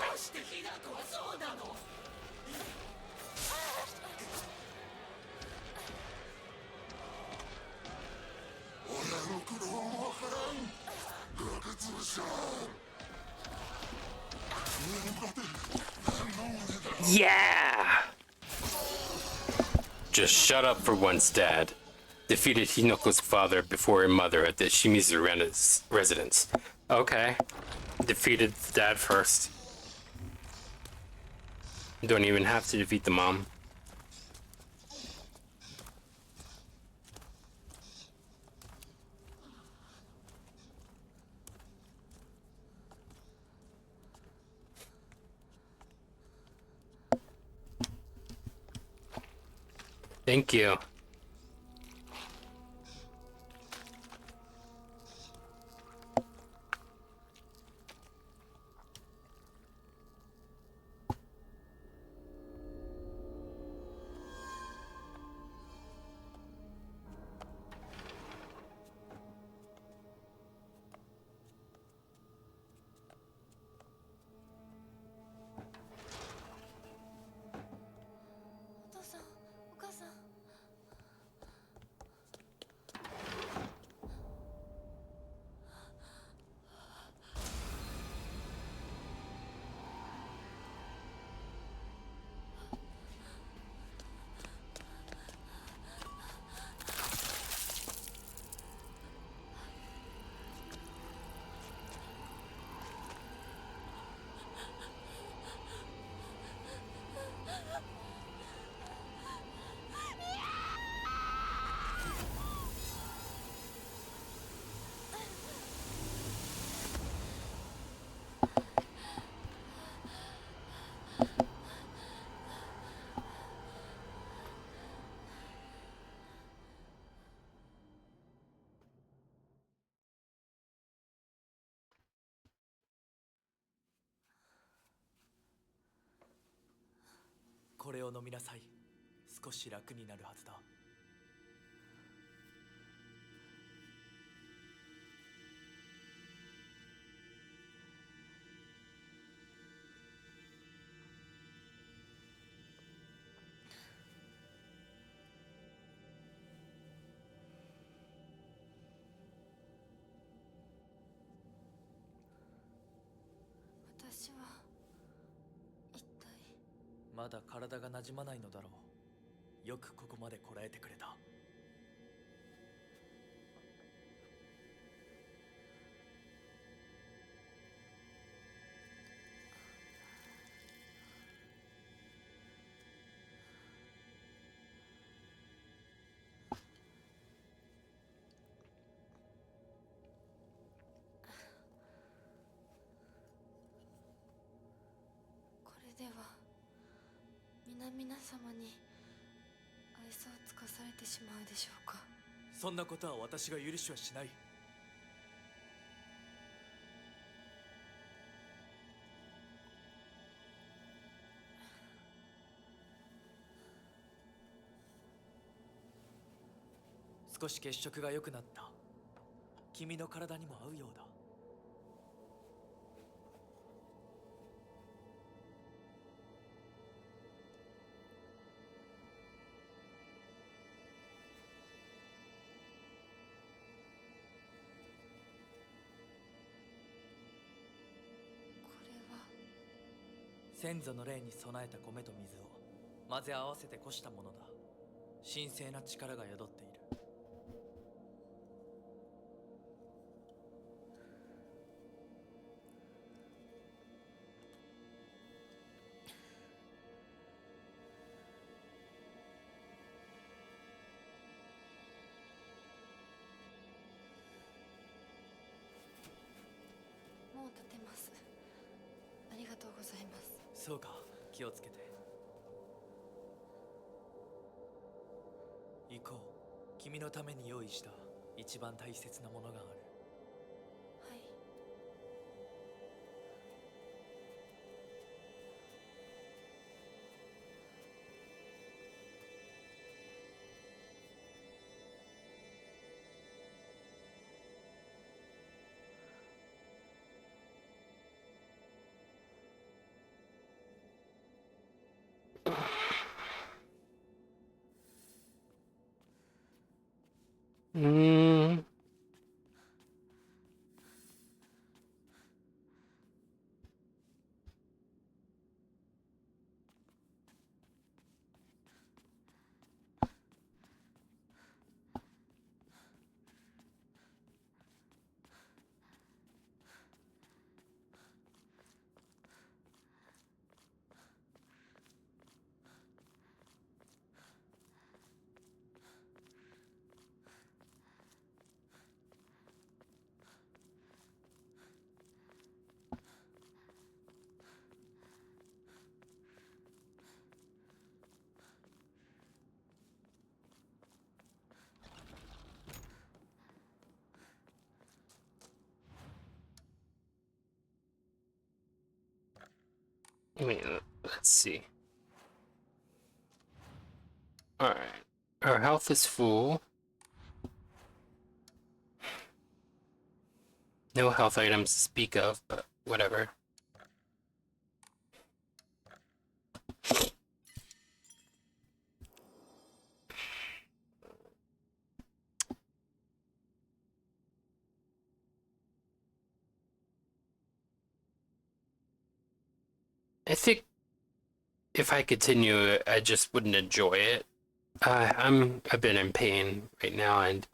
Yeah! Just shut up for once, Dad. Defeated Hinoko's father before her mother at the Shimizu residence. Okay. Defeated Dad first. Don't even have to defeat the mom. Thank you. れを飲みなさい。少し楽になるはずだ。私は一体。まだ体が馴染まないのだろう。よくここまでこらえてくれた。これでは皆様に愛想をつかされてしまうでしょうか。そんなことは私が許しはしない。少し血色が良くなった。君の体にも合うようだ。これは。先祖の霊に備えた米と水を混ぜ合わせてこしたものだ。神聖な力が宿っている。もう立てます。ありがとうございます。そうか、気をつけて。行こう。君のために用意した一番大切なものがある。はい。Mm. Wait, let's see. Alright. Our health is full. No health items to speak of, but whatever. I think if I continue, I just wouldn't enjoy it. I've been in pain right now, and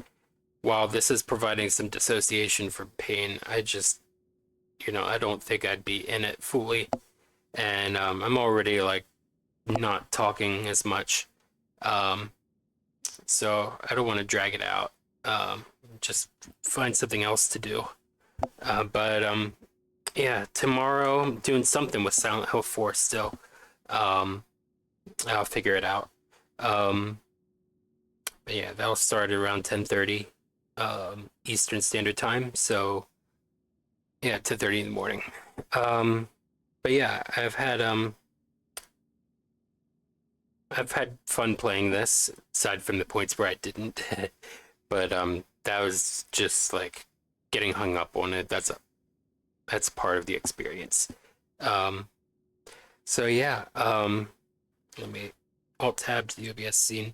while this is providing some dissociation from pain, I just, I don't think I'd be in it fully. And I'm already like not talking as much, so I don't want to drag it out. Just find something else to do. But yeah, tomorrow I'm doing something with Silent Hill 4 still. I'll figure it out. But yeah, that'll start around 10:30 Eastern Standard Time. So yeah, 10:30 in the morning. But yeah, I've had I've had fun playing this, aside from the points where I didn't. But that was just like getting hung up on it. That's part of the experience. Um, so yeah, let me alt tab to the OBS scene.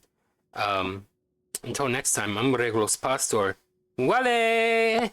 Until next time, I'm Regulus Pastor. Wale!